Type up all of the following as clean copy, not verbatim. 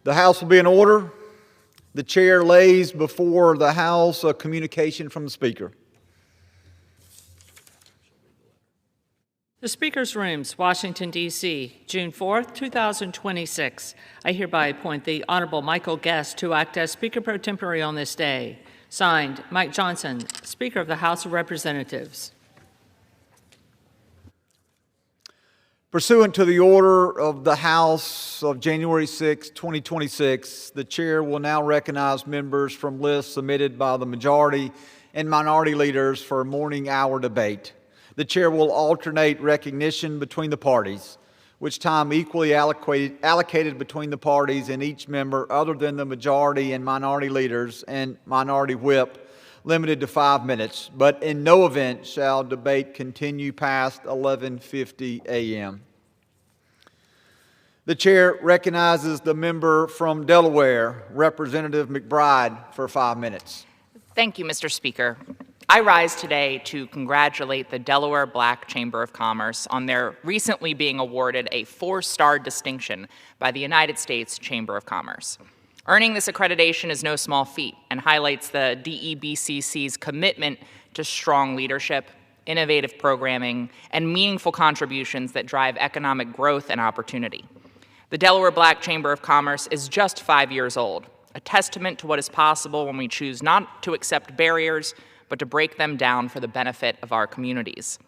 The House will be in order. The chair lays before the House a communication from the Speaker. The Speaker's Rooms, Washington, D.C., June 4th, 2026. I hereby appoint the Honorable Michael Guest to act as Speaker pro tempore on this day. Signed, Mike Johnson, Speaker of the House of Representatives. Pursuant to the order of the House of January 6, 2026, the Chair will now recognize members from lists submitted by the majority and minority leaders for a morning hour debate. The Chair will alternate recognition between the parties, which time equally allocated between the parties and each member other than the majority and minority leaders and minority whip, limited to 5 minutes, but in no event shall debate continue past 11:50 a.m. The Chair recognizes the member from Delaware, Representative McBride, for 5 minutes. Thank you, Mr. Speaker. I rise today to congratulate the Delaware Black Chamber of Commerce on their recently being awarded a 4-star distinction by the United States Chamber of Commerce. Earning this accreditation is no small feat and highlights the DEBCC's commitment to strong leadership, innovative programming, and meaningful contributions that drive economic growth and opportunity. The Delaware Black Chamber of Commerce is just 5 years old, a testament to what is possible when we choose not to accept barriers, but to break them down for the benefit of our communities.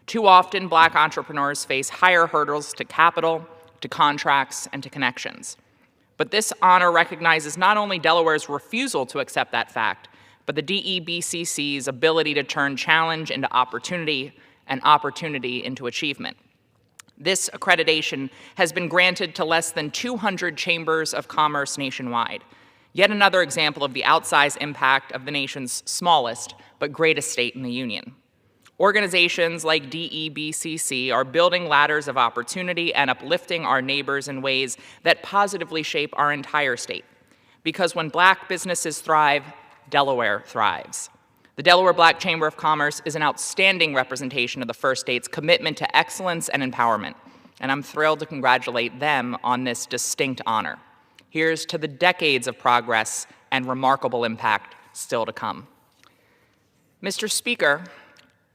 Too often, Black entrepreneurs face higher hurdles to capital, to contracts, and to connections. But this honor recognizes not only Delaware's refusal to accept that fact, but the DEBCC's ability to turn challenge into opportunity and opportunity into achievement. This accreditation has been granted to less than 200 chambers of commerce nationwide, yet another example of the outsized impact of the nation's smallest but greatest state in the Union. Organizations like DEBCC are building ladders of opportunity and uplifting our neighbors in ways that positively shape our entire state. Because when Black businesses thrive, Delaware thrives. The Delaware Black Chamber of Commerce is an outstanding representation of the First State's commitment to excellence and empowerment, and I'm thrilled to congratulate them on this distinct honor. Here's to the decades of progress and remarkable impact still to come. Mr. Speaker,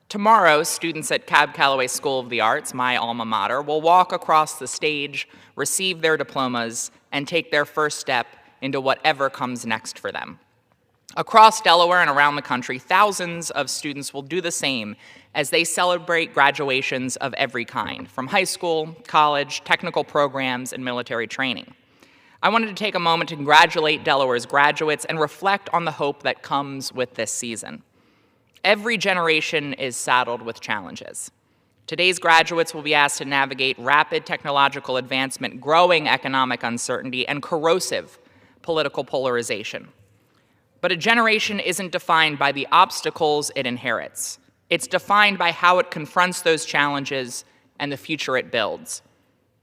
tomorrow, students at Cab Calloway School of the Arts, my alma mater, will walk across the stage, receive their diplomas, and take their first step into whatever comes next for them. Across Delaware and around the country, thousands of students will do the same as they celebrate graduations of every kind, from high school, college, technical programs, and military training. I wanted to take a moment to congratulate Delaware's graduates and reflect on the hope that comes with this season. Every generation is saddled with challenges. Today's graduates will be asked to navigate rapid technological advancement, growing economic uncertainty, and corrosive political polarization. But a generation isn't defined by the obstacles it inherits. It's defined by how it confronts those challenges and the future it builds.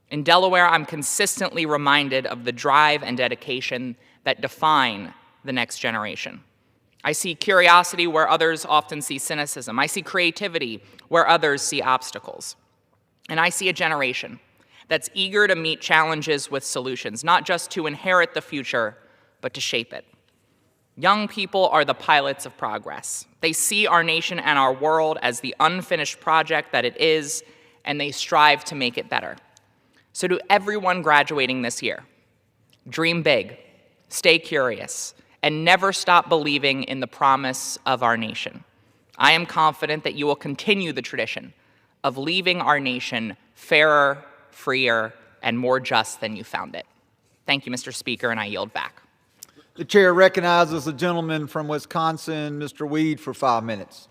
In Delaware, I'm consistently reminded of the drive and dedication that define the next generation. I see curiosity where others often see cynicism. I see creativity where others see obstacles. And I see a generation that's eager to meet challenges with solutions, not just to inherit the future, but to shape it. Young people are the pilots of progress. They see our nation and our world as the unfinished project that it is, and they strive to make it better. So to everyone graduating this year, dream big, stay curious, and never stop believing in the promise of our nation. I am confident that you will continue the tradition of leaving our nation fairer, freer, and more just than you found it. Thank you, Mr. Speaker, and I yield back. The Chair recognizes the gentleman from Wisconsin, Mr. Weed, for 5 minutes.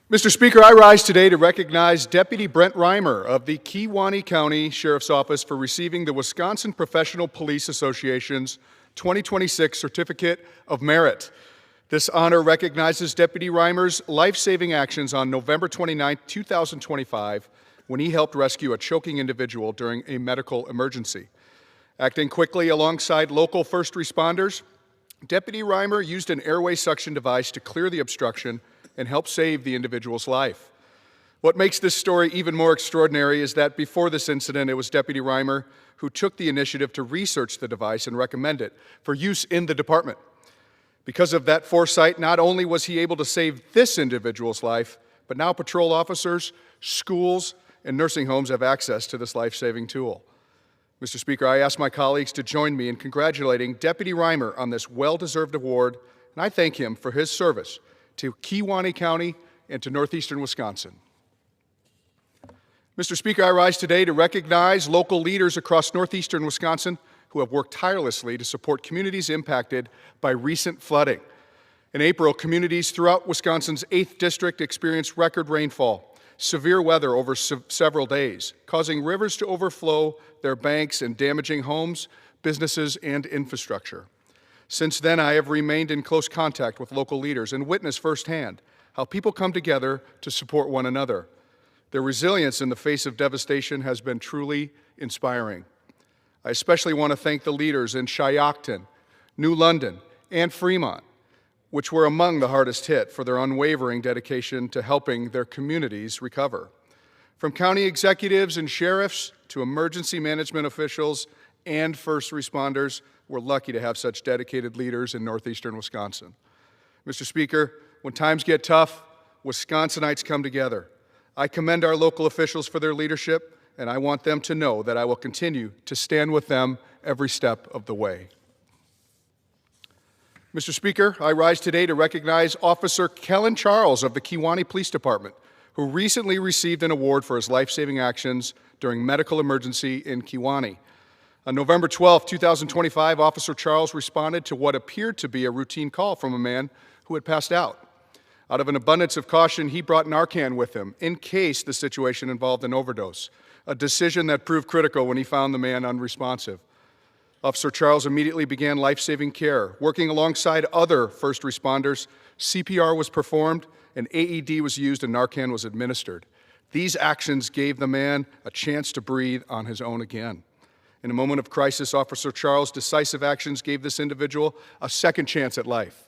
Mr. Speaker, I rise today to recognize Deputy Brent Reimer of the Kewaunee County Sheriff's Office for receiving the Wisconsin Professional Police Association's 2026 Certificate of Merit. This honor recognizes Deputy Reimer's life-saving actions on November 29, 2025, when he helped rescue a choking individual during a medical emergency. Acting quickly alongside local first responders, Deputy Reimer used an airway suction device to clear the obstruction and help save the individual's life. What makes this story even more extraordinary is that before this incident, it was Deputy Reimer who took the initiative to research the device and recommend it for use in the department. Because of that foresight, not only was he able to save this individual's life, but now patrol officers, schools, and nursing homes have access to this life-saving tool. Mr. Speaker, I ask my colleagues to join me in congratulating Deputy Reimer on this well-deserved award, and I thank him for his service to Kewaunee County and to northeastern Wisconsin. Mr. Speaker, I rise today to recognize local leaders across northeastern Wisconsin who have worked tirelessly to support communities impacted by recent flooding. In April, communities throughout Wisconsin's 8th District experienced record rainfall, severe weather over several days, causing rivers to overflow their banks and damaging homes, businesses, and infrastructure. Since then, I have remained in close contact with local leaders and witnessed firsthand how people come together to support one another. Their resilience in the face of devastation has been truly inspiring. I especially want to thank the leaders in Shiocton, New London, and Fremont, which were among the hardest hit, for their unwavering dedication to helping their communities recover. From county executives and sheriffs to emergency management officials and first responders, we're lucky to have such dedicated leaders in northeastern Wisconsin. Mr. Speaker, when times get tough, Wisconsinites come together. I commend our local officials for their leadership, and I want them to know that I will continue to stand with them every step of the way. Mr. Speaker, I rise today to recognize Officer Kellen Charles of the Kewaunee Police Department, who recently received an award for his life-saving actions during medical emergency in Kewaunee. On November 12, 2025, Officer Charles responded to what appeared to be a routine call from a man who had passed out. Out of an abundance of caution, he brought Narcan with him in case the situation involved an overdose, a decision that proved critical when he found the man unresponsive. Officer Charles immediately began life-saving care. Working alongside other first responders, CPR was performed, an AED was used, and Narcan was administered. These actions gave the man a chance to breathe on his own again. In a moment of crisis, Officer Charles' decisive actions gave this individual a second chance at life.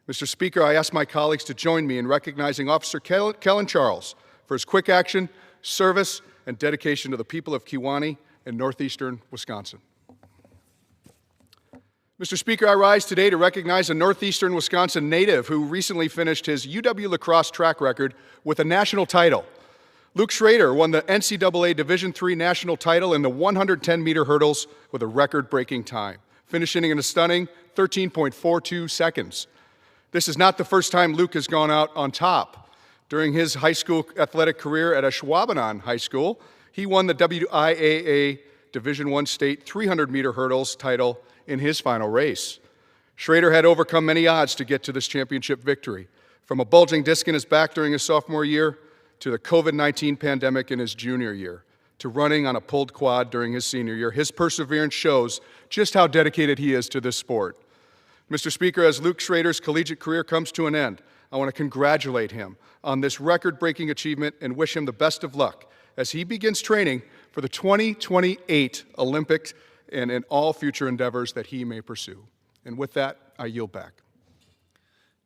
Mr. Speaker, I ask my colleagues to join me in recognizing Officer Kellen Charles for his quick action, service, and dedication to the people of Kewaunee and northeastern Wisconsin. Mr. Speaker, I rise today to recognize a northeastern Wisconsin native who recently finished his UW lacrosse track record with a national title. Luke Schrader won the NCAA Division III national title in the 110-meter hurdles with a record-breaking time, finishing in a stunning 13.42 seconds. This is not the first time Luke has gone out on top. During his high school athletic career at Ashwaubenon High School, he won the WIAA Division I State 300-meter hurdles title in his final race. Schrader had overcome many odds to get to this championship victory, from a bulging disc in his back during his sophomore year to the COVID-19 pandemic in his junior year, to running on a pulled quad during his senior year. His perseverance shows just how dedicated he is to this sport. Mr. Speaker, as Luke Schrader's collegiate career comes to an end, I want to congratulate him on this record-breaking achievement and wish him the best of luck as he begins training for the 2028 Olympics and in all future endeavors that he may pursue. And with that, I yield back.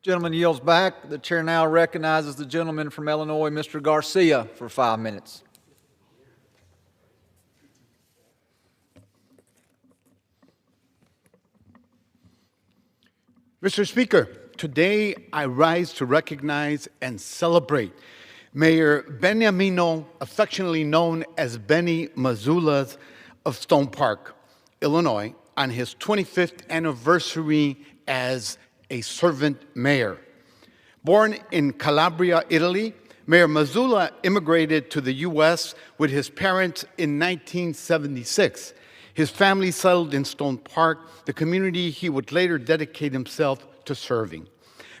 Gentleman yields back. The chair now recognizes the gentleman from Illinois, Mr. Garcia, for 5 minutes. Mr. Speaker, today I rise to recognize and celebrate Mayor Beniamino, affectionately known as Benny Mazzulla of Stone Park, Illinois, on his 25th anniversary as a servant mayor. Born in Calabria, Italy, Mayor Mazzulla immigrated to the U.S. with his parents in 1976. His family settled in Stone Park, the community he would later dedicate himself to serving.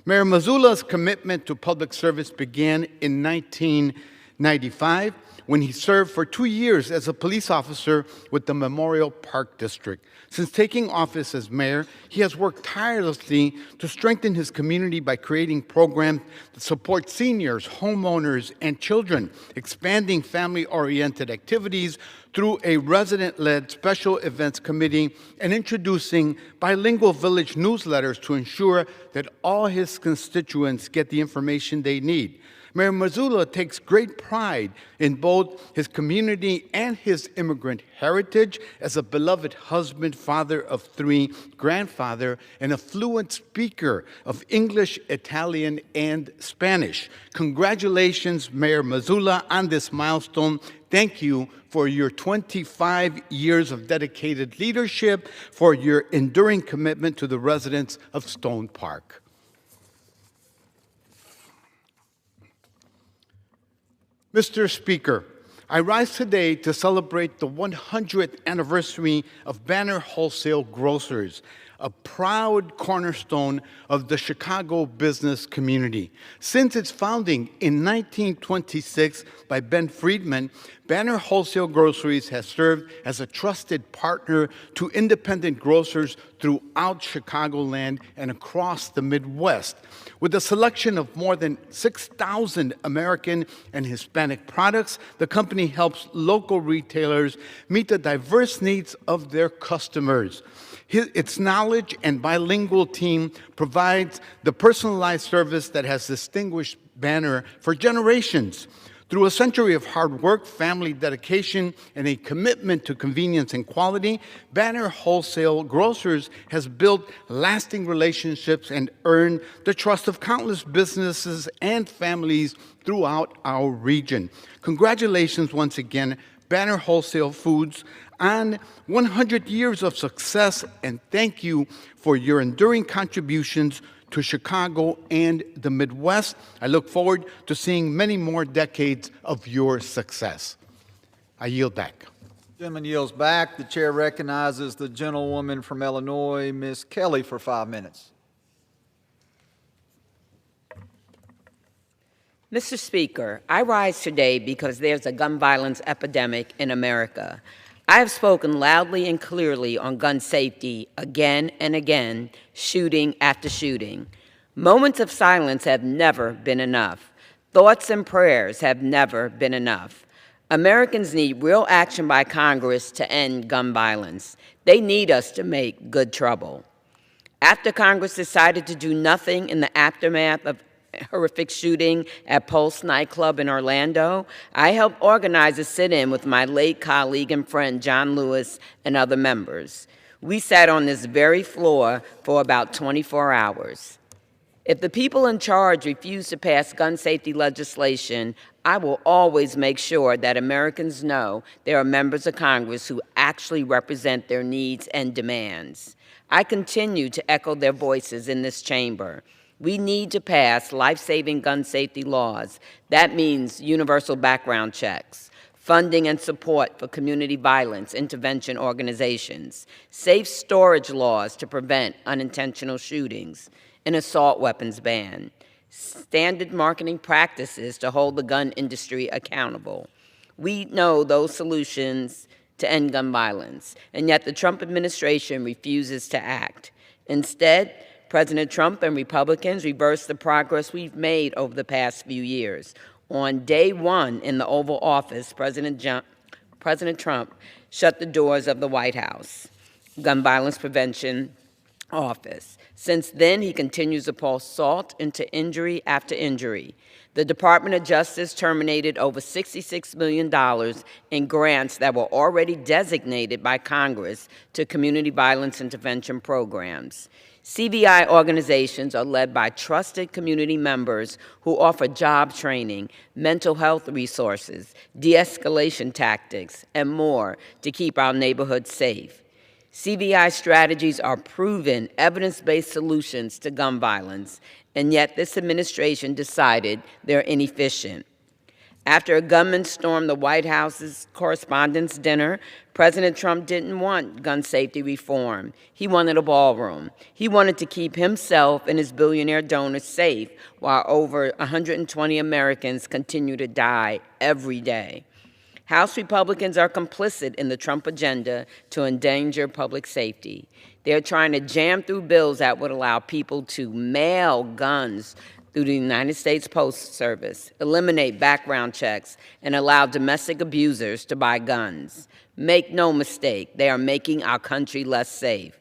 Mayor Mazzulla's commitment to public service began in 1995 when he served for 2 years as a police officer with the Memorial Park District. Since taking office as mayor, he has worked tirelessly to strengthen his community by creating programs that support seniors, homeowners, and children, expanding family-oriented activities through a resident-led special events committee, and introducing bilingual village newsletters to ensure that all his constituents get the information they need. Mayor Mazzulli takes great pride in both his community and his immigrant heritage as a beloved husband, father of 3, grandfather, and a fluent speaker of English, Italian, and Spanish. Congratulations, Mayor Mazzulli, on this milestone. Thank you for your 25 years of dedicated leadership, for your enduring commitment to the residents of Stone Park. Mr. Speaker, I rise today to celebrate the 100th anniversary of Banner Wholesale Grocers, a proud cornerstone of the Chicago business community. Since its founding in 1926 by Ben Friedman, Banner Wholesale Groceries has served as a trusted partner to independent grocers throughout Chicagoland and across the Midwest. With a selection of more than 6,000 American and Hispanic products, the company helps local retailers meet the diverse needs of their customers. Its knowledge and bilingual team provides the personalized service that has distinguished Banner for generations. Through a century of hard work, family dedication, and a commitment to convenience and quality, Banner Wholesale Grocers has built lasting relationships and earned the trust of countless businesses and families throughout our region. Congratulations once again, Banner Wholesale Foods, on 100 years of success, and thank you for your enduring contributions to Chicago and the Midwest. I look forward to seeing many more decades of your success. I yield back. Gentleman yields back. The chair recognizes the gentlewoman from Illinois, Ms. Kelly, for 5 minutes. Mr. Speaker, I rise today because there's a gun violence epidemic in America. I have spoken loudly and clearly on gun safety again and again, shooting after shooting. Moments of silence have never been enough. Thoughts and prayers have never been enough. Americans need real action by Congress to end gun violence. They need us to make good trouble. After Congress decided to do nothing in the aftermath of horrific shooting at Pulse nightclub in Orlando, I helped organize a sit-in with my late colleague and friend John Lewis and other members. We sat on this very floor for about 24 hours. If the people in charge refuse to pass gun safety legislation, I will always make sure that Americans know there are members of Congress who actually represent their needs and demands. I continue to echo their voices in this chamber. We need to pass life-saving gun safety laws. That means universal background checks, funding and support for community violence intervention organizations, safe storage laws to prevent unintentional shootings, an assault weapons ban, standard marketing practices to hold the gun industry accountable. We know those solutions to end gun violence, and yet the Trump administration refuses to act. Instead, President Trump and Republicans reversed the progress we've made over the past few years. On day one in the Oval Office, President Trump shut the doors of the White House Gun Violence Prevention Office. Since then, he continues to pour salt into injury after injury. The Department of Justice terminated over $66 million in grants that were already designated by Congress to community violence intervention programs. CVI organizations are led by trusted community members who offer job training, mental health resources, de-escalation tactics, and more to keep our neighborhoods safe. CVI strategies are proven, evidence-based solutions to gun violence, and yet this administration decided they're inefficient. After a gunman stormed the White House's Correspondents' Dinner, President Trump didn't want gun safety reform. He wanted a ballroom. He wanted to keep himself and his billionaire donors safe while over 120 Americans continue to die every day. House Republicans are complicit in the Trump agenda to endanger public safety. They're trying to jam through bills that would allow people to mail guns through the United States Postal Service, eliminate background checks, and allow domestic abusers to buy guns. Make no mistake, they are making our country less safe.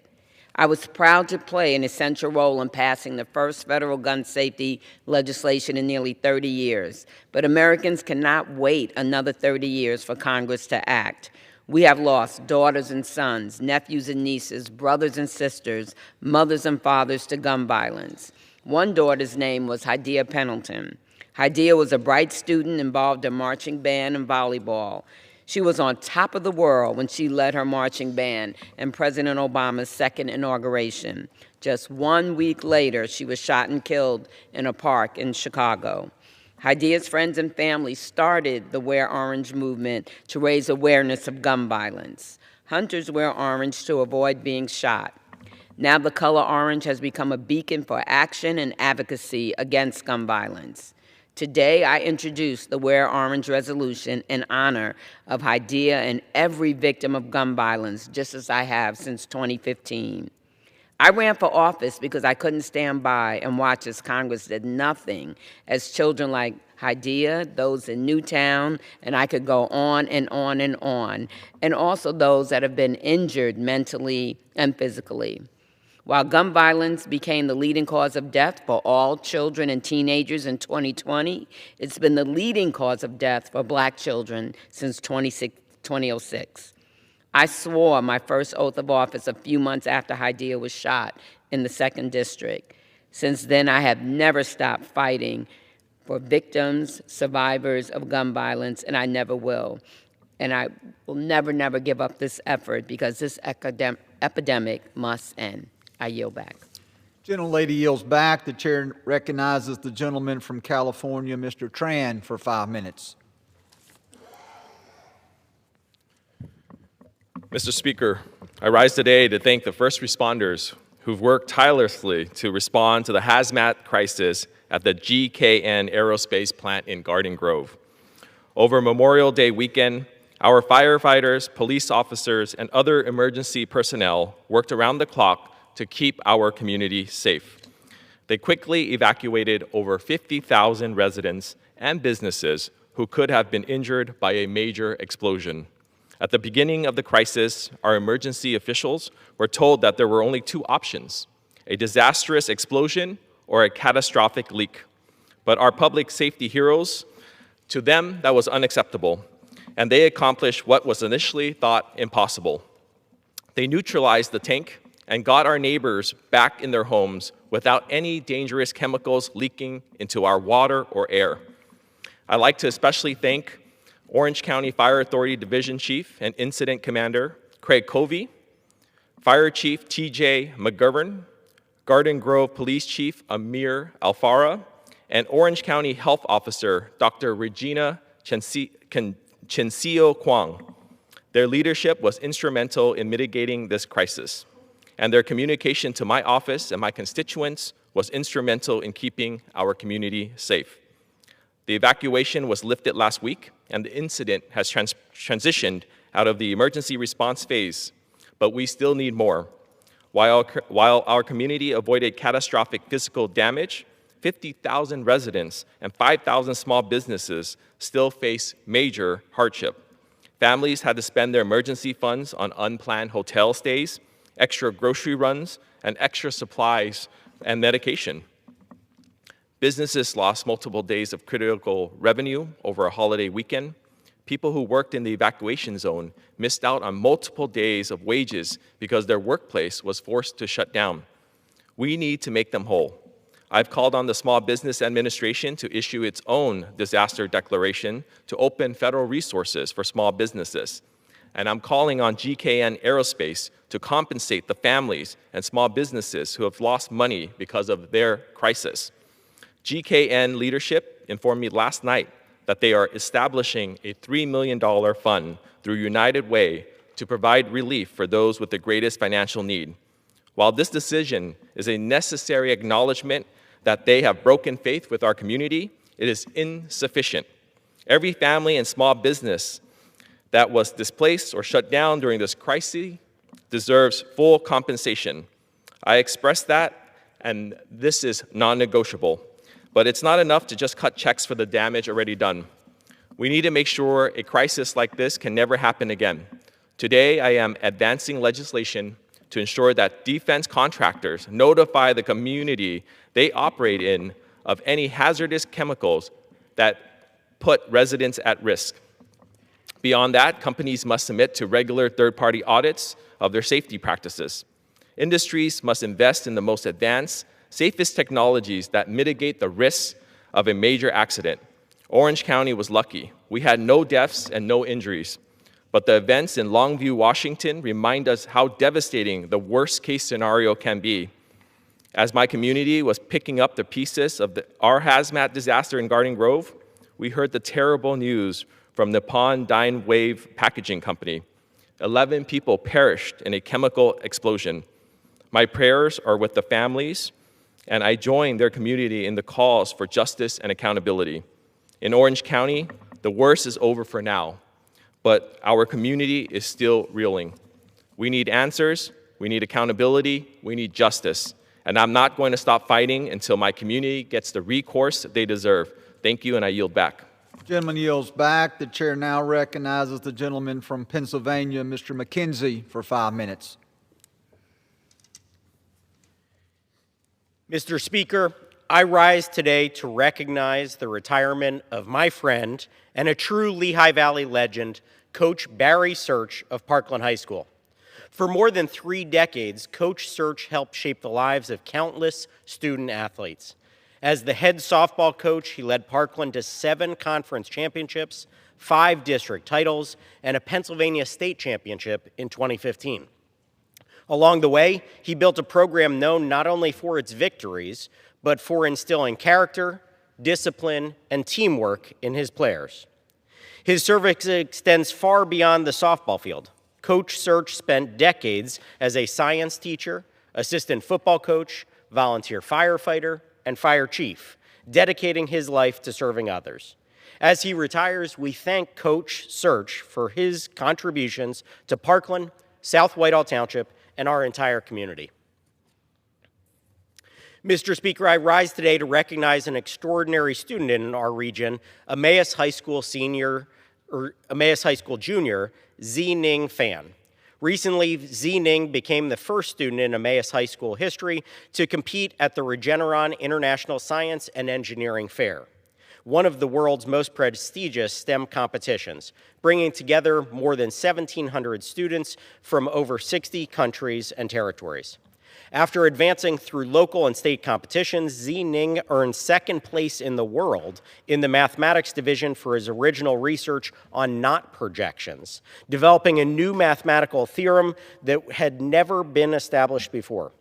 I was proud to play an essential role in passing the first federal gun safety legislation in nearly 30 years. But Americans cannot wait another 30 years for Congress to act. We have lost daughters and sons, nephews and nieces, brothers and sisters, mothers and fathers to gun violence. One daughter's name was Hadiya Pendleton. Hadiya was a bright student involved in marching band and volleyball. She was on top of the world when she led her marching band in President Obama's second inauguration. Just 1 week later, she was shot and killed in a park in Chicago. Hadiya's friends and family started the Wear Orange movement to raise awareness of gun violence. Hunters wear orange to avoid being shot. Now the color orange has become a beacon for action and advocacy against gun violence. Today, I introduce the Wear Orange resolution in honor of Hadiya and every victim of gun violence, just as I have since 2015. I ran for office because I couldn't stand by and watch as Congress did nothing as children like Hadiya, those in Newtown, and I could go on and on and on, and also those that have been injured mentally and physically. While gun violence became the leading cause of death for all children and teenagers in 2020, it's been the leading cause of death for Black children since 2006. I swore my first oath of office a few months after Hadiya was shot in the 2nd District. Since then, I have never stopped fighting for victims, survivors of gun violence, and I never will. And I will never, never give up this effort because this epidemic must end. I yield back. Gentlelady yields back. The chair recognizes the gentleman from California, Mr. Tran, for 5 minutes. Mr. Speaker, I rise today to thank the first responders who've worked tirelessly to respond to the hazmat crisis at the GKN Aerospace plant in Garden Grove. Over Memorial Day weekend, our firefighters, police officers, and other emergency personnel worked around the clock to keep our community safe. They quickly evacuated over 50,000 residents and businesses who could have been injured by a major explosion. At the beginning of the crisis, our emergency officials were told that there were only 2 options: a disastrous explosion or a catastrophic leak. But our public safety heroes, to them, that was unacceptable, and they accomplished what was initially thought impossible. They neutralized the tank and got our neighbors back in their homes without any dangerous chemicals leaking into our water or air. I'd like to especially thank Orange County Fire Authority Division Chief and Incident Commander Craig Covey, Fire Chief TJ McGovern, Garden Grove Police Chief Amir Alfara, and Orange County Health Officer Dr. Regina Chencio Kwang. Their leadership was instrumental in mitigating this crisis, and their communication to my office and my constituents was instrumental in keeping our community safe. The evacuation was lifted last week, and the incident has transitioned out of the emergency response phase, but we still need more. While our community avoided catastrophic physical damage, 50,000 residents and 5,000 small businesses still face major hardship. Families had to spend their emergency funds on unplanned hotel stays, extra grocery runs, and extra supplies and medication. Businesses lost multiple days of critical revenue over a holiday weekend. People who worked in the evacuation zone missed out on multiple days of wages because their workplace was forced to shut down. We need to make them whole. I've called on the Small Business Administration to issue its own disaster declaration to open federal resources for small businesses. And I'm calling on GKN Aerospace to compensate the families and small businesses who have lost money because of their crisis. GKN leadership informed me last night that they are establishing a $3 million fund through United Way to provide relief for those with the greatest financial need. While this decision is a necessary acknowledgement that they have broken faith with our community, it is insufficient. Every family and small business that was displaced or shut down during this crisis deserves full compensation. I express that, and this is non-negotiable. But it's not enough to just cut checks for the damage already done. We need to make sure a crisis like this can never happen again. Today, I am advancing legislation to ensure that defense contractors notify the community they operate in of any hazardous chemicals that put residents at risk. Beyond that, companies must submit to regular third-party audits of their safety practices. Industries must invest in the most advanced, safest technologies that mitigate the risks of a major accident. Orange County was lucky. We had no deaths and no injuries. But the events in Longview, Washington remind us how devastating the worst-case scenario can be. As my community was picking up the pieces of our hazmat disaster in Garden Grove, we heard the terrible news from Nippon Dine Wave Packaging Company. 11 people perished in a chemical explosion. My prayers are with the families, and I join their community in the calls for justice and accountability. In Orange County, the worst is over for now, but our community is still reeling. We need answers, we need accountability, we need justice, and I'm not going to stop fighting until my community gets the recourse they deserve. Thank you, and I yield back. Gentleman yields back. The chair now recognizes the gentleman from Pennsylvania, Mr. McKenzie, for 5 minutes. Mr. Speaker, I rise today to recognize the retirement of my friend and a true Lehigh Valley legend, Coach Barry Search of Parkland High School. For more than 3 decades, Coach Search helped shape the lives of countless student athletes. As the head softball coach, he led Parkland to 7 conference championships, 5 district titles, and a Pennsylvania state championship in 2015. Along the way, he built a program known not only for its victories, but for instilling character, discipline, and teamwork in his players. His service extends far beyond the softball field. Coach Search spent decades as a science teacher, assistant football coach, volunteer firefighter, and fire chief, dedicating his life to serving others. As he retires, we thank Coach Search for his contributions to Parkland, South Whitehall Township, and our entire community. Mr. Speaker, I rise today to recognize an extraordinary student in our region, Emmaus High School junior, Z Ning Fan. Recently, Z Ning became the first student in Emmaus High School history to compete at the Regeneron International Science and Engineering Fair, one of the world's most prestigious STEM competitions, bringing together more than 1,700 students from over 60 countries and territories. After advancing through local and state competitions, Z Ning earned 2nd place in the world in the mathematics division for his original research on knot projections, developing a new mathematical theorem that had never been established before.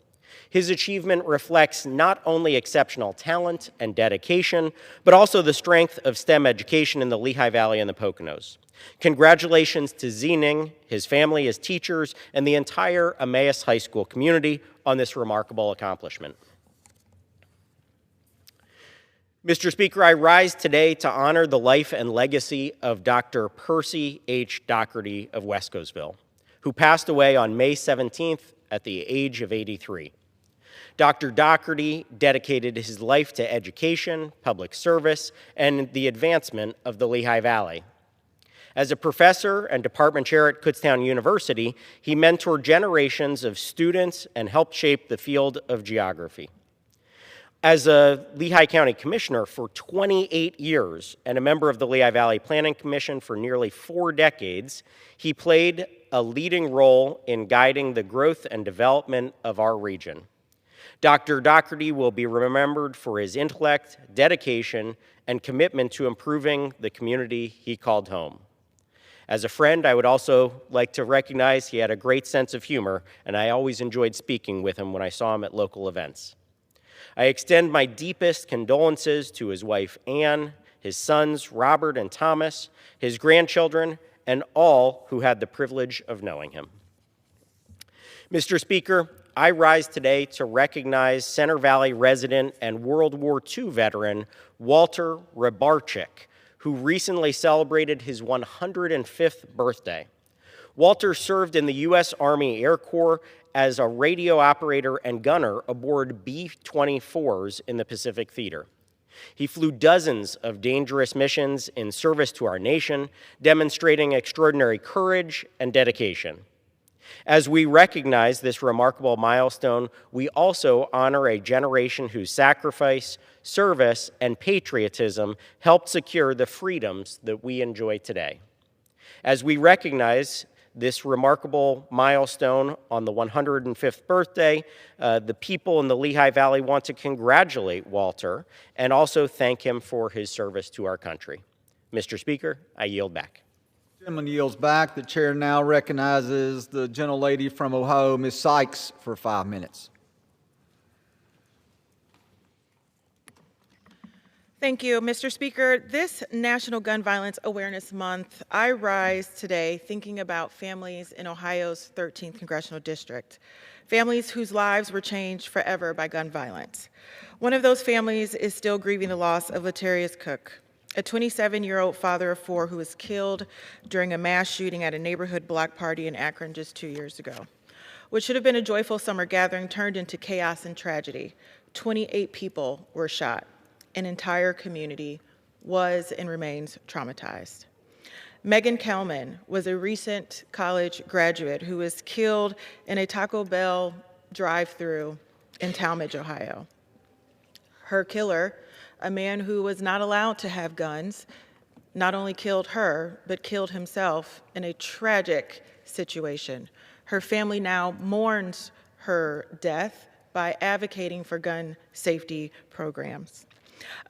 His achievement reflects not only exceptional talent and dedication, but also the strength of STEM education in the Lehigh Valley and the Poconos. Congratulations to Z Ning, his family, his teachers, and the entire Emmaus High School community on this remarkable accomplishment. Mr. Speaker, I rise today to honor the life and legacy of Dr. Percy H. Doherty of Wescosville, who passed away on May 17th at the age of 83. Dr. Doherty dedicated his life to education, public service, and the advancement of the Lehigh Valley. As a professor and department chair at Kutztown University, he mentored generations of students and helped shape the field of geography. As a Lehigh County Commissioner for 28 years and a member of the Lehigh Valley Planning Commission for nearly 4 decades, he played a leading role in guiding the growth and development of our region. Dr. Doherty will be remembered for his intellect, dedication, and commitment to improving the community he called home. As a friend, I would also like to recognize he had a great sense of humor, and I always enjoyed speaking with him when I saw him at local events. I extend my deepest condolences to his wife, Anne, his sons, Robert and Thomas, his grandchildren, and all who had the privilege of knowing him. Mr. Speaker, I rise today to recognize Center Valley resident and World War II veteran Walter Rybarczyk, who recently celebrated his 105th birthday. Walter served in the U.S. Army Air Corps as a radio operator and gunner aboard B-24s in the Pacific Theater. He flew dozens of dangerous missions in service to our nation, demonstrating extraordinary courage and dedication. As we recognize this remarkable milestone, we also honor a generation whose sacrifice, service, and patriotism helped secure the freedoms that we enjoy today. As we recognize this remarkable milestone on the 105th birthday, the people in the Lehigh Valley want to congratulate Walter and also thank him for his service to our country. Mr. Speaker, I yield back. The gentleman yields back. The chair now recognizes the gentlelady from Ohio, Ms. Sykes, for 5 minutes. Thank you, Mr. Speaker. This National Gun Violence Awareness Month, I rise today thinking about families in Ohio's 13th Congressional District, families whose lives were changed forever by gun violence. One of those families is still grieving the loss of Latarius Cook, a 27-year-old father of 4 who was killed during a mass shooting at a neighborhood block party in Akron just 2 years ago. What should have been a joyful summer gathering turned into chaos and tragedy. 28 people were shot. An entire community was and remains traumatized. Megan Kelman was a recent college graduate who was killed in a Taco Bell drive-thru in Talmadge, Ohio. Her killer, a man who was not allowed to have guns, not only killed her, but killed himself in a tragic situation. Her family now mourns her death by advocating for gun safety programs.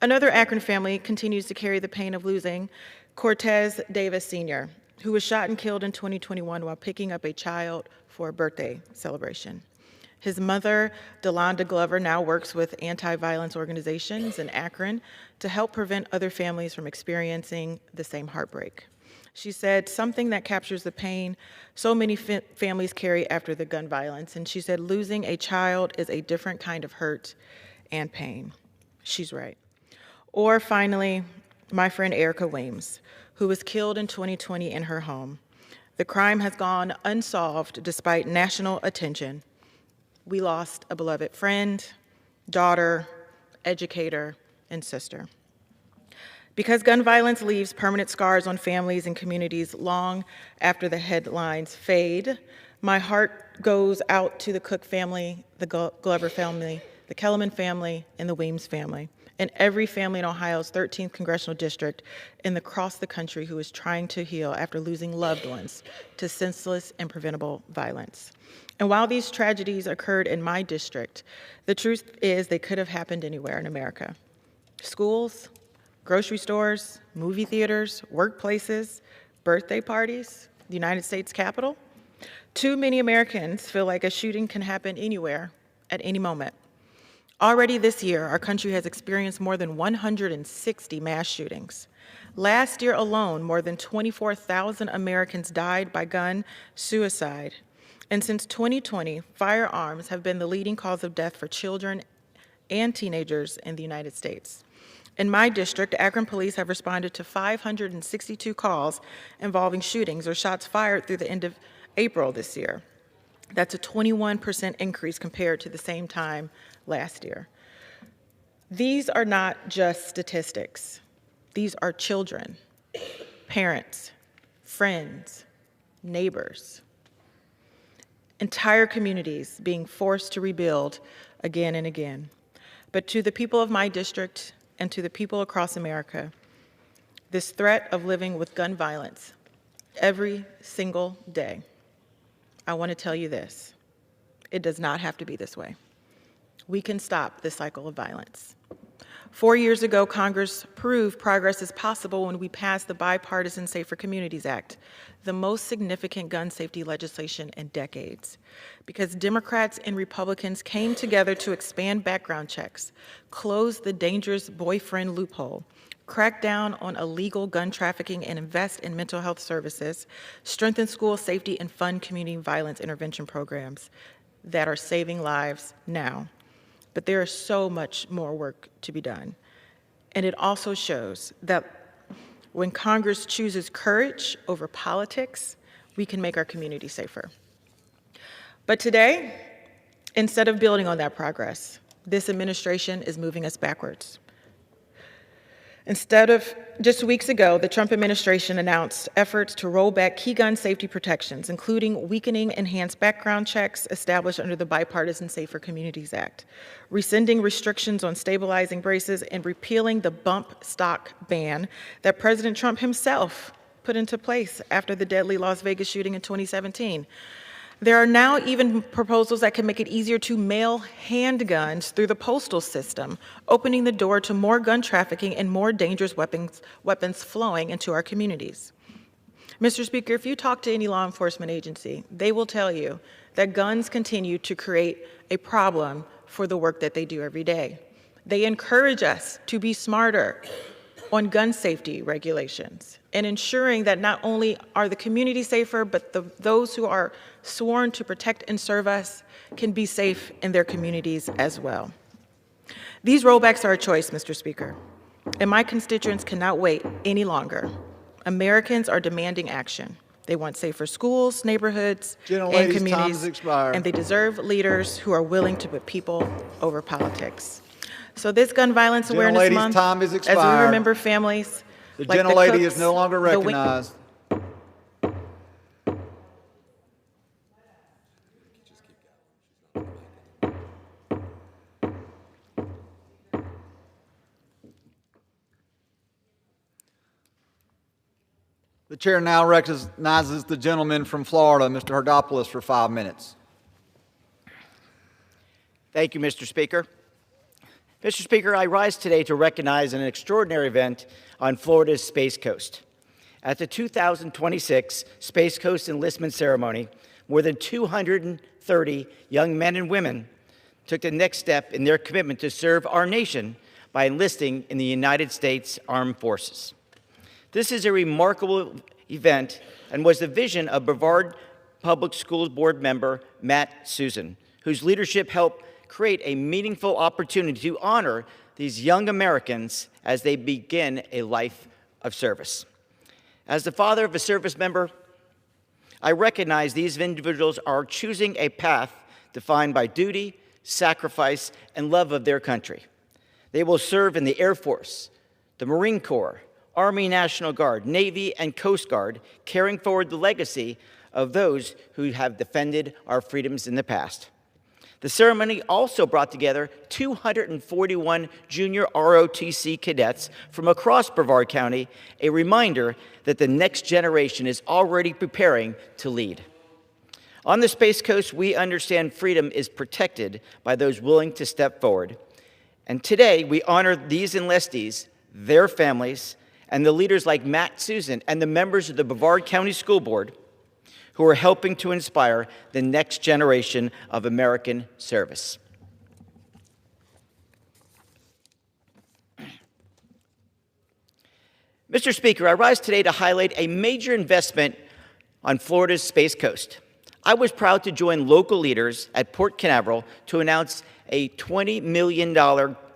Another Akron family continues to carry the pain of losing Cortez Davis Sr., who was shot and killed in 2021 while picking up a child for a birthday celebration. His mother, Delonda Glover, now works with anti-violence organizations in Akron to help prevent other families from experiencing the same heartbreak. She said something that captures the pain so many families carry after the gun violence, and she said losing a child is a different kind of hurt and pain. She's right. Or finally, my friend Erica Weems, who was killed in 2020 in her home. The crime has gone unsolved despite national attention. We lost a beloved friend, daughter, educator, and sister. Because gun violence leaves permanent scars on families and communities long after the headlines fade, my heart goes out to the Cook family, the Glover family, the Kellerman family, and the Weems family, and every family in Ohio's 13th Congressional District and across the country who is trying to heal after losing loved ones to senseless and preventable violence. And while these tragedies occurred in my district, the truth is they could have happened anywhere in America. Schools, grocery stores, movie theaters, workplaces, birthday parties, the United States Capitol. Too many Americans feel like a shooting can happen anywhere at any moment. Already this year, our country has experienced more than 160 mass shootings. Last year alone, more than 24,000 Americans died by gun suicide. And since 2020, firearms have been the leading cause of death for children and teenagers in the United States. In my district, Akron police have responded to 562 calls involving shootings or shots fired through the end of April this year. That's a 21% increase compared to the same time last year. These are not just statistics. These are children, parents, friends, neighbors, entire communities being forced to rebuild again and again. But to the people of my district and to the people across America, this threat of living with gun violence every single day, I want to tell you this: it does not have to be this way. We can stop this cycle of violence. 4 years ago, Congress proved progress is possible when we passed the Bipartisan Safer Communities Act, the most significant gun safety legislation in decades, because Democrats and Republicans came together to expand background checks, close the dangerous boyfriend loophole, crack down on illegal gun trafficking and invest in mental health services, strengthen school safety, and fund community violence intervention programs that are saving lives now. But there is so much more work to be done. And it also shows that when Congress chooses courage over politics, we can make our community safer. But today, instead of building on that progress, this administration is moving us backwards. Instead of just weeks ago, the Trump administration announced efforts to roll back key gun safety protections, including weakening enhanced background checks established under the Bipartisan Safer Communities Act, rescinding restrictions on stabilizing braces, and repealing the bump stock ban that President Trump himself put into place after the deadly Las Vegas shooting in 2017. There are now even proposals that can make it easier to mail handguns through the postal system, opening the door to more gun trafficking and more dangerous weapons flowing into our communities. Mr. Speaker, if you talk to any law enforcement agency, they will tell you that guns continue to create a problem for the work that they do every day. They encourage us to be smarter on gun safety regulations and ensuring that not only are the community safer, but those who are sworn to protect and serve us can be safe in their communities as well. These rollbacks are a choice, Mr. Speaker, and my constituents cannot wait any longer. Americans are demanding action. They want safer schools, neighborhoods, and communities, and they deserve leaders who are willing to put people over politics. So this Gun Violence Awareness Month, as we remember families, the like gentlelady cooks, is no longer recognized. The chair now recognizes the gentleman from Florida, Mr. Herdopoulos, for 5 minutes. Thank you, Mr. Speaker. Mr. Speaker, I rise today to recognize an extraordinary event on Florida's Space Coast. At the 2026 Space Coast Enlistment Ceremony, more than 230 young men and women took the next step in their commitment to serve our nation by enlisting in the United States Armed Forces. This is a remarkable event and was the vision of Brevard Public Schools Board member Matt Susan, whose leadership helped create a meaningful opportunity to honor these young Americans as they begin a life of service. As the father of a service member, I recognize these individuals are choosing a path defined by duty, sacrifice, and love of their country. They will serve in the Air Force, the Marine Corps, Army National Guard, Navy, and Coast Guard, carrying forward the legacy of those who have defended our freedoms in the past. The ceremony also brought together 241 junior ROTC cadets from across Brevard County, a reminder that the next generation is already preparing to lead. On the Space Coast, we understand freedom is protected by those willing to step forward. And today, we honor these enlistees, their families, and the leaders like Matt Susan and the members of the Brevard County School Board who are helping to inspire the next generation of American service. Mr. Speaker, I rise today to highlight a major investment on Florida's Space Coast. I was proud to join local leaders at Port Canaveral to announce a $20 million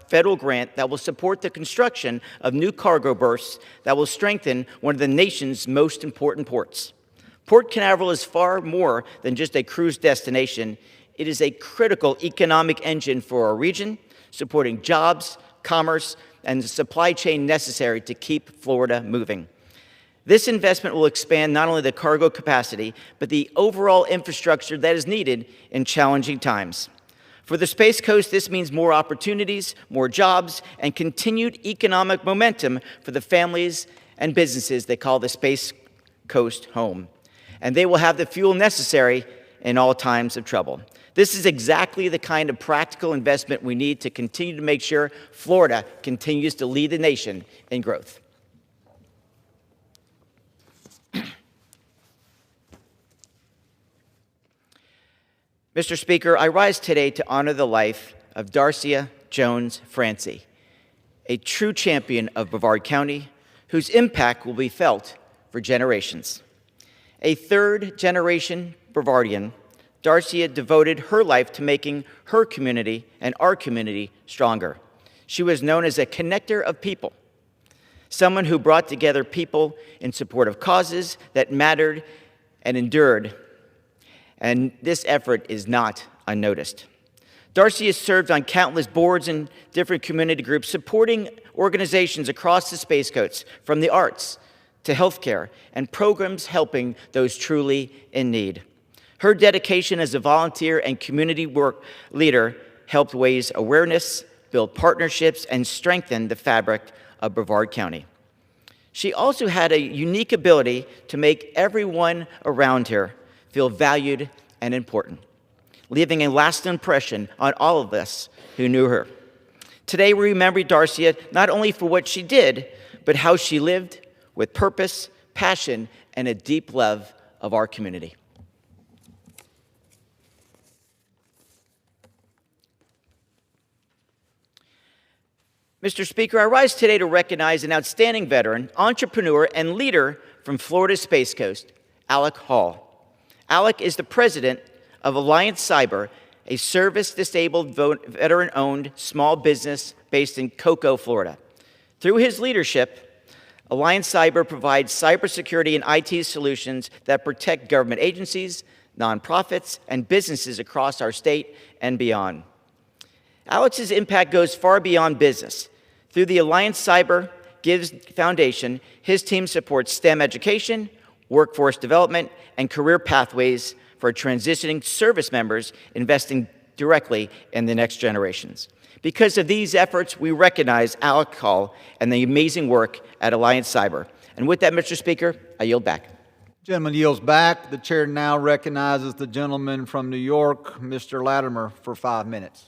federal grant that will support the construction of new cargo berths that will strengthen one of the nation's most important ports. Port Canaveral is far more than just a cruise destination. It is a critical economic engine for our region, supporting jobs, commerce, and the supply chain necessary to keep Florida moving. This investment will expand not only the cargo capacity, but the overall infrastructure that is needed in challenging times. For the Space Coast, this means more opportunities, more jobs, and continued economic momentum for the families and businesses that call the Space Coast home. And they will have the fuel necessary in all times of trouble. This is exactly the kind of practical investment we need to continue to make sure Florida continues to lead the nation in growth. Mr. Speaker, I rise today to honor the life of Darcia Jones Francie, a true champion of Brevard County, whose impact will be felt for generations. A third-generation Brevardian, Darcia devoted her life to making her community and our community stronger. She was known as a connector of people, someone who brought together people in support of causes that mattered and endured. And this effort is not unnoticed. Darcia has served on countless boards and different community groups, supporting organizations across the Space Coast, from the arts to healthcare, and programs helping those truly in need. Her dedication as a volunteer and community work leader helped raise awareness, build partnerships, and strengthen the fabric of Brevard County. She also had a unique ability to make everyone around her feel valued and important, leaving a lasting impression on all of us who knew her. Today, we remember Darcia not only for what she did, but how she lived with purpose, passion, and a deep love of our community. Mr. Speaker, I rise today to recognize an outstanding veteran, entrepreneur, and leader from Florida's Space Coast, Alec Hall. Alec is the president of Alliance Cyber, a service-disabled, veteran-owned small business based in Cocoa, Florida. Through his leadership, Alliance Cyber provides cybersecurity and IT solutions that protect government agencies, nonprofits, and businesses across our state and beyond. Alex's impact goes far beyond business. Through the Alliance Cyber Gives Foundation, his team supports STEM education, workforce development, and career pathways for transitioning service members, investing directly in the next generations. Because of these efforts, we recognize Alec Hall and the amazing work at Alliance Cyber. And with that, Mr. Speaker, I yield back. Gentleman yields back. The chair now recognizes the gentleman from New York, Mr. Latimer, for 5 minutes.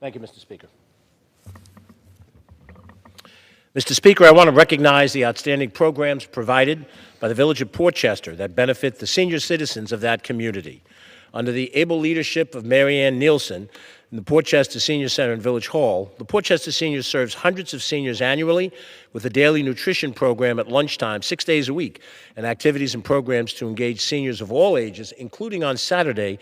Thank you, Mr. Speaker. Mr. Speaker, I want to recognize the outstanding programs provided by the Village of Portchester that benefit the senior citizens of that community. Under the able leadership of Mary Ann Nielsen in the Portchester Senior Center and Village Hall, the Portchester Senior serves hundreds of seniors annually with a daily nutrition program at lunchtime, 6 days a week, and activities and programs to engage seniors of all ages, including on Saturday,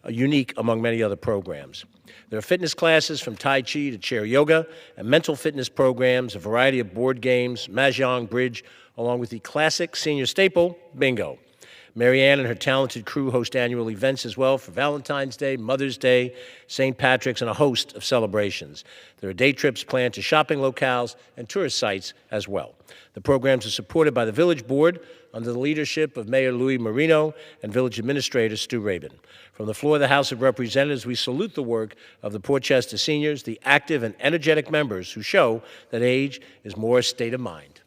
unique among many other programs. There are fitness classes from Tai Chi to chair yoga and mental fitness programs, a variety of board games, mahjong, bridge, along with the classic senior staple, bingo. Mary Ann and her talented crew host annual events as well for Valentine's Day, Mother's Day, St. Patrick's, and a host of celebrations. There are day trips planned to shopping locales and tourist sites as well. The programs are supported by the Village Board under the leadership of Mayor Louis Marino and Village Administrator Stu Rabin. From the floor of the House of Representatives, we salute the work of the Portchester seniors, the active and energetic members who show that age is more a state of mind.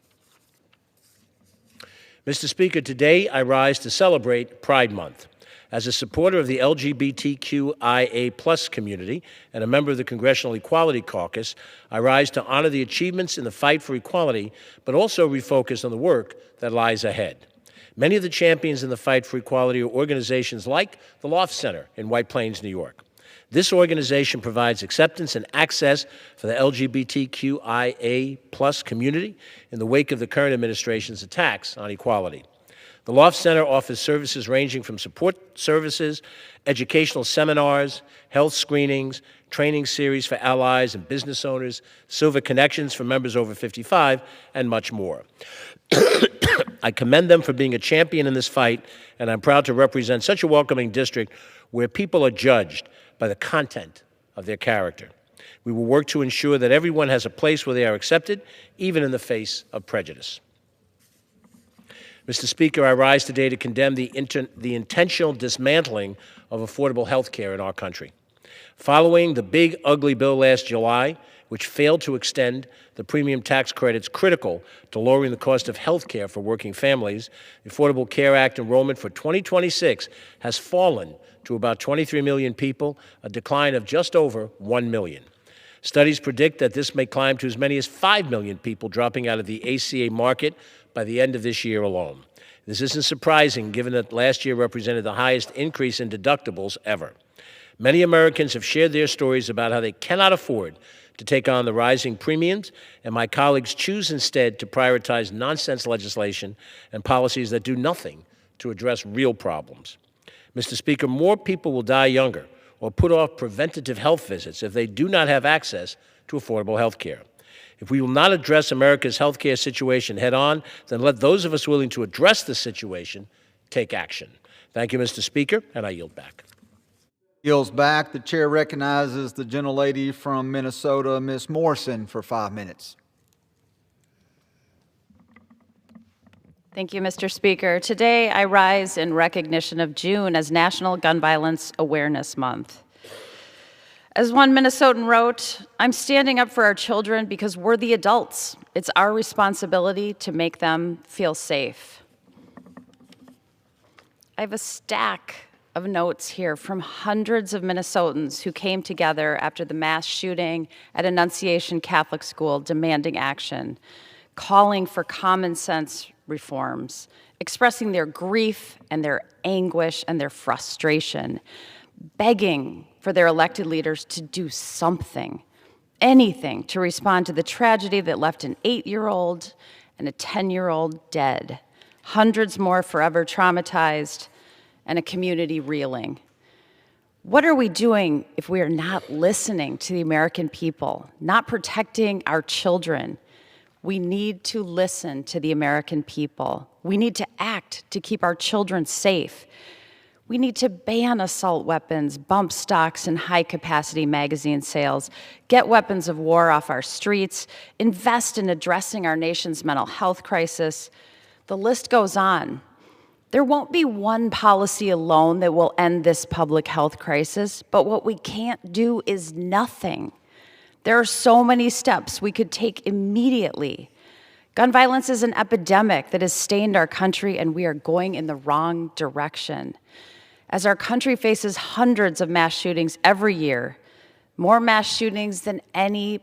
Mr. Speaker, today I rise to celebrate Pride Month. As a supporter of the LGBTQIA+ community and a member of the Congressional Equality Caucus, I rise to honor the achievements in the fight for equality, but also refocus on the work that lies ahead. Many of the champions in the fight for equality are organizations like the Loft Center in White Plains, New York. This organization provides acceptance and access for the LGBTQIA+ community in the wake of the current administration's attacks on equality. The Loft Center offers services ranging from support services, educational seminars, health screenings, training series for allies and business owners, silver connections for members over 55, and much more. I commend them for being a champion in this fight, and I'm proud to represent such a welcoming district where people are judged by the content of their character. We will work to ensure that everyone has a place where they are accepted, even in the face of prejudice. Mr. Speaker, I rise today to condemn the intentional dismantling of affordable health care in our country. Following the big, ugly bill last July, which failed to extend the premium tax credits critical to lowering the cost of health care for working families, the Affordable Care Act enrollment for 2026 has fallen to about 23 million people, a decline of just over 1 million. Studies predict that this may climb to as many as 5 million people dropping out of the ACA market by the end of this year alone. This isn't surprising, given that last year represented the highest increase in deductibles ever. Many Americans have shared their stories about how they cannot afford to take on the rising premiums, and my colleagues choose instead to prioritize nonsense legislation and policies that do nothing to address real problems. Mr. Speaker, more people will die younger or put off preventative health visits if they do not have access to affordable health care. If we will not address America's health care situation head on, then let those of us willing to address the situation take action. Thank you, Mr. Speaker, and I yield back. Yields back. The chair recognizes the gentlelady from Minnesota, Ms. Morrison, for 5 minutes. Thank you, Mr. Speaker. Today, I rise in recognition of June as National Gun Violence Awareness Month. As one Minnesotan wrote, I'm standing up for our children because we're the adults. It's our responsibility to make them feel safe. I have a stack of notes here from hundreds of Minnesotans who came together after the mass shooting at Annunciation Catholic School demanding action, calling for common sense reforms, expressing their grief and their anguish and their frustration, begging for their elected leaders to do something, anything to respond to the tragedy that left an 8-year-old and a 10-year-old dead, hundreds more forever traumatized, and a community reeling. What are we doing if we are not listening to the American people, not protecting our children? We need to listen to the American people. We need to act to keep our children safe. We need to ban assault weapons, bump stocks, and high-capacity magazine sales, get weapons of war off our streets, invest in addressing our nation's mental health crisis. The list goes on. There won't be one policy alone that will end this public health crisis, but what we can't do is nothing. There are so many steps we could take immediately. Gun violence is an epidemic that has stained our country, and we are going in the wrong direction. As our country faces hundreds of mass shootings every year, more mass shootings than any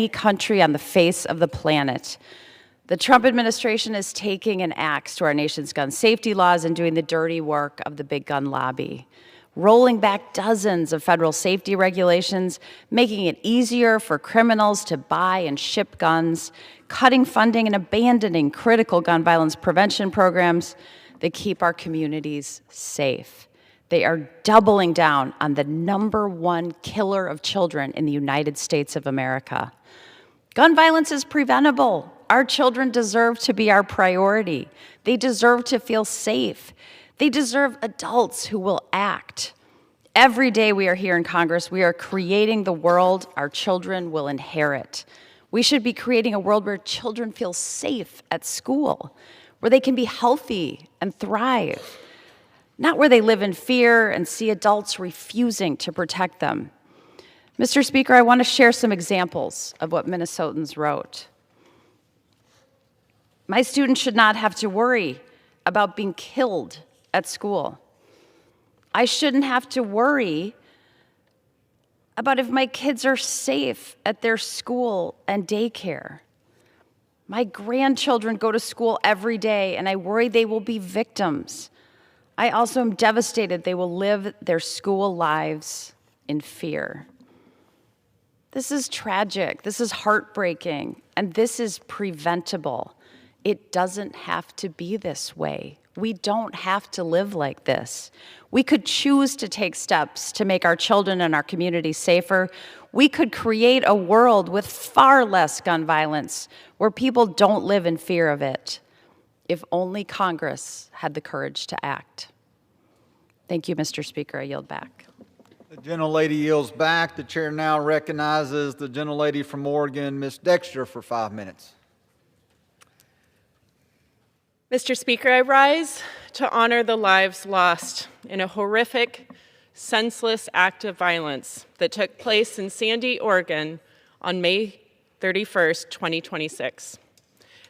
country on the face of the planet, the Trump administration is taking an axe to our nation's gun safety laws and doing the dirty work of the big gun lobby, rolling back dozens of federal safety regulations, making it easier for criminals to buy and ship guns, cutting funding and abandoning critical gun violence prevention programs that keep our communities safe. They are doubling down on the #1 killer of children in the United States of America. Gun violence is preventable. Our children deserve to be our priority. They deserve to feel safe. They deserve adults who will act. Every day we are here in Congress, we are creating the world our children will inherit. We should be creating a world where children feel safe at school, where they can be healthy and thrive, not where they live in fear and see adults refusing to protect them. Mr. Speaker, I want to share some examples of what Minnesotans wrote. My students should not have to worry about being killed at school. I shouldn't have to worry about if my kids are safe at their school and daycare. My grandchildren go to school every day, and I worry they will be victims. I also am devastated they will live their school lives in fear. This is tragic, this is heartbreaking, and this is preventable. It doesn't have to be this way. We don't have to live like this. We could choose to take steps to make our children and our community safer. We could create a world with far less gun violence where people don't live in fear of it, if only Congress had the courage to act. Thank you, Mr. Speaker. I yield back. The gentlelady yields back. The chair now recognizes the gentlelady from Oregon, Ms. Dexter, for 5 minutes. Mr. Speaker, I rise to honor the lives lost in a horrific, senseless act of violence that took place in Sandy, Oregon on May 31st, 2026.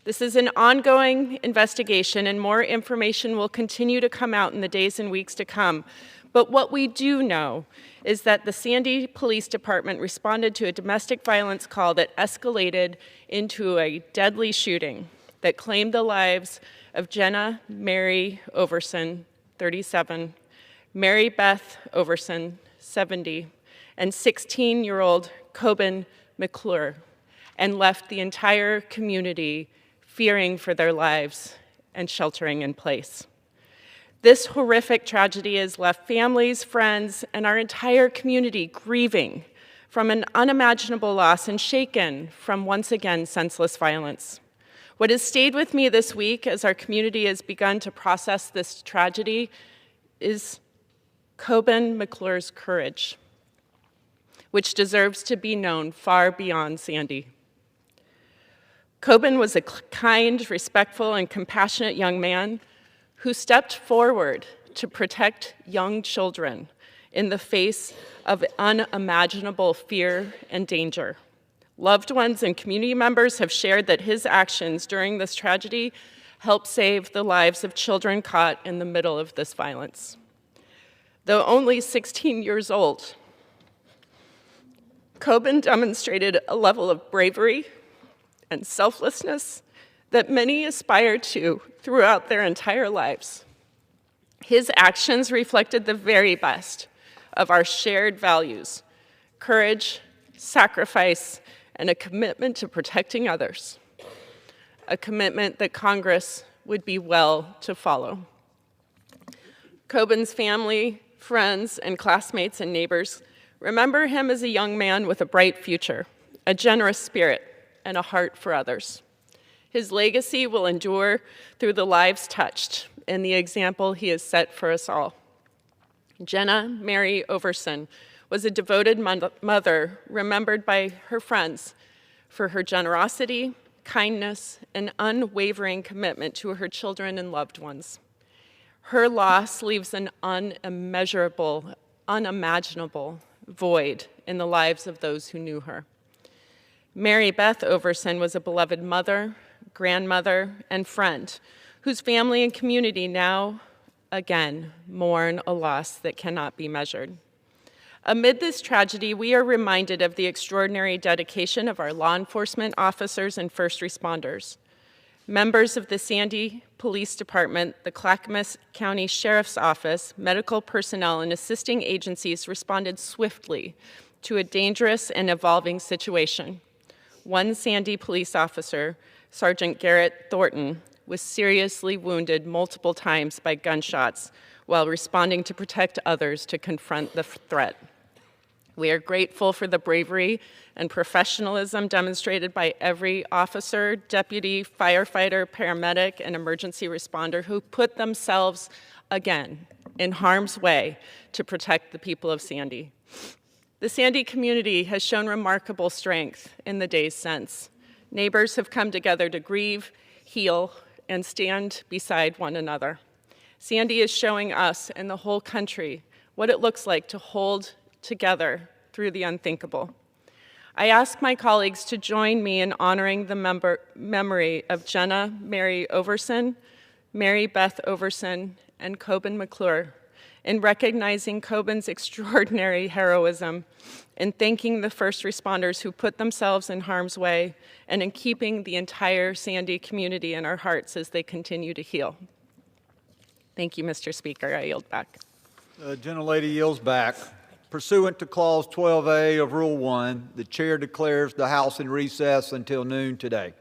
This is an ongoing investigation, and more information will continue to come out in the days and weeks to come. But what we do know is that the Sandy Police Department responded to a domestic violence call that escalated into a deadly shooting that claimed the lives of Jenna Mary Overson, 37, Mary Beth Overson, 70, and 16-year-old Coben McClure, and left the entire community fearing for their lives and sheltering in place. This horrific tragedy has left families, friends, and our entire community grieving from an unimaginable loss and shaken from, once again, senseless violence. What has stayed with me this week as our community has begun to process this tragedy is Coben McClure's courage, which deserves to be known far beyond Sandy. Coben was a kind, respectful, and compassionate young man who stepped forward to protect young children in the face of unimaginable fear and danger. Loved ones and community members have shared that his actions during this tragedy helped save the lives of children caught in the middle of this violence. Though only 16 years old, Coben demonstrated a level of bravery and selflessness that many aspire to throughout their entire lives. His actions reflected the very best of our shared values: courage, sacrifice, and a commitment to protecting others, a commitment that Congress would be well to follow. Coben's family, friends, and classmates and neighbors remember him as a young man with a bright future, a generous spirit, and a heart for others. His legacy will endure through the lives touched and the example he has set for us all. Jenna Mary Overson was a devoted mother remembered by her friends for her generosity, kindness, and unwavering commitment to her children and loved ones. Her loss leaves an unimaginable void in the lives of those who knew her. Mary Beth Overson was a beloved mother, grandmother, and friend whose family and community now, again, mourn a loss that cannot be measured. Amid this tragedy, we are reminded of the extraordinary dedication of our law enforcement officers and first responders. Members of the Sandy Police Department, the Clackamas County Sheriff's Office, medical personnel, and assisting agencies responded swiftly to a dangerous and evolving situation. One Sandy police officer, Sergeant Garrett Thornton, was seriously wounded multiple times by gunshots while responding to protect others to confront the threat. We are grateful for the bravery and professionalism demonstrated by every officer, deputy, firefighter, paramedic, and emergency responder who put themselves, again, in harm's way to protect the people of Sandy. The Sandy community has shown remarkable strength in the days since. Neighbors have come together to grieve, heal, and stand beside one another. Sandy is showing us and the whole country what it looks like to hold together through the unthinkable. I ask my colleagues to join me in honoring the memory of Jenna Mary Overson, Mary Beth Overson, and Coben McClure, in recognizing Coben's extraordinary heroism, in thanking the first responders who put themselves in harm's way, and in keeping the entire Sandy community in our hearts as they continue to heal. Thank you, Mr. Speaker. I yield back. The gentlelady yields back. Pursuant to Clause 12A of Rule 1, the chair declares the House in recess until noon today.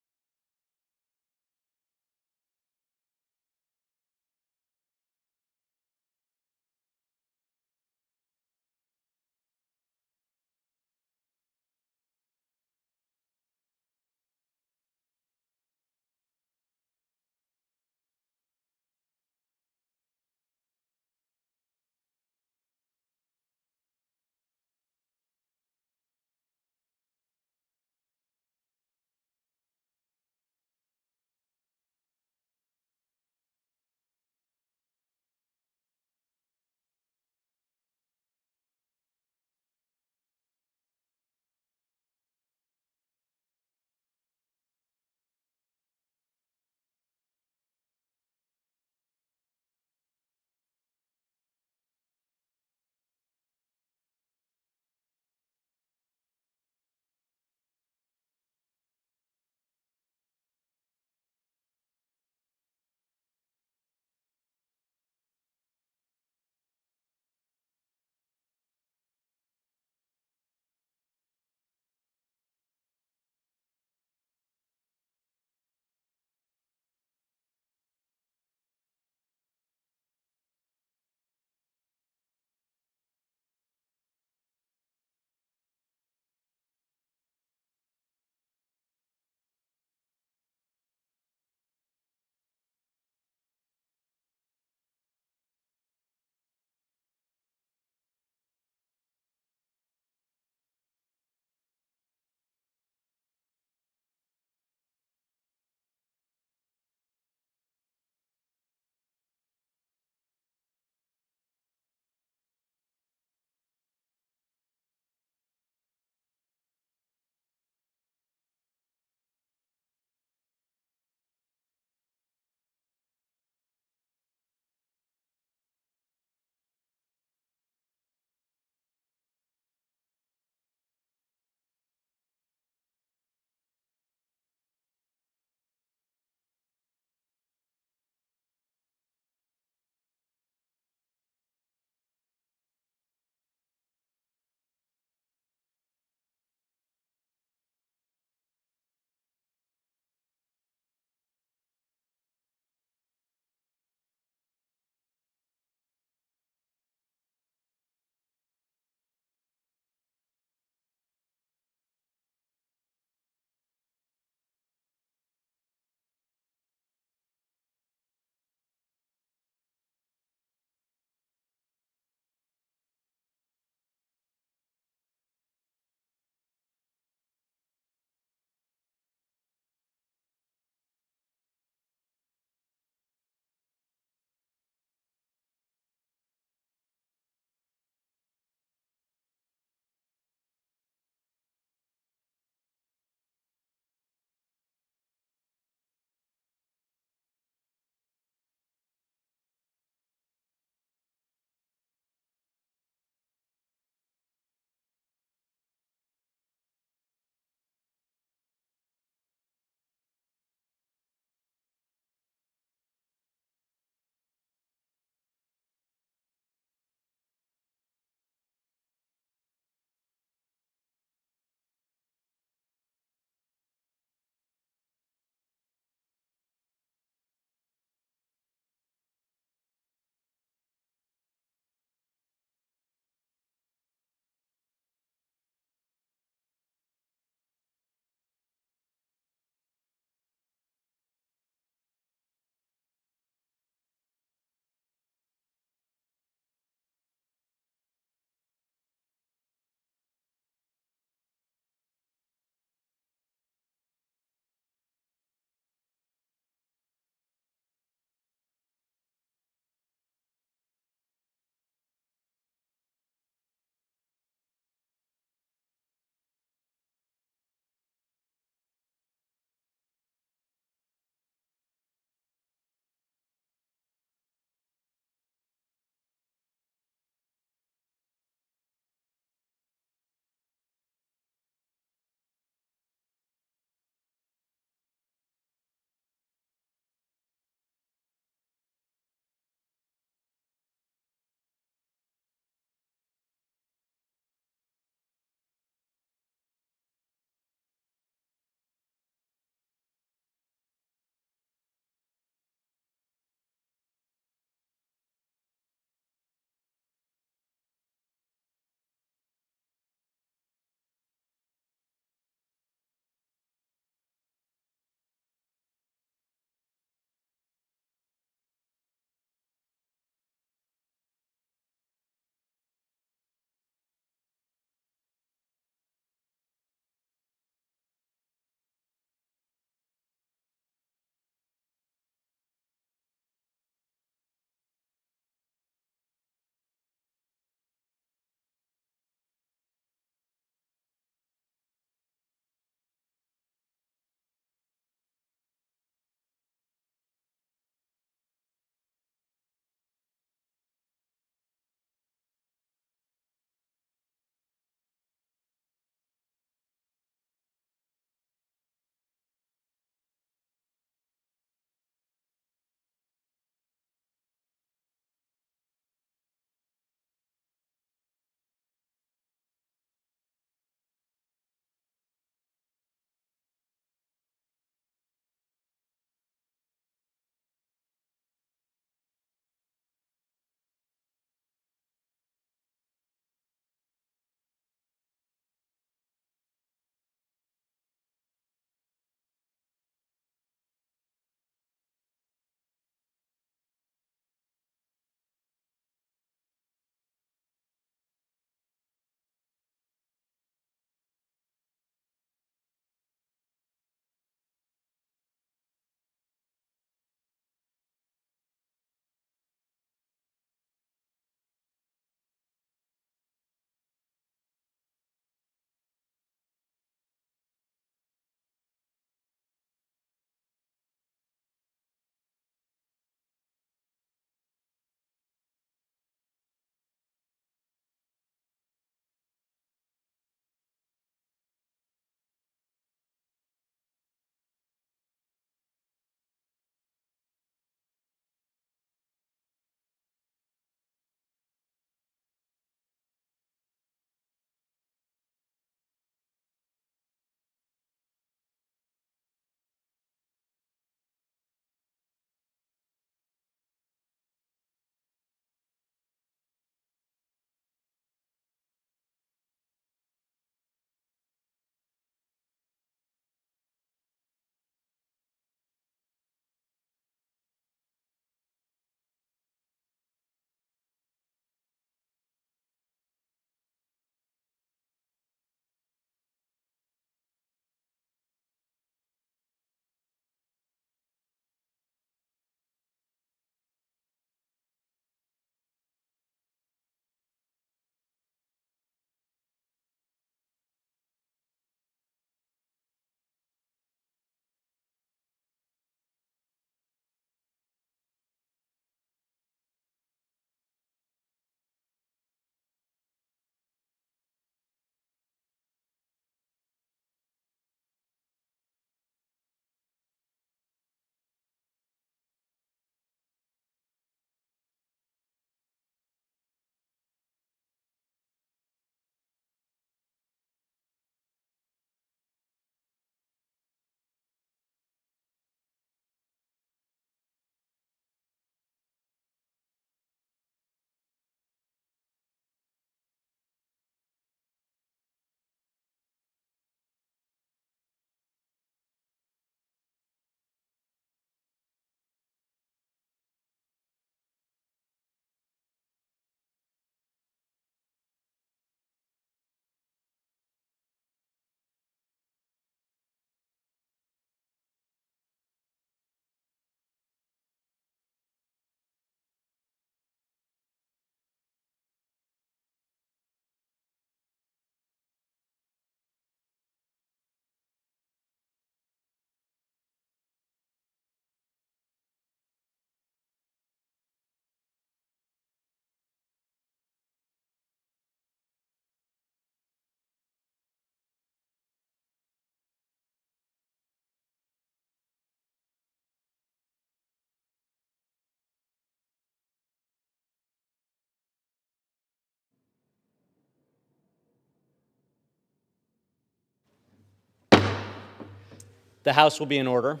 The House will be in order.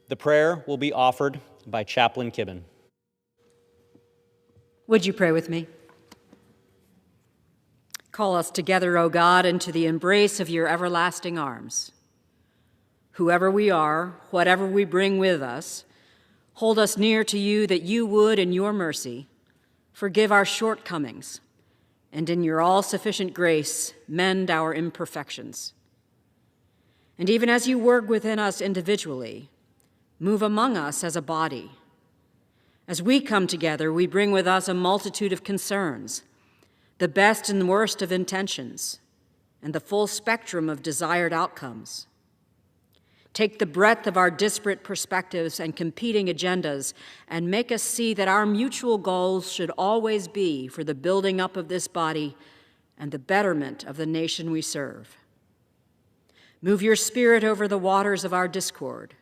The prayer will be offered by Chaplain Kibben. Would you pray with me? Call us together, O God, into the embrace of your everlasting arms. Whoever we are, whatever we bring with us, hold us near to you that you would, in your mercy, forgive our shortcomings, and in your all-sufficient grace, mend our imperfections. And even as you work within us individually, move among us as a body. As we come together, we bring with us a multitude of concerns, the best and worst of intentions, and the full spectrum of desired outcomes. Take the breadth of our disparate perspectives and competing agendas and make us see that our mutual goals should always be for the building up of this body and the betterment of the nation we serve. Move your spirit over the waters of our discord.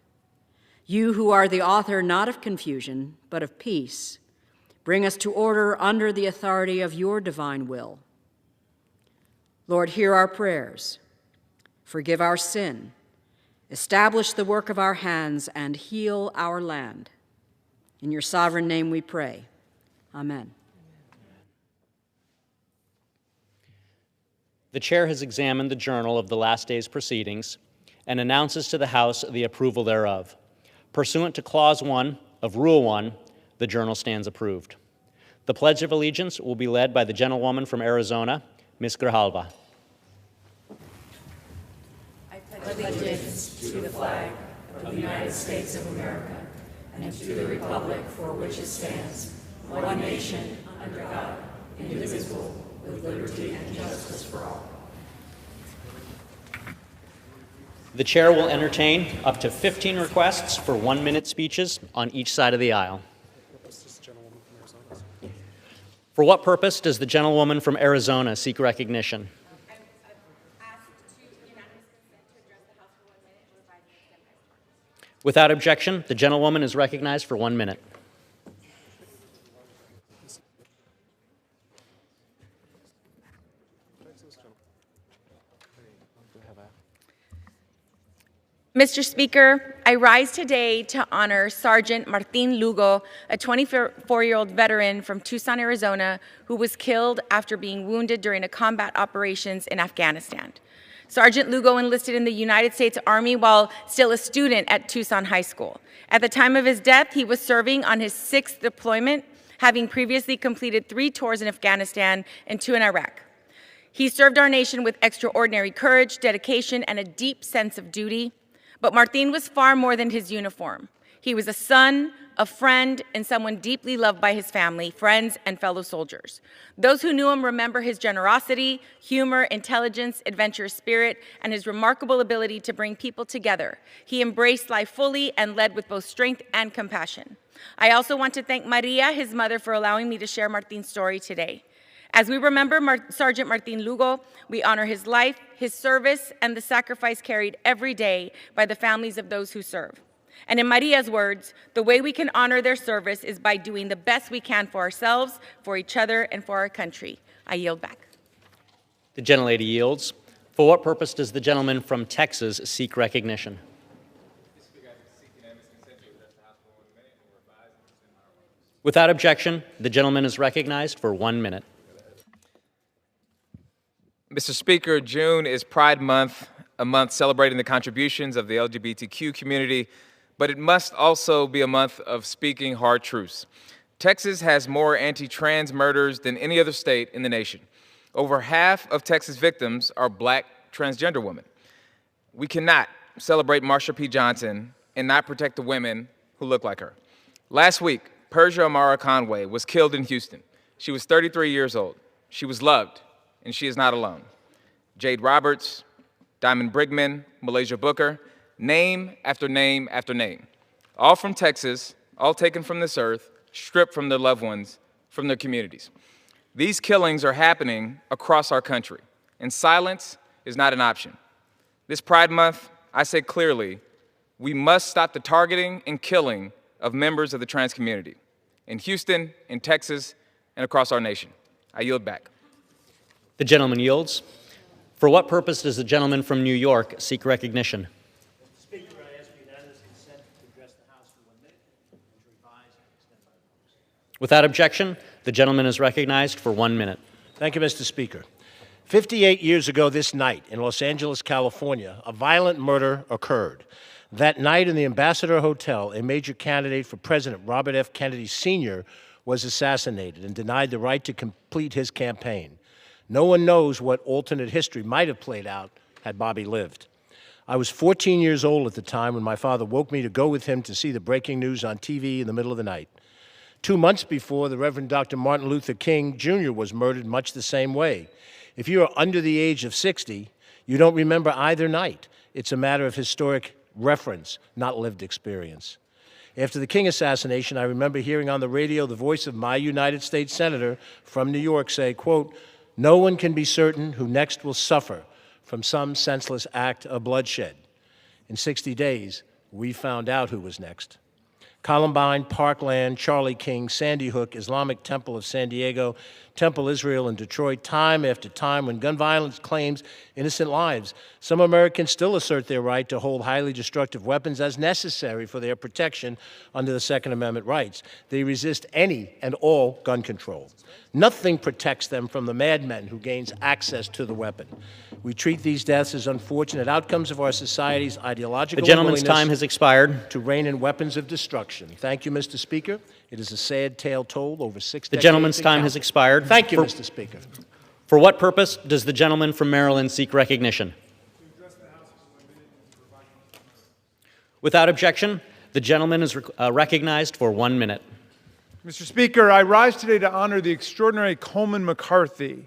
You who are the author not of confusion, but of peace, bring us to order under the authority of your divine will. Lord, hear our prayers. Forgive our sin. Establish the work of our hands and heal our land. In your sovereign name we pray. Amen. The chair has examined the journal of the last day's proceedings and announces to the House the approval thereof. Pursuant to Clause 1 of Rule 1, the journal stands approved. The Pledge of Allegiance will be led by the gentlewoman from Arizona, Ms. Grijalva. Allegiance to the flag of the United States of America and to the republic for which it stands, one nation, under God, indivisible, with liberty and justice for all. The chair will entertain up to 15 requests for 1-minute speeches on each side of the aisle. For what purpose does the gentlewoman from Arizona seek recognition? Without objection, the gentlewoman is recognized for 1 minute. Mr. Speaker, I rise today to honor Sergeant Martin Lugo, a 24-year-old veteran from Tucson, Arizona, who was killed after being wounded during a combat operations in Afghanistan. Sergeant Lugo enlisted in the United States Army while still a student at Tucson High School. At the time of his death, he was serving on his 6th deployment, having previously completed 3 tours in Afghanistan and 2 in Iraq. He served our nation with extraordinary courage, dedication, and a deep sense of duty. But Martin was far more than his uniform. He was a son, a friend, and someone deeply loved by his family, friends, and fellow soldiers. Those who knew him remember his generosity, humor, intelligence, adventurous spirit, and his remarkable ability to bring people together. He embraced life fully and led with both strength and compassion. I also want to thank Maria, his mother, for allowing me to share Martin's story today. As we remember Sergeant Martin Lugo, we honor his life, his service, and the sacrifice carried every day by the families of those who serve. And in Maria's words, the way we can honor their service is by doing the best we can for ourselves, for each other, and for our country. I yield back. The gentlelady yields. For what purpose does the gentleman from Texas seek recognition? Without objection, the gentleman is recognized for 1 minute. Mr. Speaker, June is Pride Month, a month celebrating the contributions of the LGBTQ community, but it must also be a month of speaking hard truths. Texas has more anti-trans murders than any other state in the nation. Over half of Texas victims are Black transgender women. We cannot celebrate Marsha P. Johnson and not protect the women who look like her. Last week, Persia Amara Conway was killed in Houston. She was 33 years old. She was loved, and she is not alone. Jade Roberts, Diamond Brigman, Malaysia Booker, name after name after name. All from Texas, all taken from this earth, stripped from their loved ones, from their communities. These killings are happening across our country, and silence is not an option. This Pride Month, I say clearly, we must stop the targeting and killing of members of the trans community in Houston, in Texas, and across our nation. I yield back. The gentleman yields. For what purpose does the gentleman from New York seek recognition? Without objection, the gentleman is recognized for 1 minute. Thank you, Mr. Speaker. 58 years ago this night in Los Angeles, California, a violent murder occurred. That night in the Ambassador Hotel, a major candidate for President, Robert F. Kennedy Sr., was assassinated and denied the right to complete his campaign. No one knows what alternate history might have played out had Bobby lived. I was 14 years old at the time when my father woke me to go with him to see the breaking news on TV in the middle of the night. 2 months before, the Reverend Dr. Martin Luther King Jr. was murdered much the same way. If you are under the age of 60, you don't remember either night. It's a matter of historic reference, not lived experience. After the King assassination, I remember hearing on the radio the voice of my United States Senator from New York say, quote, "No one can be certain who next will suffer from some senseless act of bloodshed." In 60 days, we found out who was next. Columbine, Parkland, Charlie King, Sandy Hook, Islamic Temple of San Diego, Temple Israel in Detroit, time after time when gun violence claims innocent lives, some Americans still assert their right to hold highly destructive weapons as necessary for their protection under the Second Amendment rights. They resist any and all gun control. Nothing protects them from the madman who gains access to the weapon. We treat these deaths as unfortunate outcomes of our society's ideological The gentleman's time has expired. to rein in weapons of destruction. Thank you, Mr. Speaker. It is a sad tale told over 6 The decades. gentleman's and time has counting. expired. Thank you, Mr. Speaker. For what purpose does the gentleman from Maryland seek recognition? Without objection, the gentleman is recognized for 1 minute. Mr. Speaker, I rise today to honor the extraordinary Coleman McCarthy,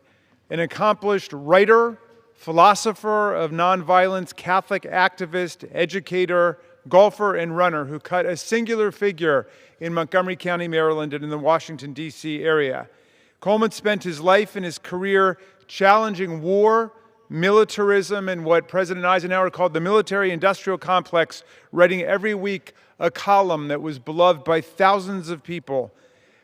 an accomplished writer, philosopher of nonviolence, Catholic activist, educator, golfer, and runner who cut a singular figure in Montgomery County, Maryland, and in the Washington, D.C. area. Coleman spent his life and his career challenging war, militarism, and what President Eisenhower called the military-industrial complex, writing every week a column that was beloved by thousands of people.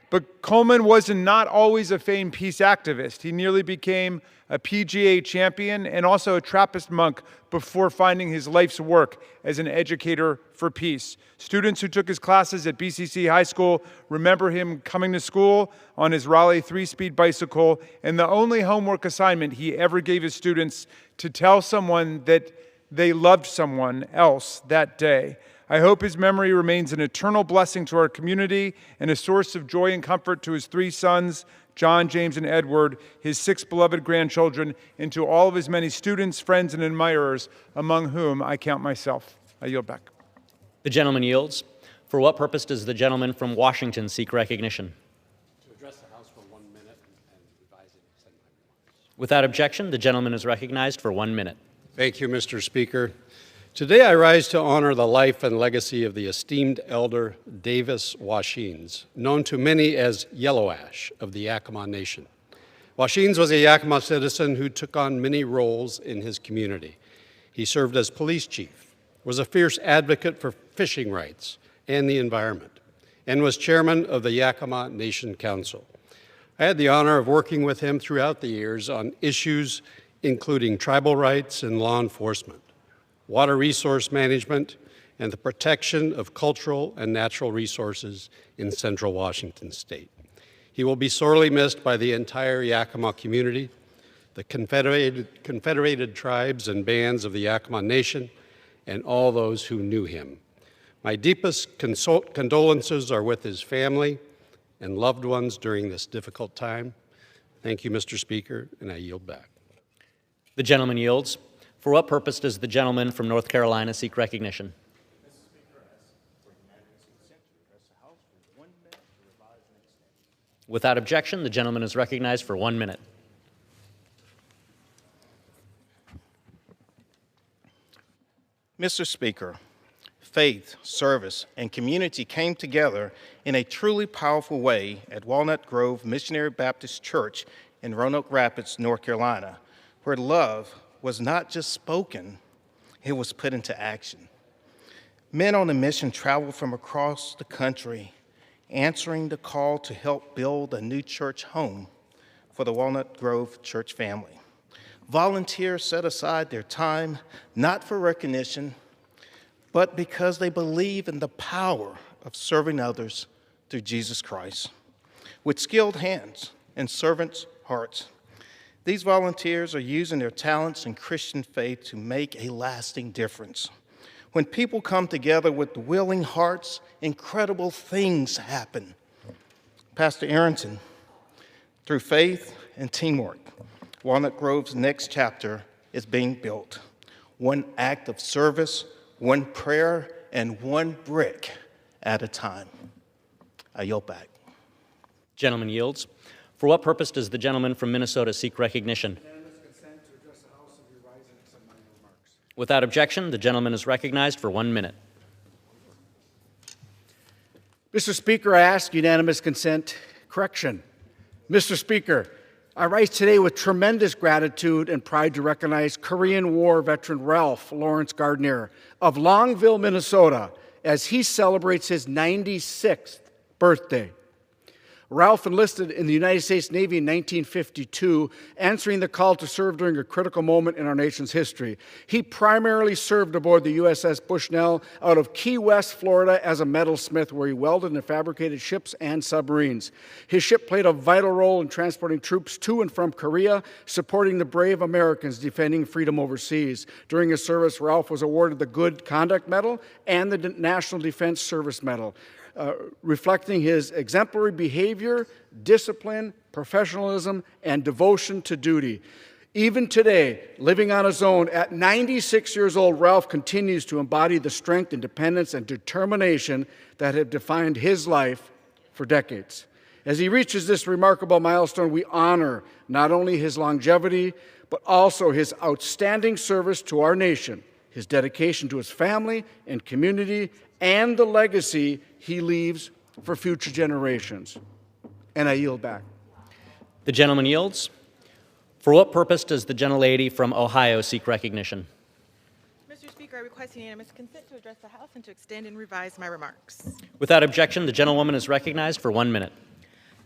But Coleman was not always a famed peace activist. He nearly became a PGA champion and also a Trappist monk before finding his life's work as an educator for peace. Students who took his classes at BCC High School remember him coming to school on his Raleigh 3-speed bicycle, and the only homework assignment he ever gave his students to tell someone that they loved someone else that day. I hope his memory remains an eternal blessing to our community and a source of joy and comfort to his 3 sons, John, James, and Edward, his 6 beloved grandchildren, and to all of his many students, friends, and admirers, among whom I count myself. I yield back. The gentleman yields. For what purpose does the gentleman from Washington seek recognition? To address the House for 1 minute and revise and extend my remarks. Without objection, the gentleman is recognized for 1 minute. Thank you, Mr. Speaker. Today I rise to honor the life and legacy of the esteemed elder Davis Washines, known to many as Yellow Ash of the Yakima Nation. Washines was a Yakima citizen who took on many roles in his community. He served as police chief, was a fierce advocate for fishing rights and the environment, and was chairman of the Yakima Nation Council. I had the honor of working with him throughout the years on issues including tribal rights and law enforcement, water resource management, and the protection of cultural and natural resources in central Washington state. He will be sorely missed by the entire Yakima community, the confederated tribes and bands of the Yakima Nation, and all those who knew him. My deepest condolences are with his family and loved ones during this difficult time. Thank you, Mr. Speaker, and I yield back. The gentleman yields. For what purpose does the gentleman from North Carolina seek recognition? Without objection, the gentleman is recognized for 1 minute. Mr. Speaker, faith, service, and community came together in a truly powerful way at Walnut Grove Missionary Baptist Church in Roanoke Rapids, North Carolina, where love was not just spoken, it was put into action. Men on a mission traveled from across the country, answering the call to help build a new church home for the Walnut Grove church family. Volunteers set aside their time, not for recognition, but because they believe in the power of serving others through Jesus Christ. with skilled hands and servants' hearts. These volunteers are using their talents and Christian faith to make a lasting difference. When people come together with willing hearts, incredible things happen. Pastor Arrington, through faith and teamwork, Walnut Grove's next chapter is being built. One act of service, one prayer, and one brick at a time. I yield back. Gentleman yields. For what purpose does the gentleman from Minnesota seek recognition? Without objection, the gentleman is recognized for 1 minute. Mr. Speaker, I ask unanimous consent. Correction. Mr. Speaker, I rise today with tremendous gratitude and pride to recognize Korean War veteran Ralph Lawrence Gardner of Longville, Minnesota, as he celebrates his 96th birthday. Ralph enlisted in the United States Navy in 1952, answering the call to serve during a critical moment in our nation's history. He primarily served aboard the USS Bushnell out of Key West, Florida, as a metalsmith, where he welded and fabricated ships and submarines. His ship played a vital role in transporting troops to and from Korea, supporting the brave Americans defending freedom overseas. During his service, Ralph was awarded the Good Conduct Medal and the National Defense Service Medal, reflecting his exemplary behavior, discipline, professionalism, and devotion to duty. Even today, living on his own, at 96 years old, Ralph continues to embody the strength, independence, and determination that have defined his life for decades. As he reaches this remarkable milestone, we honor not only his longevity, but also his outstanding service to our nation, his dedication to his family and community, and the legacy he leaves for future generations. And I yield back. The gentleman yields. For what purpose does the gentlelady from Ohio seek recognition? Mr. Speaker, I request unanimous consent to address the House and to extend and revise my remarks. Without objection, the gentlewoman is recognized for 1 minute.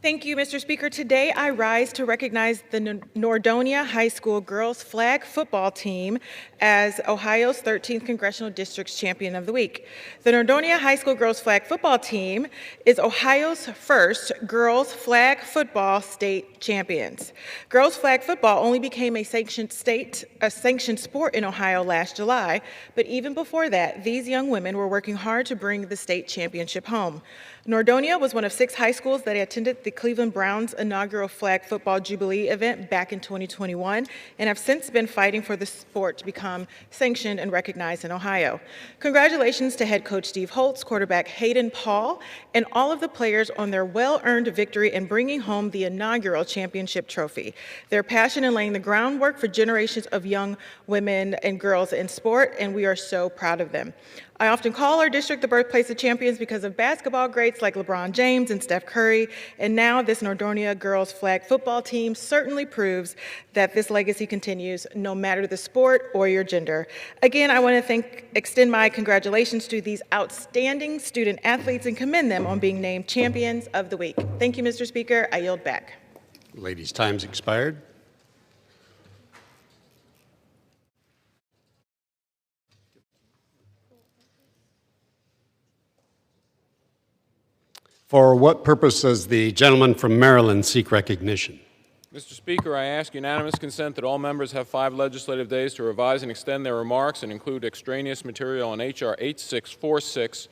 Thank you, Mr. Speaker. Today I rise to recognize the Nordonia High School girls flag football team as Ohio's 13th Congressional District's Champion of the Week. The Nordonia High School girls flag football team is Ohio's first girls flag football state champions. Girls flag football only became a sanctioned sport in Ohio last July, but even before that, these young women were working hard to bring the state championship home. Nordonia was one of 6 high schools that attended the Cleveland Browns' inaugural flag football jubilee event back in 2021 and have since been fighting for the sport to become sanctioned and recognized in Ohio. Congratulations to head coach Steve Holtz, quarterback Hayden Paul, and all of the players on their well-earned victory in bringing home the inaugural championship trophy. Their passion in laying the groundwork for generations of young women and girls in sport, and we are so proud of them. I often call our district the birthplace of champions because of basketball greats like LeBron James and Steph Curry, and now this Nordonia girls flag football team certainly proves that this legacy continues no matter the sport or your gender. Again, I want to extend my congratulations to these outstanding student athletes and commend them on being named Champions of the Week. Thank you, Mr. Speaker. I yield back. Ladies' time's expired. For what purpose does the gentleman from Maryland seek recognition? Mr. Speaker, I ask unanimous consent that all members have 5 legislative days to revise and extend their remarks and include extraneous material on H.R. 8646,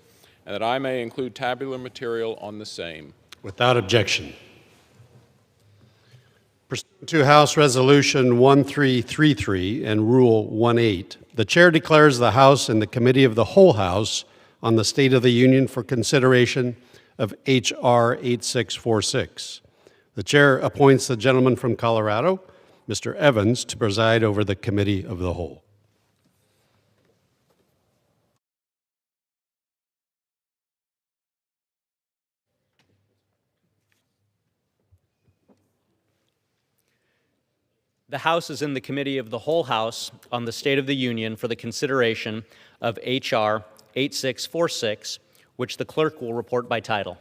and that I may include tabular material on the same. Without objection. Pursuant to House Resolution 1333 and Rule 18, the Chair declares the House and the Committee of the Whole House on the State of the Union for consideration of H.R. 8646. The Chair appoints the gentleman from Colorado, Mr. Evans, to preside over the Committee of the Whole. The House is in the Committee of the Whole House on the State of the Union for the consideration of H.R. 8646, which the clerk will report by title.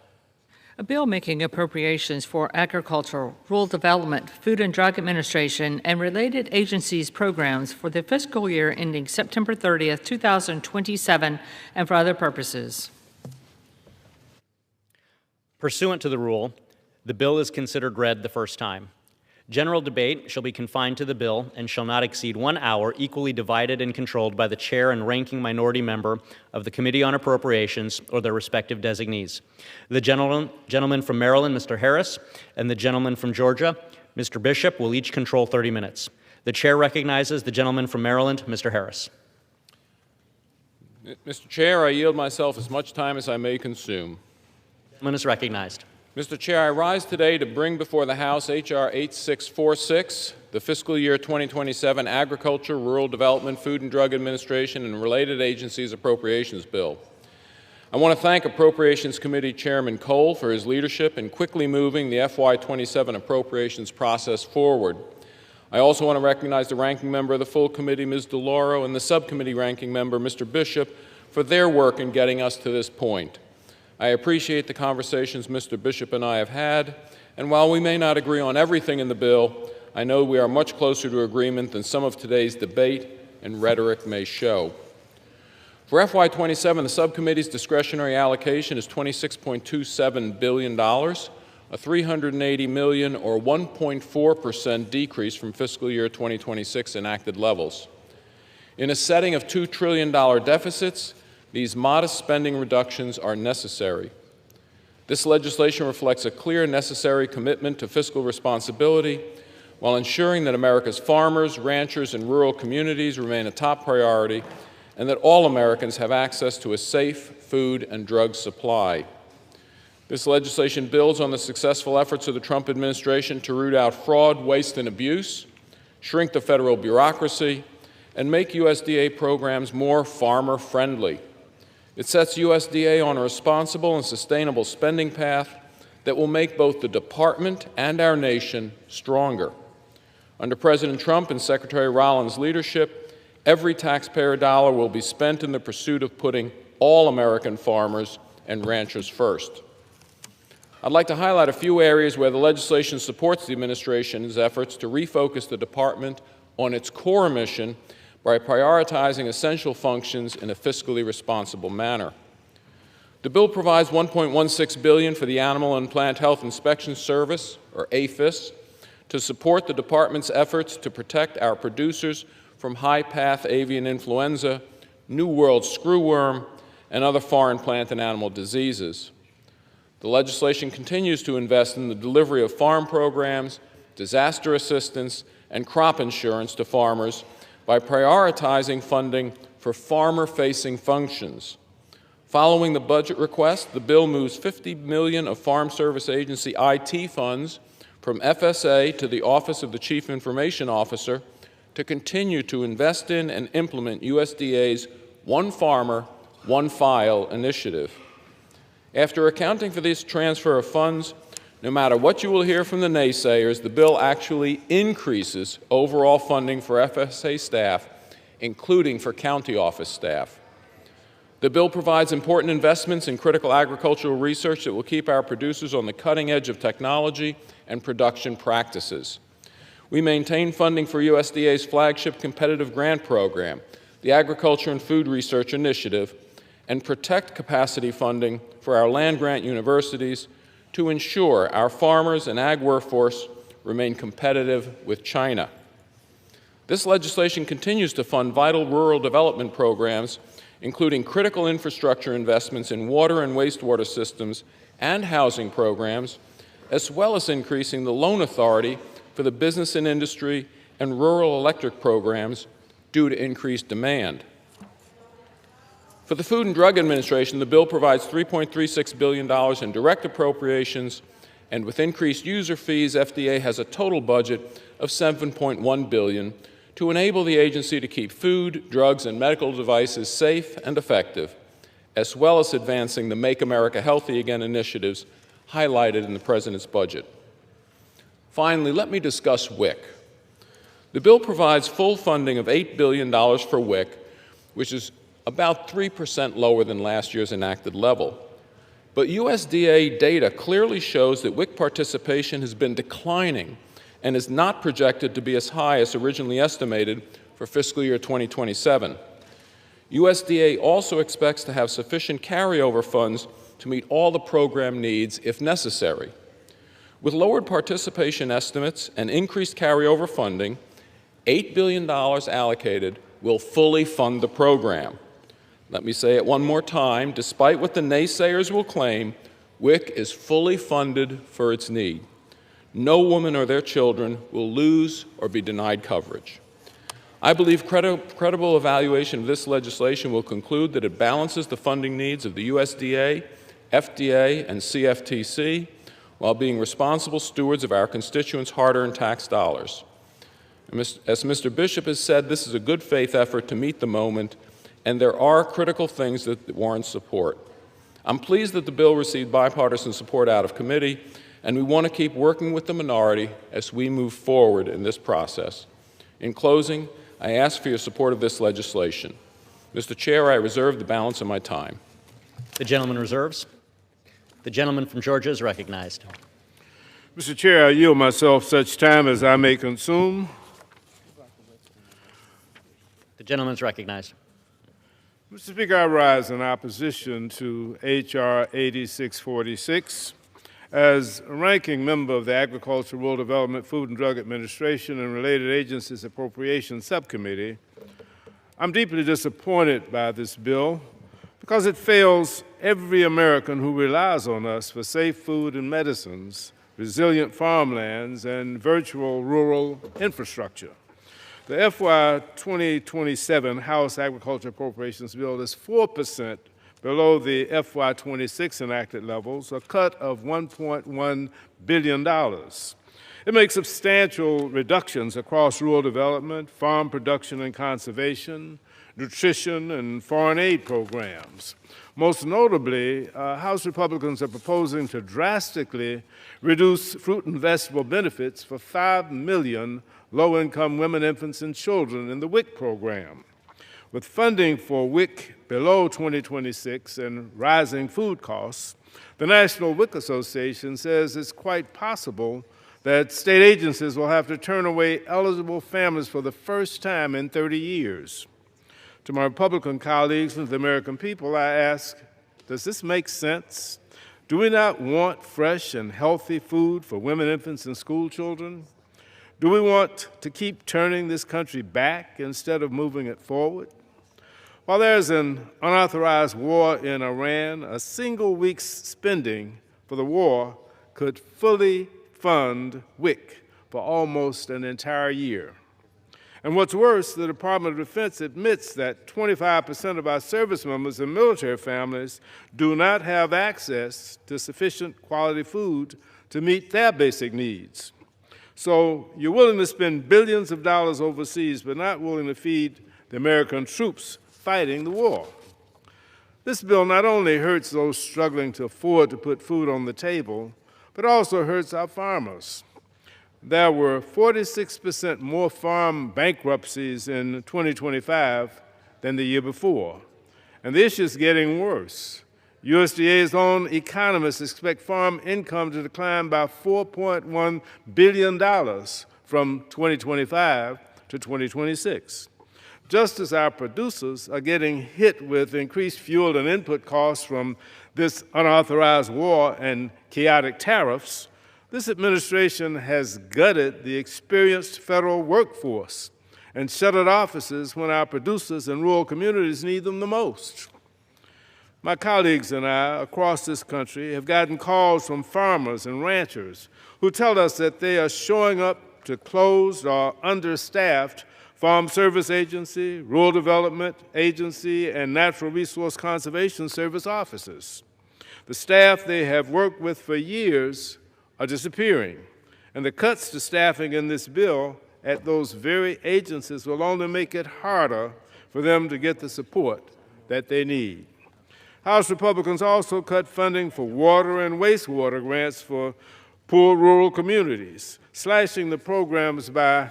A bill making appropriations for agriculture, rural development, Food and Drug Administration, and related agencies' programs for the fiscal year ending September 30th, 2027, and for other purposes. Pursuant to the rule, The bill is considered read the first time. General debate shall be confined to the bill and shall not exceed 1 hour, equally divided and controlled by the chair and ranking minority member of the Committee on Appropriations or their respective designees. The gentleman from Maryland, Mr. Harris, and the gentleman from Georgia, Mr. Bishop, will each control 30 minutes. The chair recognizes the gentleman from Maryland, Mr. Harris. Mr. Chair, I yield myself as much time as I may consume. The gentleman is recognized. Mr. Chair, I rise today to bring before the House H.R. 8646, the fiscal year 2027 Agriculture, Rural Development, Food and Drug Administration, and related agencies appropriations bill. I want to thank Appropriations Committee Chairman Cole for his leadership in quickly moving the FY27 appropriations process forward. I also want to recognize the ranking member of the full committee, Ms. DeLauro, and the subcommittee ranking member, Mr. Bishop, for their work in getting us to this point. I appreciate the conversations Mr. Bishop and I have had, and while we may not agree on everything in the bill, I know we are much closer to agreement than some of today's debate and rhetoric may show. For FY27, the subcommittee's discretionary allocation is $26.27 billion, a $380 million or 1.4% decrease from fiscal year 2026 enacted levels. In a setting of $2 trillion deficits, these modest spending reductions are necessary. This legislation reflects a clear and necessary commitment to fiscal responsibility while ensuring that America's farmers, ranchers, and rural communities remain a top priority and that all Americans have access to a safe food and drug supply. This legislation builds on the successful efforts of the Trump administration to root out fraud, waste, and abuse, shrink the federal bureaucracy, and make USDA programs more farmer-friendly. It sets USDA on a responsible and sustainable spending path that will make both the department and our nation stronger. Under President Trump and Secretary Rollins' leadership, every taxpayer dollar will be spent in the pursuit of putting all American farmers and ranchers first. I'd like to highlight a few areas where the legislation supports the administration's efforts to refocus the department on its core mission by prioritizing essential functions in a fiscally responsible manner. The bill provides $1.16 billion for the Animal and Plant Health Inspection Service, or APHIS, to support the department's efforts to protect our producers from high-path avian influenza, New World screwworm, and other foreign plant and animal diseases. The legislation continues to invest in the delivery of farm programs, disaster assistance, and crop insurance to farmers by prioritizing funding for farmer-facing functions. Following the budget request, the bill moves $50 million of Farm Service Agency IT funds from FSA to the Office of the Chief Information Officer to continue to invest in and implement USDA's One Farmer, One File initiative. After accounting for this transfer of funds, no matter what you will hear from the naysayers, the bill actually increases overall funding for FSA staff, including for county office staff. The bill provides important investments in critical agricultural research that will keep our producers on the cutting edge of technology and production practices. We maintain funding for USDA's flagship competitive grant program, the Agriculture and Food Research Initiative, and protect capacity funding for our land-grant universities to ensure our farmers and ag workforce remain competitive with China. This legislation continues to fund vital rural development programs, including critical infrastructure investments in water and wastewater systems and housing programs, as well as increasing the loan authority for the business and industry and rural electric programs due to increased demand. For the Food and Drug Administration, the bill provides $3.36 billion in direct appropriations, and with increased user fees, FDA has a total budget of $7.1 billion to enable the agency to keep food, drugs, and medical devices safe and effective, as well as advancing the Make America Healthy Again initiatives highlighted in the President's budget. Finally, let me discuss WIC. The bill provides full funding of $8 billion for WIC, which is about 3% lower than last year's enacted level. But USDA data clearly shows that WIC participation has been declining and is not projected to be as high as originally estimated for fiscal year 2027. USDA also expects to have sufficient carryover funds to meet all the program needs if necessary. With lowered participation estimates and increased carryover funding, $8 billion allocated will fully fund the program. Let me say it one more time. Despite what the naysayers will claim, WIC is fully funded for its need. No woman or their children will lose or be denied coverage. I believe credible evaluation of this legislation will conclude that it balances the funding needs of the USDA, FDA, and CFTC while being responsible stewards of our constituents' hard-earned tax dollars. As Mr. Bishop has said, this is a good faith effort to meet the moment, and there are critical things that warrant support. I'm pleased that the bill received bipartisan support out of committee, and we want to keep working with the minority as we move forward in this process. In closing, I ask for your support of this legislation. Mr. Chair, I reserve the balance of my time. The gentleman reserves. The gentleman from Georgia is recognized. Mr. Chair, I yield myself such time as I may consume. The gentleman is recognized. Mr. Speaker, I rise in opposition to H.R. 8646. As a ranking member of the Agriculture, Rural Development, Food and Drug Administration and related agencies appropriations subcommittee, I'm deeply disappointed by this bill because it fails every American who relies on us for safe food and medicines, resilient farmlands, and virtual rural infrastructure. The FY 2027 House Agriculture Appropriations Bill is 4% below the FY 26 enacted levels, a cut of $1.1 billion. It makes substantial reductions across rural development, farm production and conservation, nutrition, and foreign aid programs. Most notably, House Republicans are proposing to drastically reduce fruit and vegetable benefits for 5 million low-income women, infants, and children in the WIC program. With funding for WIC below 2026 and rising food costs, the National WIC Association says it's quite possible that state agencies will have to turn away eligible families for the first time in 30 years. To my Republican colleagues and the American people, I ask, does this make sense? Do we not want fresh and healthy food for women, infants, and school children? Do we want to keep turning this country back instead of moving it forward? While there's an unauthorized war in Iran, a single week's spending for the war could fully fund WIC for almost an entire year. And what's worse, the Department of Defense admits that 25% of our service members and military families do not have access to sufficient quality food to meet their basic needs. So you're willing to spend billions of dollars overseas, but not willing to feed the American troops fighting the war. This bill not only hurts those struggling to afford to put food on the table, but also hurts our farmers. There were 46% more farm bankruptcies in 2025 than the year before, and the issue is getting worse. USDA's own economists expect farm income to decline by $4.1 billion from 2025 to 2026. Just as our producers are getting hit with increased fuel and input costs from this unauthorized war and chaotic tariffs, this administration has gutted the experienced federal workforce and shuttered offices when our producers in rural communities need them the most. My colleagues and I across this country have gotten calls from farmers and ranchers who tell us that they are showing up to closed or understaffed Farm Service Agency, Rural Development Agency, and Natural Resource Conservation Service offices. The staff they have worked with for years are disappearing, and the cuts to staffing in this bill at those very agencies will only make it harder for them to get the support that they need. House Republicans also cut funding for water and wastewater grants for poor rural communities, slashing the programs by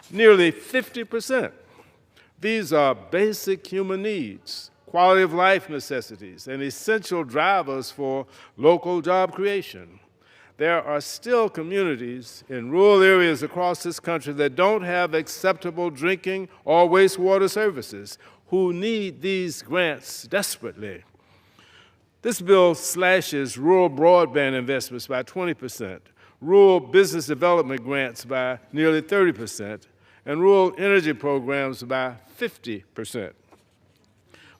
nearly 50%. These are basic human needs, quality of life necessities, and essential drivers for local job creation. There are still communities in rural areas across this country that don't have acceptable drinking or wastewater services who need these grants desperately. This bill slashes rural broadband investments by 20%, rural business development grants by nearly 30%, and rural energy programs by 50%.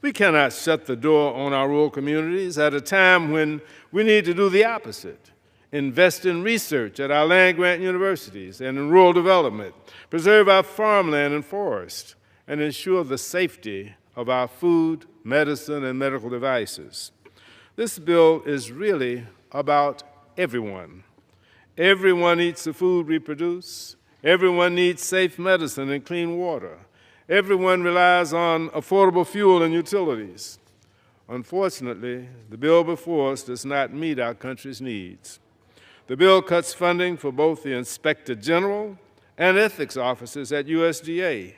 We cannot shut the door on our rural communities at a time when we need to do the opposite. Invest in research at our land-grant universities and in rural development, preserve our farmland and forest, and ensure the safety of our food, medicine, and medical devices. This bill is really about everyone. Everyone eats the food we produce. Everyone needs safe medicine and clean water. Everyone relies on affordable fuel and utilities. Unfortunately, the bill before us does not meet our country's needs. The bill cuts funding for both the Inspector General and ethics officers at USDA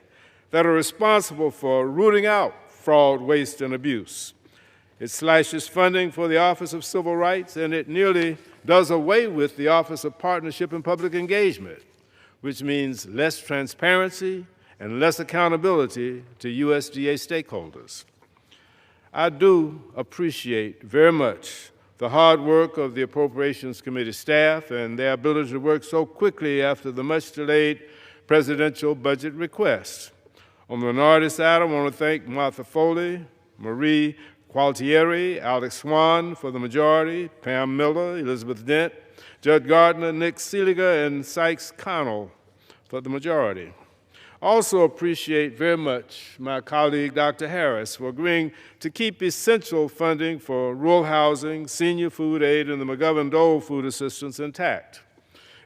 that are responsible for rooting out fraud, waste, and abuse. It slashes funding for the Office of Civil Rights, and it nearly does away with the Office of Partnership and Public Engagement, which means less transparency and less accountability to USDA stakeholders. I do appreciate very much the hard work of the Appropriations Committee staff and their ability to work so quickly after the much-delayed presidential budget request. On the minority side, I want to thank Martha Foley, Marie Gualtieri, Alex Swan for the majority, Pam Miller, Elizabeth Dent, Judd Gardner, Nick Seeliger, and Sykes Connell for the majority. Also appreciate very much my colleague, Dr. Harris, for agreeing to keep essential funding for rural housing, senior food aid, and the McGovern-Dole food assistance intact.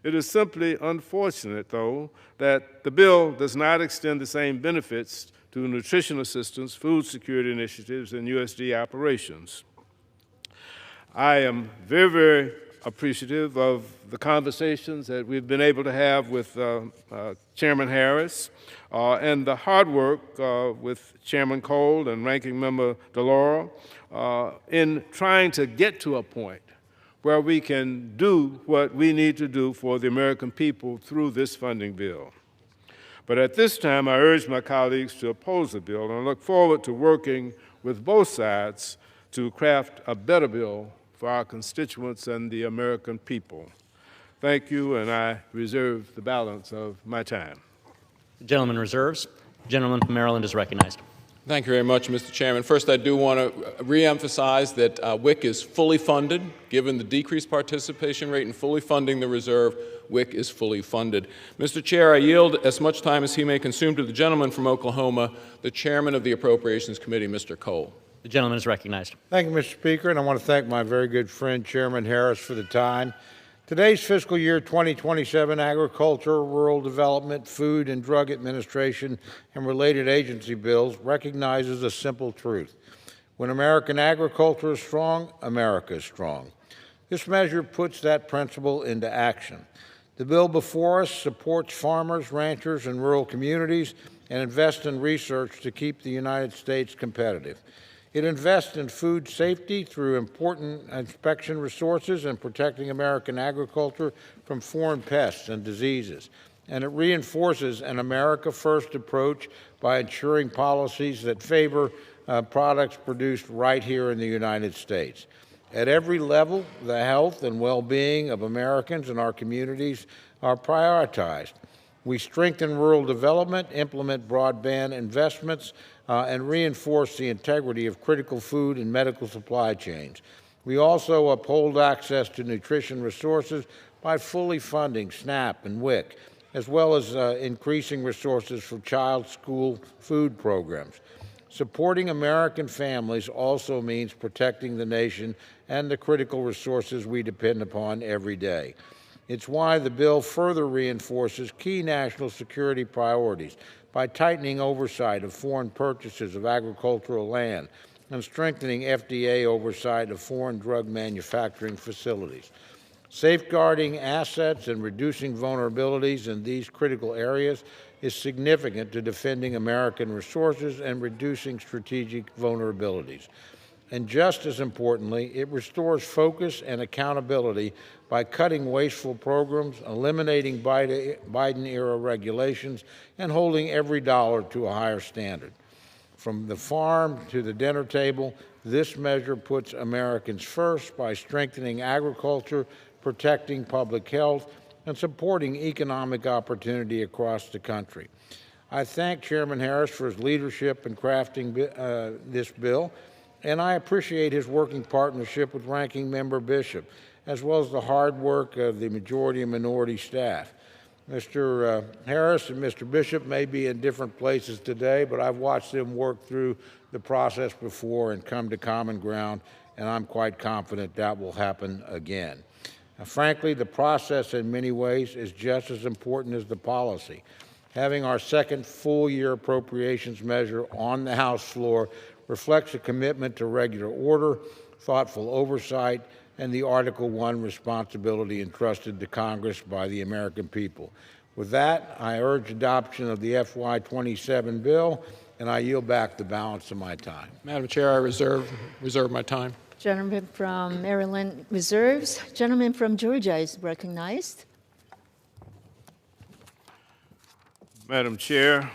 It is simply unfortunate, though, that the bill does not extend the same benefits to nutrition assistance, food security initiatives, and USD operations. I am very, very appreciative of the conversations that we've been able to have with Chairman Harris and the hard work with Chairman Cole and Ranking Member DeLauro in trying to get to a point where we can do what we need to do for the American people through this funding bill. But at this time, I urge my colleagues to oppose the bill, and I look forward to working with both sides to craft a better bill for our constituents and the American people. Thank you, and I reserve the balance of my time. The gentleman reserves. The gentleman from Maryland is recognized. Thank you very much, Mr. Chairman. First, I do want to reemphasize that WIC is fully funded. Given the decreased participation rate in fully funding the reserve, WIC is fully funded. Mr. Chair, I yield as much time as he may consume to the gentleman from Oklahoma, the chairman of the Appropriations Committee, Mr. Cole. The gentleman is recognized. Thank you, Mr. Speaker, and I want to thank my very good friend, Chairman Harris, for the time. Today's fiscal year 2027 Agriculture, Rural Development, Food and Drug Administration, and related agency bills recognizes a simple truth. When American agriculture is strong, America is strong. This measure puts that principle into action. The bill before us supports farmers, ranchers, and rural communities and invests in research to keep the United States competitive. It invests in food safety through important inspection resources and protecting American agriculture from foreign pests and diseases. And it reinforces an America First approach by ensuring policies that favor products produced right here in the United States. At every level, the health and well-being of Americans and our communities are prioritized. We strengthen rural development, implement broadband investments, and reinforce the integrity of critical food and medical supply chains. We also uphold access to nutrition resources by fully funding SNAP and WIC, as well as increasing resources for child school food programs. Supporting American families also means protecting the nation and the critical resources we depend upon every day. It's why the bill further reinforces key national security priorities by tightening oversight of foreign purchases of agricultural land and strengthening FDA oversight of foreign drug manufacturing facilities. Safeguarding assets and reducing vulnerabilities in these critical areas is significant to defending American resources and reducing strategic vulnerabilities. And just as importantly, it restores focus and accountability by cutting wasteful programs, eliminating Biden-era regulations, and holding every dollar to a higher standard. From the farm to the dinner table, this measure puts Americans first by strengthening agriculture, protecting public health, and supporting economic opportunity across the country. I thank Chairman Harris for his leadership in crafting this bill, and I appreciate his working partnership with Ranking Member Bishop, as well as the hard work of the majority and minority staff. Mr. Harris and Mr. Bishop may be in different places today, but I've watched them work through the process before and come to common ground, and I'm quite confident that will happen again. Now, frankly, the process in many ways is just as important as the policy. Having our second full-year appropriations measure on the House floor reflects a commitment to regular order, thoughtful oversight, and the Article I responsibility entrusted to Congress by the American people. With that, I urge adoption of the FY27 bill, and I yield back the balance of my time. Madam Chair, I reserve my time. Gentleman from Maryland reserves. Gentleman from Georgia is recognized. Madam Chair,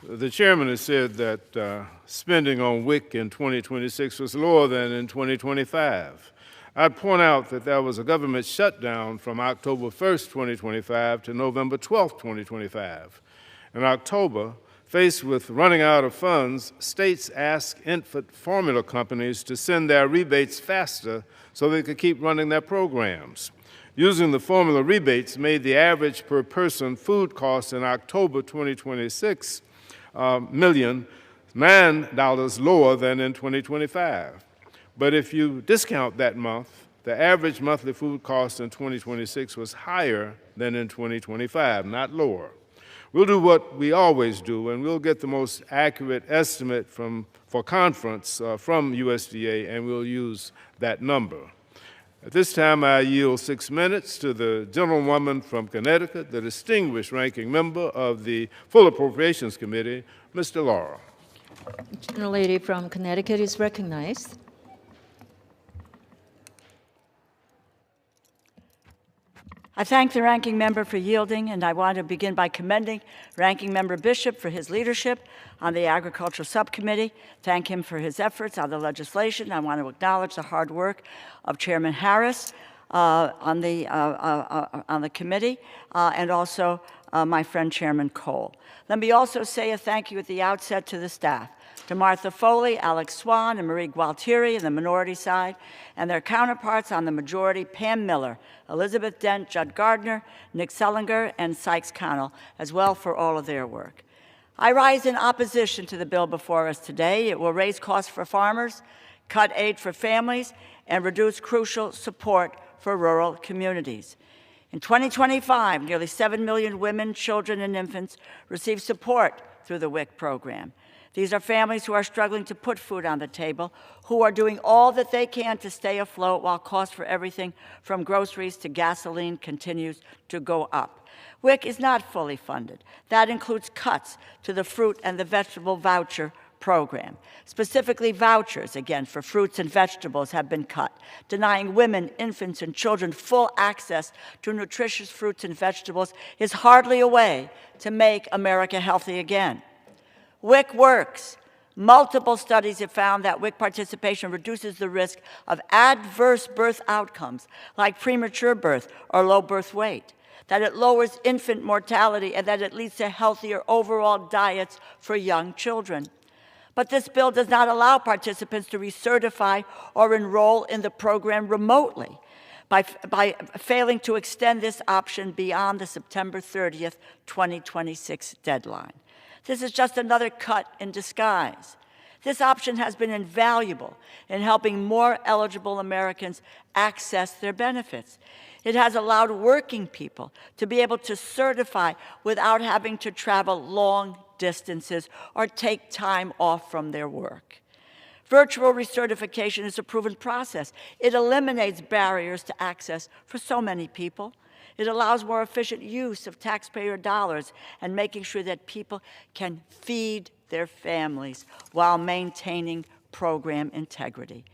the chairman has said that spending on WIC in 2026 was lower than in 2025. I'd point out that there was a government shutdown from October 1st, 2025 to November 12th, 2025. In October, faced with running out of funds, states asked infant formula companies to send their rebates faster so they could keep running their programs. Using the formula rebates made the average per person food cost in October 2026 $9 lower than in 2025. But if you discount that month, the average monthly food cost in 2026 was higher than in 2025, not lower. We'll do what we always do, and we'll get the most accurate estimate for conference from USDA, and we'll use that number. At this time, I yield 6 minutes to the gentlewoman from Connecticut, the distinguished ranking member of the Full Appropriations Committee, Mr. Laurel. The gentlelady from Connecticut is recognized. I thank the ranking member for yielding, and I want to begin by commending Ranking Member Bishop for his leadership on the Agricultural Subcommittee. Thank him for his efforts on the legislation. I want to acknowledge the hard work of Chairman Harris on the committee, and also my friend Chairman Cole. Let me also say a thank you at the outset to the staff, to Martha Foley, Alex Swan, and Marie Gualtieri on the minority side, and their counterparts on the majority, Pam Miller, Elizabeth Dent, Judd Gardner, Nick Sellinger, and Sykes Connell, as well for all of their work. I rise in opposition to the bill before us today. It will raise costs for farmers, cut aid for families, and reduce crucial support for rural communities. In 2025, nearly 7 million women, children, and infants received support through the WIC program. These are families who are struggling to put food on the table, who are doing all that they can to stay afloat while cost for everything from groceries to gasoline continues to go up. WIC is not fully funded. That includes cuts to the fruit and the vegetable voucher program. Specifically, vouchers, again, for fruits and vegetables have been cut, denying women, infants, and children full access to nutritious fruits and vegetables is hardly a way to make America healthy again. WIC works. Multiple studies have found that WIC participation reduces the risk of adverse birth outcomes like premature birth or low birth weight, that it lowers infant mortality, and that it leads to healthier overall diets for young children. But this bill does not allow participants to recertify or enroll in the program remotely by failing to extend this option beyond the September 30th, 2026 deadline. This is just another cut in disguise. This option has been invaluable in helping more eligible Americans access their benefits. It has allowed working people to be able to certify without having to travel long distances or take time off from their work. Virtual recertification is a proven process. It eliminates barriers to access for so many people. It allows more efficient use of taxpayer dollars and making sure that people can feed their families while maintaining program integrity.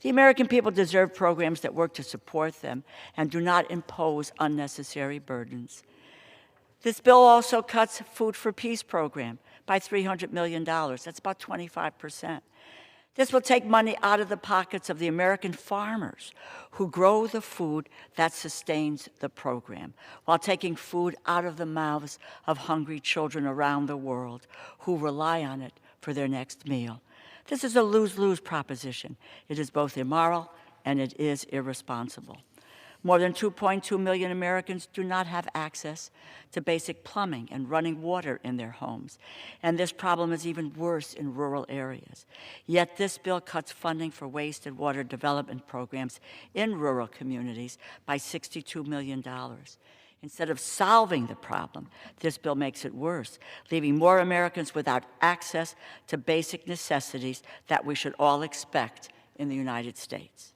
The American people deserve programs that work to support them and do not impose unnecessary burdens. This bill also cuts Food for Peace program by $300 million. That's about 25%. This will take money out of the pockets of the American farmers who grow the food that sustains the program, while taking food out of the mouths of hungry children around the world who rely on it for their next meal. This is a lose-lose proposition. It is both immoral and it is irresponsible. More than 2.2 million Americans do not have access to basic plumbing and running water in their homes. And this problem is even worse in rural areas. Yet this bill cuts funding for waste and water development programs in rural communities by $62 million. Instead of solving the problem, this bill makes it worse, leaving more Americans without access to basic necessities that we should all expect in the United States.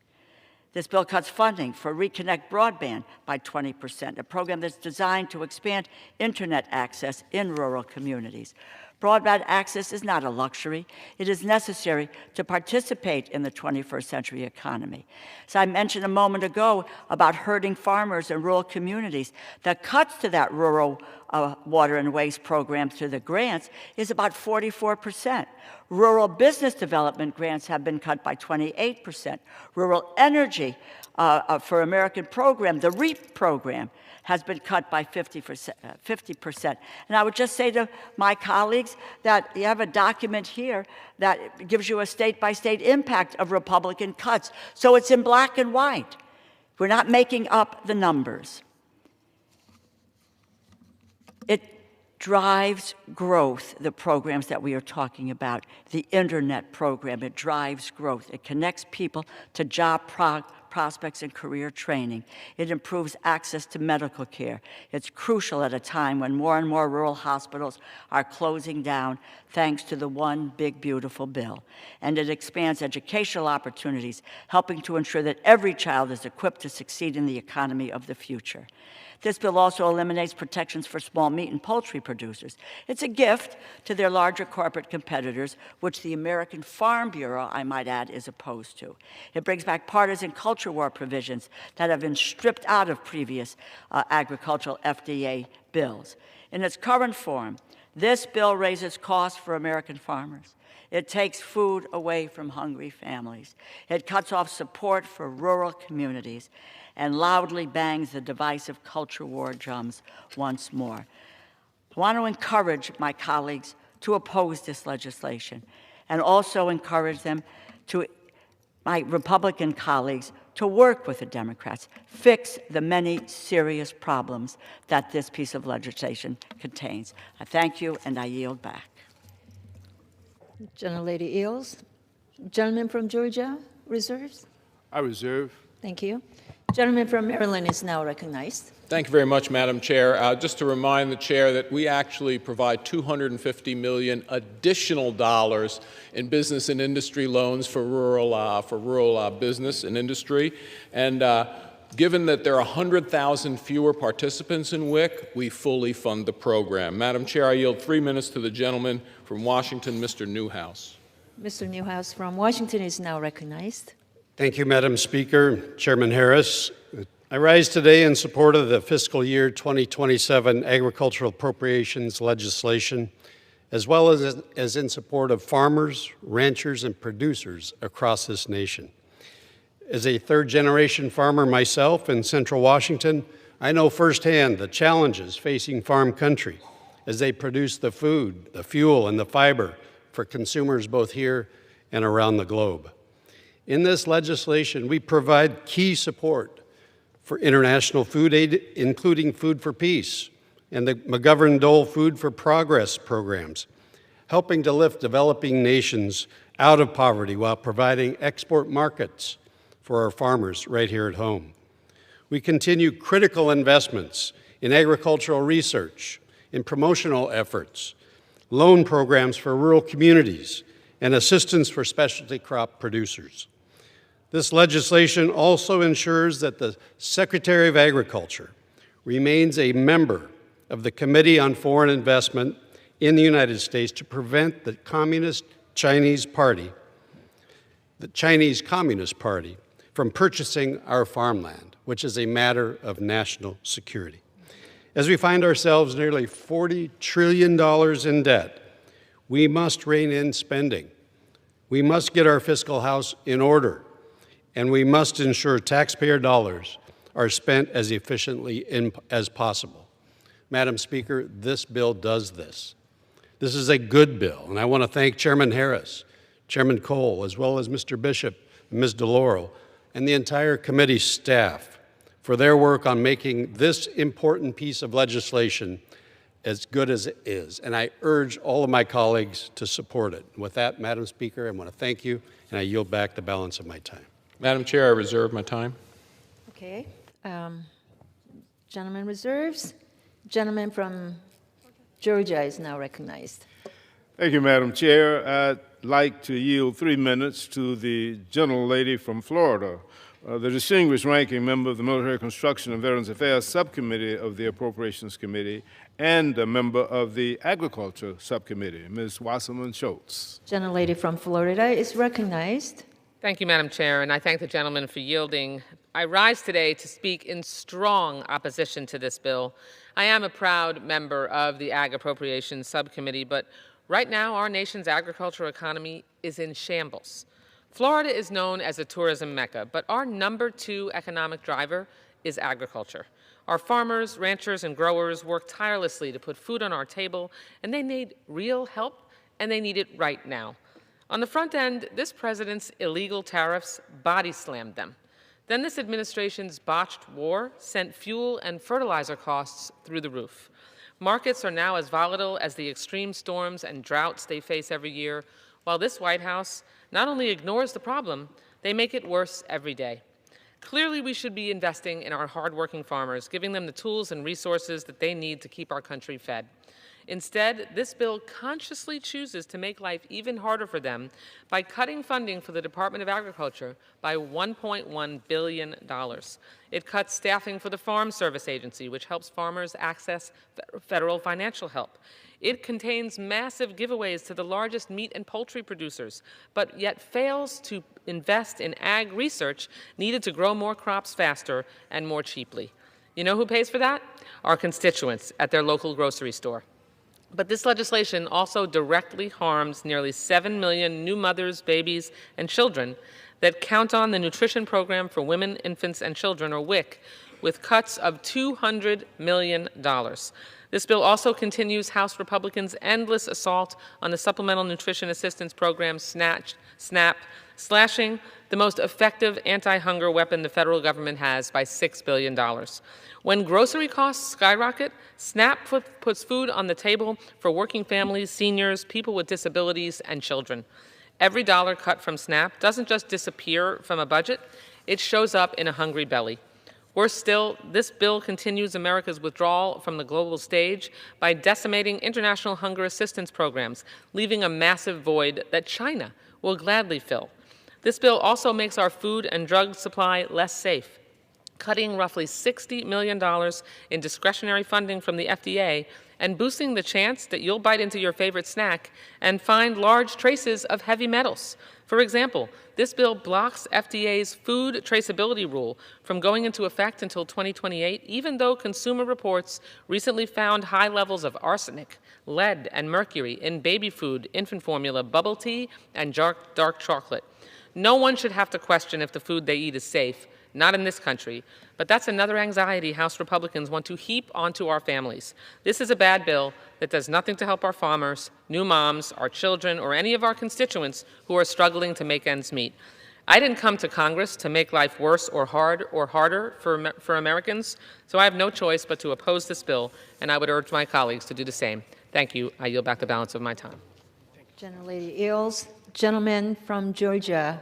This bill cuts funding for Reconnect Broadband by 20%, a program that's designed to expand internet access in rural communities. Broadband access is not a luxury. It is necessary to participate in the 21st century economy. As I mentioned a moment ago about hurting farmers in rural communities, the cuts to that rural water and waste program through the grants is about 44%. Rural business development grants have been cut by 28%. Rural energy for American program, the REAP program, has been cut by 50%. And I would just say to my colleagues that you have a document here that gives you a state-by-state impact of Republican cuts. So it's in black and white. We're not making up the numbers. It drives growth, the programs that we are talking about. The internet program, it drives growth. It connects people to job prospects and career training. It improves access to medical care. It's crucial at a time when more and more rural hospitals are closing down thanks to the One Big Beautiful Bill. And it expands educational opportunities, helping to ensure that every child is equipped to succeed in the economy of the future. This bill also eliminates protections for small meat and poultry producers. It's a gift to their larger corporate competitors, which the American Farm Bureau, I might add, is opposed to. It brings back partisan culture war provisions that have been stripped out of previous agricultural FDA bills. In its current form, this bill raises costs for American farmers. It takes food away from hungry families. It cuts off support for rural communities and loudly bangs the divisive culture war drums once more. I want to encourage my colleagues to oppose this legislation and also encourage them to, my Republican colleagues, to work with the Democrats, fix the many serious problems that this piece of legislation contains. I thank you and I yield back. Gentlelady Eels. Gentleman from Georgia reserves? I reserve. Thank you. Gentleman from Maryland is now recognized. Thank you very much, Madam Chair. Just to remind the Chair that we actually provide $250 million additional dollars in business and industry loans for rural business and industry. And given that there are 100,000 fewer participants in WIC, we fully fund the program. Madam Chair, I yield 3 minutes to the gentleman from Washington, Mr. Newhouse. Mr. Newhouse from Washington is now recognized. Thank you, Madam Speaker. Chairman Harris, I rise today in support of the fiscal year 2027 agricultural appropriations legislation, as well as in support of farmers, ranchers, and producers across this nation. As a third-generation farmer myself in Central Washington, I know firsthand the challenges facing farm country as they produce the food, the fuel, and the fiber for consumers both here and around the globe. In this legislation, we provide key support for international food aid, including Food for Peace and the McGovern-Dole Food for Progress programs, helping to lift developing nations out of poverty while providing export markets for our farmers right here at home. We continue critical investments in agricultural research, in promotional efforts, loan programs for rural communities, and assistance for specialty crop producers. This legislation also ensures that the Secretary of Agriculture remains a member of the Committee on Foreign Investment in the United States to prevent the Chinese Communist Party, from purchasing our farmland, which is a matter of national security. As we find ourselves nearly $40 trillion in debt, we must rein in spending We must get our fiscal house in order, and we must ensure taxpayer dollars are spent as efficiently as possible. Madam Speaker, this bill does this. This is a good bill, and I want to thank Chairman Harris, Chairman Cole, as well as Mr. Bishop and Ms. DeLauro, and the entire committee staff for their work on making this important piece of legislation as good as it is. And I urge all of my colleagues to support it. With that, Madam Speaker, I want to thank you, and I yield back the balance of my time. Madam Chair, I reserve my time. Okay. Gentleman reserves. Gentleman from Georgia is now recognized. Thank you, Madam Chair. I'd like to yield 3 minutes to the gentlelady from Florida, the distinguished ranking member of the Military Construction and Veterans Affairs Subcommittee of the Appropriations Committee and a member of the Agriculture Subcommittee, Ms. Wasserman Schultz. Gentlelady from Florida is recognized. Thank you, Madam Chair, and I thank the gentleman for yielding. I rise today to speak in strong opposition to this bill. I am a proud member of the Ag Appropriations Subcommittee, but right now our nation's agricultural economy is in shambles. Florida is known as a tourism mecca, but our #2 economic driver is agriculture. Our farmers, ranchers, and growers work tirelessly to put food on our table, and they need real help, and they need it right now. On the front end, this president's illegal tariffs body slammed them. Then this administration's botched war sent fuel and fertilizer costs through the roof. Markets are now as volatile as the extreme storms and droughts they face every year, while this White House not only ignores the problem, they make it worse every day. Clearly, we should be investing in our hardworking farmers, giving them the tools and resources that they need to keep our country fed. Instead, this bill consciously chooses to make life even harder for them by cutting funding for the Department of Agriculture by $1.1 billion. It cuts staffing for the Farm Service Agency, which helps farmers access federal financial help. It contains massive giveaways to the largest meat and poultry producers, but yet fails to invest in ag research needed to grow more crops faster and more cheaply. You know who pays for that? Our constituents at their local grocery store. But this legislation also directly harms nearly 7 million new mothers, babies, and children that count on the Nutrition Program for Women, Infants, and Children, or WIC, with cuts of $200 million. This bill also continues House Republicans' endless assault on the Supplemental Nutrition Assistance Program, SNAP, slashing the most effective anti-hunger weapon the federal government has by $6 billion. When grocery costs skyrocket, SNAP puts food on the table for working families, seniors, people with disabilities, and children. Every dollar cut from SNAP doesn't just disappear from a budget, it shows up in a hungry belly. Worse still, this bill continues America's withdrawal from the global stage by decimating international hunger assistance programs, leaving a massive void that China will gladly fill. This bill also makes our food and drug supply less safe, cutting roughly $60 million in discretionary funding from the FDA and boosting the chance that you'll bite into your favorite snack and find large traces of heavy metals. For example, this bill blocks FDA's food traceability rule from going into effect until 2028, even though Consumer Reports recently found high levels of arsenic, lead, and mercury in baby food, infant formula, bubble tea, and dark chocolate. No one should have to question if the food they eat is safe, not in this country, but that's another anxiety House Republicans want to heap onto our families. This is a bad bill that does nothing to help our farmers, new moms, our children, or any of our constituents who are struggling to make ends meet. I didn't come to Congress to make life worse or harder for Americans, so I have no choice but to oppose this bill, and I would urge my colleagues to do the same. Thank you. I yield back the balance of my time. Gentlelady Eels. Gentleman from Georgia,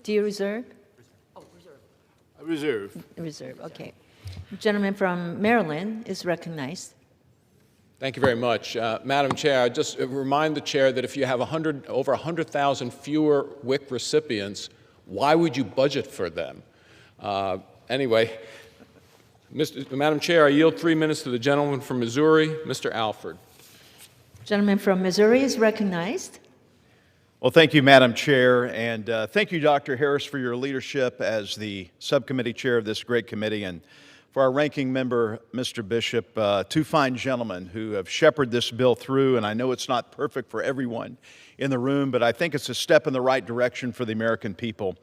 do you reserve? Reserve. Reserve, okay. Gentleman from Maryland is recognized. Thank you very much. Madam Chair, I just remind the Chair that if you have over 100,000 fewer WIC recipients, why would you budget for them? Anyway, Madam Chair, I yield 3 minutes to the gentleman from Missouri, Mr. Alford. Gentleman from Missouri is recognized. Well, thank you, Madam Chair, and thank you, Dr. Harris, for your leadership as the subcommittee chair of this great committee and for our ranking member, Mr. Bishop, two fine gentlemen who have shepherded this bill through, and I know it's not perfect for everyone in the room, but I think it's a step in the right direction for the American people.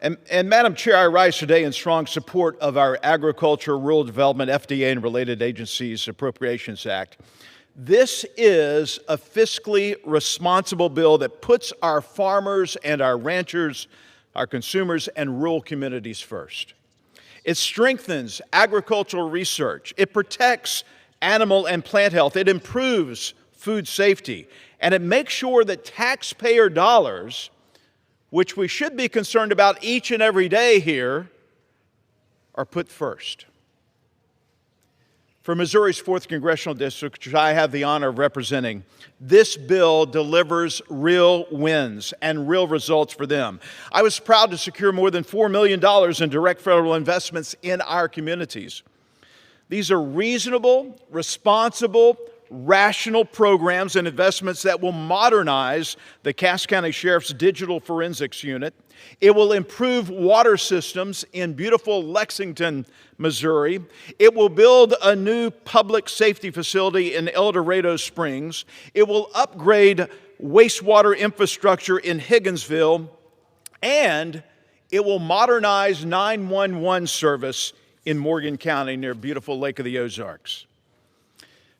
And Madam Chair, I rise today in strong support of our Agriculture, Rural Development, FDA, and Related Agencies Appropriations Act. This is a fiscally responsible bill that puts our farmers and our ranchers, our consumers, and rural communities first. It strengthens agricultural research. It protects animal and plant health. It improves food safety. And it makes sure that taxpayer dollars, which we should be concerned about each and every day here, are put first. For Missouri's 4th Congressional District, which I have the honor of representing, this bill delivers real wins and real results for them. I was proud to secure more than $4 million in direct federal investments in our communities. These are reasonable, responsible, rational programs and investments that will modernize the Cass County Sheriff's Digital Forensics Unit. It will improve water systems in beautiful Lexington, Missouri. It will build a new public safety facility in El Dorado Springs. It will upgrade wastewater infrastructure in Higginsville. And it will modernize 911 service in Morgan County near beautiful Lake of the Ozarks.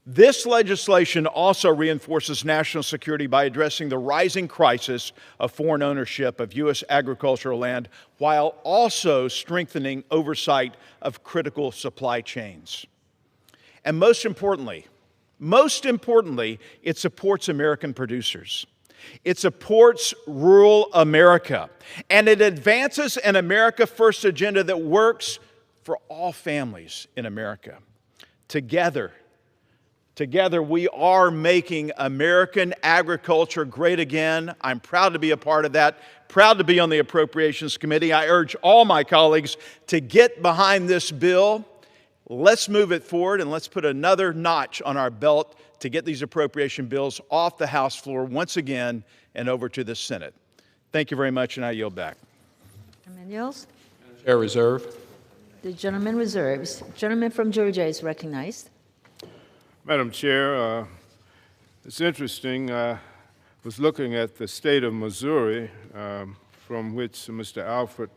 This legislation also reinforces national security by addressing the rising crisis of foreign ownership of U.S. agricultural land while also strengthening oversight of critical supply chains. And most importantly, it supports American producers. It supports rural America. And it advances an America First agenda that works for all families in America. Together, we are making American agriculture great again. I'm proud to be a part of that, proud to be on the Appropriations Committee. I urge all my colleagues to get behind this bill. Let's move it forward and let's put another notch on our belt to get these appropriation bills off the House floor once again and over to the Senate. Thank you very much, and I yield back. Gentleman yields. Chair reserve. The gentleman reserves. Gentleman from Georgia is recognized. Madam Chair, it's interesting. I was looking at the state of Missouri, from which Mr. Alfred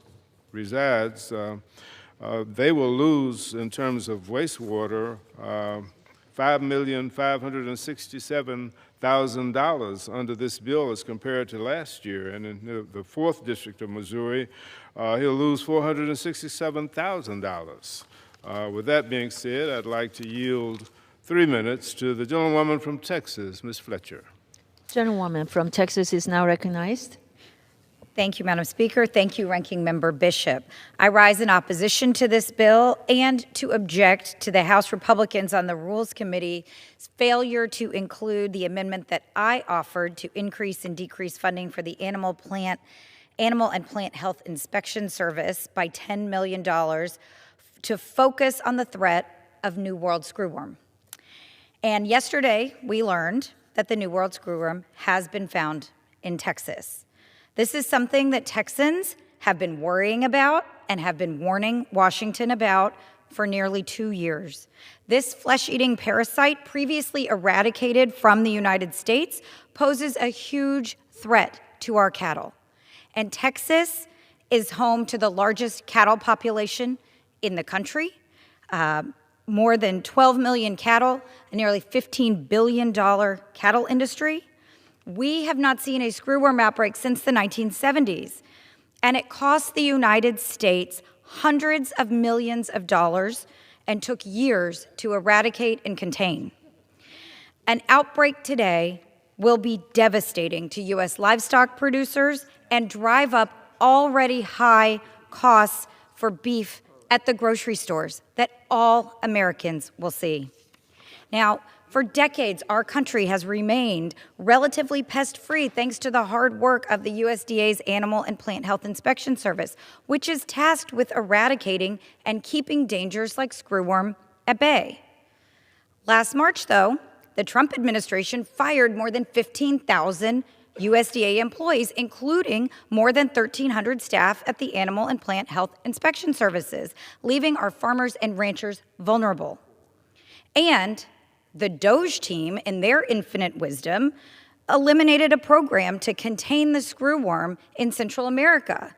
resides. They will lose, in terms of wastewater, $5,567,000 under this bill as compared to last year. And in the 4th District of Missouri, he'll lose $467,000. With that being said, I'd like to yield 3 minutes to the gentlewoman from Texas, Ms. Fletcher. Gentlewoman from Texas is now recognized. Thank you, Madam Speaker. Thank you, Ranking Member Bishop. I rise in opposition to this bill and to object to the House Republicans on the Rules Committee's failure to include the amendment that I offered to increase and decrease funding for the Animal and Plant Health Inspection Service by $10 million to focus on the threat of New World screwworm. And yesterday, we learned that the New World screwworm has been found in Texas. This is something that Texans have been worrying about and have been warning Washington about for nearly 2 years. This flesh-eating parasite, previously eradicated from the United States, poses a huge threat to our cattle. And Texas is home to the largest cattle population in the country. More than 12 million cattle, a nearly $15 billion cattle industry. We have not seen a screwworm outbreak since the 1970s, and it cost the United States hundreds of millions of dollars and took years to eradicate and contain. An outbreak today will be devastating to U.S. livestock producers and drive up already high costs for beef at the grocery stores that all Americans will see. Now, for decades, our country has remained relatively pest-free thanks to the hard work of the USDA's Animal and Plant Health Inspection Service, which is tasked with eradicating and keeping dangers like screwworm at bay. Last March, though, the Trump administration fired more than 15,000 USDA employees, including more than 1,300 staff at the Animal and Plant Health Inspection Services, leaving our farmers and ranchers vulnerable. And the DOGE team, in their infinite wisdom, eliminated a program to contain the screwworm in Central America.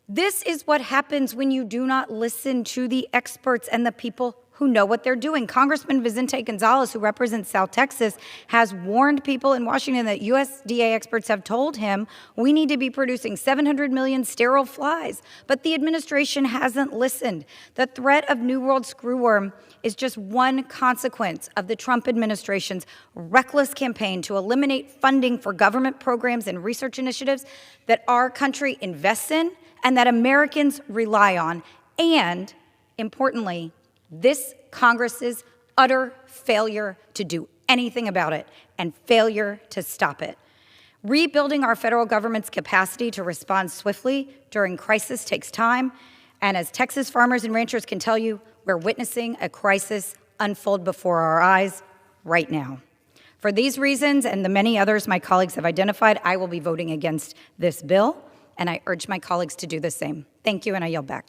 This is what happens when you do not listen to the experts and the people who know what they're doing. Congressman Vicente Gonzalez, who represents South Texas, has warned people in Washington that USDA experts have told him we need to be producing 700 million sterile flies, but the administration hasn't listened. The threat of New World screwworm is just one consequence of the Trump administration's reckless campaign to eliminate funding for government programs and research initiatives that our country invests in and that Americans rely on, and, importantly, this Congress's utter failure to do anything about it and failure to stop it. Rebuilding our federal government's capacity to respond swiftly during crisis takes time, and as Texas farmers and ranchers can tell you, we're witnessing a crisis unfold before our eyes right now. For these reasons and the many others my colleagues have identified, I will be voting against this bill, and I urge my colleagues to do the same. Thank you, and I yield back.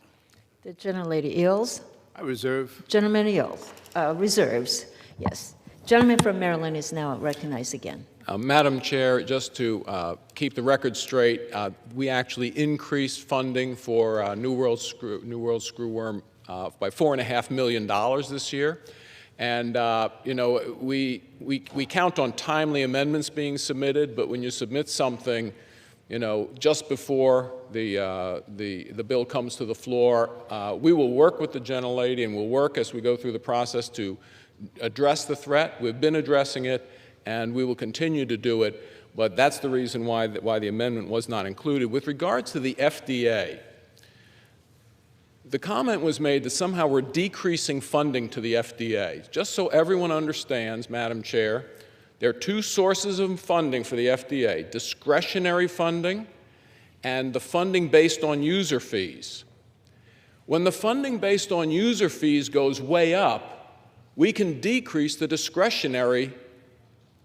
The gentlelady yields. I reserve. Gentleman yields. Reserves. Yes. Gentleman from Maryland is now recognized again. Madam Chair, just to keep the record straight, we actually increased funding for New World screwworm by $4.5 million this year. And, you know, we count on timely amendments being submitted, but when you submit something, you know, just before the bill comes to the floor, we will work with the gentlelady and we'll work as we go through the process to address the threat. We've been addressing it, and we will continue to do it, but that's the reason why the amendment was not included. With regards to the FDA, the comment was made that somehow we're decreasing funding to the FDA. Just so everyone understands, Madam Chair, there are two sources of funding for the FDA: discretionary funding and the funding based on user fees. When the funding based on user fees goes way up, we can decrease the discretionary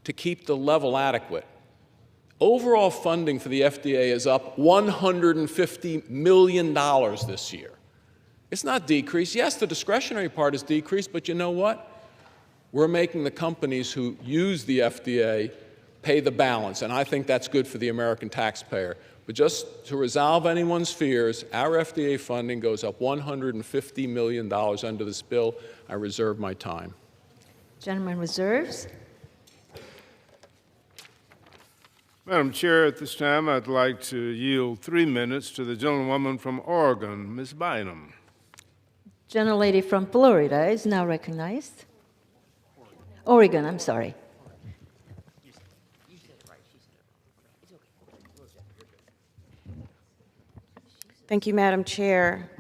to keep the level adequate. Overall funding for the FDA is up $150 million this year. It's not decreased. Yes, the discretionary part is decreased, but you know what? We're making the companies who use the FDA pay the balance, and I think that's good for the American taxpayer. But just to resolve anyone's fears, our FDA funding goes up $150 million under this bill. I reserve my time. Gentleman reserves. Madam Chair, at this time, I'd like to yield 3 minutes to the gentlewoman from Oregon, Ms. Bynum. Gentlelady from Florida is now recognized. Oregon, I'm sorry. Thank you, Madam Chair.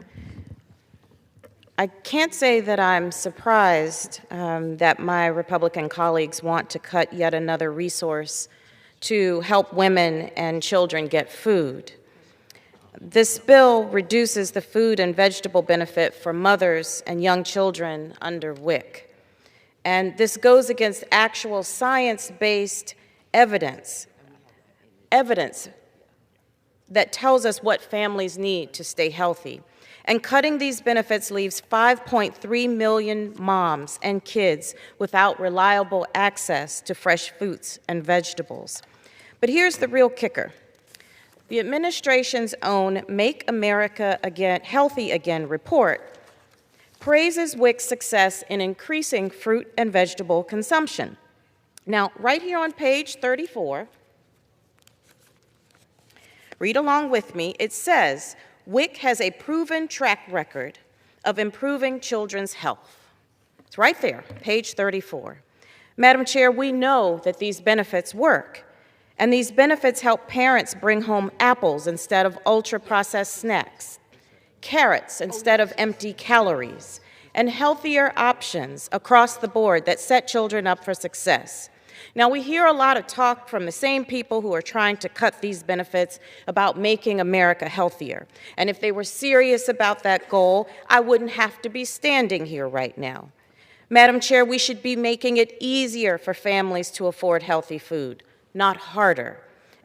I can't say that I'm surprised that my Republican colleagues want to cut yet another resource to help women and children get food. This bill reduces the food and vegetable benefit for mothers and young children under WIC. And this goes against actual science-based evidence that tells us what families need to stay healthy. And cutting these benefits leaves 5.3 million moms and kids without reliable access to fresh fruits and vegetables. But here's the real kicker. The administration's own Make America Healthy Again report praises WIC's success in increasing fruit and vegetable consumption. Now, right here on page 34, read along with me, it says, WIC has a proven track record of improving children's health. It's right there, page 34. Madam Chair, we know that these benefits work, and these benefits help parents bring home apples instead of ultra-processed snacks, carrots instead of empty calories, and healthier options across the board that set children up for success. Now, we hear a lot of talk from the same people who are trying to cut these benefits about making America healthier. And if they were serious about that goal, I wouldn't have to be standing here right now. Madam Chair, we should be making it easier for families to afford healthy food, not harder.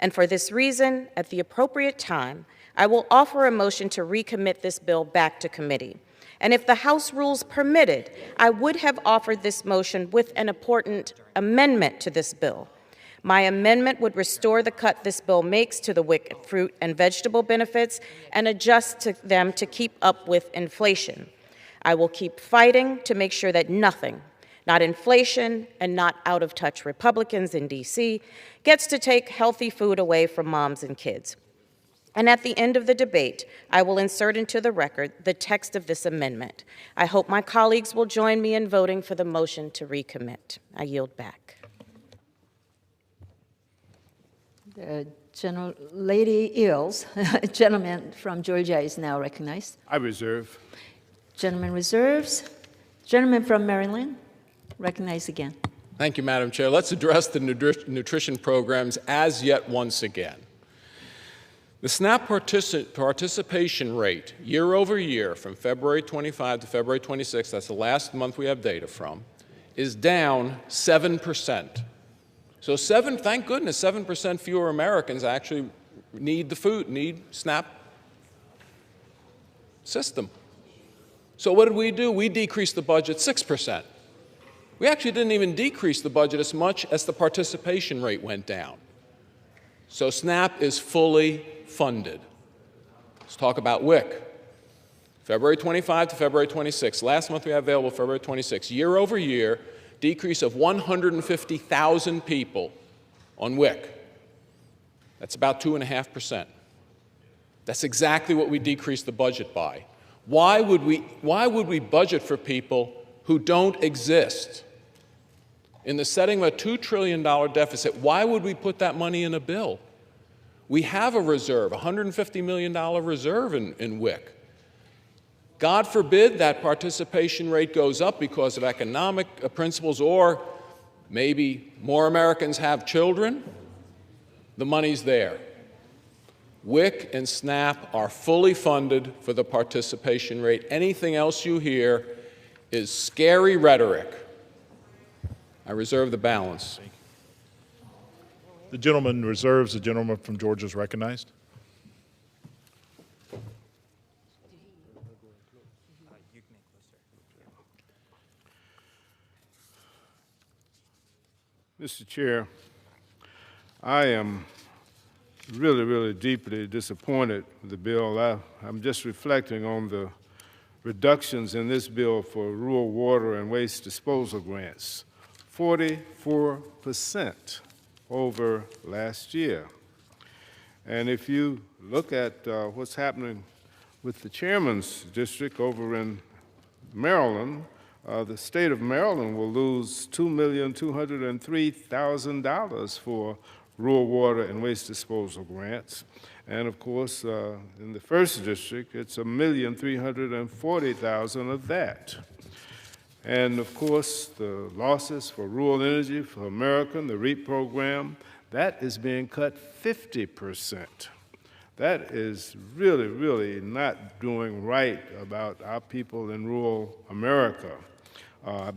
And for this reason, at the appropriate time, I will offer a motion to recommit this bill back to committee. And if the House rules permitted, I would have offered this motion with an important amendment to this bill. My amendment would restore the cut this bill makes to the WIC fruit and vegetable benefits and adjust to them to keep up with inflation. I will keep fighting to make sure that nothing, not inflation and not out-of-touch Republicans in D.C., gets to take healthy food away from moms and kids. And at the end of the debate, I will insert into the record the text of this amendment. I hope my colleagues will join me in voting for the motion to recommit. I yield back. Lady Eels, gentleman from Georgia is now recognized. I reserve. Gentleman reserves. Gentleman from Maryland, recognized again. Thank you, Madam Chair. Let's address the nutrition programs as yet once again. The SNAP participation rate year over year from February 25 to February 26, that's the last month we have data from, is down 7%. So thank goodness, 7% fewer Americans actually need the food, need SNAP system. So what did we do? We decreased the budget 6%. We actually didn't even decrease the budget as much as the participation rate went down. So SNAP is fully funded. Let's talk about WIC. February 25 to February 26. Last month we have available February 26. Year over year, decrease of 150,000 people on WIC. That's about 2.5%. That's exactly what we decreased the budget by. Why would we budget for people who don't exist? In the setting of a $2 trillion deficit, why would we put that money in a bill? We have a reserve, a $150 million reserve in WIC. God forbid that participation rate goes up because of economic principles, or maybe more Americans have children. The money's there. WIC and SNAP are fully funded for the participation rate. Anything else you hear is scary rhetoric. I reserve the balance. The gentleman reserves. The gentleman from Georgia is recognized. Mr. Chair, I am really deeply disappointed with the bill. I'm just reflecting on the reductions in this bill for rural water and waste disposal grants, 44% over last year. And if you look at what's happening with the chairman's district over in Maryland, the state of Maryland will lose $2,203,000 for rural water and waste disposal grants. And of course, in the first district, it's $1,340,000 of that. And of course, the losses for rural energy for American, the REAP program, that is being cut 50%. That is really not doing right about our people in rural America.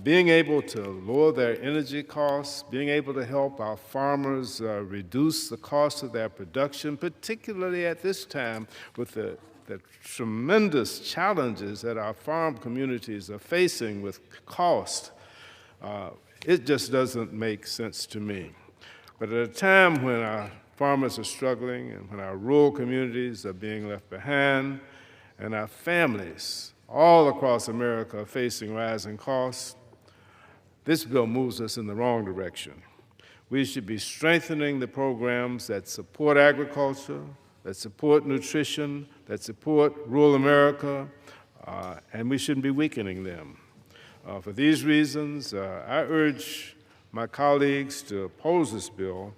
Being able to lower their energy costs, being able to help our farmers reduce the cost of their production, particularly at this time with the tremendous challenges that our farm communities are facing with cost, it just doesn't make sense to me. But at a time when our farmers are struggling and when our rural communities are being left behind and our families all across America are facing rising costs, this bill moves us in the wrong direction. We should be strengthening the programs that support agriculture, that support nutrition, that support rural America, and we shouldn't be weakening them. For these reasons, I urge my colleagues to oppose this bill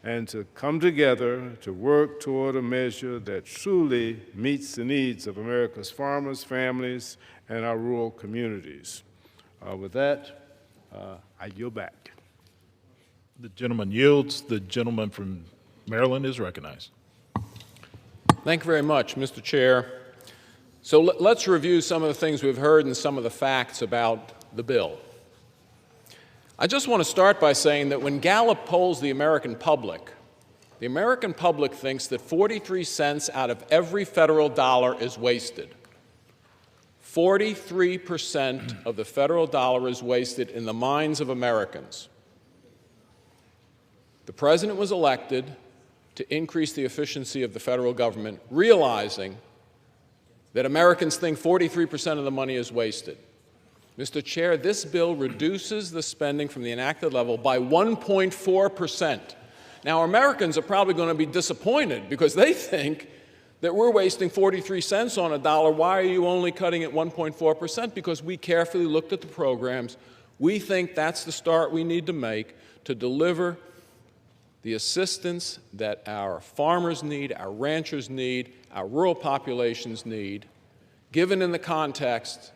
and to come together to work toward a measure that truly meets the needs of America's farmers, families, and our rural communities. With that, I yield back. The gentleman yields. The gentleman from Maryland is recognized. Thank you very much, Mr. Chair. So let's review some of the things we've heard and some of the facts about the bill. I just want to start by saying that when Gallup polls the American public, The American public thinks that 43 cents out of every federal dollar is wasted. 43% of the federal dollar is wasted in the minds of Americans. The president was elected to increase the efficiency of the federal government, realizing that Americans think 43% of the money is wasted. Mr. Chair, this bill reduces the spending from the enacted level by 1.4%. Now, Americans are probably going to be disappointed because they think that we're wasting 43 cents on a dollar. Why are you only cutting it 1.4%? Because we carefully looked at the programs. We think that's the start we need to make to deliver the assistance that our farmers need, our ranchers need, our rural populations need, given in the context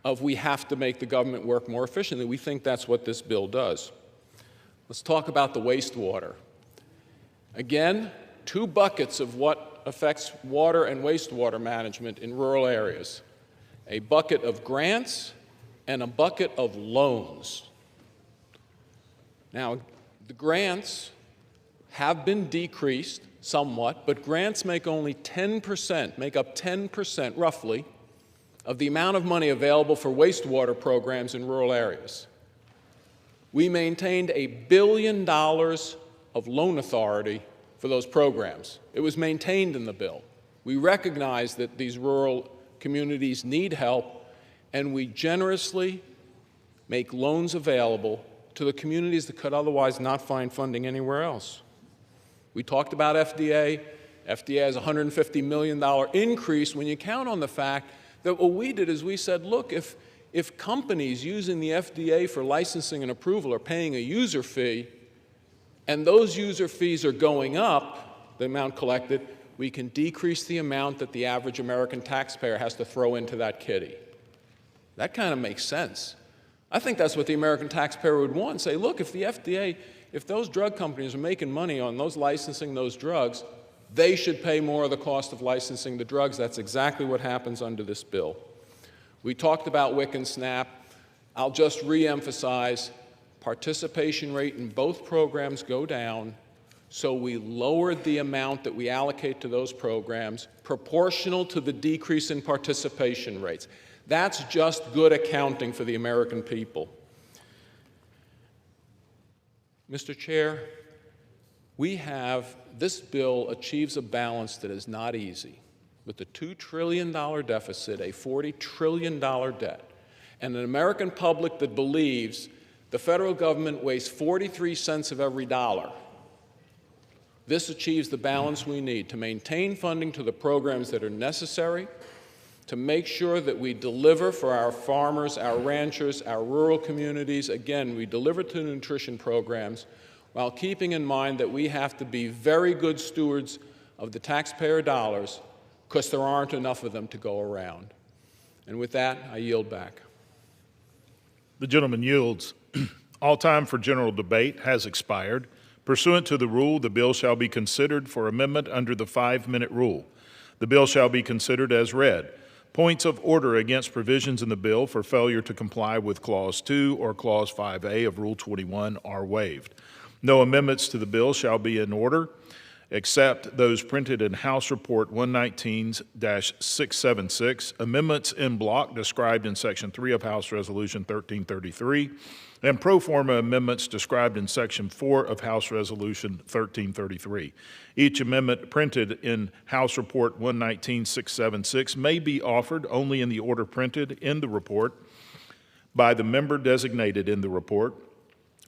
of we have to make the government work more efficiently. We think that's what this bill does. Let's talk about the wastewater. Again, two buckets of what affects water and wastewater management in rural areas. A bucket of grants and a bucket of loans. Now, the grants have been decreased somewhat, but grants make only 10%, make up 10% roughly of the amount of money available for wastewater programs in rural areas. We maintained $1 billion of loan authority for those programs. It was maintained in the bill. We recognize that these rural communities need help, and we generously make loans available to the communities that could otherwise not find funding anywhere else. We talked about FDA. FDA has a $150 million increase when you count on the fact that what we did is we said, look, if companies using the FDA for licensing and approval are paying a user fee, and those user fees are going up, the amount collected, we can decrease the amount that the average American taxpayer has to throw into that kitty. That kind of makes sense. I think that's what the American taxpayer would want. Say, look, if the FDA, if those drug companies are making money on those licensing those drugs, they should pay more of the cost of licensing the drugs. That's exactly what happens under this bill. We talked about WIC and SNAP. I'll just re-emphasize, participation rate in both programs go down, so we lowered the amount that we allocate to those programs proportional to the decrease in participation rates. That's just good accounting for the American people. Mr. Chair, this bill achieves a balance that is not easy. With a $2 trillion deficit, a $40 trillion debt, and an American public that believes the federal government wastes 43 cents of every dollar. This achieves the balance we need to maintain funding to the programs that are necessary, to make sure that we deliver for our farmers, our ranchers, our rural communities. Again, we deliver to the nutrition programs while keeping in mind that we have to be very good stewards of the taxpayer dollars because there aren't enough of them to go around. And with that, I yield back. The gentleman yields. All time for general debate has expired. Pursuant to the rule, the bill shall be considered for amendment under the 5-minute rule. The bill shall be considered as read. Points of order against provisions in the bill for failure to comply with Clause 2 or Clause 5A of Rule 21 are waived. No amendments to the bill shall be in order, except those printed in House Report 119-676, amendments in block described in Section 3 of House Resolution 1333, and pro forma amendments described in Section 4 of House Resolution 1333. Each amendment printed in House Report 119-676 may be offered only in the order printed in the report by the member designated in the report,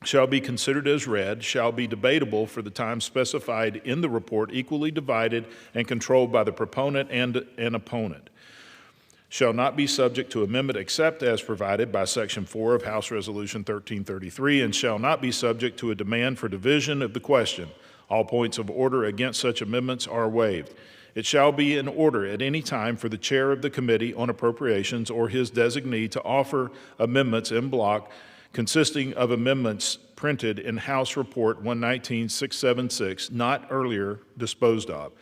shall be considered as read, shall be debatable for the time specified in the report, equally divided and controlled by the proponent and an opponent, shall not be subject to amendment except as provided by Section 4 of House Resolution 1333, and shall not be subject to a demand for division of the question. All points of order against such amendments are waived. It shall be in order at any time for the chair of the Committee on Appropriations or his designee to offer amendments in block consisting of amendments printed in House Report 119-676, not earlier disposed of.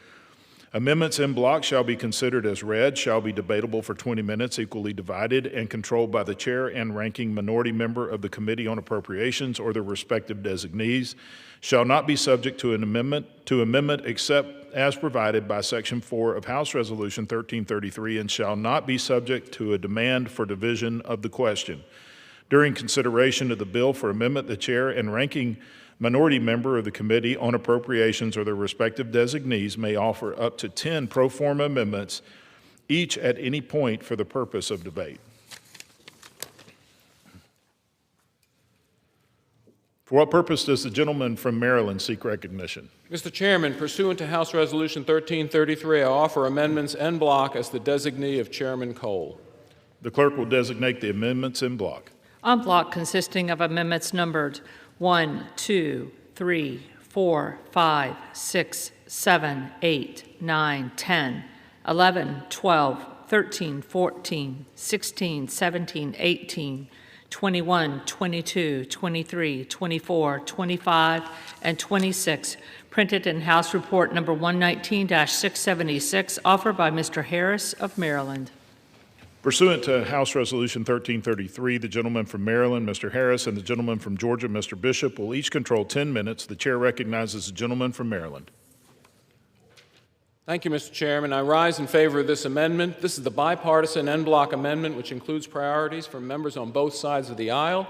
Amendments en bloc shall be considered as read, shall be debatable for 20 minutes, equally divided, and controlled by the chair and ranking minority member of the Committee on Appropriations or their respective designees, shall not be subject to an amendment except as provided by Section 4 of House Resolution 1333, and shall not be subject to a demand for division of the question. During consideration of the bill for amendment, the chair and ranking minority member of the Committee on Appropriations or their respective designees may offer up to 10 pro forma amendments, each at any point for the purpose of debate. For what purpose does the gentleman from Maryland seek recognition? Mr. Chairman, pursuant to House Resolution 1333, I offer amendments en bloc as the designee of Chairman Cole. The clerk will designate the amendments en bloc. En bloc consisting of amendments numbered 1, 2, 3, 4, 5, 6, 7, 8, 9, 10, 11, 12, 13, 14, 16, 17, 18, 21, 22, 23, 24, 25, and 26, printed in House Report number 119-676, offered by Mr. Harris of Maryland. Pursuant to House Resolution 1333, the gentleman from Maryland, Mr. Harris, and the gentleman from Georgia, Mr. Bishop, will each control 10 minutes. The chair recognizes the gentleman from Maryland. Thank you, Mr. Chairman. I rise in favor of this amendment. This is the bipartisan en bloc amendment, which includes priorities from members on both sides of the aisle.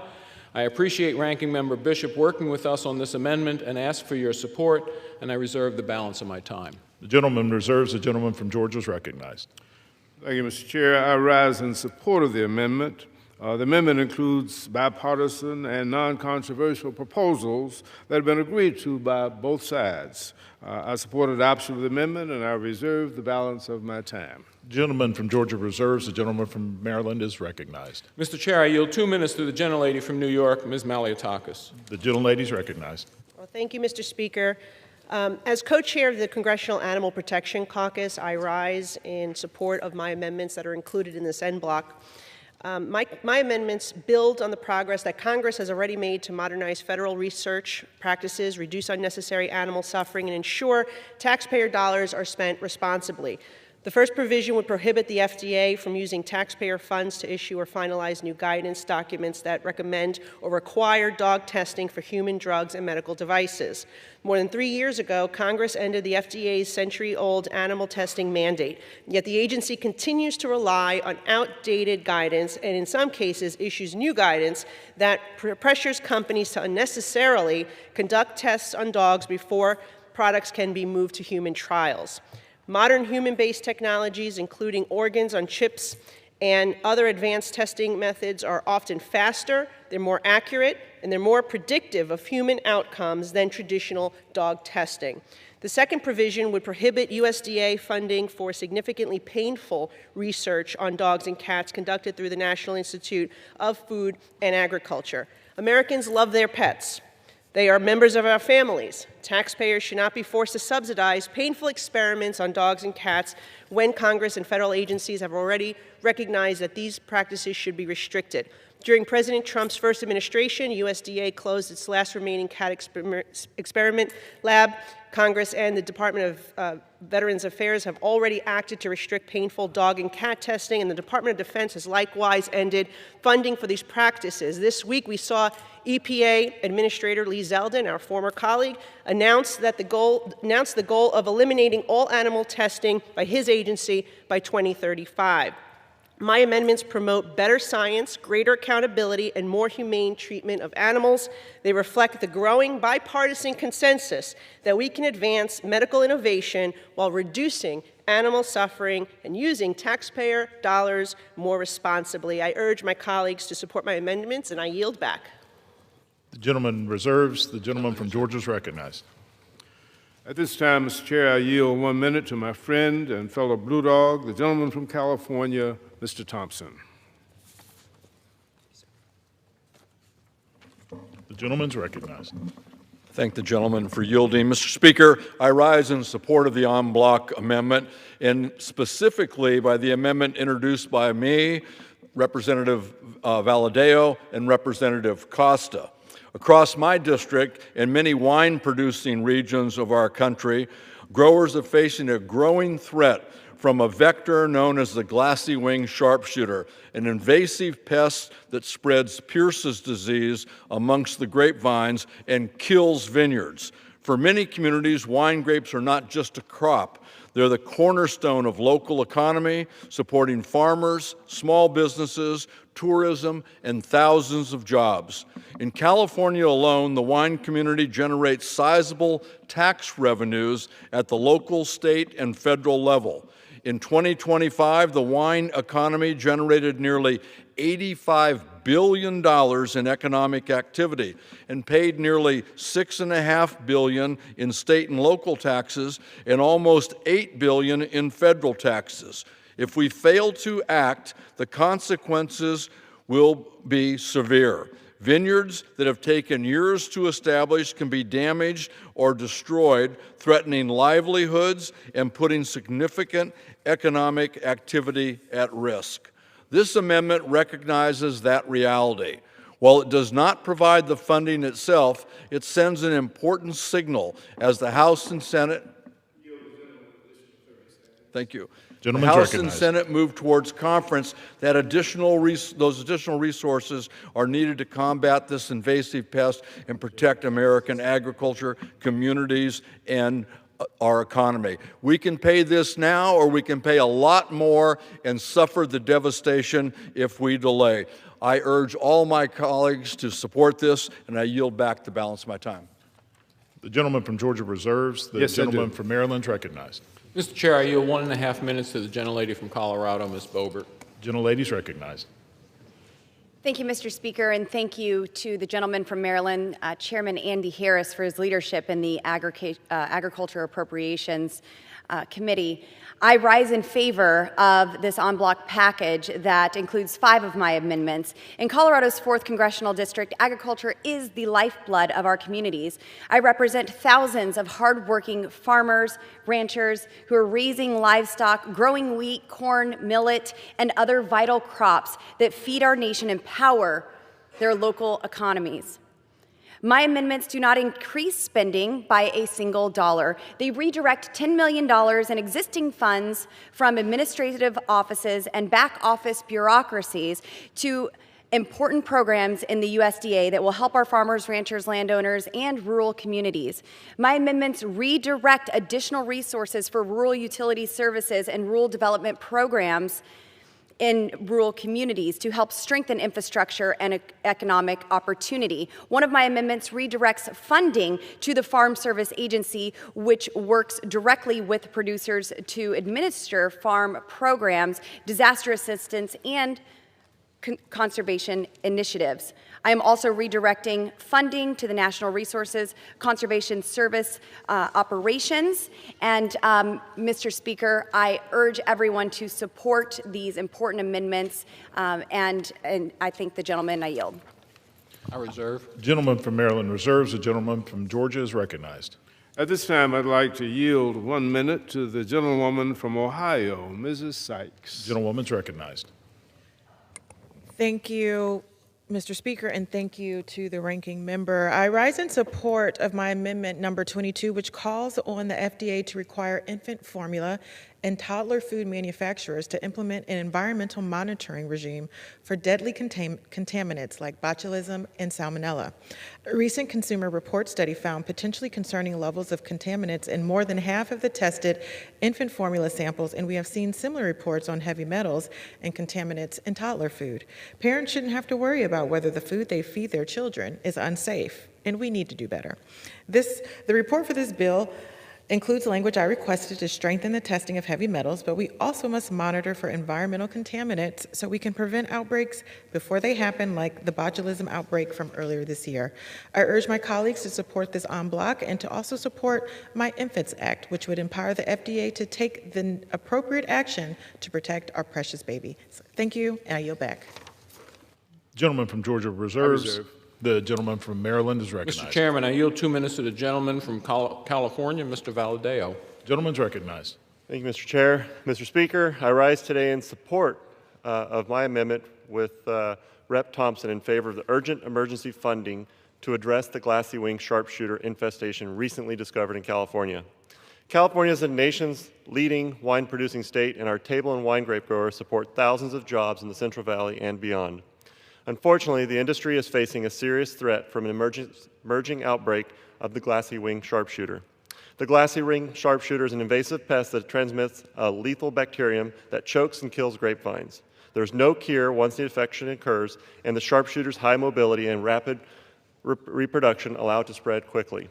I appreciate Ranking Member Bishop working with us on this amendment and ask for your support, and I reserve the balance of my time. The gentleman reserves. The gentleman from Georgia is recognized. Thank you, Mr. Chair. I rise in support of the amendment. The amendment includes bipartisan and non-controversial proposals that have been agreed to by both sides. I support adoption of the amendment, and I reserve the balance of my time. The gentleman from Georgia reserves. The gentleman from Maryland is recognized. Mr. Chair, I yield 2 minutes to the gentlelady from New York, Ms. Maliotakis. The gentlelady is recognized. Well, thank you, Mr. Speaker. As co-chair of the Congressional Animal Protection Caucus, I rise in support of my amendments that are included in this en bloc. My amendments build on the progress that Congress has already made to modernize federal research practices, reduce unnecessary animal suffering, and ensure taxpayer dollars are spent responsibly. The first provision would prohibit the FDA from using taxpayer funds to issue or finalize new guidance documents that recommend or require dog testing for human drugs and medical devices. More than 3 years ago, Congress ended the FDA's century-old animal testing mandate, yet the agency continues to rely on outdated guidance and in some cases issues new guidance that pressures companies to unnecessarily conduct tests on dogs before products can be moved to human trials. Modern human-based technologies, including organs on chips and other advanced testing methods, are often faster, they're more accurate, and they're more predictive of human outcomes than traditional dog testing. The second provision would prohibit USDA funding for significantly painful research on dogs and cats conducted through the National Institute of Food and Agriculture. Americans love their pets. They are members of our families. Taxpayers should not be forced to subsidize painful experiments on dogs and cats when Congress and federal agencies have already recognized that these practices should be restricted. During President Trump's first administration, USDA closed its last remaining cat experiment lab. Congress and the Department of Veterans Affairs have already acted to restrict painful dog and cat testing, and the Department of Defense has likewise ended funding for these practices. This week, we saw EPA Administrator Lee Zeldin, our former colleague, announce the goal of eliminating all animal testing by his agency by 2035. My amendments promote better science, greater accountability, and more humane treatment of animals. They reflect the growing bipartisan consensus that we can advance medical innovation while reducing animal suffering and using taxpayer dollars more responsibly. I urge my colleagues to support my amendments, and I yield back. The gentleman reserves. The gentleman from Georgia is recognized. At this time, Mr. Chair, I yield 1 minute to my friend and fellow Blue Dog, the gentleman from California, Mr. Thompson. The gentleman is recognized. Thank the gentleman for yielding. Mr. Speaker, I rise in support of the en bloc amendment, and specifically by the amendment introduced by me, Representative Valadeo, and Representative Costa. Across my district and many wine-producing regions of our country, Growers are facing a growing threat from a vector known as the glassy wing sharpshooter, an invasive pest that spreads Pierce's disease amongst the grapevines and kills vineyards. For many communities, wine grapes are not just a crop. They're the cornerstone of local economy, supporting farmers, small businesses, tourism, and thousands of jobs. In California alone, the wine community generates sizable tax revenues at the local, state, and federal level. In 2025, the wine economy generated nearly $85 billion in economic activity and paid nearly $6.5 billion in state and local taxes and almost $8 billion in federal taxes. If we fail to act, the consequences will be severe. Vineyards that have taken years to establish can be damaged or destroyed, threatening livelihoods and putting significant economic activity at risk. This amendment recognizes that reality. While it does not provide the funding itself, it sends an important signal as the House and Senate. Thank you. The House and Senate move towards conference that those additional resources are needed to combat this invasive pest and protect American agriculture, communities, and our economy. We can pay this now, or we can pay a lot more and suffer the devastation if we delay. I urge all my colleagues to support this, and I yield back the balance of my time. The gentleman from Georgia reserves. The gentleman from Maryland is recognized. Mr. Chair, I yield 1.5 minutes to the gentlelady from Colorado, Ms. Boebert. Gentlelady is recognized. Thank you, Mr. Speaker, and thank you to the gentleman from Maryland, Chairman Andy Harris, for his leadership in the Agriculture Appropriations Committee. I rise in favor of this en bloc package that includes 5 of my amendments. In Colorado's 4th Congressional District, agriculture is the lifeblood of our communities. I represent thousands of hardworking farmers, ranchers who are raising livestock, growing wheat, corn, millet, and other vital crops that feed our nation and power their local economies. My amendments do not increase spending by a single dollar. They redirect $10 million in existing funds from administrative offices and back office bureaucracies to important programs in the USDA that will help our farmers, ranchers, landowners, and rural communities. My amendments redirect additional resources for rural utility services and rural development programs in rural communities to help strengthen infrastructure and economic opportunity. One of my amendments redirects funding to the Farm Service Agency, which works directly with producers to administer farm programs, disaster assistance, and conservation initiatives. I am also redirecting funding to the National Resources Conservation Service operations. And Mr. Speaker, I urge everyone to support these important amendments, and I thank the gentleman. I yield. I reserve. Gentleman from Maryland reserves. The gentleman from Georgia is recognized. At this time, I'd like to yield 1 minute to the gentlewoman from Ohio, Mrs. Sykes. Gentlewoman's recognized. Thank you, Mr. Speaker, and thank you to the ranking member. I rise in support of my amendment number 22, which calls on the FDA to require infant formula and toddler food manufacturers to implement an environmental monitoring regime for deadly contaminants like botulism and salmonella. A recent Consumer Report study found potentially concerning levels of contaminants in more than half of the tested infant formula samples, and we have seen similar reports on heavy metals and contaminants in toddler food. Parents shouldn't have to worry about whether the food they feed their children is unsafe, and we need to do better. The report for this bill includes language I requested to strengthen the testing of heavy metals, but we also must monitor for environmental contaminants so we can prevent outbreaks before they happen, like the botulism outbreak from earlier this year. I urge my colleagues to support this en bloc and to also support my Infants Act, which would empower the FDA to take the appropriate action to protect our precious baby. So thank you, and I yield back. Gentleman from Georgia reserves. The gentleman from Maryland is recognized. Mr. Chairman, I yield 2 minutes to the gentleman from California, Mr. Valadeo. Gentleman's recognized. Thank you, Mr. Chair. Mr. Speaker, I rise today in support of my amendment with Rep. Thompson in favor of the urgent emergency funding to address the glassy wing sharpshooter infestation recently discovered in California. California is the nation's leading wine-producing state, and our table and wine grape growers support thousands of jobs in the Central Valley and beyond. Unfortunately, the industry is facing a serious threat from an emerging outbreak of the glassy wing sharpshooter. The glassy wing sharpshooter is an invasive pest that transmits a lethal bacterium that chokes and kills grapevines. There's no cure once the infection occurs, and the sharpshooter's high mobility and rapid reproduction allow it to spread quickly.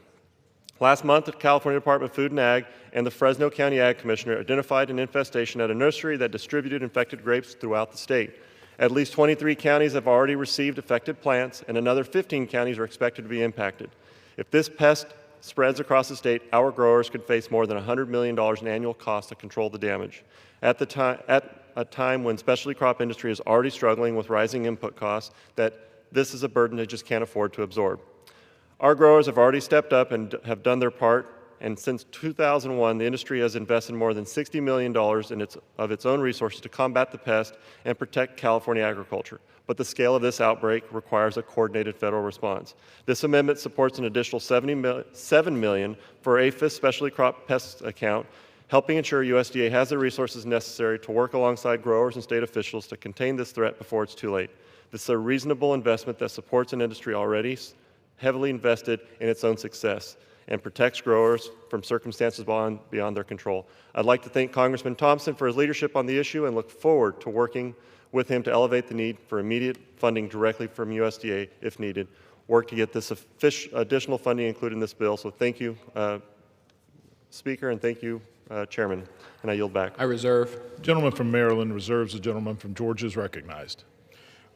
Last month, the California Department of Food and Ag and the Fresno County Ag Commissioner identified an infestation at a nursery that distributed infected grapes throughout the state. At least 23 counties have already received affected plants, and another 15 counties are expected to be impacted. If this pest spreads across the state, our growers could face more than $100 million in annual costs to control the damage. At a time when specialty crop industry is already struggling with rising input costs, that this is a burden they just can't afford to absorb. Our growers have already stepped up and have done their part, and since 2001, the industry has invested more than $60 million of its own resources to combat the pest and protect California agriculture. But the scale of this outbreak requires a coordinated federal response. This amendment supports an additional $7 million for APHIS specialty crop pest account, helping ensure USDA has the resources necessary to work alongside growers and state officials to contain this threat before it's too late. This is a reasonable investment that supports an industry already heavily invested in its own success and protects growers from circumstances beyond their control. I'd like to thank Congressman Thompson for his leadership on the issue and look forward to working with him to elevate the need for immediate funding directly from USDA if needed, work to get this additional funding included in this bill. So thank you, Speaker, and thank you, Chairman, and I yield back. I reserve. Gentleman from Maryland reserves. The gentleman from Georgia is recognized.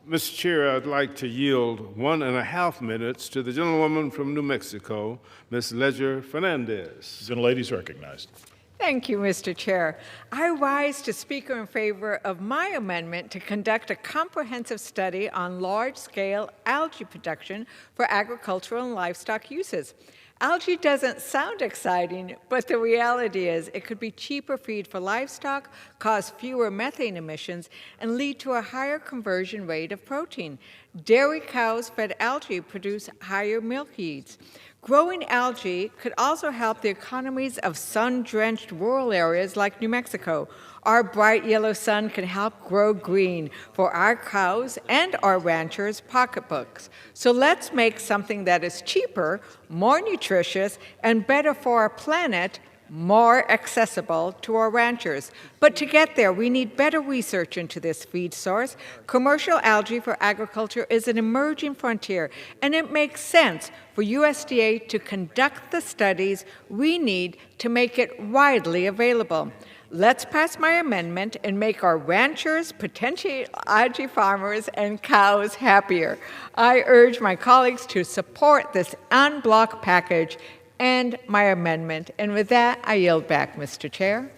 Mr. Chair, I'd like to yield 1.5 minutes to the gentlewoman from New Mexico, Ms. Ledger Fernandez. The gentlelady is recognized. Thank you, Mr. Chair. I rise to speak in favor of my amendment to conduct a comprehensive study on large-scale algae production for agricultural and livestock uses. Algae doesn't sound exciting, but the reality is it could be cheaper feed for livestock, cause fewer methane emissions, and lead to a higher conversion rate of protein. Dairy cows fed algae produce higher milk yields. Growing algae could also help the economies of sun-drenched rural areas like New Mexico. Our bright yellow sun can help grow green for our cows and our ranchers' pocketbooks. So let's make something that is cheaper, more nutritious, and better for our planet more accessible to our ranchers. But to get there, we need better research into this feed source. Commercial algae for agriculture is an emerging frontier, and it makes sense for USDA to conduct the studies we need to make it widely available. Let's pass my amendment and make our ranchers, potential algae farmers, and cows happier. I urge my colleagues to support this en bloc package and my amendment. And with that, I yield back, Mr. Chair.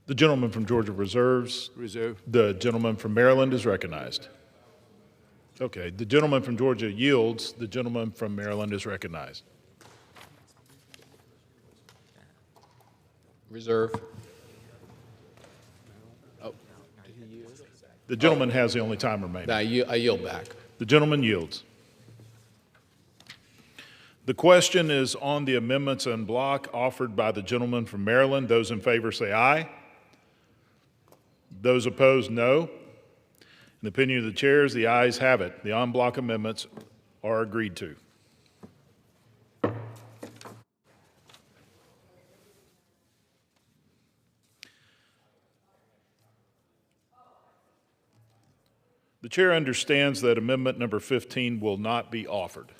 The gentleman from Georgia reserves. Reserve. The gentleman from Maryland is recognized. Okay, the gentleman from Georgia yields. The gentleman from Maryland is recognized. Reserve. Oh. The gentleman has the only time remaining. I yield back. The gentleman yields. The question is on the amendments en bloc offered by the gentleman from Maryland. Those in favor say aye. Those opposed, no. In the opinion of the chairs, the ayes have it. The en bloc amendments are agreed to. The chair understands that amendment number 15 will not be offered.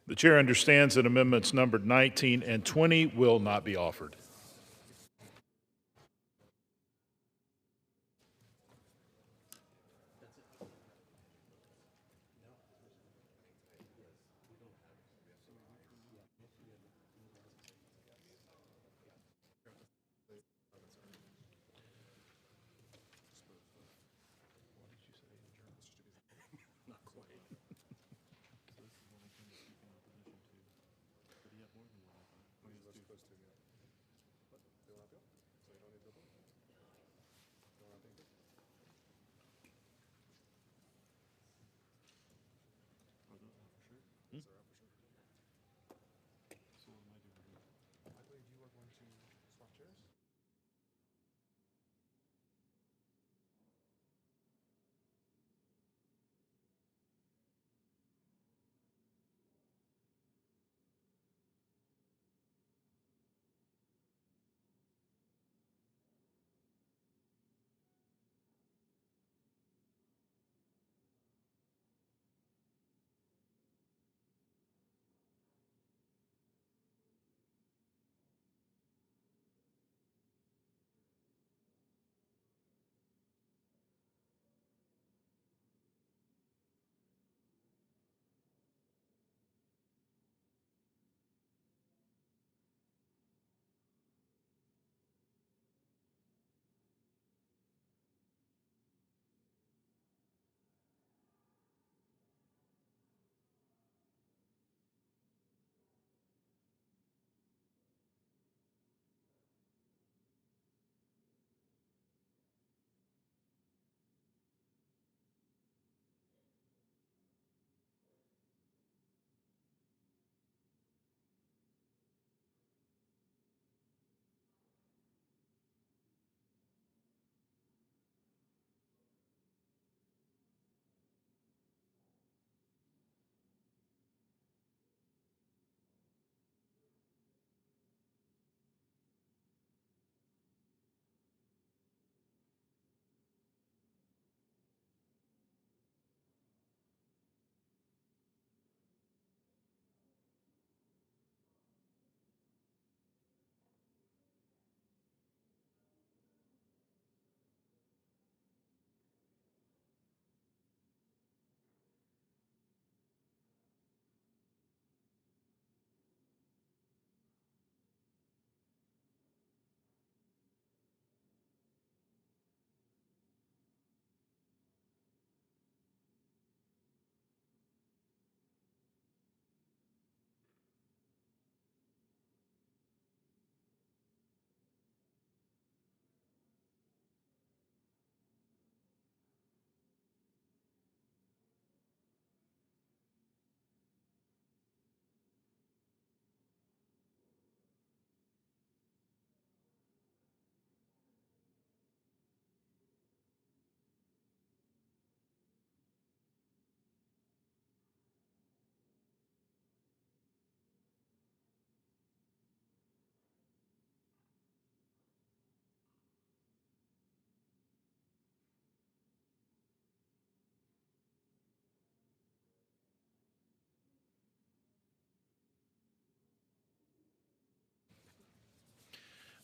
The chair understands that amendments numbered 19 and 20 will not be offered.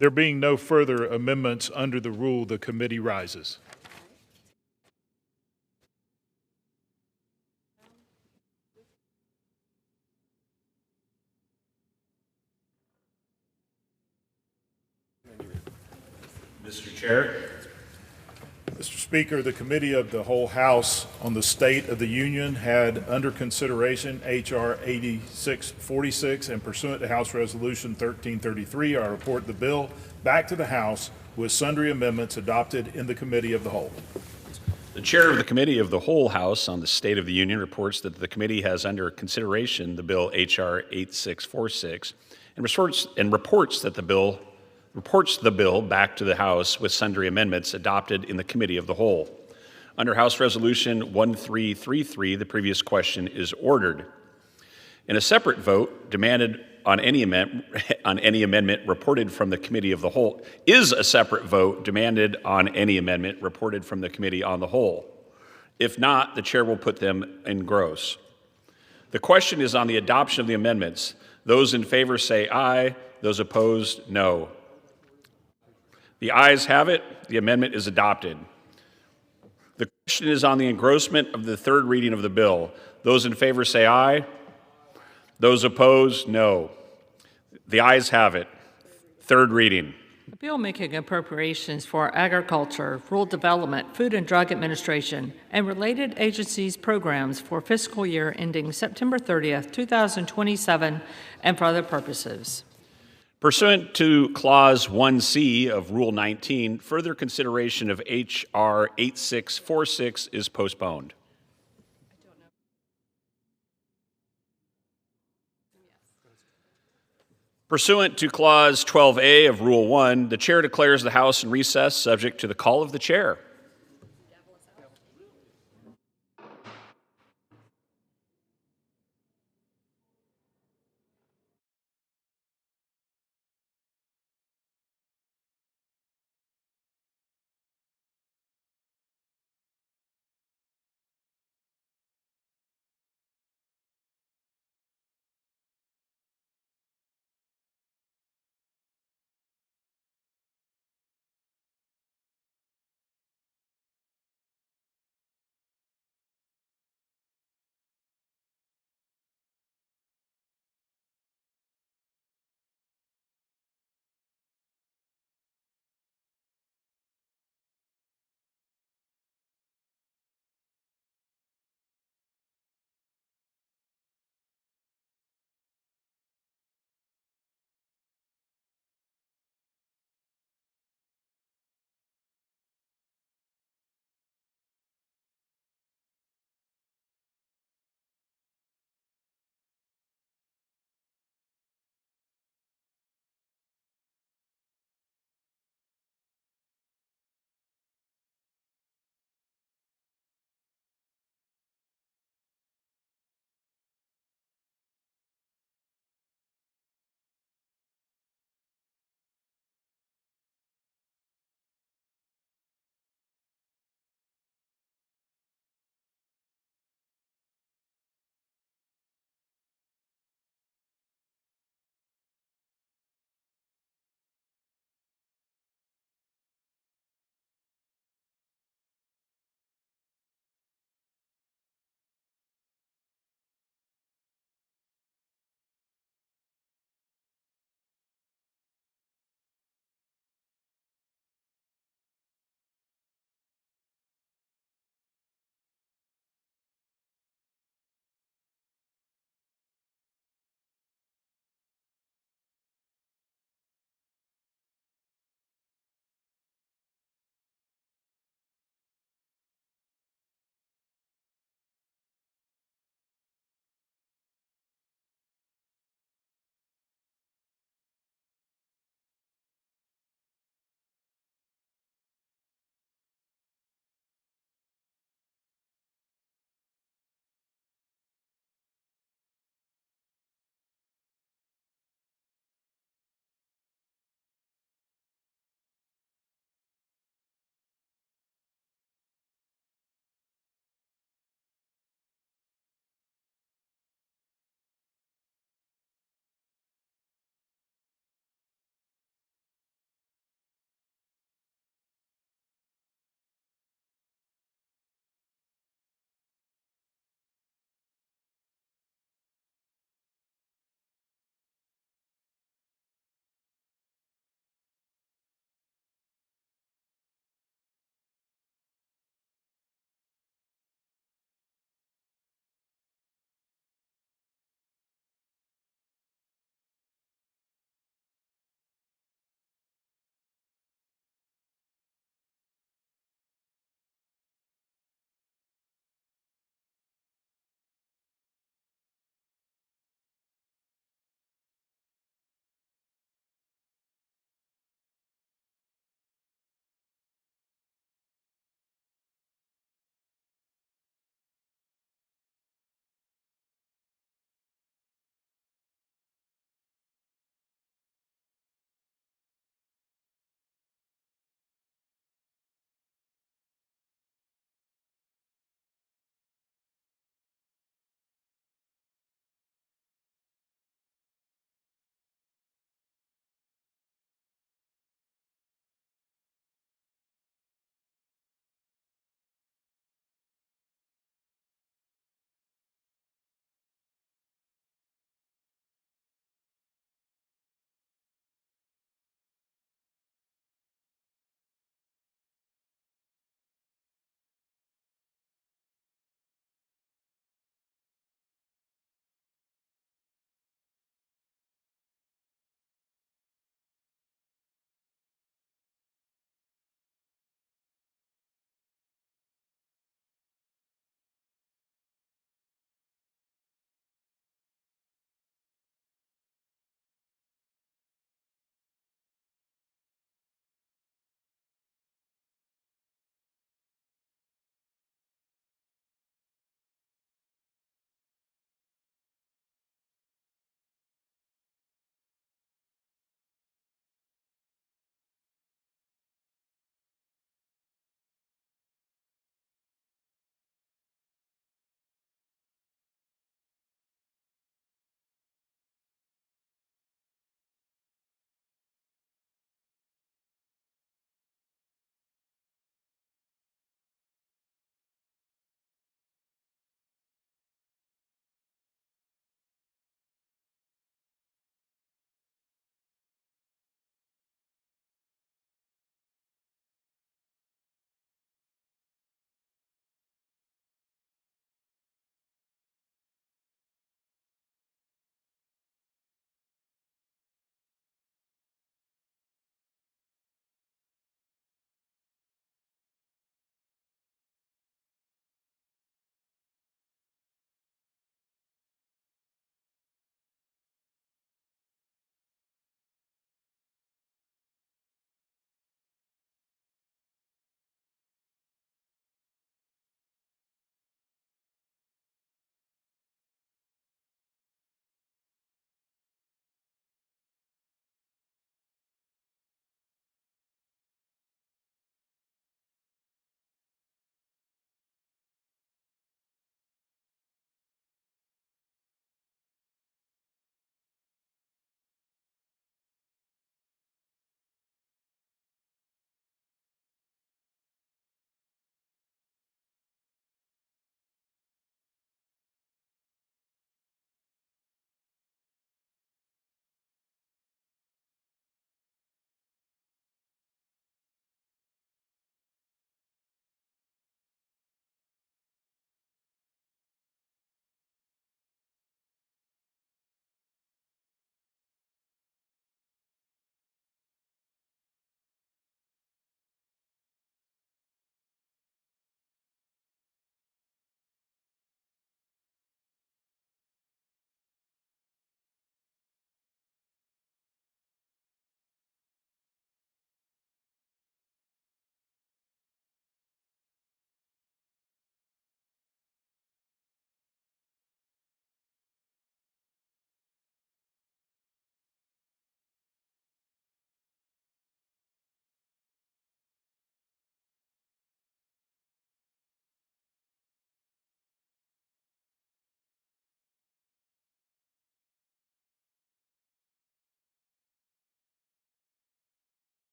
There being no further amendments under the rule, the committee rises. Mr. Chair. Mr. Speaker, the Committee of the Whole House on the State of the Union had under consideration H.R. 8646, and pursuant to House Resolution 1333, I report the bill back to the House with sundry amendments adopted in the Committee of the Whole. The Chair of the Committee of the Whole House on the State of the Union reports that the committee has under consideration the bill H.R. 8646 and reports that the bill back to the House with sundry amendments adopted in the Committee of the Whole. Under House Resolution 1333, the previous question is ordered. In a separate vote demanded on any amendment reported from the Committee of the Whole is a separate vote demanded on any amendment reported from the Committee on the Whole. If not, the Chair will put them in gross. The question is on the adoption of the amendments. Those in favor say aye. Those opposed, no. The ayes have it. The amendment is adopted. The question is on the engrossment of the third reading of the bill. Those in favor say aye. Those opposed, no. The ayes have it. Third reading. A bill making appropriations for agriculture, rural development, food and drug administration, and related agencies' programs for fiscal year ending September 30th, 2027, and for other purposes. Pursuant to Clause 1C of Rule 19, further consideration of H.R. 8646 is postponed. Pursuant to Clause 12A of Rule 1, the Chair declares the House in recess subject to the call of the Chair.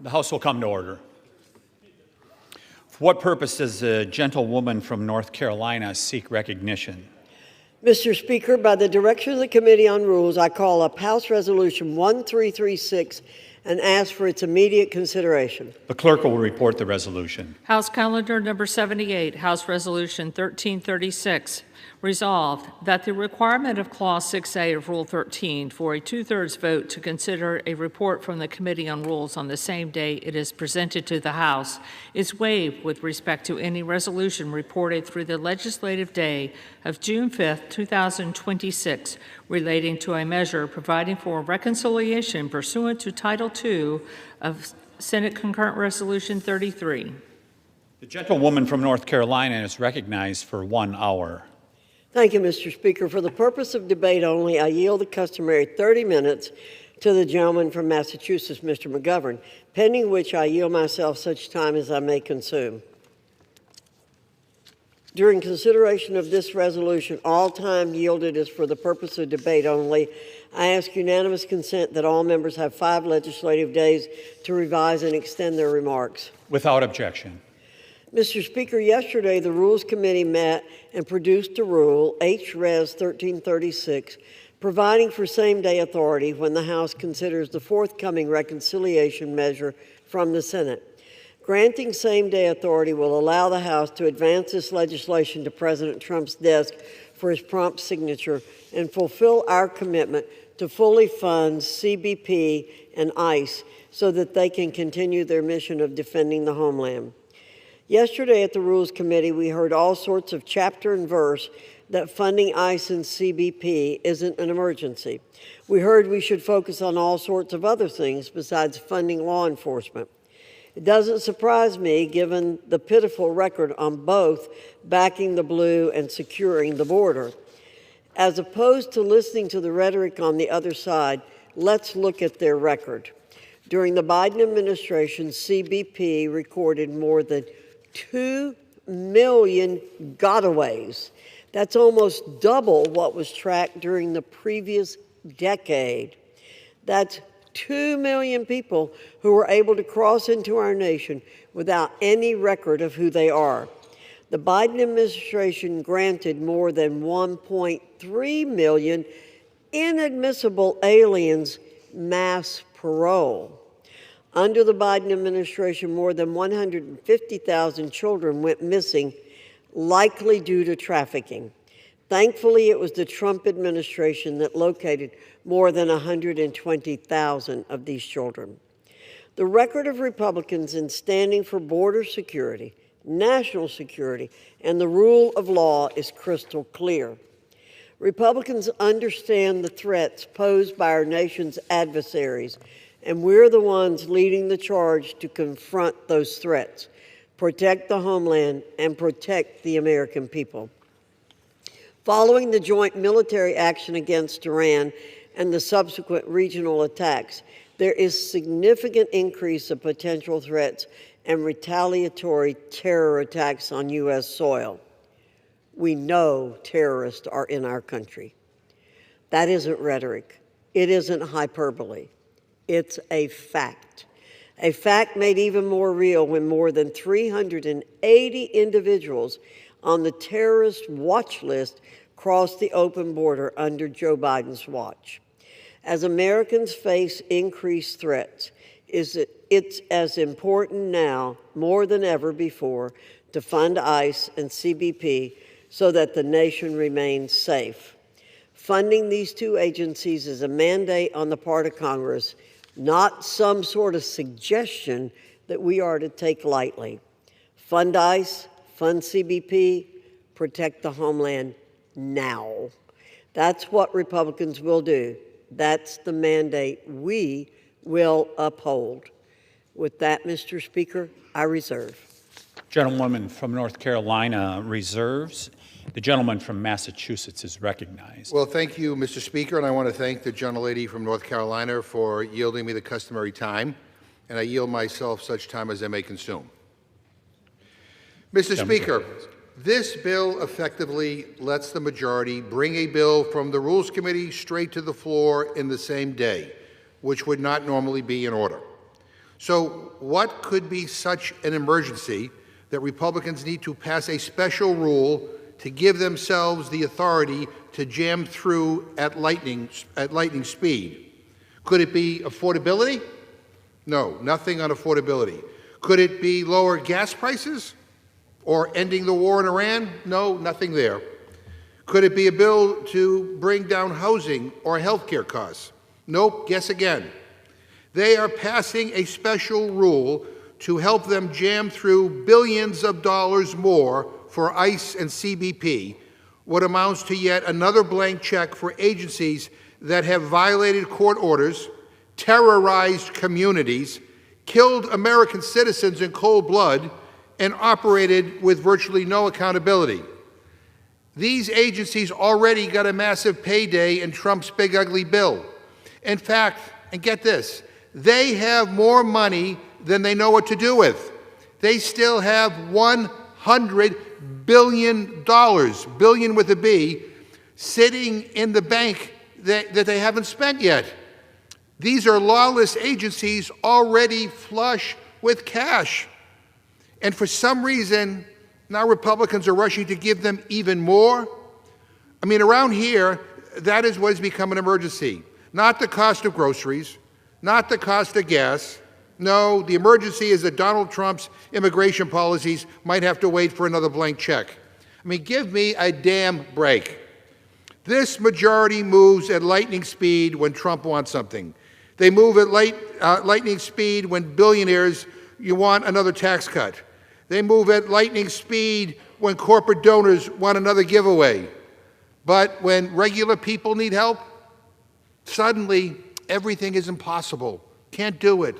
The House will come to order. For what purpose does the gentlewoman from North Carolina seek recognition? Mr. Speaker, by the direction of the Committee on Rules, I call up House Resolution 1336 and ask for its immediate consideration. The clerk will report the resolution. House Calendar Number 78, House Resolution 1336. Resolved that the requirement of Clause 6A of Rule 13 for a two-thirds vote to consider a report from the Committee on Rules on the same day it is presented to the House is waived with respect to any resolution reported through the legislative day of June 5, 2026, relating to a measure providing for reconciliation pursuant to Title II of Senate Concurrent Resolution 33. The gentlewoman from North Carolina is recognized for 1 hour. Thank you, Mr. Speaker. For the purpose of debate only, I yield the customary 30 minutes to the gentleman from Massachusetts, Mr. McGovern, pending which I yield myself such time as I may consume. During consideration of this resolution, all time yielded is for the purpose of debate only. I ask unanimous consent that all members have 5 legislative days to revise and extend their remarks. Without objection. Mr. Speaker, yesterday the Rules Committee met and produced a rule, H-Res 1336, providing for same-day authority when the House considers the forthcoming reconciliation measure from the Senate. Granting same-day authority will allow the House to advance this legislation to President Trump's desk for his prompt signature and fulfill our commitment to fully fund CBP and ICE so that they can continue their mission of defending the homeland. Yesterday at the Rules Committee, we heard all sorts of chapter and verse that funding ICE and CBP isn't an emergency. We heard we should focus on all sorts of other things besides funding law enforcement. It doesn't surprise me, given the pitiful record on both backing the blue and securing the border. As opposed to listening to the rhetoric on the other side, let's look at their record. During the Biden administration, CBP recorded more than 2 million gotaways. That's almost double what was tracked during the previous decade. That's 2 million people who were able to cross into our nation without any record of who they are. The Biden administration granted more than 1.3 million inadmissible aliens mass parole. Under the Biden administration, more than 150,000 children went missing, likely due to trafficking. Thankfully, it was the Trump administration that located more than 120,000 of these children. The record of Republicans in standing for border security, national security, and the rule of law is crystal clear. Republicans understand the threats posed by our nation's adversaries, and we're the ones leading the charge to confront those threats, protect the homeland, and protect the American people. Following the joint military action against Iran and the subsequent regional attacks, there is significant increase of potential threats and retaliatory terror attacks on U.S. soil. We know terrorists are in our country. That isn't rhetoric. It isn't hyperbole. It's a fact made even more real when more than 380 individuals on the terrorist watch list crossed the open border under Joe Biden's watch. As Americans face increased threats, it's as important now, more than ever before, to fund ICE and CBP so that the nation remains safe. Funding these 2 agencies is a mandate on the part of Congress, not some sort of suggestion that we are to take lightly. Fund ICE, fund CBP, protect the homeland now. That's what Republicans will do. That's the mandate we will uphold. With that, Mr. Speaker, I reserve. Gentlewoman from North Carolina reserves. The gentleman from Massachusetts is recognized. Well, thank you, Mr. Speaker, and I want to thank the gentlelady from North Carolina for yielding me the customary time, and I yield myself such time as I may consume. Mr. Speaker, this bill effectively lets the majority bring a bill from the Rules Committee straight to the floor in the same day, which would not normally be in order. So what could be such an emergency that Republicans need to pass a special rule to give themselves the authority to jam through at lightning speed? Could it be affordability? No, nothing on affordability. Could it be lower gas prices or ending the war in Iran? No, nothing there. Could it be a bill to bring down housing or health care costs? Nope, guess again. They are passing a special rule to help them jam through billions of dollars more for ICE and CBP, what amounts to yet another blank check for agencies that have violated court orders, terrorized communities, killed American citizens in cold blood, and operated with virtually no accountability. These agencies already got a massive payday in Trump's big ugly bill. In fact, and get this, they have more money than they know what to do with. They still have $100 billion, billion with a B, sitting in the bank that they haven't spent yet. These are lawless agencies already flush with cash. And for some reason, now Republicans are rushing to give them even more. I mean, around here, that is what has become an emergency. Not the cost of groceries, not the cost of gas. No, the emergency is that Donald Trump's immigration policies might have to wait for another blank check. I mean, give me a damn break. This majority moves at lightning speed when Trump wants something. They move at lightning speed when billionaires, you want another tax cut. They move at lightning speed when corporate donors want another giveaway. But when regular people need help, suddenly everything is impossible. Can't do it.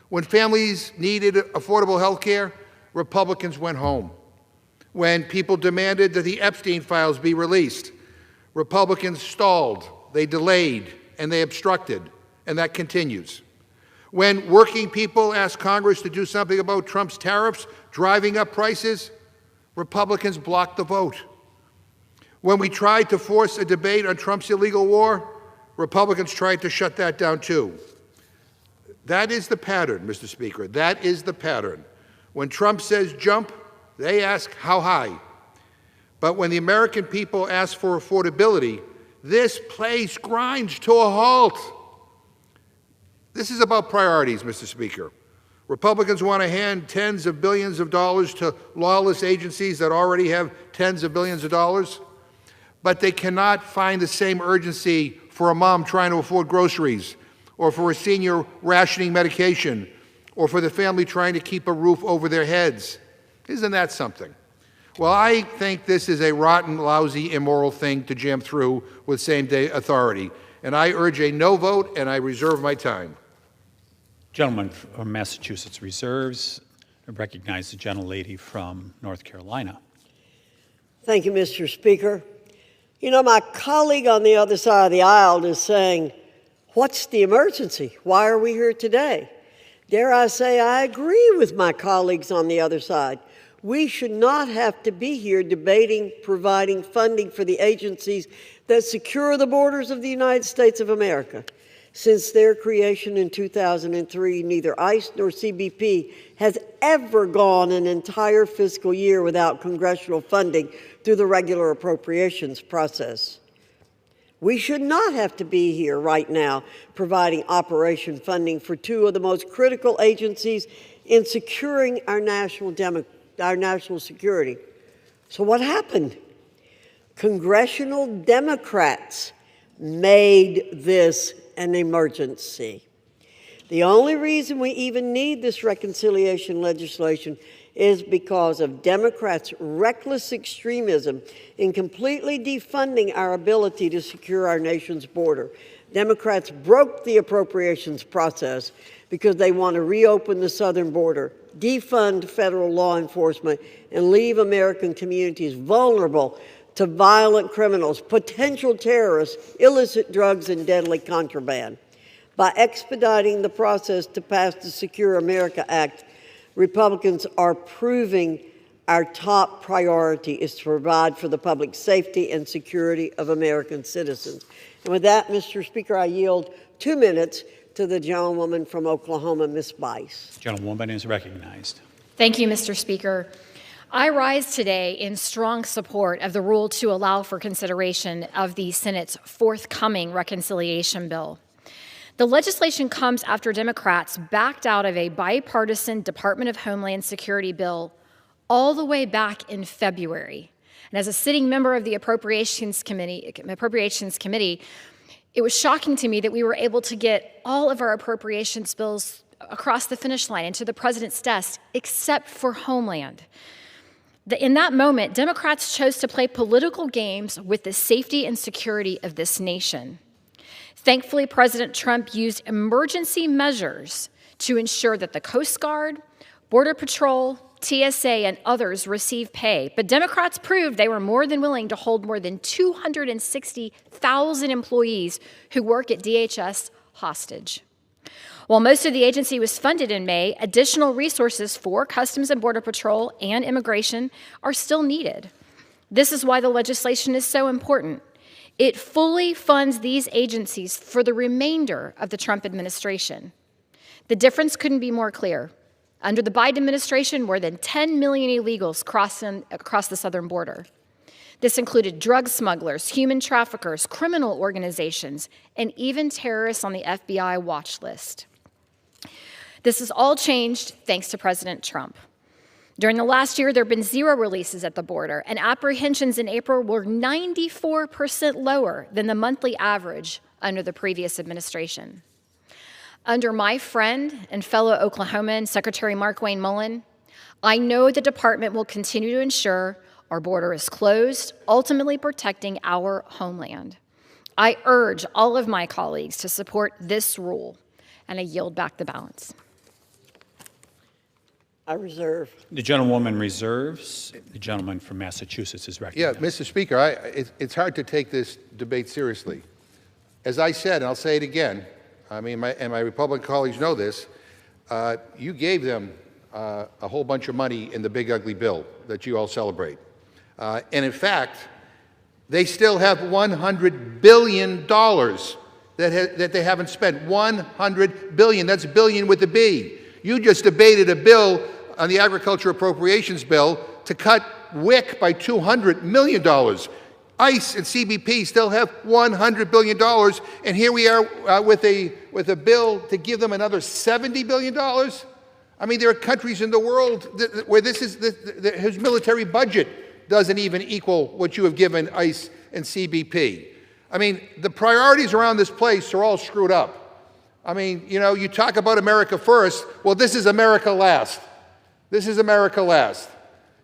When families needed affordable health care, Republicans went home. When people demanded that the Epstein files be released, Republicans stalled, they delayed, and they obstructed, and that continues. When working people asked Congress to do something about Trump's tariffs driving up prices, Republicans blocked the vote. When we tried to force a debate on Trump's illegal war, Republicans tried to shut that down too. That is the pattern, Mr. Speaker. That is the pattern. When Trump says jump, they ask how high. But when the American people ask for affordability, this place grinds to a halt. This is about priorities, Mr. Speaker. Republicans want to hand tens of billions of dollars to lawless agencies that already have tens of billions of dollars, but they cannot find the same urgency for a mom trying to afford groceries, or for a senior rationing medication, or for the family trying to keep a roof over their heads. Isn't that something? Well, I think this is a rotten, lousy, immoral thing to jam through with same-day authority, and I urge a no vote, and I reserve my time. Gentleman from Massachusetts reserves. I recognize the gentlelady from North Carolina. Thank you, Mr. Speaker. You know, my colleague on the other side of the aisle is saying, what's the emergency? Why are we here today? Dare I say I agree with my colleagues on the other side. We should not have to be here debating providing funding for the agencies that secure the borders of the United States of America. Since their creation in 2003, neither ICE nor CBP has ever gone an entire fiscal year without congressional funding through the regular appropriations process. We should not have to be here right now providing operation funding for two of the most critical agencies in securing our national security. So what happened? Congressional Democrats made this an emergency. The only reason we even need this reconciliation legislation is because of Democrats' reckless extremism in completely defunding our ability to secure our nation's border. Democrats broke the appropriations process because they want to reopen the southern border, defund federal law enforcement, and leave American communities vulnerable to violent criminals, potential terrorists, illicit drugs, and deadly contraband. By expediting the process to pass the Secure America Act, Republicans are proving our top priority is to provide for the public safety and security of American citizens. And with that, Mr. Speaker, I yield 2 minutes to the gentlewoman from Oklahoma, Ms. Bice. Gentlewoman is recognized. Thank you, Mr. Speaker. I rise today in strong support of the rule to allow for consideration of the Senate's forthcoming reconciliation bill. The legislation comes after Democrats backed out of a bipartisan Department of Homeland Security bill all the way back in February. And as a sitting member of the Appropriations Committee, it was shocking to me that we were able to get all of our appropriations bills across the finish line and to the president's desk, except for Homeland. In that moment, Democrats chose to play political games with the safety and security of this nation. Thankfully, President Trump used emergency measures to ensure that the Coast Guard, Border Patrol, TSA, and others receive pay. But Democrats proved they were more than willing to hold more than 260,000 employees who work at DHS hostage. While most of the agency was funded in May, additional resources for Customs and Border Patrol and immigration are still needed. This is why the legislation is so important. It fully funds these agencies for the remainder of the Trump administration. The difference couldn't be more clear. Under the Biden administration, more than 10 million illegals crossed across the southern border. This included drug smugglers, human traffickers, criminal organizations, and even terrorists on the FBI watch list. This has all changed thanks to President Trump. During the last year, there have been 0 releases at the border, and apprehensions in April were 94% lower than the monthly average under the previous administration. Under my friend and fellow Oklahoman, Secretary Mark Wayne Mullen, I know the department will continue to ensure our border is closed, ultimately protecting our homeland. I urge all of my colleagues to support this rule, and I yield back the balance. I reserve. The gentlewoman reserves. The gentleman from Massachusetts is recognized. Yeah, Mr. Speaker, it's hard to take this debate seriously. As I said, and I'll say it again, I mean, my Republican colleagues know this, you gave them a whole bunch of money in the big ugly bill that you all celebrate. And in fact, they still have $100 billion that they haven't spent. $100 billion, that's billion with a B. You just debated a bill on the agriculture appropriations bill to cut WIC by $200 million. ICE and CBP still have $100 billion, and here we are with a bill to give them another $70 billion. I mean, there are countries in the world where whose military budget doesn't even equal what you have given ICE and CBP. I mean, the priorities around this place are all screwed up. I mean, you know, you talk about America first. Well, this is America last. This is America last.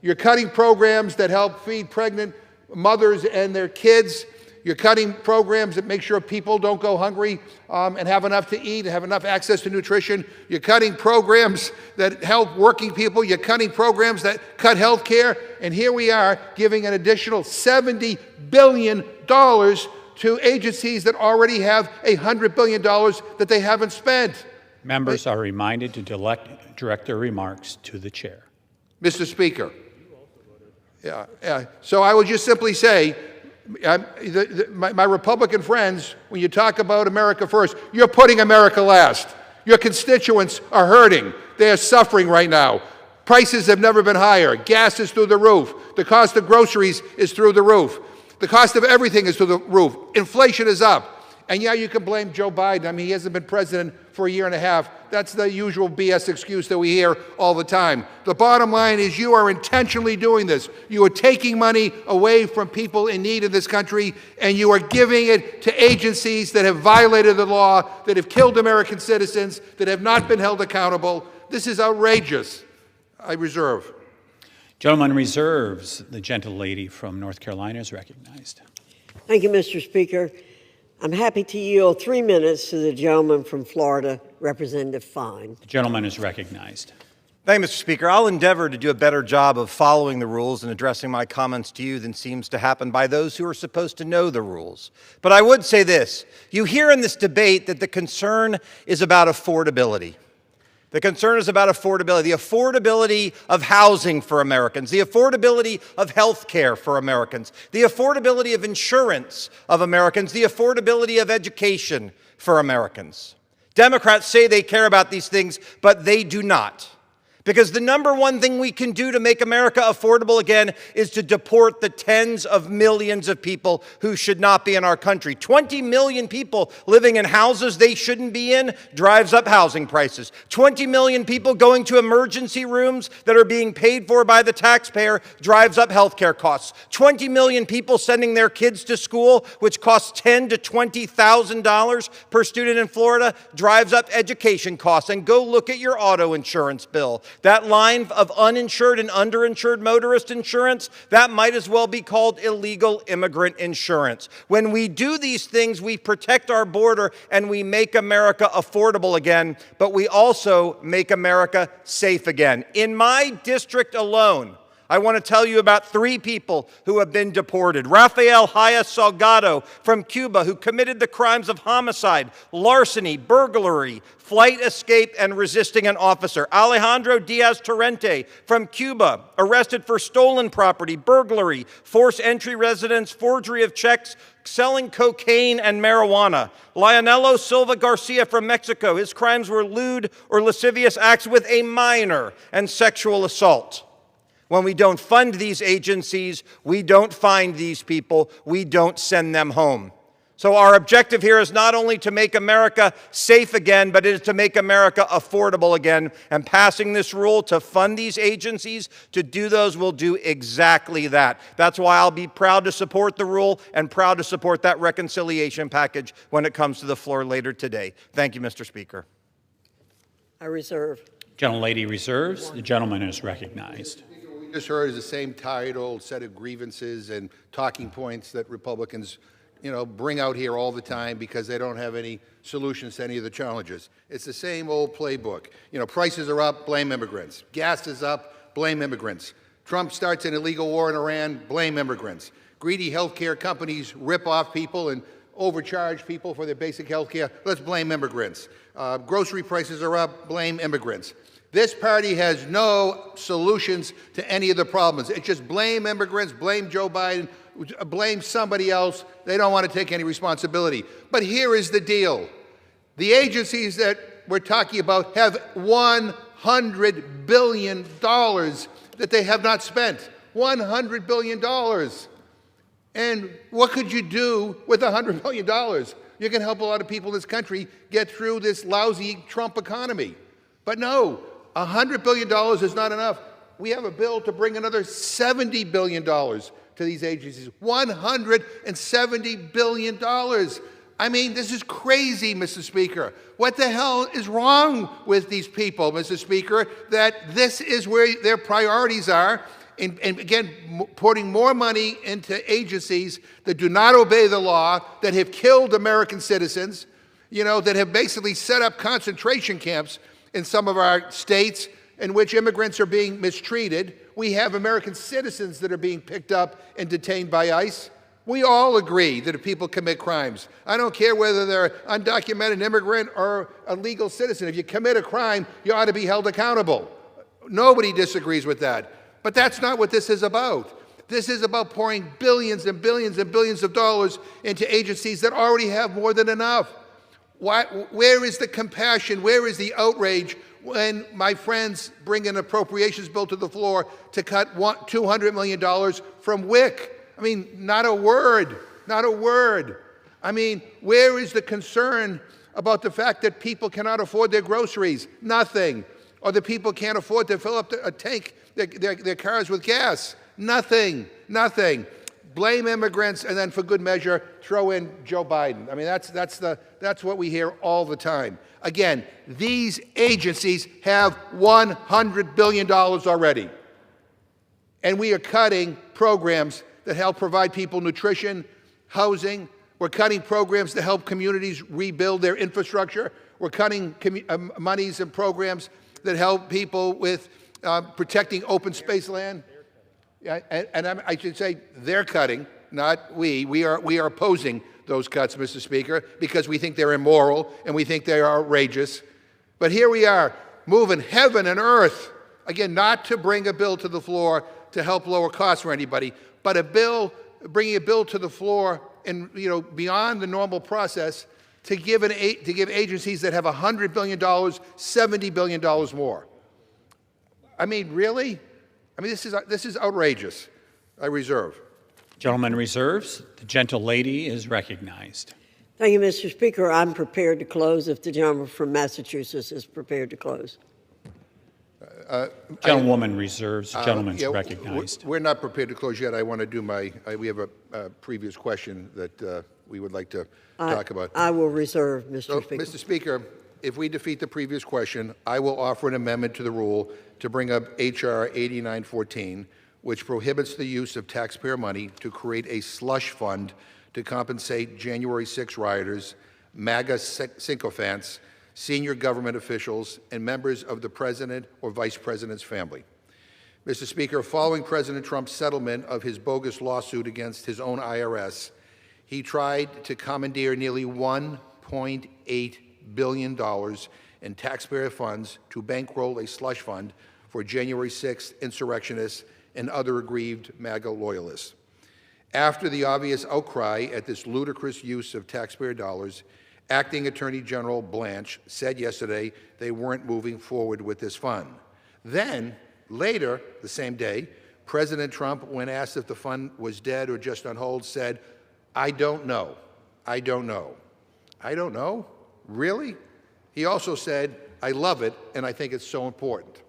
You're cutting programs that help feed pregnant mothers and their kids. You're cutting programs that make sure people don't go hungry and have enough to eat, have enough access to nutrition. You're cutting programs that help working people. You're cutting programs that cut health care. And here we are giving an additional $70 billion to agencies that already have $100 billion that they haven't spent. Members are reminded to direct their remarks to the chair. Mr. Speaker. So I would just simply say, my Republican friends, when you talk about America first, you're putting America last. Your constituents are hurting. They are suffering right now. Prices have never been higher. Gas is through the roof. The cost of groceries is through the roof. The cost of everything is through the roof. Inflation is up. And yeah, you can blame Joe Biden. I mean, he hasn't been president for a year and a half. That's the usual BS excuse that we hear all the time. The bottom line is you are intentionally doing this. You are taking money away from people in need in this country, and you are giving it to agencies that have violated the law, that have killed American citizens, that have not been held accountable. This is outrageous. I reserve. Gentleman reserves. The gentlelady from North Carolina is recognized. Thank you, Mr. Speaker. I'm happy to yield 3 minutes to the gentleman from Florida, Representative Fine. The gentleman is recognized. Thank you, Mr. Speaker. I'll endeavor to do a better job of following the rules and addressing my comments to you than seems to happen by those who are supposed to know the rules. But I would say this. You hear in this debate that the concern is about affordability. The concern is about affordability, the affordability of housing for Americans, the affordability of health care for Americans, the affordability of insurance of Americans, the affordability of education for Americans. Democrats say they care about these things, but they do not. Because the number one thing we can do to make America affordable again is to deport the tens of millions of people who should not be in our country. 20 million people living in houses they shouldn't be in drives up housing prices. 20 million people going to emergency rooms that are being paid for by the taxpayer drives up healthcare costs. 20 million people sending their kids to school, which costs $10,000 to $20,000 per student in Florida, drives up education costs. And go look at your auto insurance bill. That line of uninsured and underinsured motorist insurance, that might as well be called illegal immigrant insurance. When we do these things, we protect our border and we make America affordable again, but we also make America safe again. In my district alone, I want to tell you about 3 people who have been deported. Rafael Haya Salgado from Cuba, who committed the crimes of homicide, larceny, burglary, flight escape, and resisting an officer. Alejandro Diaz Torrente from Cuba, arrested for stolen property, burglary, forced entry residence, forgery of checks, selling cocaine and marijuana. Lionello Silva Garcia from Mexico, his crimes were lewd or lascivious acts with a minor and sexual assault. When we don't fund these agencies, we don't find these people, we don't send them home. So our objective here is not only to make America safe again, but it is to make America affordable again. And passing this rule to fund these agencies, to do those, will do exactly that. That's why I'll be proud to support the rule and proud to support that reconciliation package when it comes to the floor later today. Thank you, Mr. Speaker. I reserve. Gentlelady reserves. The gentleman is recognized. We just heard is the same tired old set of grievances and talking points that Republicans, bring out here all the time because they don't have any solutions to any of the challenges. It's the same old playbook. Prices are up, blame immigrants. Gas is up, blame immigrants. Trump starts an illegal war in Iran, blame immigrants. Greedy healthcare companies rip off people and overcharge people for their basic health care. Let's blame immigrants. Grocery prices are up, blame immigrants. This party has no solutions to any of the problems. It's just blame immigrants, blame Joe Biden, blame somebody else. They don't want to take any responsibility. But here is the deal. The agencies that we're talking about have $100 billion that they have not spent. $100 billion. And what could you do with $100 billion? You can help a lot of people in this country get through this lousy Trump economy. But no, $100 billion is not enough. We have a bill to bring another $70 billion to these agencies. $170 billion. I mean, this is crazy, Mr. Speaker. What the hell is wrong with these people, Mr. Speaker, that this is where their priorities are? And again, putting more money into agencies that do not obey the law, that have killed American citizens, that have basically set up concentration camps in some of our states in which immigrants are being mistreated. We have American citizens that are being picked up and detained by ICE. We all agree that if people commit crimes, I don't care whether they're undocumented immigrant or a legal citizen, if you commit a crime, you ought to be held accountable. Nobody disagrees with that. But that's not what this is about. This is about pouring billions and billions and billions of dollars into agencies that already have more than enough. Where is the compassion? Where is the outrage when my friends bring an appropriations bill to the floor to cut $200 million from WIC? I mean, not a word, not a word. I mean, where is the concern about the fact that people cannot afford their groceries? Nothing. Or the people can't afford to fill up a tank, their cars with gas? Nothing, nothing. Blame immigrants, and then for good measure, throw in Joe Biden. I mean, that's what we hear all the time. Again, these agencies have $100 billion already. And we are cutting programs that help provide people nutrition, housing. We're cutting programs to help communities rebuild their infrastructure. We're cutting monies and programs that help people with protecting open space land. I should say they're cutting, not we. We are opposing those cuts, Mr. Speaker, because we think they're immoral and we think they are outrageous. But here we are, moving heaven and earth, again, not to bring a bill to the floor to help lower costs for anybody, but bringing a bill to the floor and beyond the normal process to give agencies that have $100 billion, $70 billion more. I mean, really? I mean, this is outrageous. I reserve. Gentleman reserves. The gentle lady is recognized. Thank you, Mr. Speaker. I'm prepared to close if the gentleman from Massachusetts is prepared to close. Gentlewoman reserves. The gentleman's recognized. We're not prepared to close yet. I want to do we have a previous question that we would like to talk about. I will reserve, Mr. Speaker. Mr. Speaker, if we defeat the previous question, I will offer an amendment to the rule to bring up H.R. 8914, which prohibits the use of taxpayer money to create a slush fund to compensate January 6 rioters, MAGA sycophants, senior government officials, and members of the President or Vice President's family. Mr. Speaker, following President Trump's settlement of his bogus lawsuit against his own IRS, he tried to commandeer nearly $1.8 billion in taxpayer funds to bankroll a slush fund for January 6th insurrectionists and other aggrieved MAGA loyalists. After the obvious outcry at this ludicrous use of taxpayer dollars, Acting Attorney General Blanche said yesterday they weren't moving forward with this fund. Then, later, the same day, President Trump, when asked if the fund was dead or just on hold, said, "I don't know. I don't know." I don't know? Really? He also said, "I love it, and I think it's so important."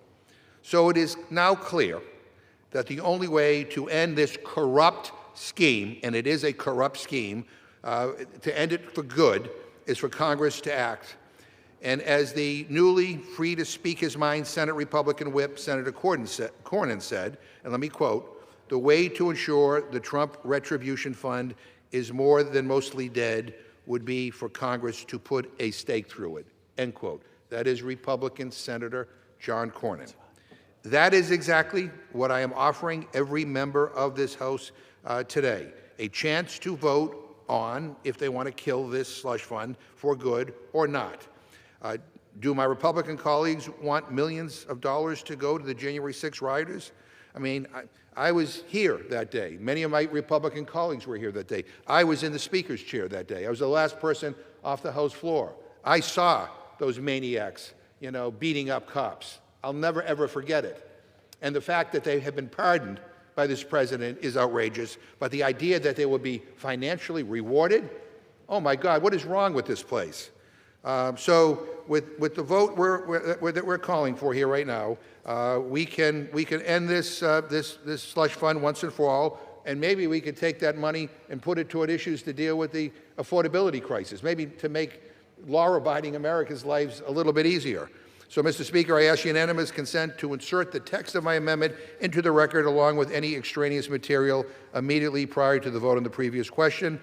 So it is now clear that the only way to end this corrupt scheme, and it is a corrupt scheme, to end it for good, is for Congress to act. And as the newly free to speak his mind Senate Republican whip, Senator Cornyn said, and let me quote, "The way to ensure the Trump retribution fund is more than mostly dead would be for Congress to put a stake through it," end quote. That is Republican Senator John Cornyn. That is exactly what I am offering every member of this House today, a chance to vote on if they want to kill this slush fund for good or not. Do my Republican colleagues want millions of dollars to go to the January 6 rioters? I mean, I was here that day. Many of my Republican colleagues were here that day. I was in the Speaker's chair that day. I was the last person off the House floor. I saw those maniacs, beating up cops. I'll never, ever forget it. And the fact that they have been pardoned by this president is outrageous, but the idea that they will be financially rewarded, oh my God, what is wrong with this place? So with the vote that we're calling for here right now, we can end this slush fund once and for all, and maybe we could take that money and put it toward issues to deal with the affordability crisis, maybe to make law-abiding Americans' lives a little bit easier. So, Mr. Speaker, I ask unanimous consent to insert the text of my amendment into the record along with any extraneous material immediately prior to the vote on the previous question.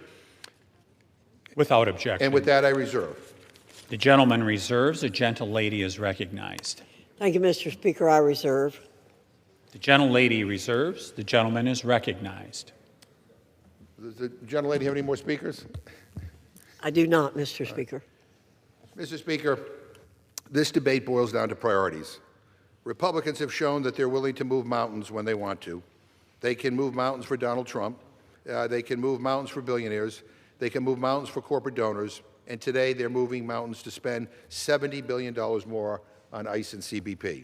Without objection. And with that, I reserve. The gentleman reserves. The gentle lady is recognized. Thank you, Mr. Speaker. I reserve. The gentle lady reserves. The gentleman is recognized. Does the gentle lady have any more speakers? I do not, Mr. Speaker. Mr. Speaker, this debate boils down to priorities. Republicans have shown that they're willing to move mountains when they want to. They can move mountains for Donald Trump. They can move mountains for billionaires. They can move mountains for corporate donors. And today they're moving mountains to spend $70 billion more on ICE and CBP.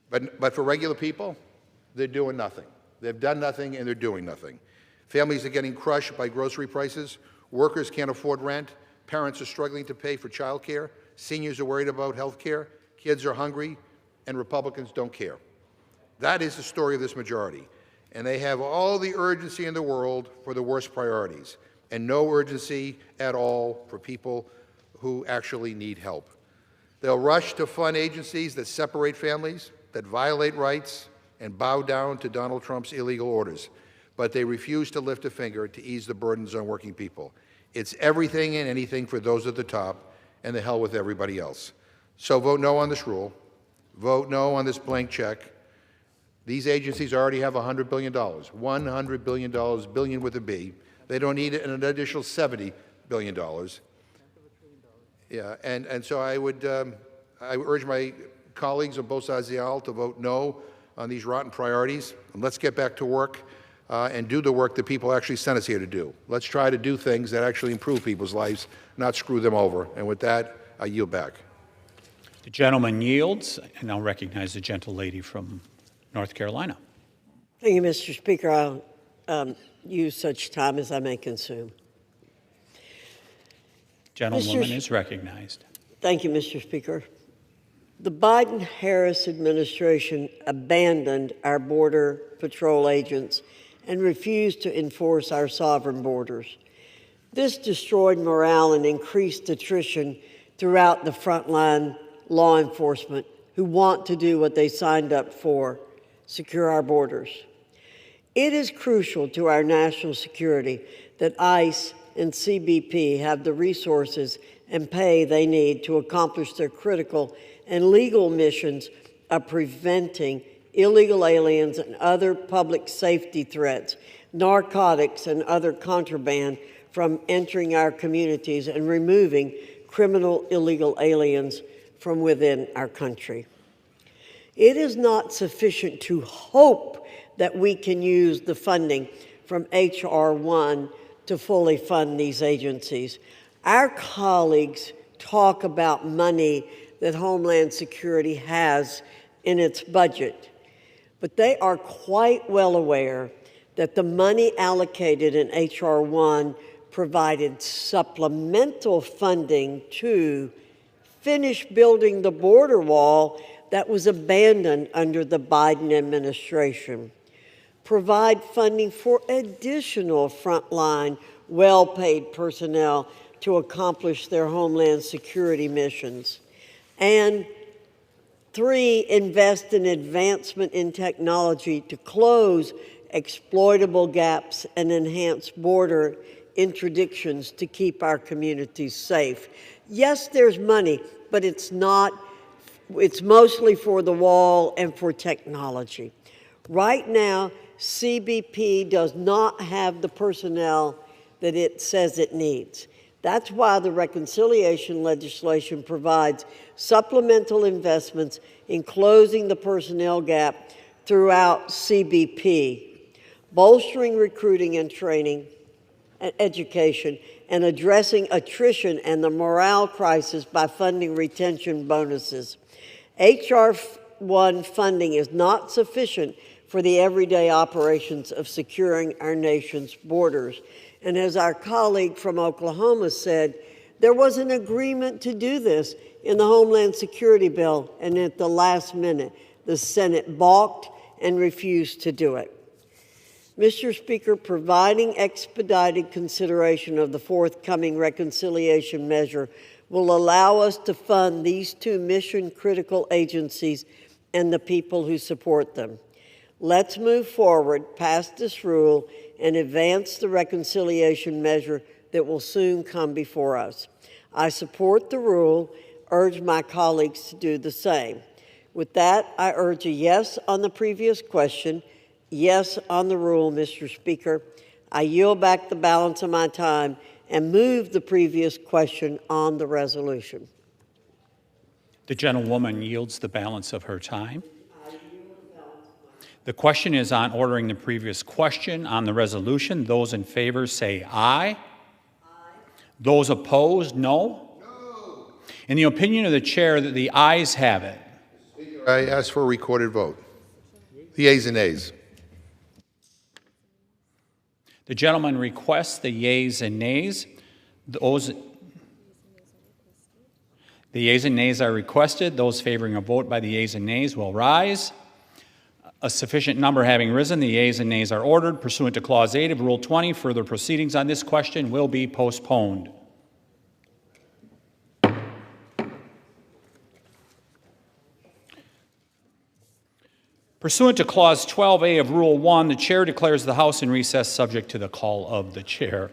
But for regular people, they're doing nothing. They've done nothing and they're doing nothing. Families are getting crushed by grocery prices. Workers can't afford rent. Parents are struggling to pay for child care. Seniors are worried about health care. Kids are hungry, and Republicans don't care. That is the story of this majority. And they have all the urgency in the world for the worst priorities, and no urgency at all for people who actually need help. They'll rush to fund agencies that separate families, that violate rights, and bow down to Donald Trump's illegal orders. But they refuse to lift a finger to ease the burdens on working people. It's everything and anything for those at the top, and the hell with everybody else. So vote no on this rule. Vote no on this blank check. These agencies already have $100 billion, $100 billion, billion with a B. They don't need an additional $70 billion. Yeah, and so I urge my colleagues on both sides of the aisle to vote no on these rotten priorities. And let's get back to work. and do the work that people actually sent us here to do. Let's try to do things that actually improve people's lives, not screw them over. And with that, I yield back. The gentleman yields, and I'll recognize the gentlelady from North Carolina. Thank you, Mr. Speaker. I'll use such time as I may consume. Gentlewoman is recognized. Thank you, Mr. Speaker. The Biden-Harris administration abandoned our Border Patrol agents and refused to enforce our sovereign borders. This destroyed morale and increased attrition throughout the frontline law enforcement who want to do what they signed up for, secure our borders. It is crucial to our national security that ICE and CBP have the resources and pay they need to accomplish their critical and legal missions of preventing illegal aliens and other public safety threats, narcotics and other contraband from entering our communities and removing criminal illegal aliens from within our country. It is not sufficient to hope that we can use the funding from H.R. 1 to fully fund these agencies. Our colleagues talk about money that Homeland Security has in its budget, but they are quite well aware that the money allocated in H.R. 1 provided supplemental funding to finish building the border wall that was abandoned under the Biden administration, provide funding for additional frontline, well-paid personnel to accomplish their Homeland Security missions, and 3, invest in advancement in technology to close exploitable gaps and enhance border interdictions to keep our communities safe. Yes, there's money, but it's mostly for the wall and for technology. Right now, CBP does not have the personnel that it says it needs. That's why the reconciliation legislation provides supplemental investments in closing the personnel gap throughout CBP, bolstering recruiting and training and education, and addressing attrition and the morale crisis by funding retention bonuses. H.R. 1 funding is not sufficient for the everyday operations of securing our nation's borders. And as our colleague from Oklahoma said, there was an agreement to do this in the Homeland Security bill, and at the last minute, the Senate balked and refused to do it. Mr. Speaker, providing expedited consideration of the forthcoming reconciliation measure will allow us to fund these 2 mission-critical agencies and the people who support them. Let's move forward past this rule and advance the reconciliation measure that will soon come before us. I support the rule, urge my colleagues to do the same. With that, I urge a yes on the previous question, yes on the rule, Mr. Speaker. I yield back the balance of my time and move the previous question on the resolution. The gentlewoman yields the balance of her time. The question is on ordering the previous question on the resolution. Those in favor say aye. Aye. Those opposed, no. No. In the opinion of the chair, that the ayes have it. I ask for a recorded vote. The yeas and nays. The gentleman requests the yeas and nays. The yeas and nays are requested. Those favoring a vote by the yeas and nays will rise. A sufficient number having risen, the yeas and nays are ordered. Pursuant to Clause 8 of Rule 20, further proceedings on this question will be postponed. Pursuant to Clause 12A of Rule 1, the chair declares the House in recess subject to the call of the chair.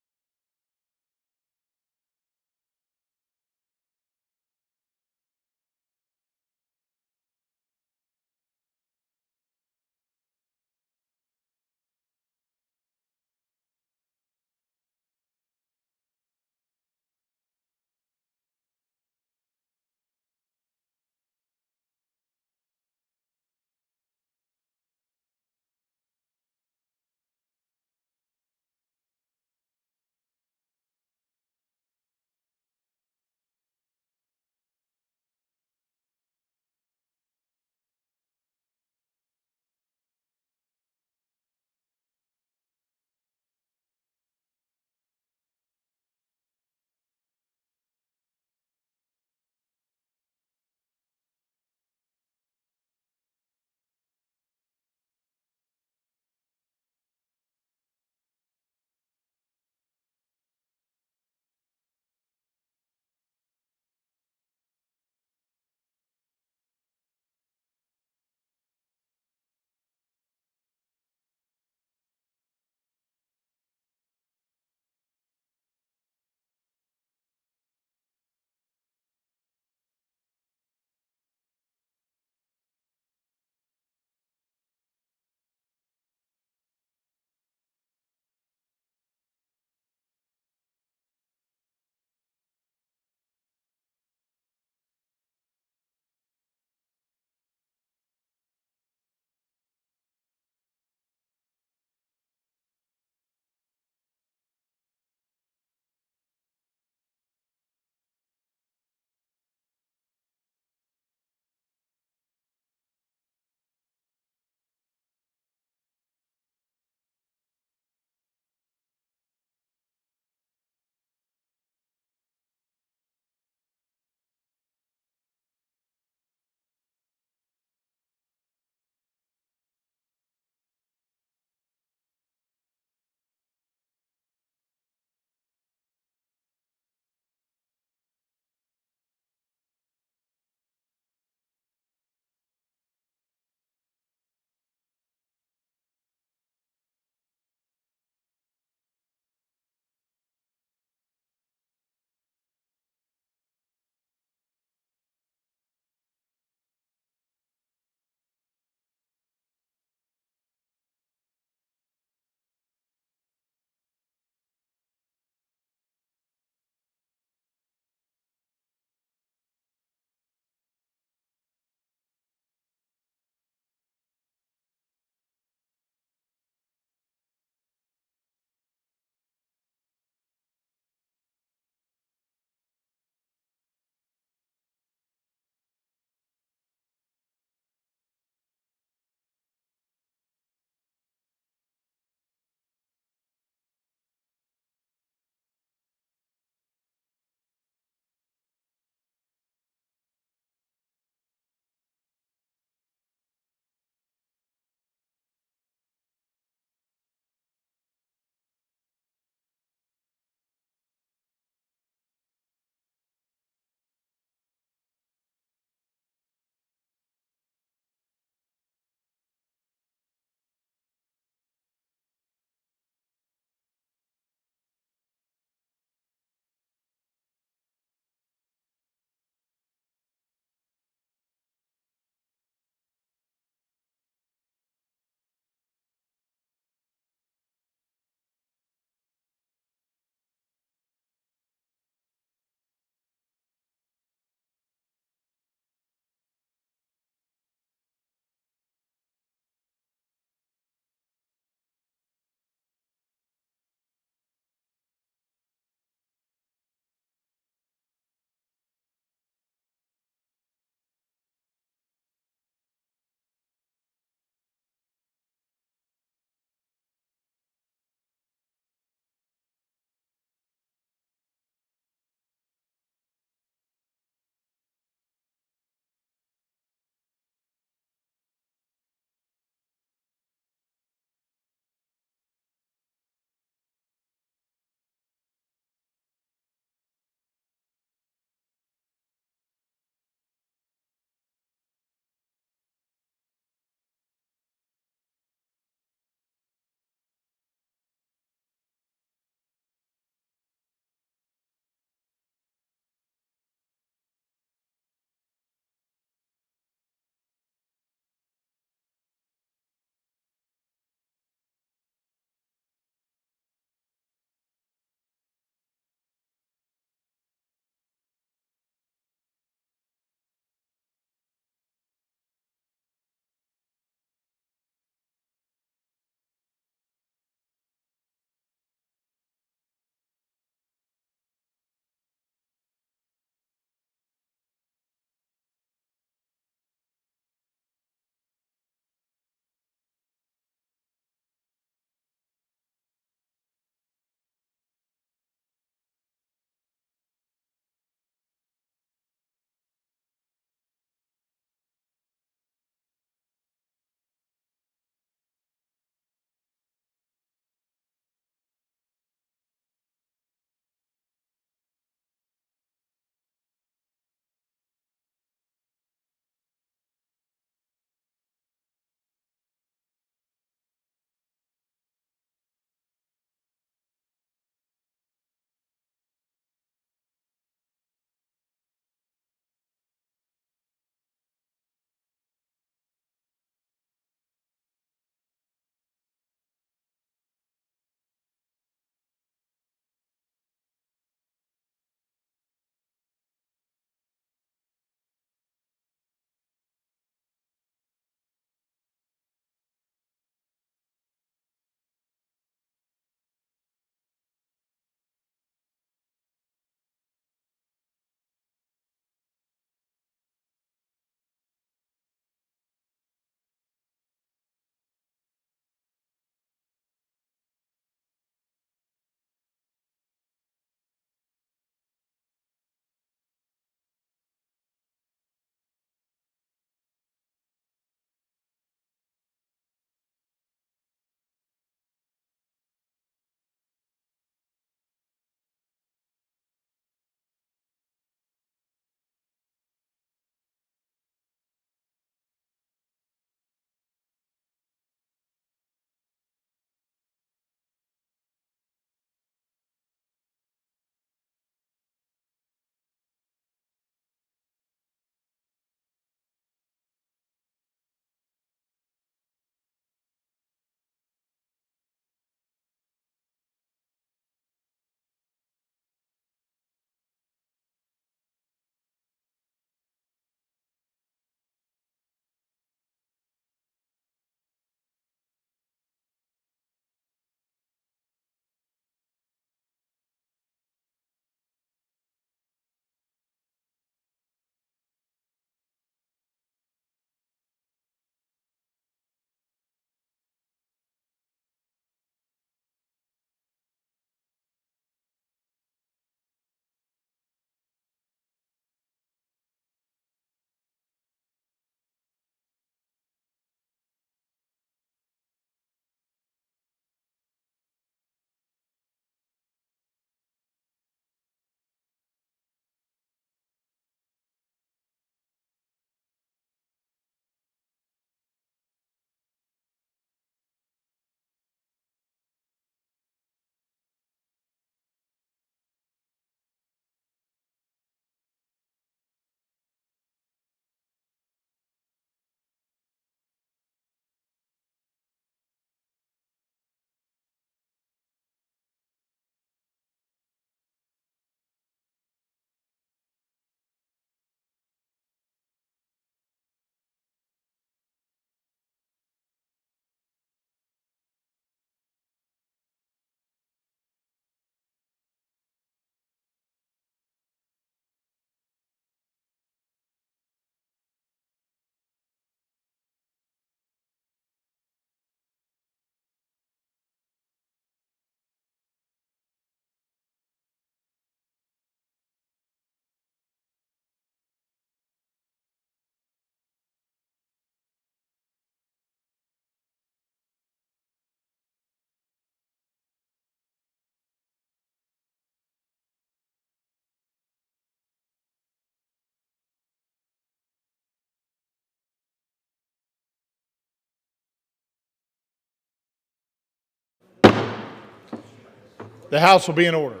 The House will be in order.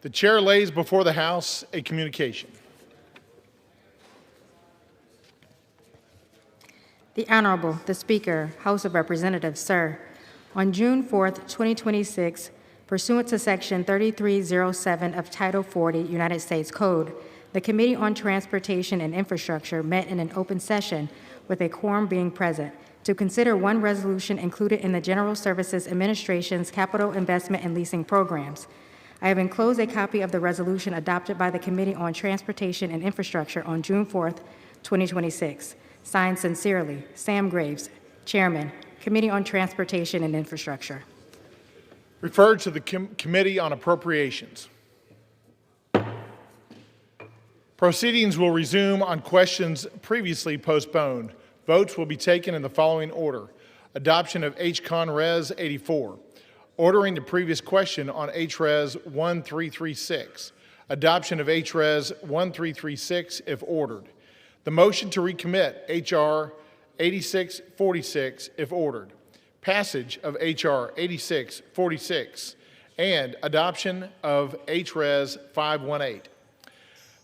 The chair lays before the House a communication. The Honorable, the Speaker, House of Representatives, sir. On June 4th, 2026, pursuant to Section 3307 of Title 40 United States Code, the Committee on Transportation and Infrastructure met in an open session with a quorum being present to consider one resolution included in the General Services Administration's Capital Investment and Leasing Programs. I have enclosed a copy of the resolution adopted by the Committee on Transportation and Infrastructure on June 4th, 2026. Signed sincerely, Sam Graves, Chairman, Committee on Transportation and Infrastructure. Referred to the Committee on Appropriations. Proceedings will resume on questions previously postponed. Votes will be taken in the following order. Adoption of H-Con Res 84. Ordering the previous question on H-Res 1336. Adoption of H-Res 1336 if ordered. The motion to recommit H.R. 8646 if ordered. Passage of H.R. 8646 and adoption of H-Res 518.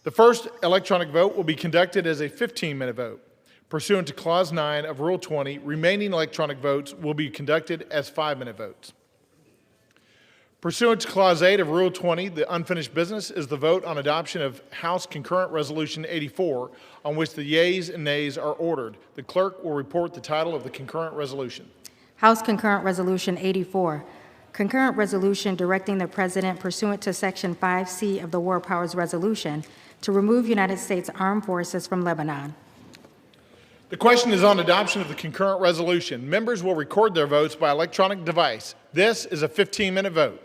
The first electronic vote will be conducted as a 15-minute vote. Pursuant to Clause 9 of Rule 20, remaining electronic votes will be conducted as 5-minute votes. Pursuant to Clause 8 of Rule 20, the unfinished business is the vote on adoption of House Concurrent Resolution 84, on which the yeas and nays are ordered. The clerk will report the title of the concurrent resolution. House Concurrent Resolution 84. Concurrent resolution directing the President pursuant to Section 5C of the War Powers Resolution to remove United States Armed Forces from Lebanon. The question is on adoption of the concurrent resolution. Members will record their votes by electronic device. This is a 15-minute vote.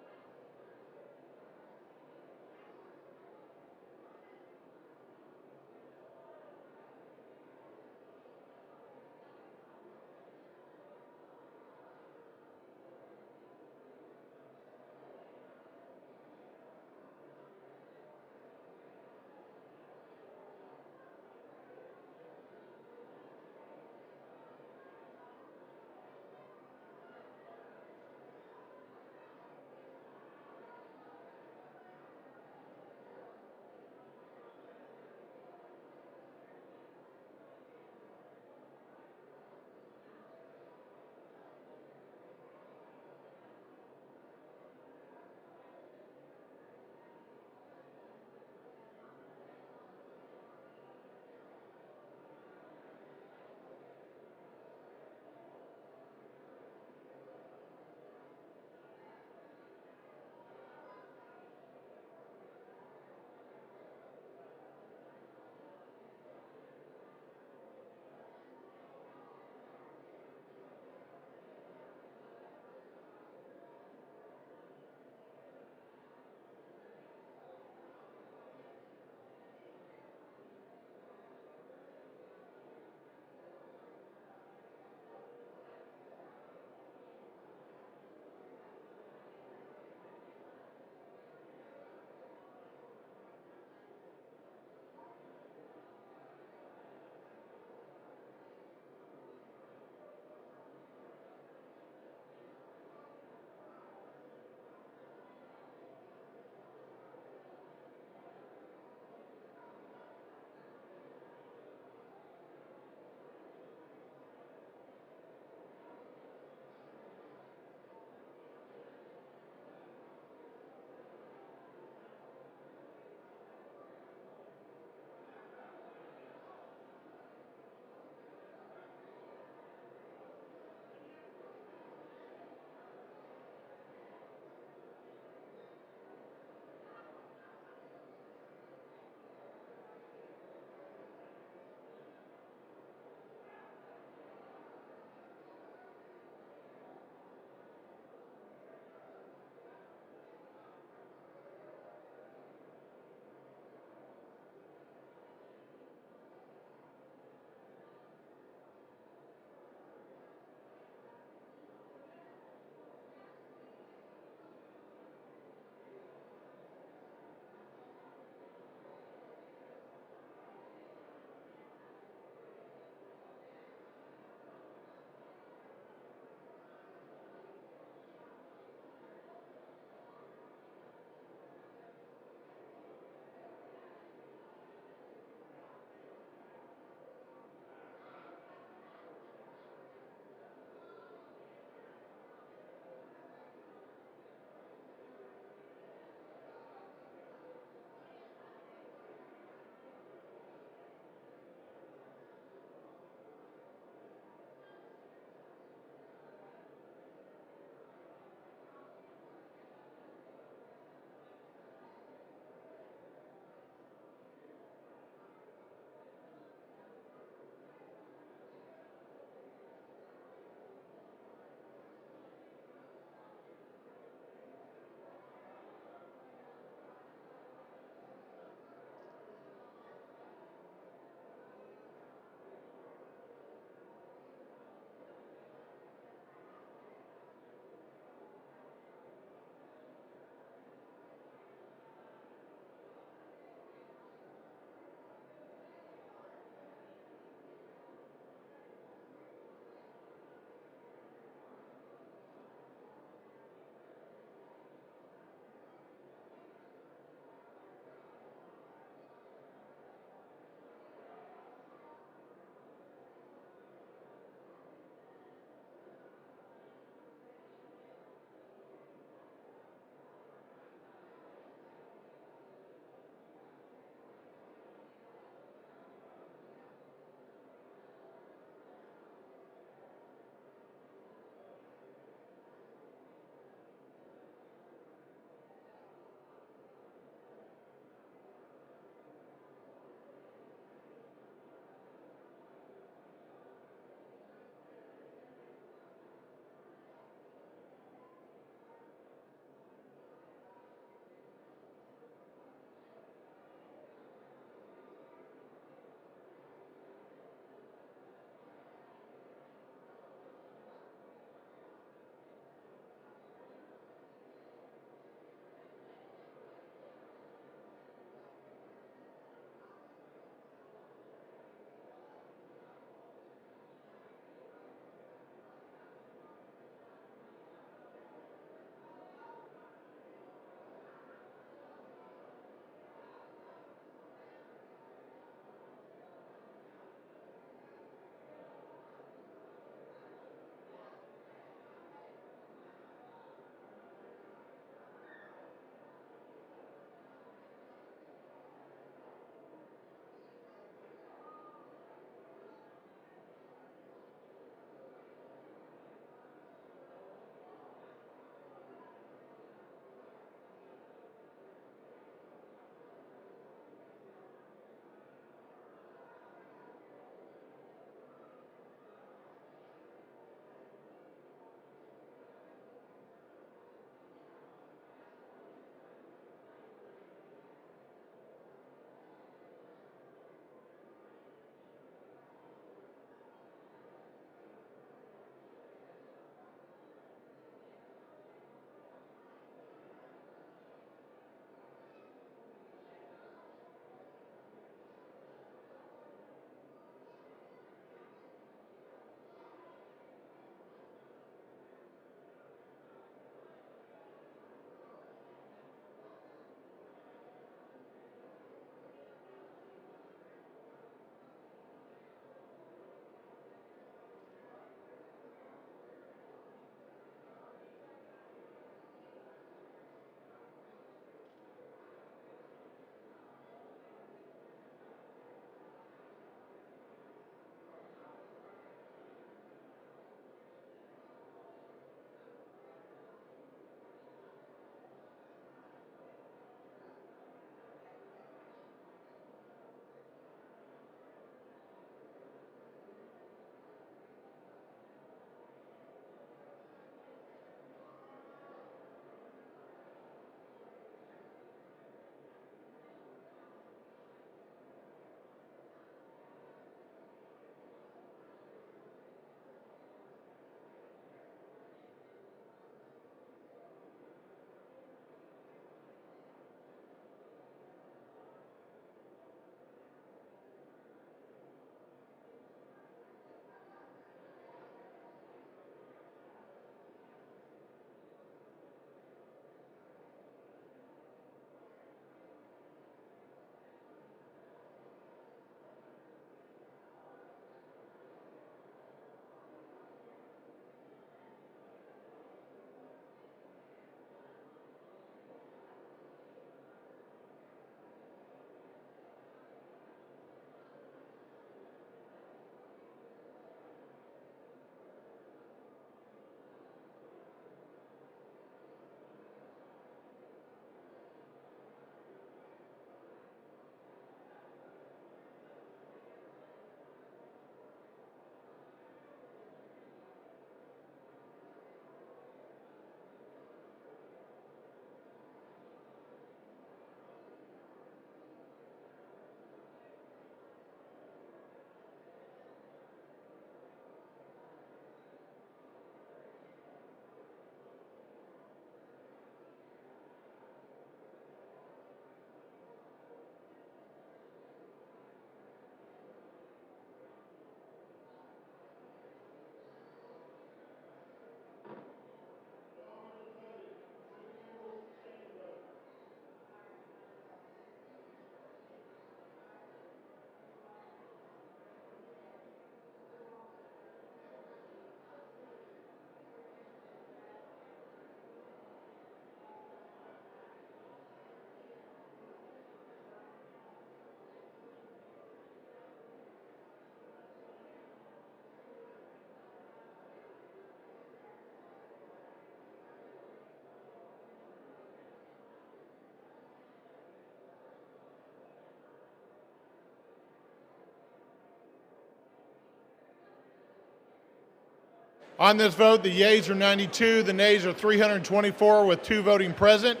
On this vote, the yeas are 92, the nays are 324 with 2 voting present.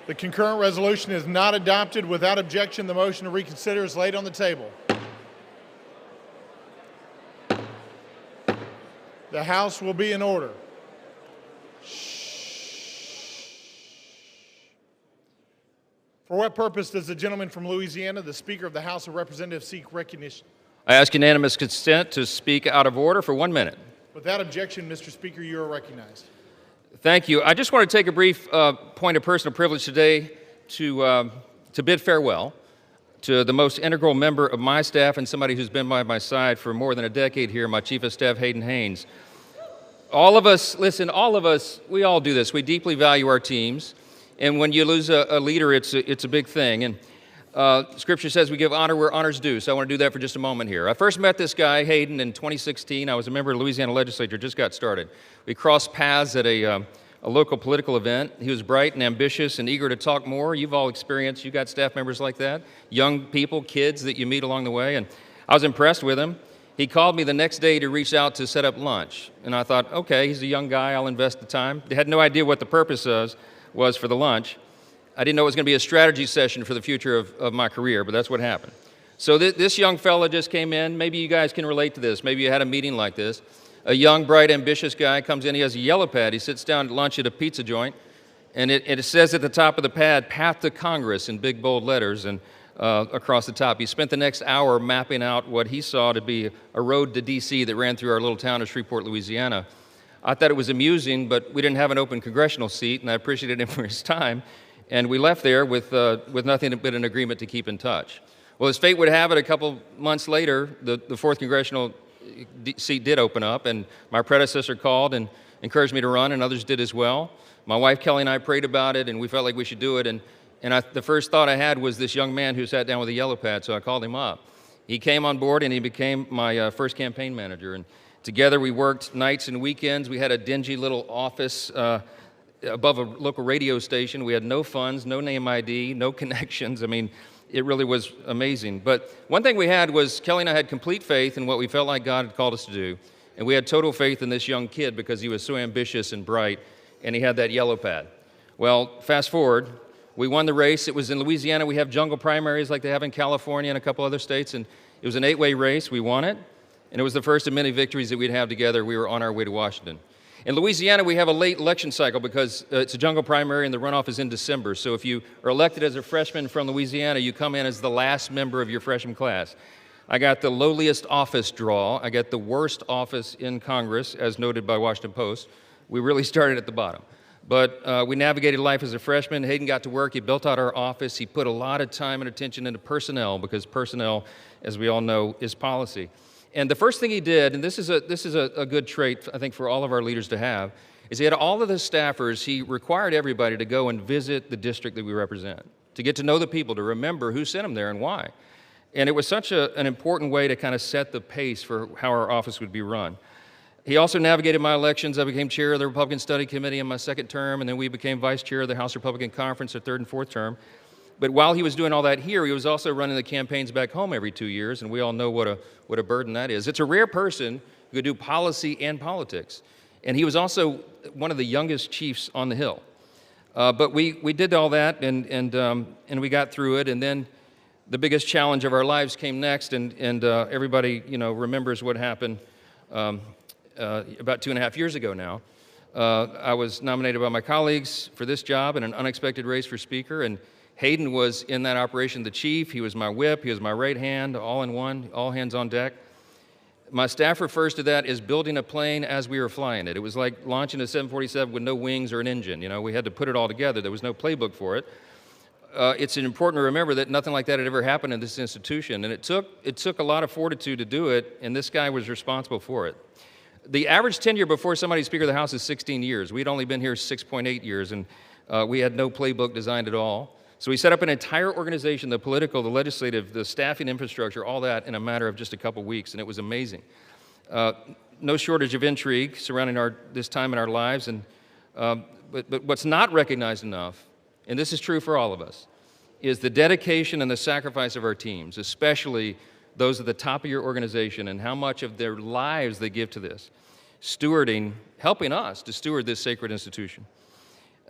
The concurrent resolution is not adopted. Without objection, the motion to reconsider is laid on the table. The House will be in order. For what purpose does the gentleman from Louisiana, the Speaker of the House of Representatives, seek recognition? I ask unanimous consent to speak out of order for 1 minute. Without objection, Mr. Speaker, you are recognized. Thank you. I just want to take a brief point of personal privilege today to bid farewell to the most integral member of my staff and somebody who's been by my side for more than a decade here, my Chief of Staff, Hayden Haynes. All of us, listen, all of us, we all do this. We deeply value our teams. And when you lose a leader, it's a big thing. And Scripture says we give honor where honor's due, so I want to do that for just a moment here. I first met this guy, Hayden, in 2016. I was a member of the Louisiana legislature, just got started. We crossed paths at a local political event. He was bright and ambitious and eager to talk more. You've all experienced, you got staff members like that, young people, kids that you meet along the way, and I was impressed with him. He called me the next day to reach out to set up lunch, and I thought, okay, he's a young guy, I'll invest the time. I had no idea what the purpose was for the lunch. I didn't know it was going to be a strategy session for the future of my career, but that's what happened. So this young fella just came in. Maybe you guys can relate to this. Maybe you had a meeting like this. A young, bright, ambitious guy comes in. He has a yellow pad. He sits down at lunch at a pizza joint, and it says at the top of the pad, "Path to Congress" in big, bold letters and across the top. He spent the next hour mapping out what he saw to be a road to D.C. that ran through our little town of Shreveport, Louisiana. I thought it was amusing, but we didn't have an open congressional seat, and I appreciated him for his time. And we left there with nothing but an agreement to keep in touch. Well, as fate would have it, a couple months later, the 4th congressional seat did open up, and my predecessor called and encouraged me to run, and others did as well. My wife, Kelly, and I prayed about it, and we felt like we should do it. And the first thought I had was this young man who sat down with a yellow pad, so I called him up. He came on board, and he became my first campaign manager. And together we worked nights and weekends. We had a dingy little office above a local radio station. We had no funds, no name ID, no connections. I mean, it really was amazing. But one thing we had was Kelly and I had complete faith in what we felt like God had called us to do. And we had total faith in this young kid because he was so ambitious and bright, and he had that yellow pad. Well, fast forward, we won the race. It was in Louisiana. We have jungle primaries like they have in California and a couple other states, and it was an 8-way race. We won it, and it was the first of many victories that we'd have together. We were on our way to Washington. In Louisiana, we have a late election cycle because it's a jungle primary and the runoff is in December. So if you are elected as a freshman from Louisiana, you come in as the last member of your freshman class. I got the lowliest office draw. I got the worst office in Congress, as noted by Washington Post. We really started at the bottom. But we navigated life as a freshman. Hayden got to work. He built out our office. He put a lot of time and attention into personnel because personnel, as we all know, is policy. And the first thing he did, and this is a good trait, I think, for all of our leaders to have, is he had all of the staffers, he required everybody to go and visit the district that we represent, to get to know the people, to remember who sent them there and why. And it was such an important way to kind of set the pace for how our office would be run. He also navigated my elections. I became chair of the Republican Study Committee in my 2nd term, and then we became vice chair of the House Republican Conference, our 3rd and 4th term. But while he was doing all that here, he was also running the campaigns back home every 2 years, and we all know what a burden that is. It's a rare person who could do policy and politics. And he was also one of the youngest chiefs on the Hill. But we did all that, and we got through it, and then the biggest challenge of our lives came next, and everybody remembers what happened about 2.5 years ago now. I was nominated by my colleagues for this job in an unexpected race for Speaker, and Hayden was in that operation the chief. He was my whip. He was my right hand, all in one, all hands on deck. My staff refers to that as building a plane as we were flying it. It was like launching a 747 with no wings or an engine. We had to put it all together. There was no playbook for it. It's important to remember that nothing like that had ever happened in this institution, and it took a lot of fortitude to do it, and this guy was responsible for it. The average tenure before somebody's Speaker of the House is 16 years. We'd only been here 6.8 years, and we had no playbook designed at all. So we set up an entire organization, the political, the legislative, the staffing infrastructure, all that in a matter of just a couple weeks, and it was amazing. No shortage of intrigue surrounding this time in our lives, but what's not recognized enough, and this is true for all of us, is the dedication and the sacrifice of our teams, especially those at the top of your organization, and how much of their lives they give to this. helping us to steward this sacred institution.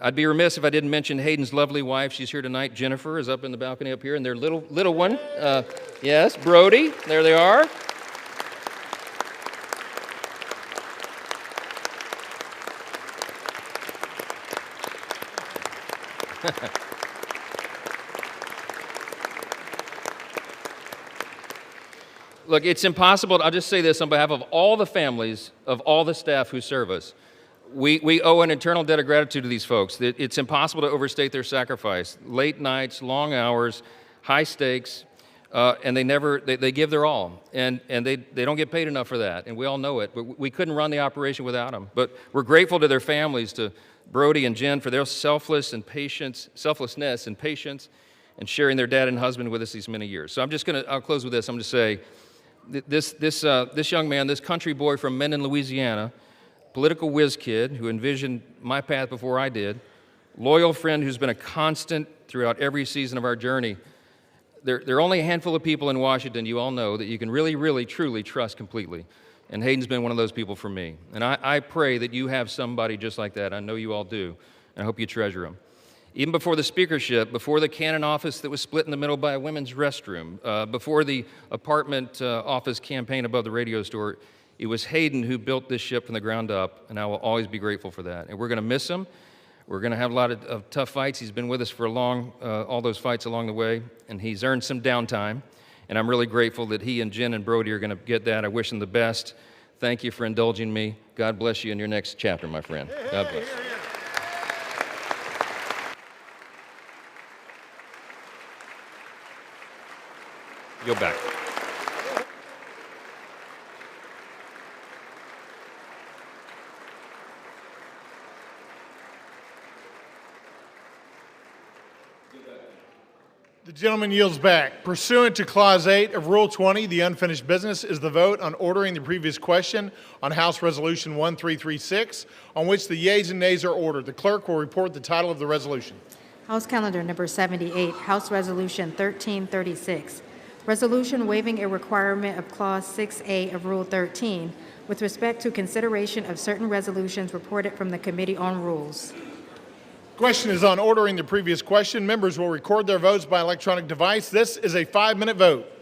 I'd be remiss if I didn't mention Hayden's lovely wife. She's here tonight. Jennifer is up in the balcony up here, and their little one. Yes, Brody. There they are. Look, it's impossible. I'll just say this on behalf of all the families of all the staff who serve us. We owe an eternal debt of gratitude to these folks. It's impossible to overstate their sacrifice. Late nights, long hours, high stakes, and they give their all. And they don't get paid enough for that, and we all know it. But we couldn't run the operation without them. But we're grateful to their families, to Brody and Jen, for their selflessness and patience, and sharing their dad and husband with us these many years. So I'll close with this. I'm going to say, this young man, this country boy from Mendon, Louisiana, political whiz kid who envisioned my path before I did, loyal friend who's been a constant throughout every season of our journey. There are only a handful of people in Washington, you all know, that you can really, really, truly trust completely. And Hayden's been one of those people for me. And I pray that you have somebody just like that. I know you all do. And I hope you treasure him. Even before the speakership, before the Cannon office that was split in the middle by a women's restroom, before the apartment office campaign above the radio store, it was Hayden who built this ship from the ground up, and I will always be grateful for that. And we're going to miss him. We're going to have a lot of tough fights. He's been with us for all those fights along the way, and he's earned some downtime. And I'm really grateful that he and Jen and Brody are going to get that. I wish them the best. Thank you for indulging me. God bless you in your next chapter, my friend. God bless. Go back. The gentleman yields back. Pursuant to Clause 8 of Rule 20, the unfinished business is the vote on ordering the previous question on House Resolution 1336, on which the yeas and nays are ordered. The clerk will report the title of the resolution. House Calendar Number 78, House Resolution 1336. Resolution waiving a requirement of Clause 6A of Rule 13 with respect to consideration of certain resolutions reported from the Committee on Rules. Question is on ordering the previous question. Members will record their votes by electronic device. This is a 5-minute vote.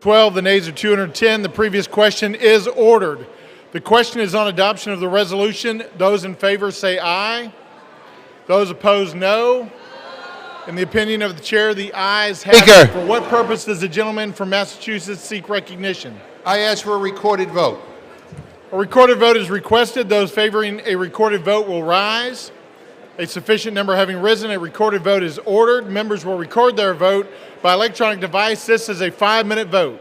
12, the nays are 210. The previous question is ordered. The question is on adoption of the resolution. Those in favor say aye. Those opposed, no. In the opinion of the chair, the ayes have it. For what purpose does the gentleman from Massachusetts seek recognition? I ask for a recorded vote. A recorded vote is requested. Those favoring a recorded vote will rise. A sufficient number having risen, a recorded vote is ordered. Members will record their vote by electronic device. This is a 5-minute vote.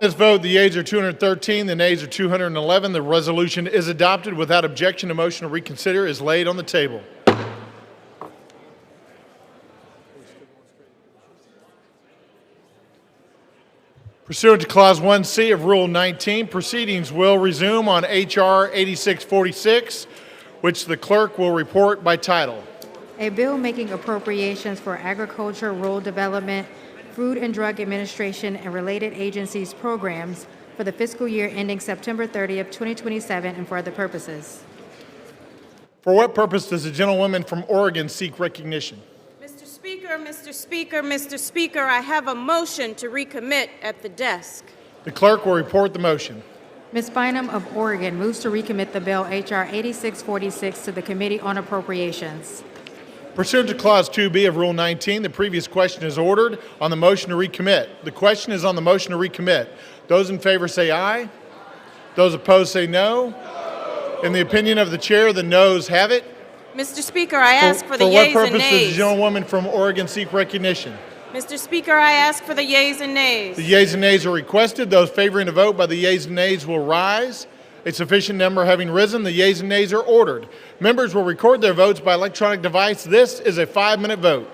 This vote, the yeas are 213, the nays are 211. The resolution is adopted. Without objection, a motion to reconsider is laid on the table. Pursuant to Clause 1C of Rule 19, proceedings will resume on H.R. 8646, which the clerk will report by title. A bill making appropriations for agriculture, rural development, Food and Drug Administration, and related agencies' programs for the fiscal year ending September 30th, 2027, and for other purposes. For what purpose does the gentlewoman from Oregon seek recognition? Mr. Speaker, Mr. Speaker, Mr. Speaker, I have a motion to recommit at the desk. The clerk will report the motion. Ms. Bynum of Oregon moves to recommit the bill H.R. 8646 to the Committee on Appropriations. Pursuant to Clause 2B of Rule 19, the previous question is ordered on the motion to recommit. The question is on the motion to recommit. Those in favor say aye. Those opposed say no. In the opinion of the chair, the noes have it. Mr. Speaker, I ask for the For yeas what and purpose does nays. the gentlewoman from Oregon seek recognition? Mr. Speaker, I ask for the yeas and nays. The yeas and nays are requested. Those favoring a vote by the yeas and nays will rise. A sufficient number having risen, the yeas and nays are ordered. Members will record their votes by electronic device. This is a 5-minute vote.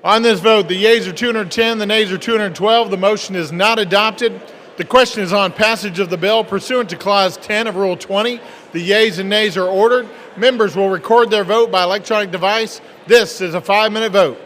On this vote, the yeas are 210, the nays are 212. The motion is not adopted. The question is on passage of the bill. Pursuant to Clause 10 of Rule 20, the yeas and nays are ordered. Members will record their vote by electronic device. This is a 5-minute vote.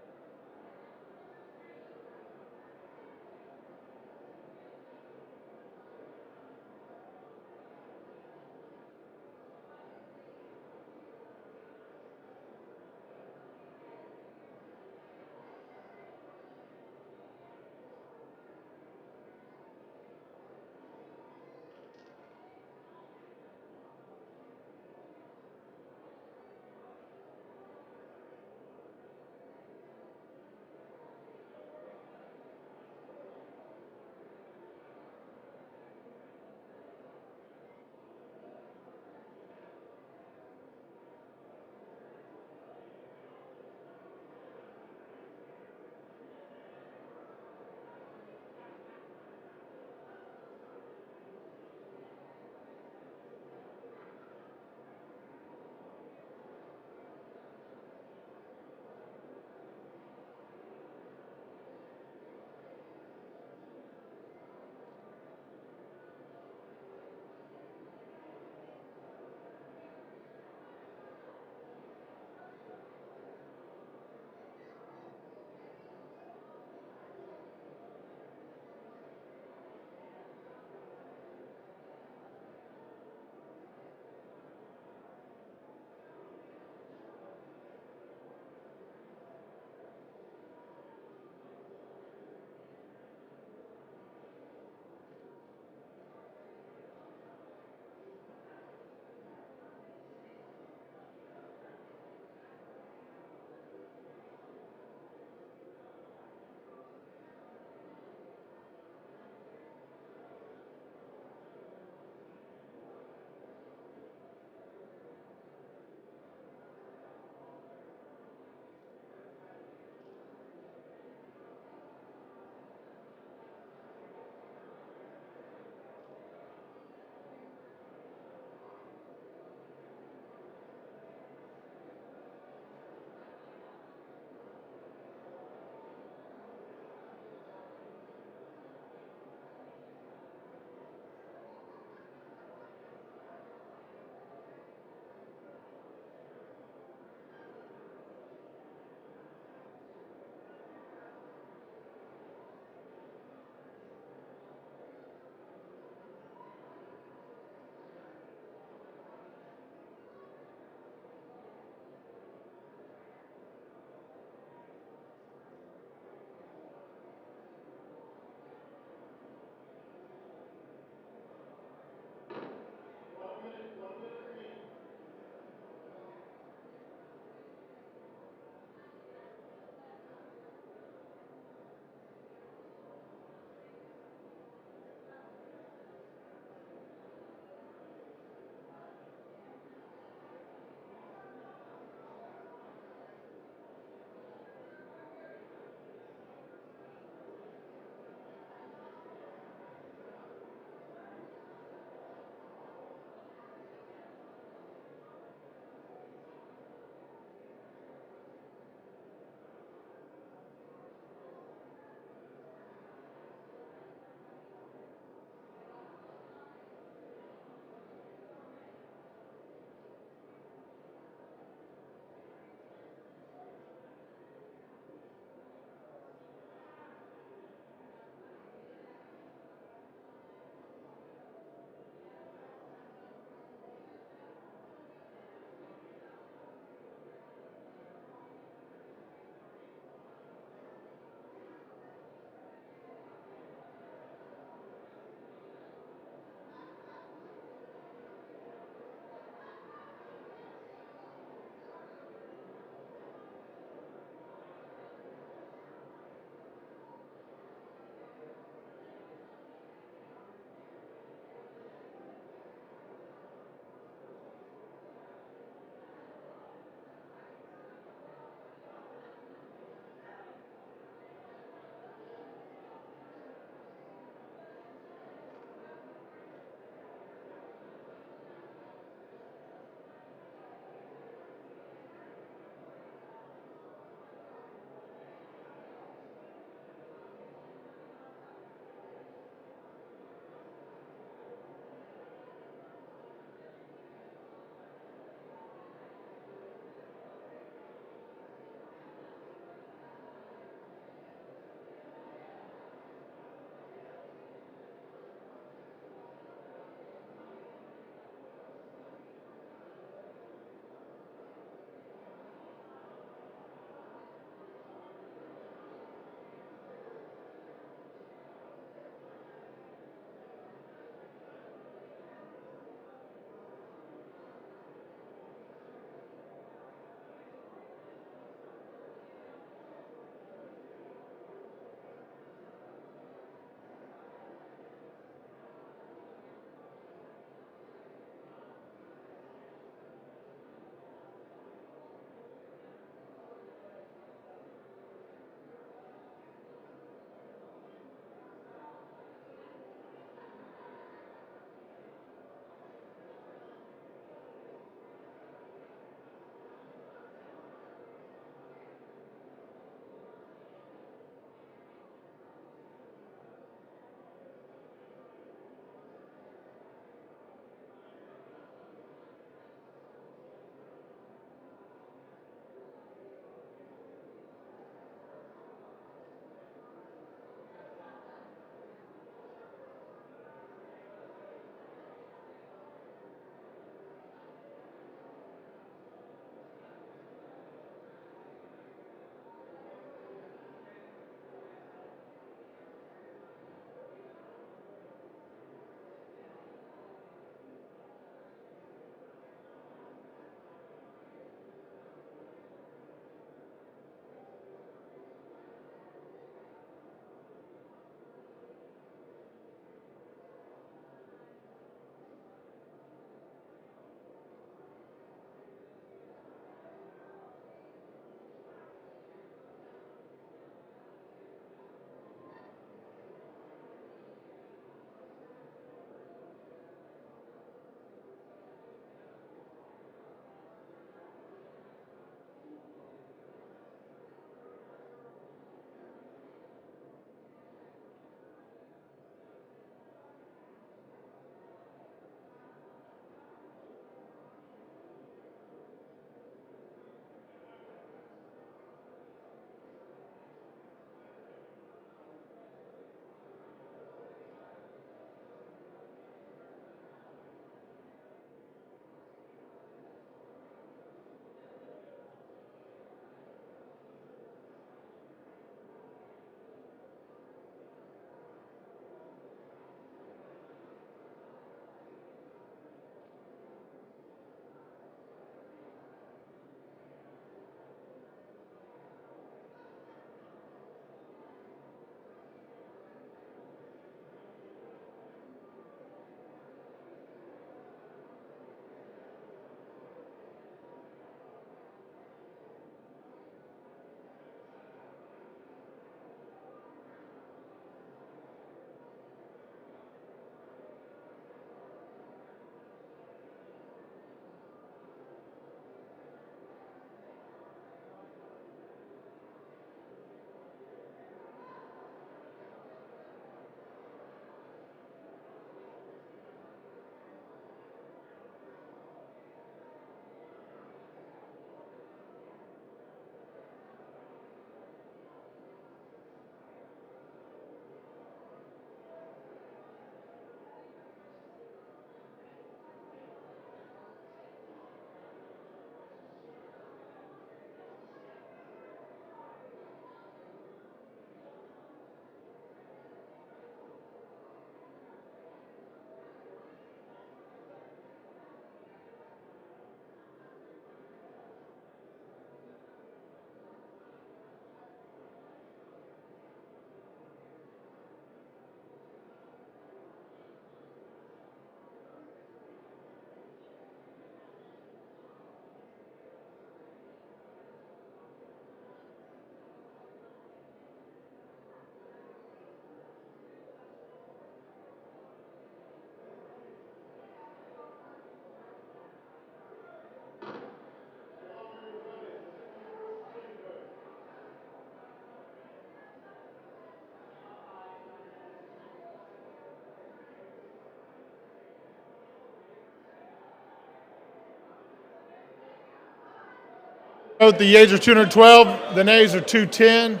Vote the yeas are 212, the nays are 210.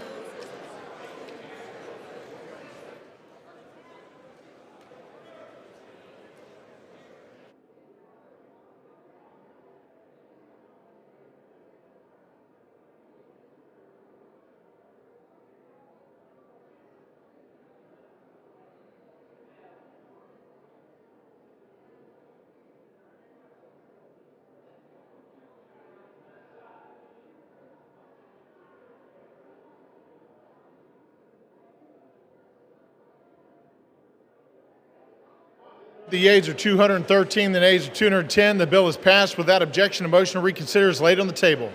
The yeas are 213, the nays are 210. The bill is passed without objection. A motion to reconsider is laid on the table.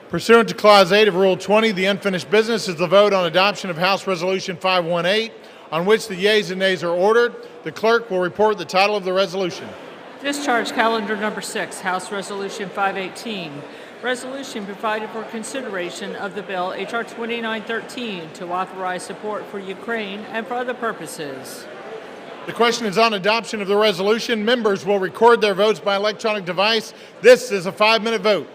Pursuant to Clause 8 of Rule 20, the unfinished business is the vote on adoption of House Resolution 518, on which the yeas and nays are ordered. The clerk will report the title of the resolution. Discharge calendar number 6, House Resolution 518. Resolution provided for consideration of the bill H.R. 2913 to authorize support for Ukraine and for other purposes. The question is on adoption of the resolution. Members will record their votes by electronic device. This is a 5-minute vote.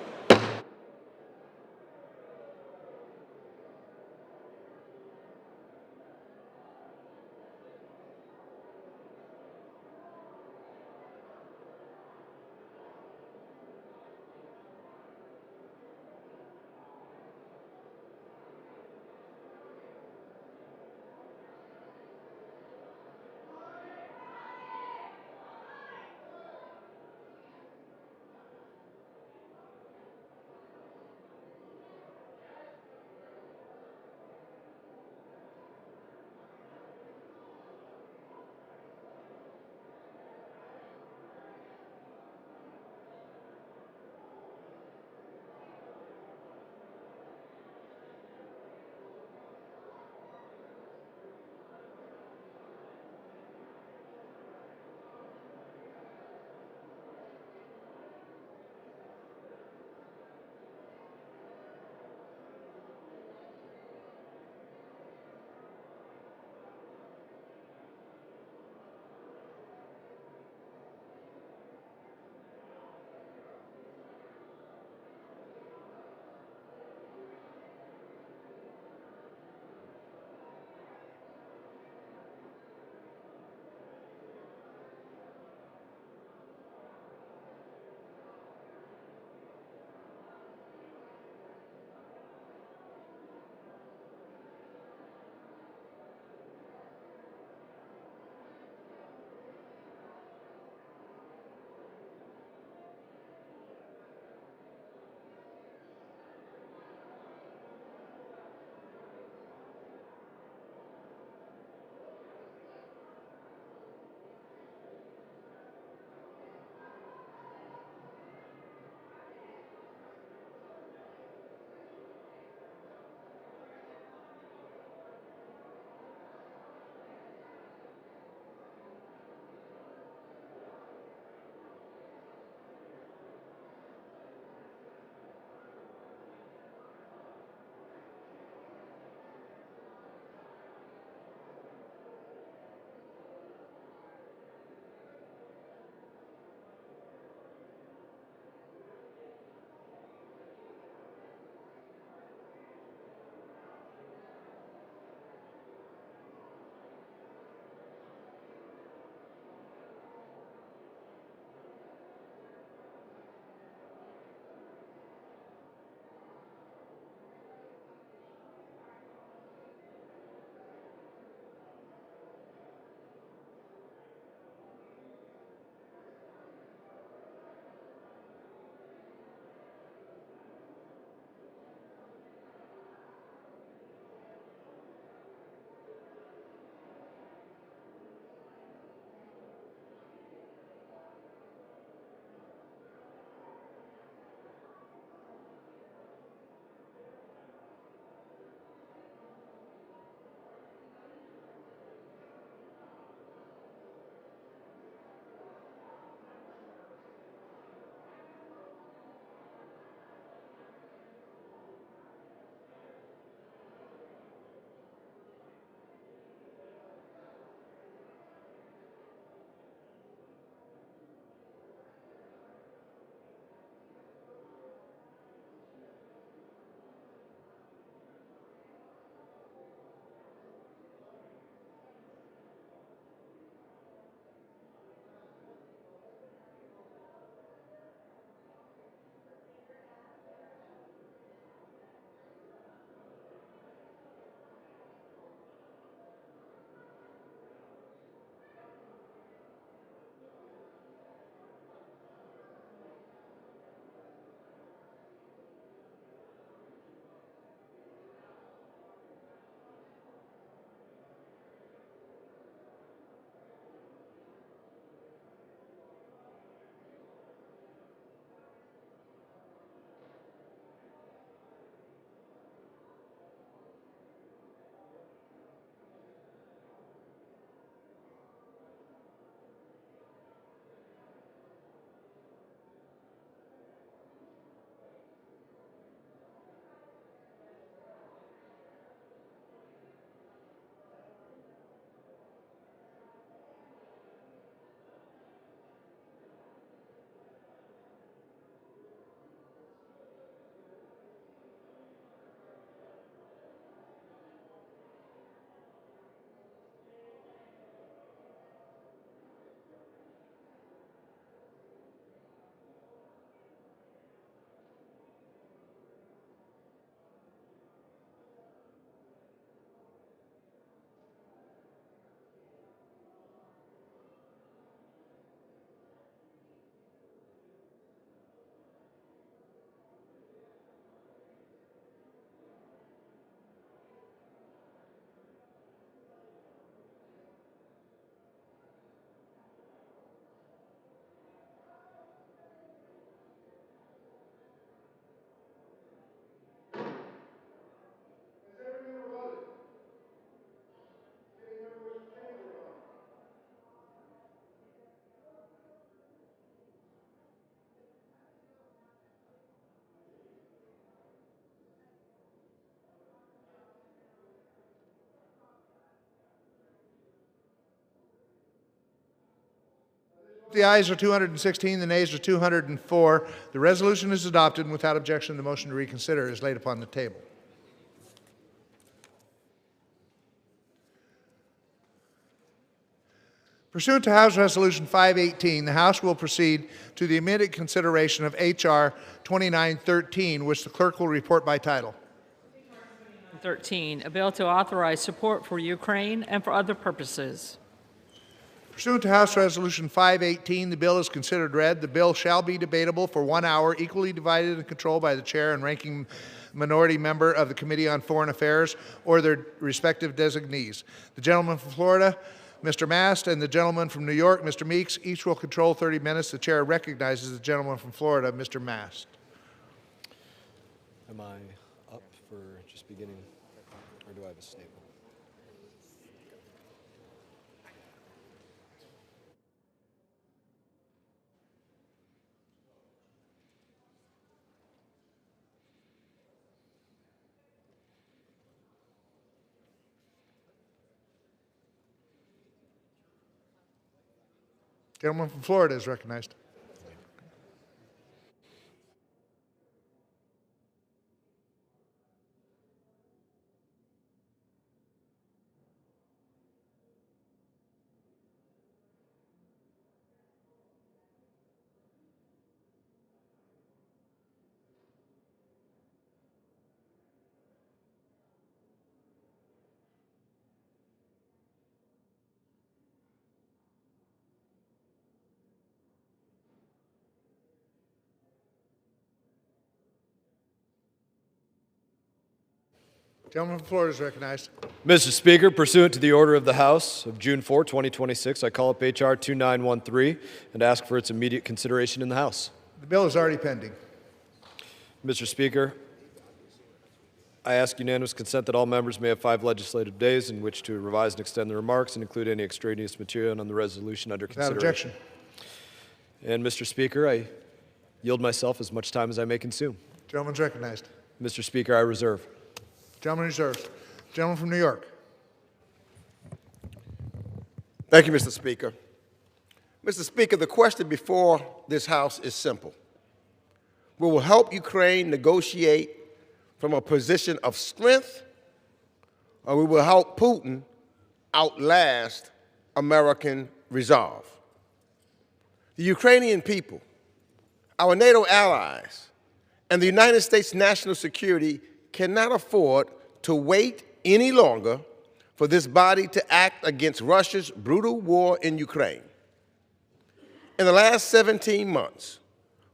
The ayes are 216, the nays are 204. The resolution is adopted, and without objection, the motion to reconsider is laid upon the table. Pursuant to House Resolution 518, the House will proceed to the immediate consideration of H.R. 2913, which the clerk will report by title. 13, a bill to authorize support for Ukraine and for other purposes. Pursuant to House Resolution 518, the bill is considered read. The bill shall be debatable for 1 hour, equally divided and controlled by the chair and ranking minority member of the Committee on Foreign Affairs or their respective designees. The gentleman from Florida, Mr. Mast, and the gentleman from New York, Mr. Meeks, each will control 30 minutes. The chair recognizes the gentleman from Florida, Mr. Mast. Am I up for just beginning, or do I have a statement? Gentleman from Florida is recognized. Gentleman from Florida is recognized. Mr. Speaker, pursuant to the order of the House of June 4, 2026, I call up H.R. 2913 and ask for its immediate consideration in the House. The bill is already pending. Mr. Speaker, I ask unanimous consent that all members may have 5 legislative days in which to revise and extend their remarks and include any extraneous material on the resolution under Without consideration. objection. And, Mr. Speaker, I yield myself as much time as I may consume. Gentleman's recognized. Mr. Speaker, I reserve. Gentleman reserves. Gentleman from New York. Thank you, Mr. Speaker. Mr. Speaker, the question before this House is simple. We will help Ukraine negotiate from a position of strength, or we will help Putin outlast American resolve. The Ukrainian people, our NATO allies, and the United States national security cannot afford to wait any longer for this body to act against Russia's brutal war in Ukraine. In the last 17 months,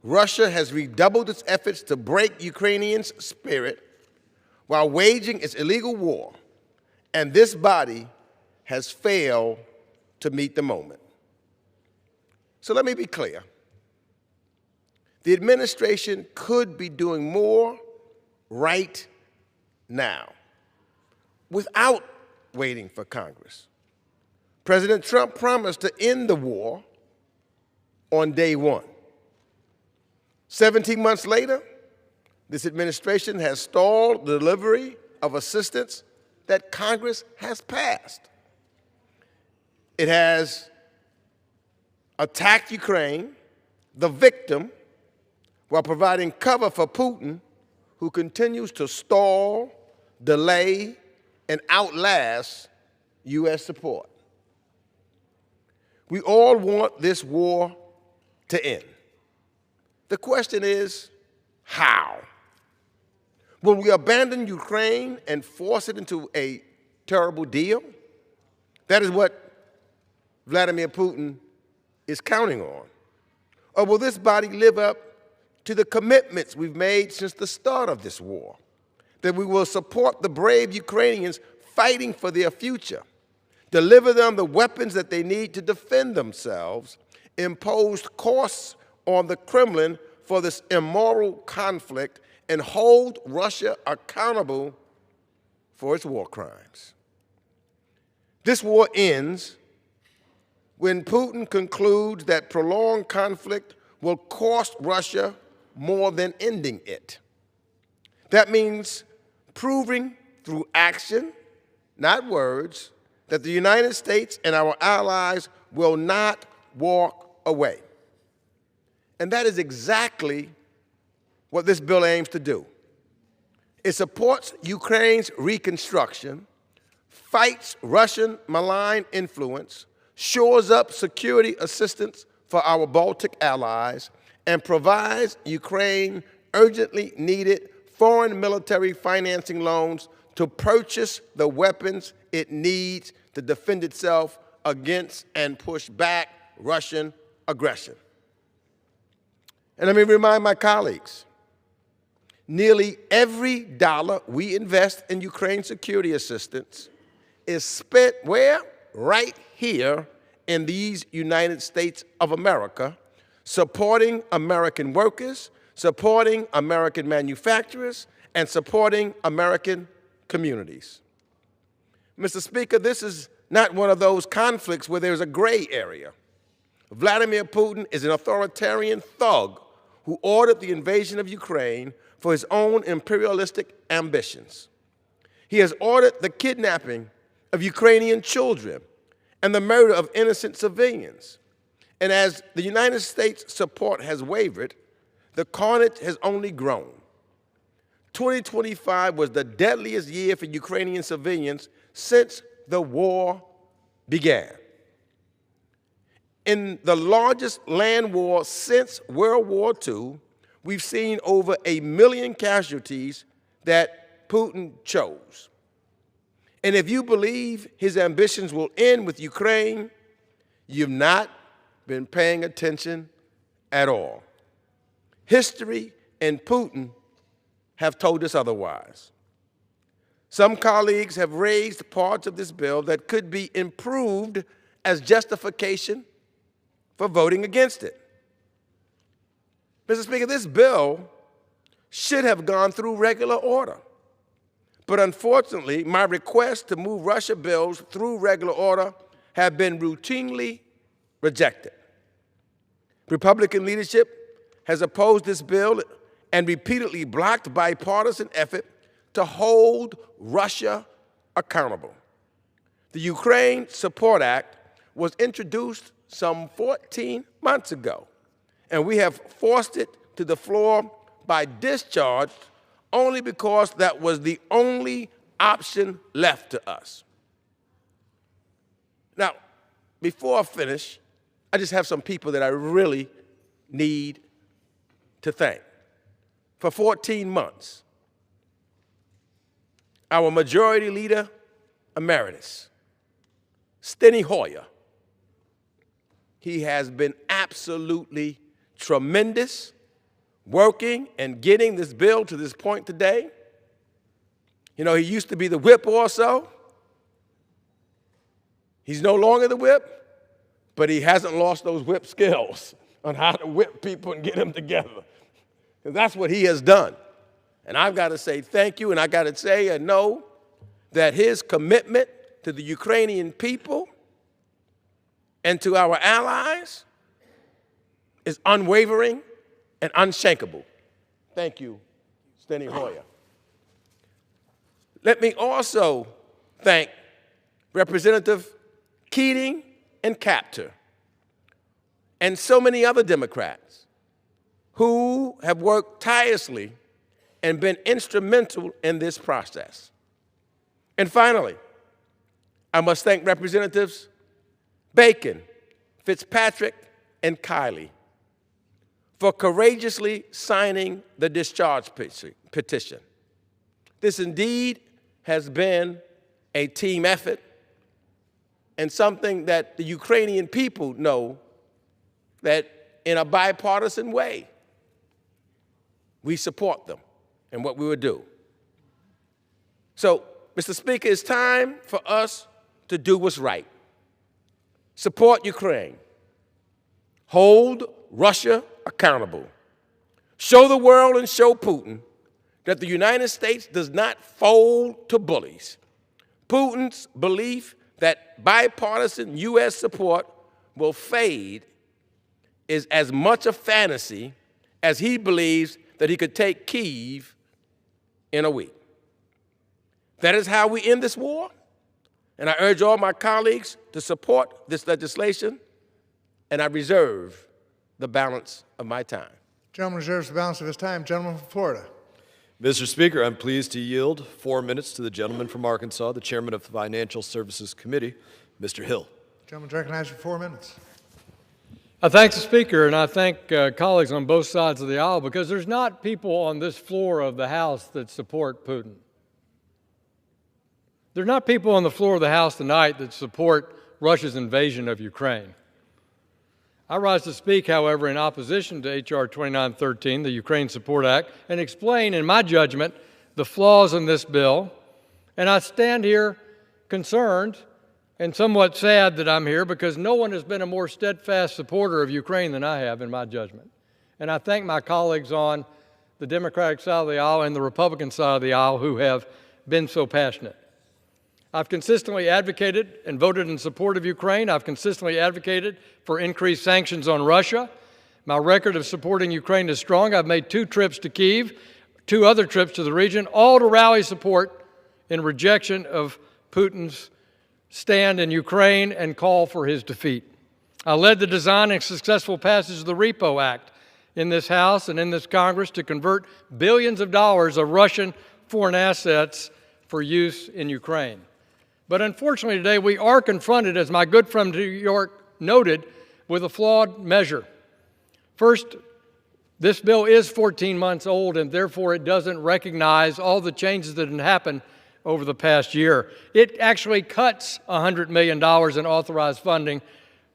Russia has redoubled its efforts to break Ukrainians' spirit while waging its illegal war, and this body has failed to meet the moment. So let me be clear. The administration could be doing more right now without waiting for Congress. President Trump promised to end the war on day one. 17 months later, this administration has stalled the delivery of assistance that Congress has passed. It has attacked Ukraine, the victim, while providing cover for Putin, who continues to stall, delay, and outlast U.S. support. We all want this war to end. The question is, how? Will we abandon Ukraine and force it into a terrible deal? That is what Vladimir Putin is counting on. Or will this body live up to the commitments we've made since the start of this war, that we will support the brave Ukrainians fighting for their future, deliver them the weapons that they need to defend themselves, impose costs on the Kremlin for this immoral conflict, and hold Russia accountable for its war crimes. This war ends when Putin concludes that prolonged conflict will cost Russia more than ending it. That means proving through action, not words, that the United States and our allies will not walk away. And that is exactly what this bill aims to do. It supports Ukraine's reconstruction, fights Russian malign influence, shores up security assistance for our Baltic allies, and provides Ukraine urgently needed foreign military financing loans to purchase the weapons it needs to defend itself against and push back Russian aggression. And let me remind my colleagues, nearly every dollar we invest in Ukraine security assistance is spent where? Right here in these United States of America, supporting American workers, supporting American manufacturers, and supporting American communities. Mr. Speaker, this is not one of those conflicts where there's a gray area. Vladimir Putin is an authoritarian thug who ordered the invasion of Ukraine for his own imperialistic ambitions. He has ordered the kidnapping of Ukrainian children and the murder of innocent civilians. And as the United States' support has wavered, the carnage has only grown. 2025 was the deadliest year for Ukrainian civilians since the war began. In the largest land war since World War II, we've seen over 1 million casualties that Putin chose. And if you believe his ambitions will end with Ukraine, you've not been paying attention at all. History and Putin have told us otherwise. Some colleagues have raised parts of this bill that could be improved as justification for voting against it. Mr. Speaker, this bill should have gone through regular order. But unfortunately, my requests to move Russia bills through regular order have been routinely rejected. Republican leadership has opposed this bill and repeatedly blocked bipartisan effort to hold Russia accountable. The Ukraine Support Act was introduced some 14 months ago, and we have forced it to the floor by discharge only because that was the only option left to us. Now, before I finish, I just have some people that I really need to thank. For 14 months, our Majority Leader Emeritus, Steny Hoyer, he has been absolutely tremendous working and getting this bill to this point today. You know, he used to be the whip also. He's no longer the whip, but he hasn't lost those whip skills on how to whip people and get them together. And that's what he has done. And I've got to say thank you, and I got to say and know that his commitment to the Ukrainian people and to our allies is unwavering and unshakable. Thank you, Steny Hoyer. Let me also thank Representative Keating and Capter and so many other Democrats who have worked tirelessly and been instrumental in this process. And finally, I must thank Representatives Bacon, Fitzpatrick, and Kiley for courageously signing the discharge petition. This indeed has been a team effort and something that the Ukrainian people know that in a bipartisan way, we support them and what we would do. So, Mr. Speaker, it's time for us to do what's right. Support Ukraine. Hold Russia accountable. Show the world and show Putin that the United States does not fold to bullies. Putin's belief that bipartisan U.S. support will fade is as much a fantasy as he believes that he could take Kyiv in a week. That is how we end this war, and I urge all my colleagues to support this legislation and I reserve the balance of my time. Gentleman reserves the balance of his time. Gentleman from Florida. Mr. Speaker, I'm pleased to yield 4 minutes to the gentleman from Arkansas, the chairman of the Financial Services Committee, Mr. Hill. Gentleman's recognized for 4 minutes. I thank the Speaker, and I thank colleagues on both sides of the aisle, because there's not people on this floor of the House that support Putin. There's not people on the floor of the House tonight that support Russia's invasion of Ukraine. I rise to speak, however, in opposition to H.R. 2913, the Ukraine Support Act, and explain, in my judgment, the flaws in this bill. And I stand here concerned and somewhat sad that I'm here, because no one has been a more steadfast supporter of Ukraine than I have, in my judgment. And I thank my colleagues on the Democratic side of the aisle and the Republican side of the aisle who have been so passionate. I've consistently advocated and voted in support of Ukraine. I've consistently advocated for increased sanctions on Russia. My record of supporting Ukraine is strong. I've made 2 trips to Kyiv, 2 other trips to the region, all to rally support in rejection of Putin's stand in Ukraine and call for his defeat. I led the design and successful passage of the REPO Act in this House and in this Congress to convert billions of dollars of Russian foreign assets for use in Ukraine. But unfortunately today we are confronted, as my good friend from New York noted, with a flawed measure. First, this bill is 14 months old, and therefore it doesn't recognize all the changes that have happened over the past year. It actually cuts $100 million in authorized funding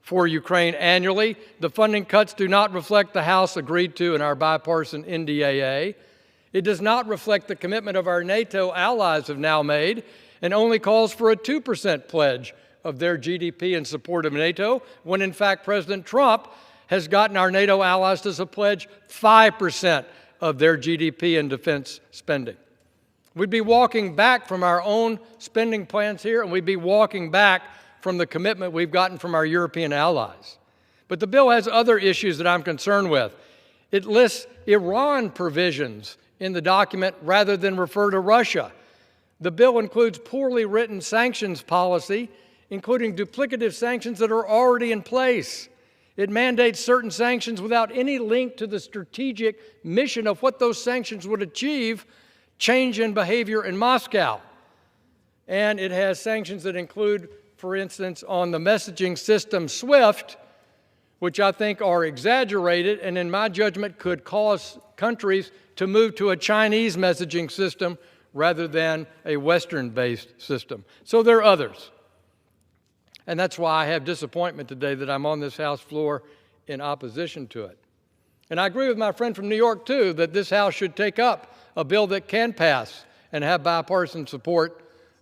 for Ukraine annually. The funding cuts do not reflect the House agreed to in our bipartisan NDAA. It does not reflect the commitment of our NATO allies have now made, and only calls for a 2% pledge of their GDP in support of NATO, when in fact President Trump has gotten our NATO allies to pledge 5% of their GDP in defense spending. We'd be walking back from our own spending plans here, and we'd be walking back from the commitment we've gotten from our European allies. But the bill has other issues that I'm concerned with. It lists Iran provisions in the document rather than refer to Russia. The bill includes poorly written sanctions policy, including duplicative sanctions that are already in place. It mandates certain sanctions without any link to the strategic mission of what those sanctions would achieve, change in behavior in Moscow. And it has sanctions that include, for instance, on the messaging system SWIFT, which I think are exaggerated and in my judgment could cause countries to move to a Chinese messaging system rather than a Western-based system. So there are others. And that's why I have disappointment today that I'm on this House floor in opposition to it. And I agree with my friend from New York, too, that this House should take up a bill that can pass and have bipartisan support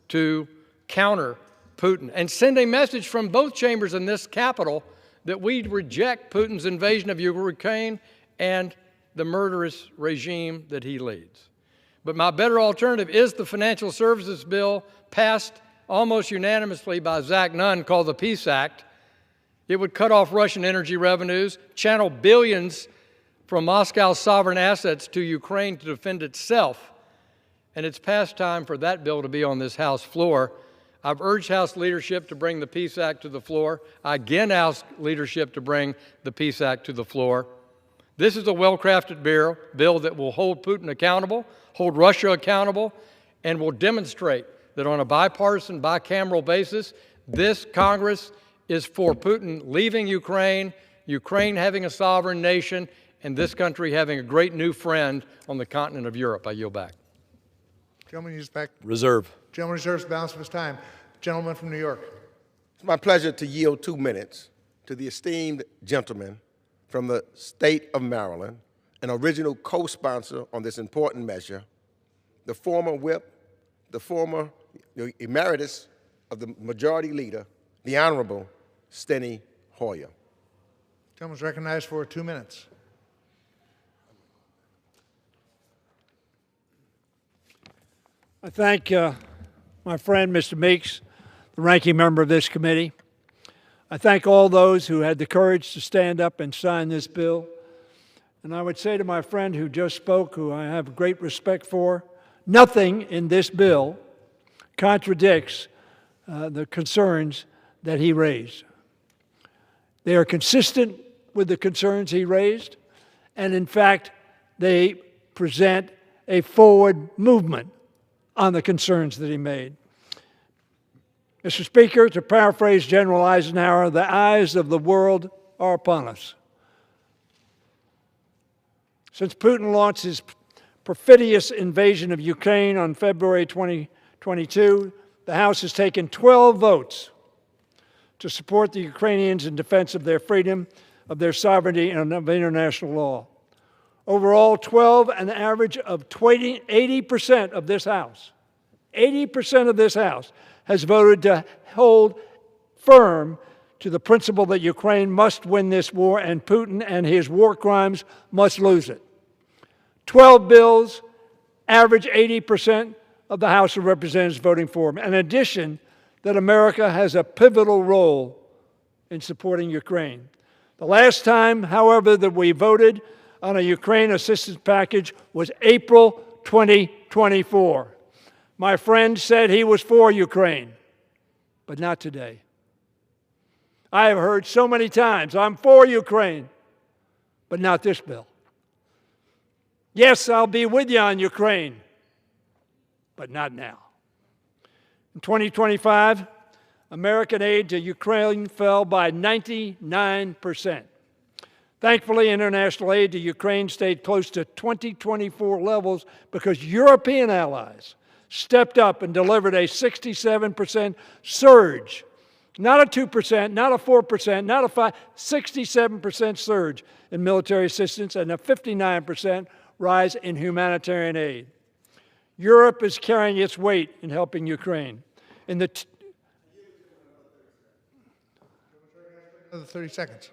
to counter Putin and send a message from both chambers in this Capitol that we reject Putin's invasion of Ukraine and the murderous regime that he leads. But my better alternative is the financial services bill passed almost unanimously by Zach Nunn called the Peace Act. It would cut off Russian energy revenues, channel billions from Moscow's sovereign assets to Ukraine to defend itself. And it's past time for that bill to be on this House floor. I've urged House leadership to bring the Peace Act to the floor. I again ask leadership to bring the Peace Act to the floor. This is a well-crafted bill that will hold Putin accountable, hold Russia accountable, and will demonstrate that on a bipartisan, bicameral basis, this Congress is for Putin leaving Ukraine, Ukraine having a sovereign nation, and this country having a great new friend on the continent of Europe. I yield back. Gentleman yields back. Reserve. Gentleman reserves the balance of his time. Gentleman from New York. It's my pleasure to yield 2 minutes to the esteemed gentleman from the state of Maryland, an original co-sponsor on this important measure, the former whip, the emeritus of the majority leader, the Honorable Steny Hoyer. Gentleman's recognized for 2 minutes. I thank my friend, Mr. Meeks, the ranking member of this committee. I thank all those who had the courage to stand up and sign this bill. And I would say to my friend who just spoke, who I have great respect for, nothing in this bill contradicts the concerns that he raised. They are consistent with the concerns he raised, and in fact, they present a forward movement on the concerns that he made. Mr. Speaker, to paraphrase General Eisenhower, the eyes of the world are upon us. Since Putin launched his perfidious invasion of Ukraine on February 2022, the House has taken 12 votes to support the Ukrainians in defense of their freedom, of their sovereignty, and of international law. Overall, 12, an average of 80% of this House, 80% of this House has voted to hold firm to the principle that Ukraine must win this war and Putin and his war crimes must lose it. 12 bills, average 80% of the House of Representatives voting for them. In addition, that America has a pivotal role in supporting Ukraine. The last time, however, that we voted on a Ukraine assistance package was April 2024. My friend said he was for Ukraine, but not today. I have heard so many times, I'm for Ukraine, but not this bill. Yes, I'll be with you on Ukraine, but not now. In 2025, American aid to Ukraine fell by 99%. Thankfully, international aid to Ukraine stayed close to 2024 levels because European allies stepped up and delivered a 67% surge. Not a 2%, not a 4%, not a 5%, 67% surge in military assistance and a 59% rise in humanitarian aid. Europe is carrying its weight in helping Ukraine. In the Another 30 seconds.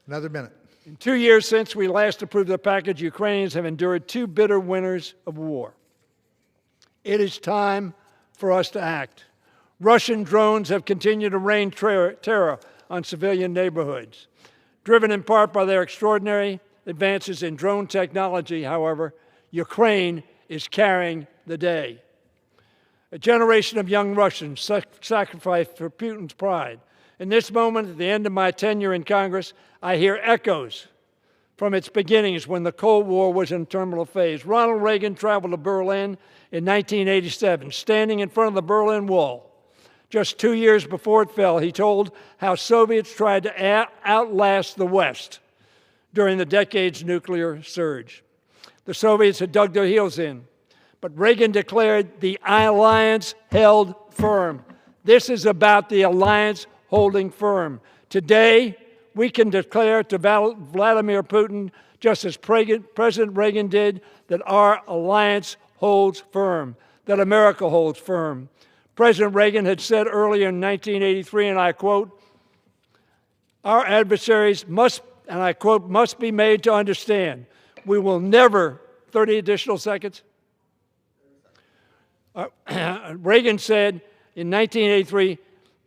Another minute. In 2 years since we last approved the package, Ukrainians have endured 2 bitter winters of war. It is time for us to act. Russian drones have continued to rain terror on civilian neighborhoods. Driven in part by their extraordinary advances in drone technology, however, Ukraine is carrying the day. A generation of young Russians sacrificed for Putin's pride. In this moment, at the end of my tenure in Congress, I hear echoes from its beginnings when the Cold War was in a terminal phase. Ronald Reagan traveled to Berlin in 1987, standing in front of the Berlin Wall. Just 2 years before it fell, he told how Soviets tried to outlast the West during the decade's nuclear surge. The Soviets had dug their heels in, but Reagan declared the alliance held firm. This is about the alliance holding firm. Today, we can declare to Vladimir Putin, just as President Reagan did, that our alliance holds firm, that America holds firm. President Reagan had said earlier in 1983, and I quote, our adversaries must, and I quote, must be made to understand. We will never, 30 additional seconds. Reagan said in 1983,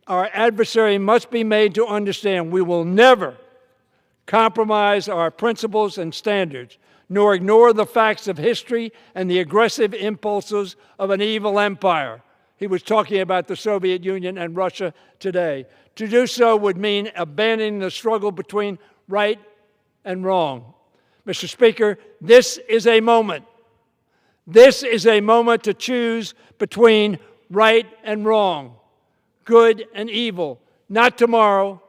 our adversary must be made to understand we will never compromise our principles and standards, nor ignore the facts of history and the aggressive impulses of an evil empire. He was talking about the Soviet Union and Russia today. To do so would mean abandoning the struggle between right and wrong. Mr. Speaker, this is a moment. This is a moment to choose between right and wrong, good and evil, not tomorrow,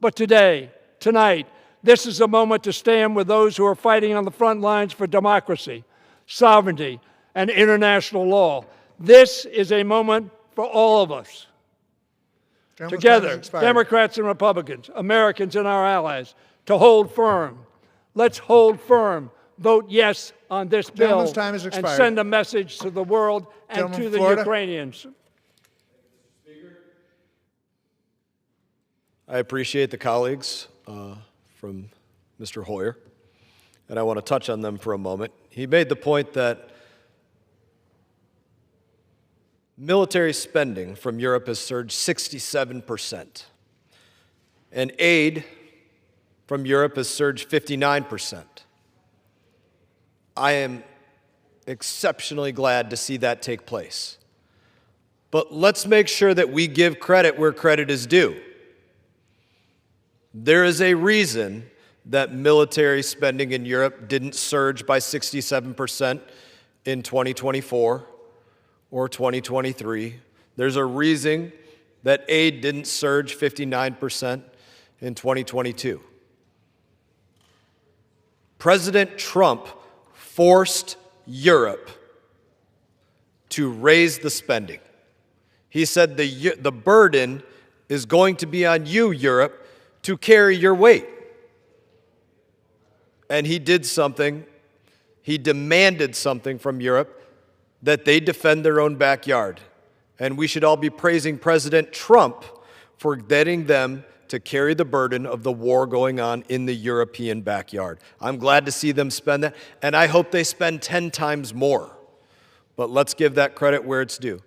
but today, tonight. This is a moment to stand with those who are fighting on the front lines for democracy, sovereignty, and international law. This is a moment for all of us. Together, Democrats and Republicans, Americans and our allies, to hold firm. Let's hold firm. Vote yes on this bill and send a message to the world and to the Ukrainians. I appreciate the colleagues from Mr. Hoyer, and I want to touch on them for a moment. He made the point that military spending from Europe has surged 67%, and aid from Europe has surged 59%. I am exceptionally glad to see that take place. But let's make sure that we give credit where credit is due. There is a reason that military spending in Europe didn't surge by 67% in 2024 or 2023. There's a reason that aid didn't surge 59% in 2022. President Trump forced Europe to raise the spending. He said the burden is going to be on you, Europe, to carry your weight. And he did something, he demanded something from Europe, that they defend their own backyard. And we should all be praising President Trump for getting them to carry the burden of the war going on in the European backyard. I'm glad to see them spend that, and I hope they spend 10 times more. But let's give that credit where it's due.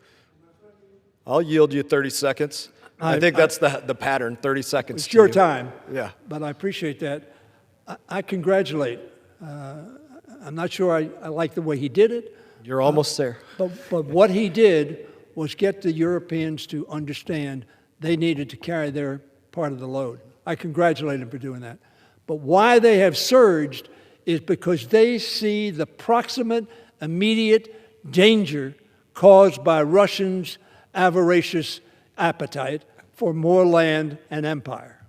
I'll yield you 30 seconds. I think that's the pattern, 30 seconds. It's your time. Yeah. But I appreciate that. I congratulate. I'm not sure I like the way he did it. You're almost there. But what he did was get the Europeans to understand they needed to carry their part of the load. I congratulate him for doing that. But why they have surged is because they see the proximate, immediate danger caused by Russians' avaricious appetite for more land and empire.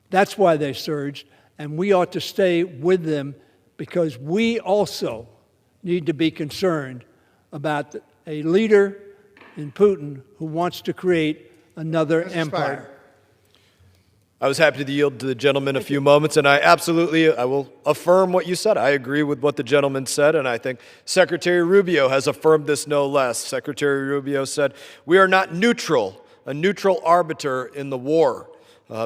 That's why they surged, and we ought to stay with them because we also need to be concerned about a leader in Putin who wants to create another empire. I was happy to yield to the gentleman a few moments, and I will affirm what you said. I agree with what the gentleman said, and I think Secretary Rubio has affirmed this no less. Secretary Rubio said, "We are not neutral, a neutral arbiter in the war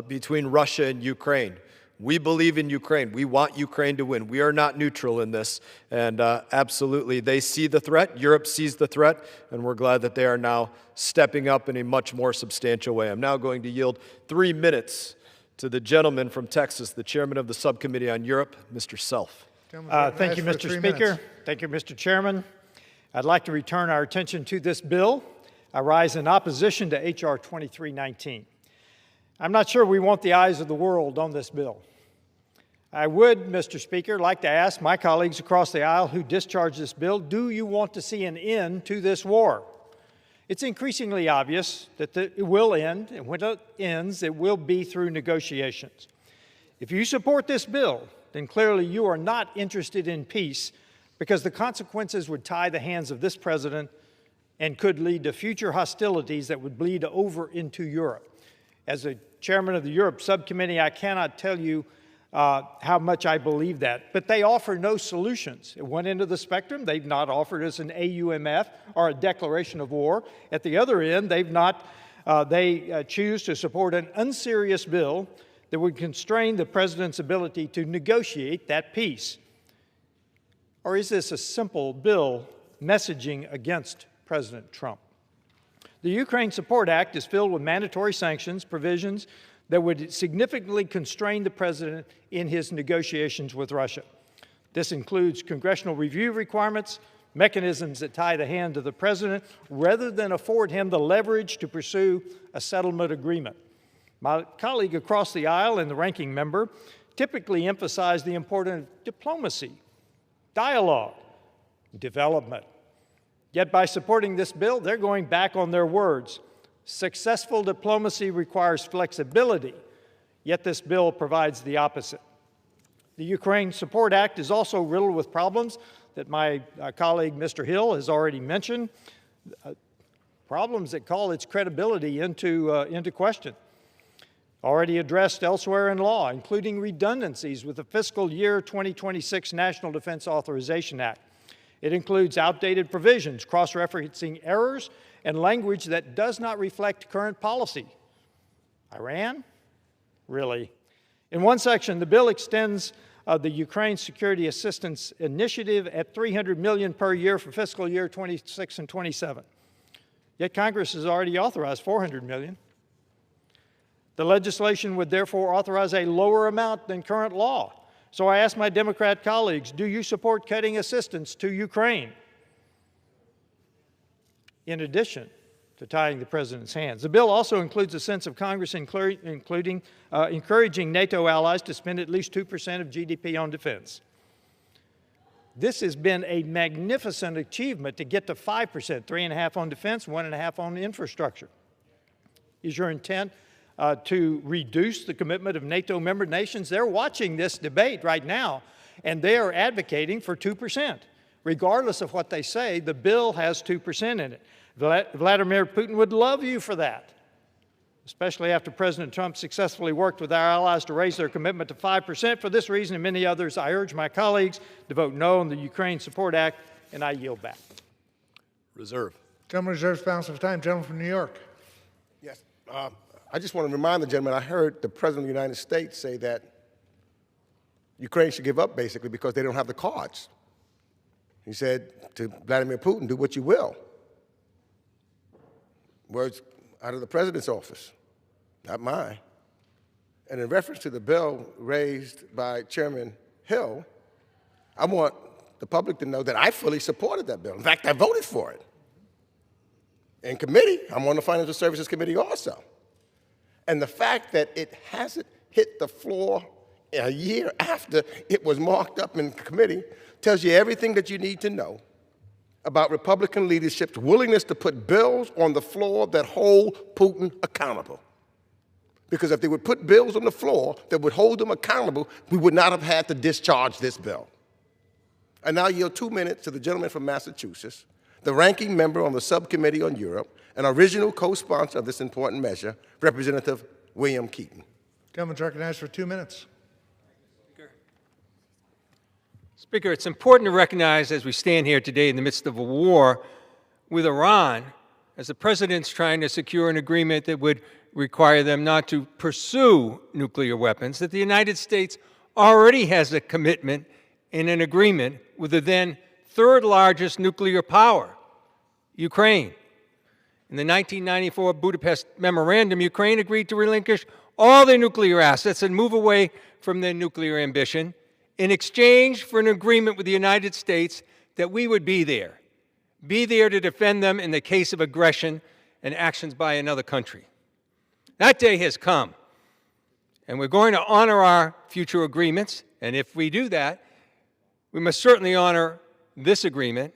between Russia and Ukraine. We believe in Ukraine. We want Ukraine to win. We are not neutral in this." And absolutely, they see the threat. Europe sees the threat, and we're glad that they are now stepping up in a much more substantial way. I'm now going to yield 3 minutes to the gentleman from Texas, the chairman of the Subcommittee on Europe, Mr. Self. Thank you, Mr. Speaker. Thank you, Mr. Chairman. I'd like to return our attention to this bill. I rise in opposition to H.R. 2319. I'm not sure we want the eyes of the world on this bill. I would, Mr. Speaker, like to ask my colleagues across the aisle who discharge this bill, do you want to see an end to this war? It's increasingly obvious that it will end, and when it ends, it will be through negotiations. If you support this bill, then clearly you are not interested in peace because the consequences would tie the hands of this president and could lead to future hostilities that would bleed over into Europe. As a chairman of the Europe Subcommittee, I cannot tell you how much I believe that. But they offer no solutions. At one end of the spectrum, they've not offered us an AUMF or a declaration of war. At the other end, they choose to support an unserious bill that would constrain the president's ability to negotiate that peace. Or is this a simple bill messaging against President Trump? The Ukraine Support Act is filled with mandatory sanctions provisions that would significantly constrain the president in his negotiations with Russia. This includes congressional review requirements, mechanisms that tie the hand of the president rather than afford him the leverage to pursue a settlement agreement. My colleague across the aisle and the ranking member typically emphasize the importance of diplomacy, dialogue, development. Yet by supporting this bill, they're going back on their words. Successful diplomacy requires flexibility, yet this bill provides the opposite. The Ukraine Support Act is also riddled with problems that my colleague, Mr. Hill, has already mentioned, problems that call its credibility into question. Already addressed elsewhere in law, including redundancies with the fiscal year 2026 National Defense Authorization Act. It includes outdated provisions, cross-referencing errors, and language that does not reflect current policy. Iran? Really? In one section, the bill extends the Ukraine Security Assistance Initiative at $300 million per year for fiscal year 26 and 27. Yet Congress has already authorized $400 million. The legislation would therefore authorize a lower amount than current law. So I ask my Democrat colleagues, do you support cutting assistance to Ukraine? In addition, to tying the president's hands. The bill also includes a sense of Congress encouraging NATO allies to spend at least 2% of GDP on defense. This has been a magnificent achievement to get to 5%, 3.5% on defense, 1.5% on infrastructure. Is your intent to reduce the commitment of NATO member nations? They're watching this debate right now, and they are advocating for 2%. Regardless of what they say, the bill has 2% in it. Vladimir Putin would love you for that, especially after President Trump successfully worked with our allies to raise their commitment to 5%. For this reason and many others, I urge my colleagues to vote no on the Ukraine Support Act, and I yield back. Reserve. Gentleman reserves balance of time. Gentleman from New York. Yes. I just want to remind the gentleman, I heard the President of the United States say that Ukraine should give up, basically, because they don't have the cards. He said to Vladimir Putin, do what you will. Words out of the President's office, not mine. And in reference to the bill raised by Chairman Hill, I want the public to know that I fully supported that bill. In fact, I voted for it. In committee, I'm on the Financial Services Committee also. And the fact that it hasn't hit the floor a year after it was marked up in committee tells you everything that you need to know about Republican leadership's willingness to put bills on the floor that hold Putin accountable. Because if they would put bills on the floor that would hold them accountable, we would not have had to discharge this bill. I now yield 2 minutes to the gentleman from Massachusetts, the ranking member on the Subcommittee on Europe, and original co-sponsor of this important measure, Representative William Keaton. Gentleman's recognized for 2 minutes. Speaker, it's important to recognize as we stand here today in the midst of a war with Iran, as the President's trying to secure an agreement that would require them not to pursue nuclear weapons, that the United States already has a commitment and an agreement with the then third largest nuclear power, Ukraine. In the 1994 Budapest Memorandum, Ukraine agreed to relinquish all their nuclear assets and move away from their nuclear ambition in exchange for an agreement with the United States that we would be there to defend them in the case of aggression and actions by another country. That day has come, and we're going to honor our future agreements, and if we do that, we must certainly honor this agreement.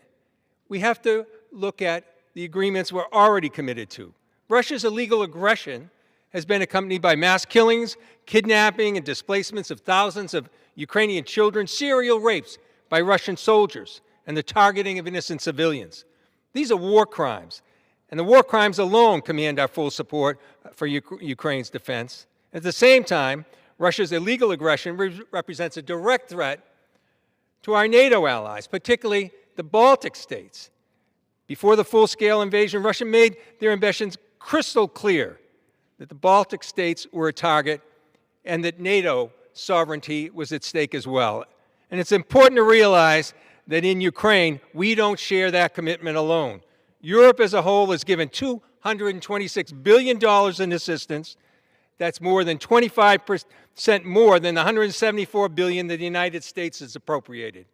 We have to look at the agreements we're already committed to. Russia's illegal aggression has been accompanied by mass killings, kidnapping, and displacements of thousands of Ukrainian children, serial rapes by Russian soldiers, and the targeting of innocent civilians. These are war crimes, and the war crimes alone command our full support for Ukraine's defense. At the same time, Russia's illegal aggression represents a direct threat to our NATO allies, particularly the Baltic states. Before the full-scale invasion, Russia made their ambitions crystal clear that the Baltic states were a target and that NATO sovereignty was at stake as well. And it's important to realize that in Ukraine, we don't share that commitment alone. Europe as a whole has given $226 billion in assistance. That's more than 25% more than the $174 billion that the United States has appropriated.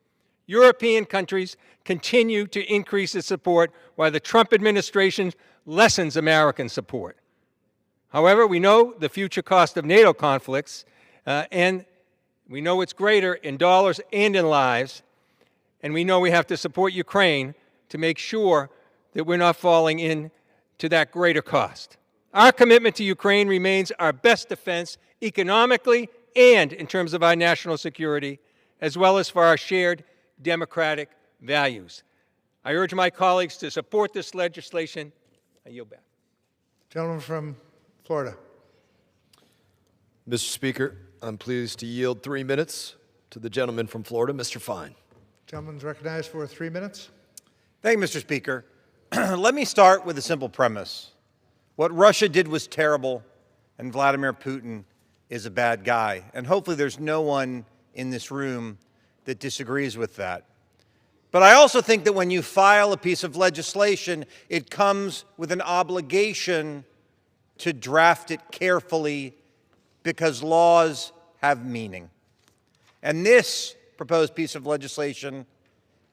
European countries continue to increase its support while the Trump administration lessens American support. However, we know the future cost of NATO conflicts, and we know it's greater in dollars and in lives, and we know we have to support Ukraine to make sure that we're not falling into that greater cost. Our commitment to Ukraine remains our best defense economically and in terms of our national security, as well as for our shared democratic values. I urge my colleagues to support this legislation. I yield back. Gentleman from Florida. Mr. Speaker, I'm pleased to yield 3 minutes to the gentleman from Florida, Mr. Fine. Gentleman's recognized for 3 minutes. Thank you, Mr. Speaker. Let me start with a simple premise. What Russia did was terrible, and Vladimir Putin is a bad guy. And hopefully there's no one in this room that disagrees with that. But I also think that when you file a piece of legislation, it comes with an obligation to draft it carefully because laws have meaning. And this proposed piece of legislation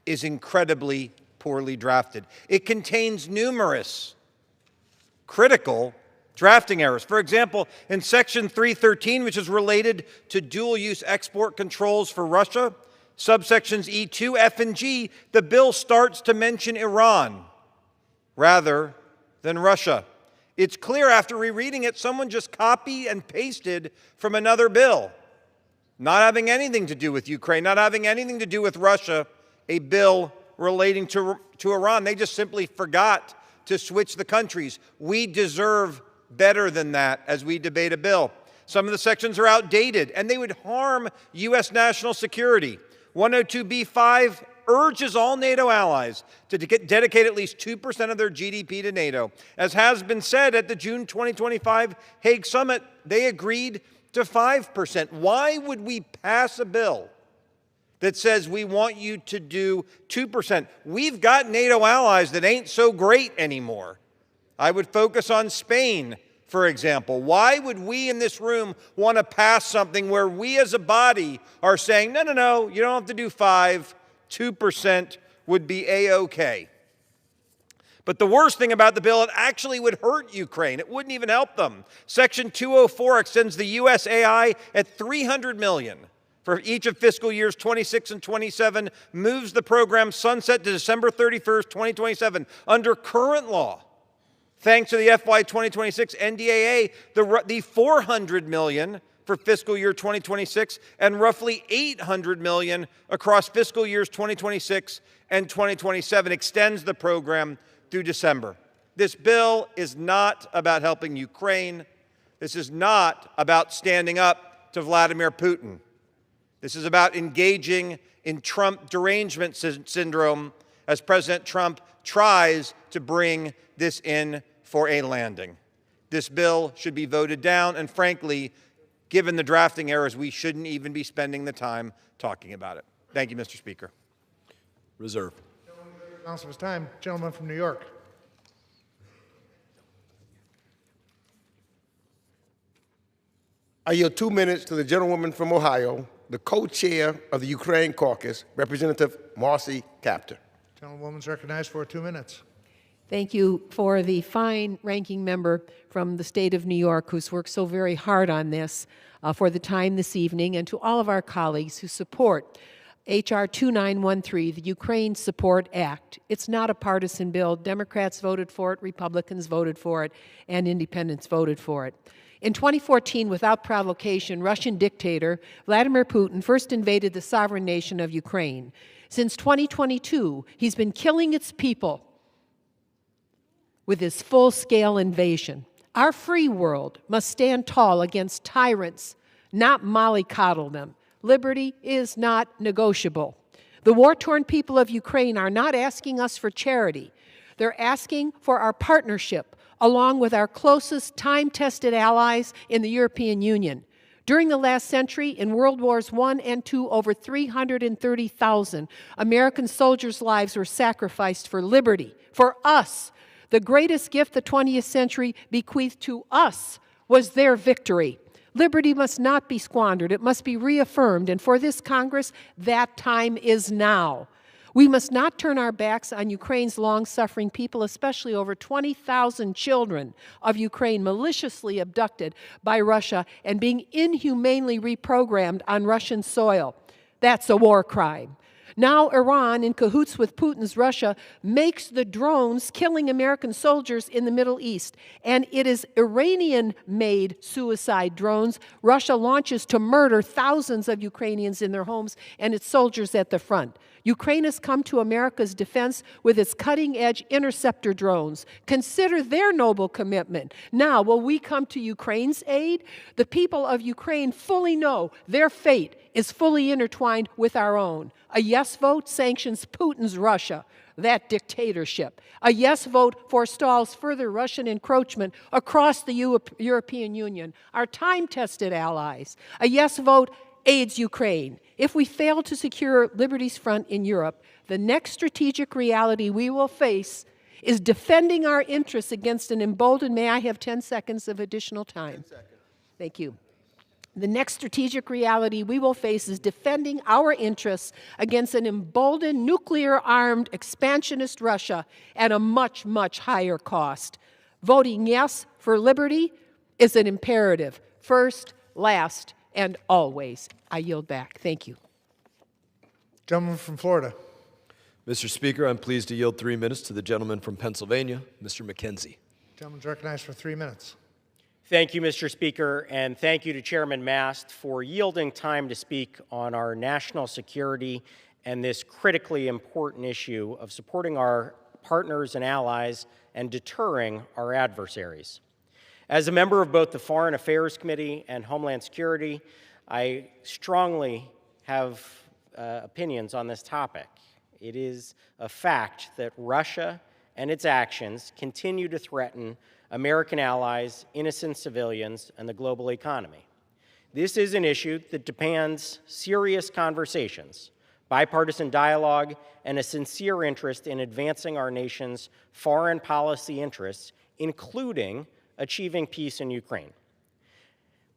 is incredibly poorly drafted. It contains numerous critical drafting errors. For example, in Section 313, which is related to dual-use export controls for Russia, subsections E2, F, and G, the bill starts to mention Iran rather than Russia. It's clear after rereading it, someone just copied and pasted from another bill, not having anything to do with Ukraine, not having anything to do with Russia, a bill relating to Iran. They just simply forgot to switch the countries. We deserve better than that as we debate a bill. Some of the sections are outdated, and they would harm U.S. national security. 102b5 urges all NATO allies to dedicate at least 2% of their GDP to NATO. As has been said at the June 2025 Hague Summit, they agreed to 5%. Why would we pass a bill that says we want you to do 2%? We've got NATO allies that ain't so great anymore. I would focus on Spain, for example. Why would we in this room want to pass something where we as a body are saying, no, no, no, you don't have to do 5%, 2% would be A-OK. But the worst thing about the bill, it actually would hurt Ukraine. It wouldn't even help them. Section 204 extends the USAI at $300 million for each of fiscal years 26 and 27, moves the program sunset to December 31st, 2027. Under current law, thanks to the FY 2026 NDAA, the $400 million for fiscal year 2026 and roughly $800 million across fiscal years 2026 and 2027 extends the program through December. This bill is not about helping Ukraine. This is not about standing up to Vladimir Putin. This is about engaging in Trump derangement syndrome as President Trump tries to bring this in for a landing. This bill should be voted down, and frankly, given the drafting errors, we shouldn't even be spending the time talking about it. Thank you, Mr. Speaker. Reserve. Councilman's time. Gentleman from New York. I yield 2 minutes to the gentlewoman from Ohio, the co-chair of the Ukraine caucus, Representative Marcy Kaptur. Gentlewoman's recognized for 2 minutes. Thank you for the fine ranking member from the state of New York who's worked so very hard on this for the time this evening, and to all of our colleagues who support H.R. 2913, the Ukraine Support Act. It's not a partisan bill. Democrats voted for it, Republicans voted for it, and independents voted for it. In 2014, without provocation, Russian dictator Vladimir Putin first invaded the sovereign nation of Ukraine. Since 2022, he's been killing its people with his full-scale invasion. Our free world must stand tall against tyrants, not mollycoddle them. Liberty is not negotiable. The war-torn people of Ukraine are not asking us for charity. They're asking for our partnership, along with our closest time-tested allies in the European Union. During the last century, in World Wars I and II, over 330,000 American soldiers' lives were sacrificed for liberty, for us. The greatest gift the 20th century bequeathed to us was their victory. Liberty must not be squandered. It must be reaffirmed. And for this Congress, that time is now. We must not turn our backs on Ukraine's long-suffering people, especially over 20,000 children of Ukraine maliciously abducted by Russia and being inhumanely reprogrammed on Russian soil. That's a war crime. Now Iran, in cahoots with Putin's Russia, makes the drones killing American soldiers in the Middle East. And it is Iranian-made suicide drones Russia launches to murder thousands of Ukrainians in their homes and its soldiers at the front. Ukraine has come to America's defense with its cutting-edge interceptor drones. Consider their noble commitment. Now, will we come to Ukraine's aid? The people of Ukraine fully know their fate is fully intertwined with our own. A yes vote sanctions Putin's Russia, that dictatorship. A yes vote forestalls further Russian encroachment across the European Union, our time-tested allies. A yes vote aids Ukraine. If we fail to secure liberty's front in Europe, the next strategic reality we will face is defending our interests against an emboldened, may I have 10 seconds of additional time? 10 seconds. Thank you. The next strategic reality we will face is defending our interests against an emboldened, nuclear-armed, expansionist Russia at a much, much higher cost. Voting yes for liberty is an imperative, first, last, and always. I yield back. Thank you. Gentleman from Florida. Mr. Speaker, I'm pleased to yield 3 minutes to the gentleman from Pennsylvania, Mr. McKenzie. Gentleman's recognized for 3 minutes. Thank you, Mr. Speaker, and thank you to Chairman Mast for yielding time to speak on our national security and this critically important issue of supporting our partners and allies and deterring our adversaries. As a member of both the Foreign Affairs Committee and Homeland Security, I strongly have opinions on this topic. It is a fact that Russia and its actions continue to threaten American allies, innocent civilians, and the global economy. This is an issue that demands serious conversations, bipartisan dialogue, and a sincere interest in advancing our nation's foreign policy interests, including achieving peace in Ukraine.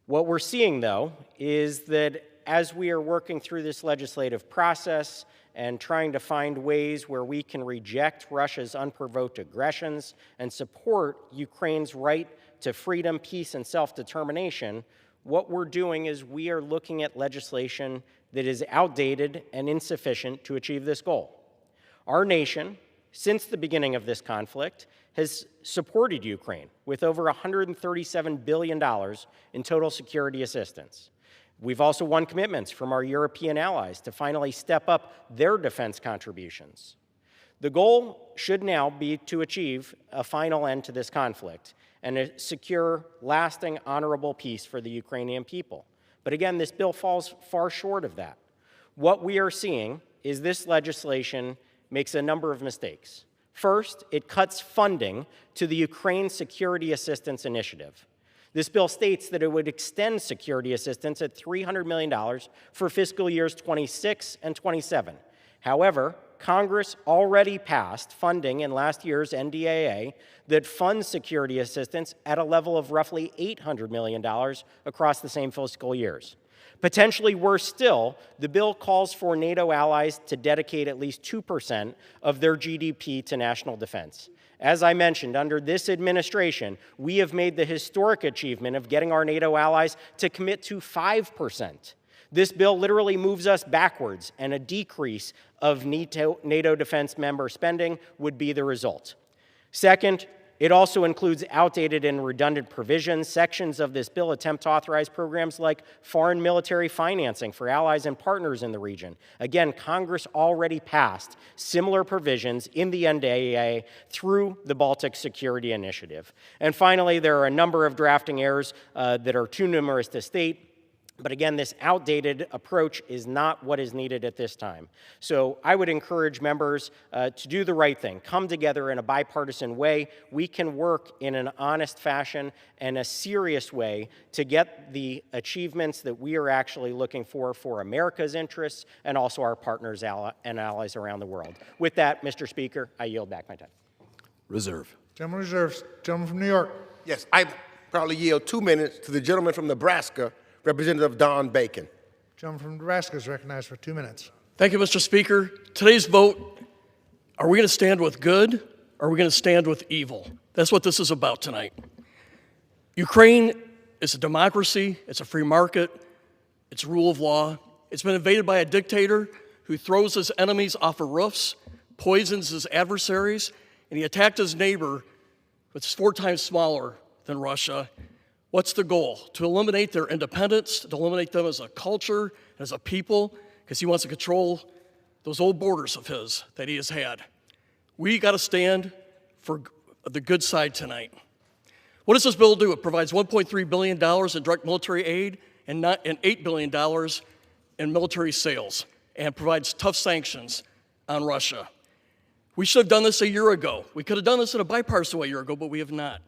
What we're seeing, though, is that as we are working through this legislative process and trying to find ways where we can reject Russia's unprovoked aggressions and support Ukraine's right to freedom, peace, and self-determination, what we're doing is we are looking at legislation that is outdated and insufficient to achieve this goal. Our nation, since the beginning of this conflict, has supported Ukraine with over $137 billion in total security assistance. We've also won commitments from our European allies to finally step up their defense contributions. The goal should now be to achieve a final end to this conflict and secure lasting, honorable peace for the Ukrainian people. But again, this bill falls far short of that. What we are seeing is this legislation makes a number of mistakes. First, it cuts funding to the Ukraine Security Assistance Initiative. This bill states that it would extend security assistance at $300 million for fiscal years 26 and 27. However, Congress already passed funding in last year's NDAA that funds security assistance at a level of roughly $800 million across the same fiscal years. Potentially worse still, the bill calls for NATO allies to dedicate at least 2% of their GDP to national defense. As I mentioned, under this administration, we have made the historic achievement of getting our NATO allies to commit to 5%. This bill literally moves us backwards, and a decrease of NATO defense member spending would be the result. Second, it also includes outdated and redundant provisions. Sections of this bill attempt to authorize programs like foreign military financing for allies and partners in the region. Again, Congress already passed similar provisions in the NDAA through the Baltic Security Initiative. And finally, there are a number of drafting errors that are too numerous to state. But again, this outdated approach is not what is needed at this time. So I would encourage members to do the right thing, come together in a bipartisan way. We can work in an honest fashion and a serious way to get the achievements that we are actually looking for America's interests and also our partners and allies around the world. With that, Mr. Speaker, I yield back my time. Reserve. Gentleman reserves. Gentleman from New York. Yes, I probably yield 2 minutes to the gentleman from Nebraska, Representative Don Bacon. Gentleman from Nebraska is recognized for 2 minutes. Thank you, Mr. Speaker. Today's vote, are we going to stand with good or are we going to stand with evil? That's what this is about tonight. Ukraine is a democracy, it's a free market, it's rule of law. It's been invaded by a dictator who throws his enemies off of roofs, poisons his adversaries, and he attacked his neighbor, which is 4 times smaller than Russia. What's the goal? To eliminate their independence, to eliminate them as a culture, as a people, because he wants to control those old borders of his that he has had. We got to stand for the good side tonight. What does this bill do? It provides $1.3 billion in direct military aid and $8 billion in military sales and provides tough sanctions on Russia. We should have done this a year ago. We could have done this in a bipartisan way a year ago, but we have not.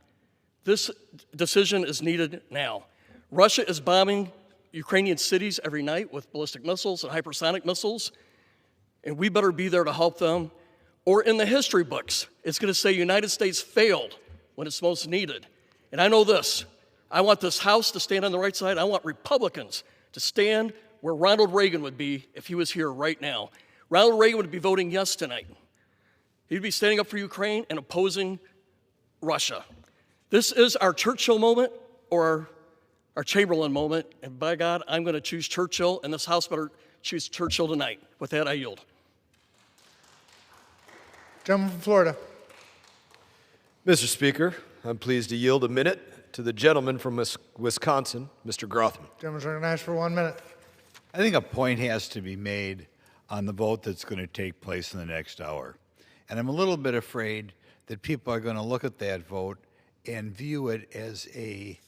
This decision is needed now. Russia is bombing Ukrainian cities every night with ballistic missiles and hypersonic missiles, and we better be there to help them. Or in the history books, it's going to say United States failed when it's most needed. And I know this. I want this House to stand on the right side. I want Republicans to stand where Ronald Reagan would be if he was here right now. Ronald Reagan would be voting yes tonight. He'd be standing up for Ukraine and opposing Russia. This is our Churchill moment or our Chamberlain moment, and by God, I'm going to choose Churchill, and this House better choose Churchill tonight. With that, I yield. Gentleman from Florida. Mr. Speaker, I'm pleased to yield a minute to the gentleman from Wisconsin, Mr. Grothman. Gentleman's recognized for 1 minute. I think a point has to be made on the vote that's going to take place in the next hour. And I'm a little bit afraid that people are going to look at that vote and view it as a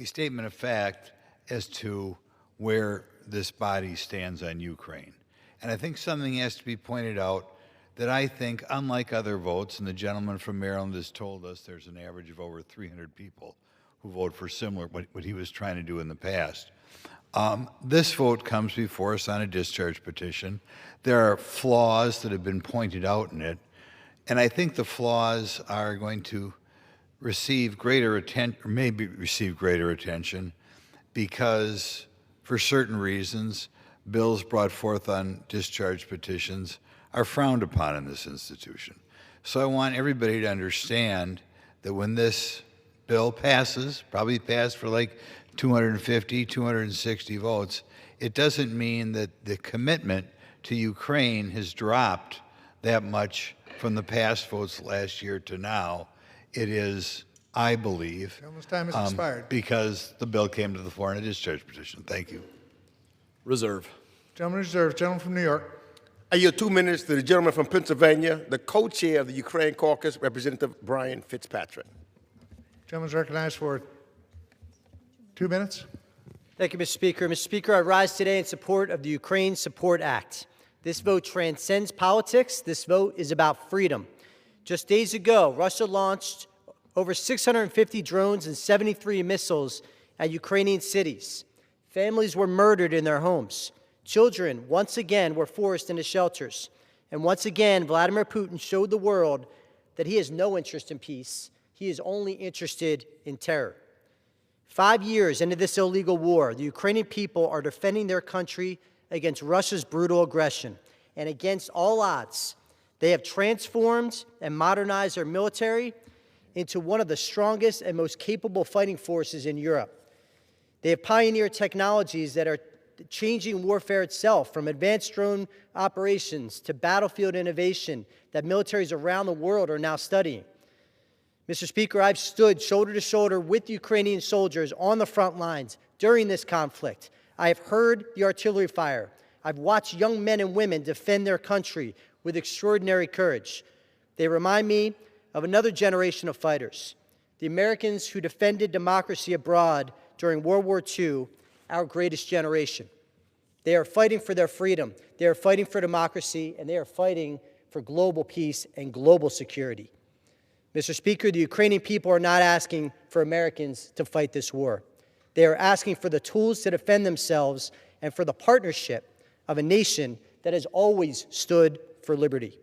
statement of fact as to where this body stands on Ukraine. And I think something has to be pointed out that I think, unlike other votes, and the gentleman from Maryland has told us there's an average of over 300 people who vote for similar, what he was trying to do in the past. This vote comes before us on a discharge petition. There are flaws that have been pointed out in it, and I think the flaws are going to receive greater attention, or maybe receive greater attention, because for certain reasons, bills brought forth on discharge petitions are frowned upon in this institution. So I want everybody to understand that when this bill passes, probably passed for like 250, 260 votes, it doesn't mean that the commitment to Ukraine has dropped that much from the past votes last year to now. It is, I believe, Gentleman's time has expired. because the bill came to the floor in a discharge petition. Thank you. Reserve. Gentleman reserved. Gentleman from New York. I yield 2 minutes to the gentleman from Pennsylvania, the co-chair of the Ukraine caucus, Representative Brian Fitzpatrick. Gentleman's recognized for 2 minutes. Thank you, Mr. Speaker. Mr. Speaker, I rise today in support of the Ukraine Support Act. This vote transcends politics. This vote is about freedom. Just days ago, Russia launched over 650 drones and 73 missiles at Ukrainian cities. Families were murdered in their homes. Children, once again, were forced into shelters. And once again, Vladimir Putin showed the world that he has no interest in peace. He is only interested in terror. 5 years into this illegal war, the Ukrainian people are defending their country against Russia's brutal aggression. And against all odds, they have transformed and modernized their military into one of the strongest and most capable fighting forces in Europe. They have pioneered technologies that are changing warfare itself, from advanced drone operations to battlefield innovation that militaries around the world are now studying. Mr. Speaker, I've stood shoulder to shoulder with Ukrainian soldiers on the front lines during this conflict. I have heard the artillery fire. I've watched young men and women defend their country with extraordinary courage. They remind me of another generation of fighters, the Americans who defended democracy abroad during World War II, our greatest generation. They are fighting for their freedom. They are fighting for democracy, and they are fighting for global peace and global security. Mr. Speaker, the Ukrainian people are not asking for Americans to fight this war. They are asking for the tools to defend themselves and for the partnership of a nation that has always stood for liberty.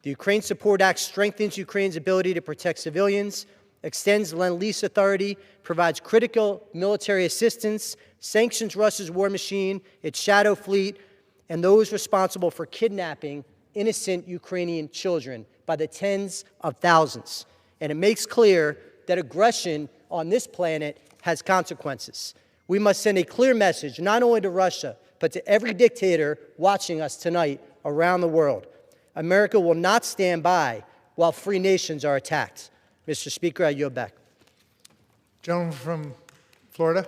The Ukraine Support Act strengthens Ukraine's ability to protect civilians, extends Lend-Lease authority, provides critical military assistance, sanctions Russia's war machine, its shadow fleet, and those responsible for kidnapping innocent Ukrainian children by the tens of thousands. And it makes clear that aggression on this planet has consequences. We must send a clear message not only to Russia, but to every dictator watching us tonight around the world. America will not stand by while free nations are attacked. Mr. Speaker, I yield back. Gentleman from Florida.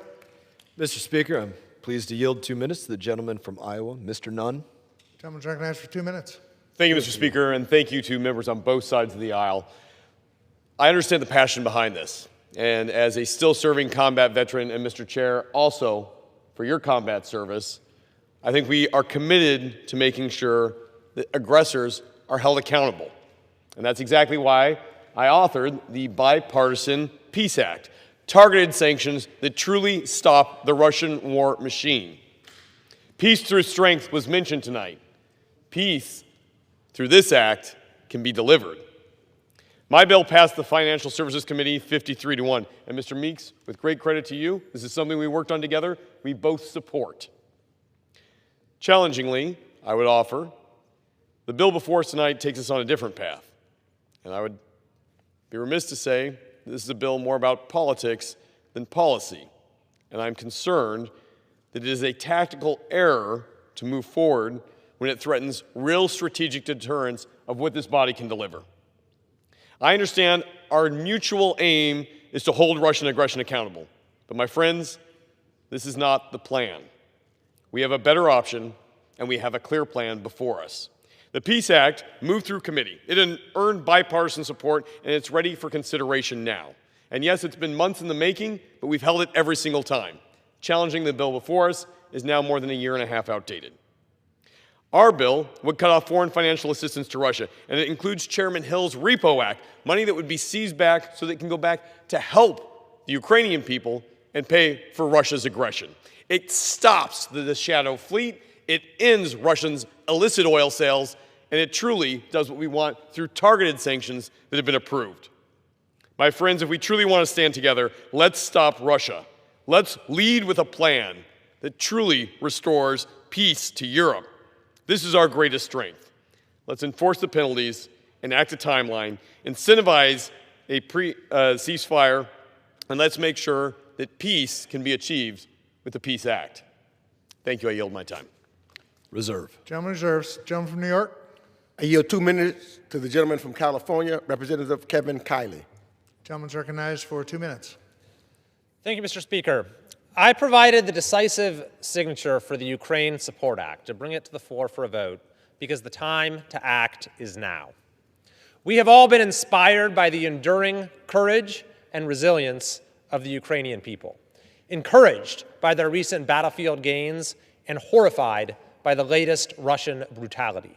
Mr. Speaker, I'm pleased to yield 2 minutes to the gentleman from Iowa, Mr. Nunn. Gentleman's recognized for 2 minutes. Thank you, Mr. Speaker, and thank you to members on both sides of the aisle. I understand the passion behind this, and as a still-serving combat veteran, and Mr. Chair, also for your combat service, I think we are committed to making sure that aggressors are held accountable. And that's exactly why I authored the Bipartisan Peace Act, targeted sanctions that truly stop the Russian war machine. Peace through strength was mentioned tonight. Peace through this act can be delivered. My bill passed the Financial Services Committee 53-1. And Mr. Meeks, with great credit to you, this is something we worked on together, we both support. Challengingly, I would offer, the bill before us tonight takes us on a different path. And I would Be remiss to say this is a bill more about politics than policy, and I'm concerned that it is a tactical error to move forward when it threatens real strategic deterrence of what this body can deliver. I understand our mutual aim is to hold Russian aggression accountable, but my friends, this is not the plan. We have a better option, and we have a clear plan before us. The Peace Act moved through committee. It earned bipartisan support, and it's ready for consideration now. And yes, it's been months in the making, but we've held it every single time. Challenging the bill before us is now more than a year and a half outdated. Our bill would cut off foreign financial assistance to Russia, and it includes Chairman Hill's Repo Act, money that would be seized back so that it can go back to help the Ukrainian people and pay for Russia's aggression. It stops the shadow fleet, it ends Russians' illicit oil sales, and it truly does what we want through targeted sanctions that have been approved. My friends, if we truly want to stand together, let's stop Russia. Let's lead with a plan that truly restores peace to Europe. This is our greatest strength. Let's enforce the penalties, enact a timeline, incentivize a ceasefire, and let's make sure that peace can be achieved with the Peace Act. Thank you. I yield my time. Reserve. Gentleman reserves. Gentleman from New York. I yield 2 minutes to the gentleman from California, Representative Kevin Kiley. Gentleman's recognized for 2 minutes. Thank you, Mr. Speaker. I provided the decisive signature for the Ukraine Support Act to bring it to the floor for a vote because the time to act is now. We have all been inspired by the enduring courage and resilience of the Ukrainian people, encouraged by their recent battlefield gains, and horrified by the latest Russian brutality.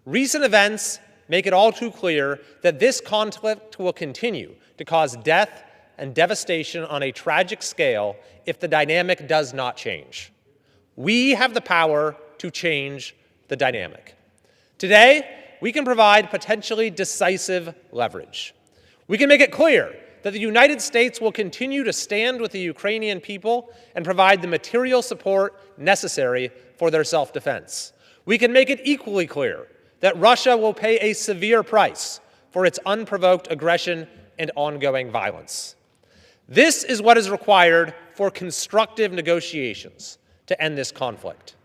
Recent events make it all too clear that this conflict will continue to cause death and devastation on a tragic scale if the dynamic does not change. We have the power to change the dynamic. Today, we can provide potentially decisive leverage. We can make it clear that the United States will continue to stand with the Ukrainian people and provide the material support necessary for their self-defense. We can make it equally clear that Russia will pay a severe price for its unprovoked aggression and ongoing violence. This is what is required for constructive negotiations to end this conflict.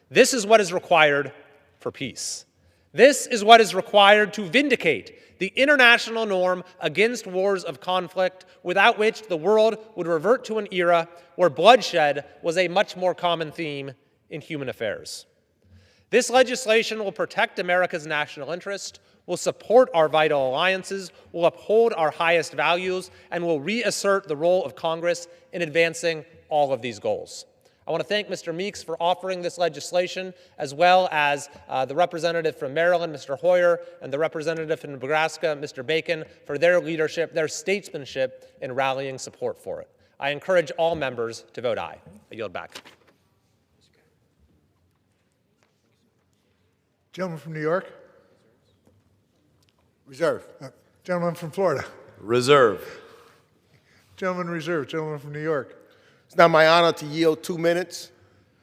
This is what is required for peace. This is what is required to vindicate the international norm against wars of conflict, without which the world would revert to an era where bloodshed was a much more common theme in human affairs. This legislation will protect America's national interest, will support our vital alliances, will uphold our highest values, and will reassert the role of Congress in advancing all of these goals. I want to thank Mr. Meeks for offering this legislation, as well as the representative from Maryland, Mr. Hoyer, and the representative from Nebraska, Mr. Bacon, for their leadership, their statesmanship in rallying support for it. I encourage all members to vote aye. I yield back. Gentleman from New York. Reserve. Gentleman from Florida. Reserve. Gentleman reserved. Gentleman from New York. It's now my honor to yield 2 minutes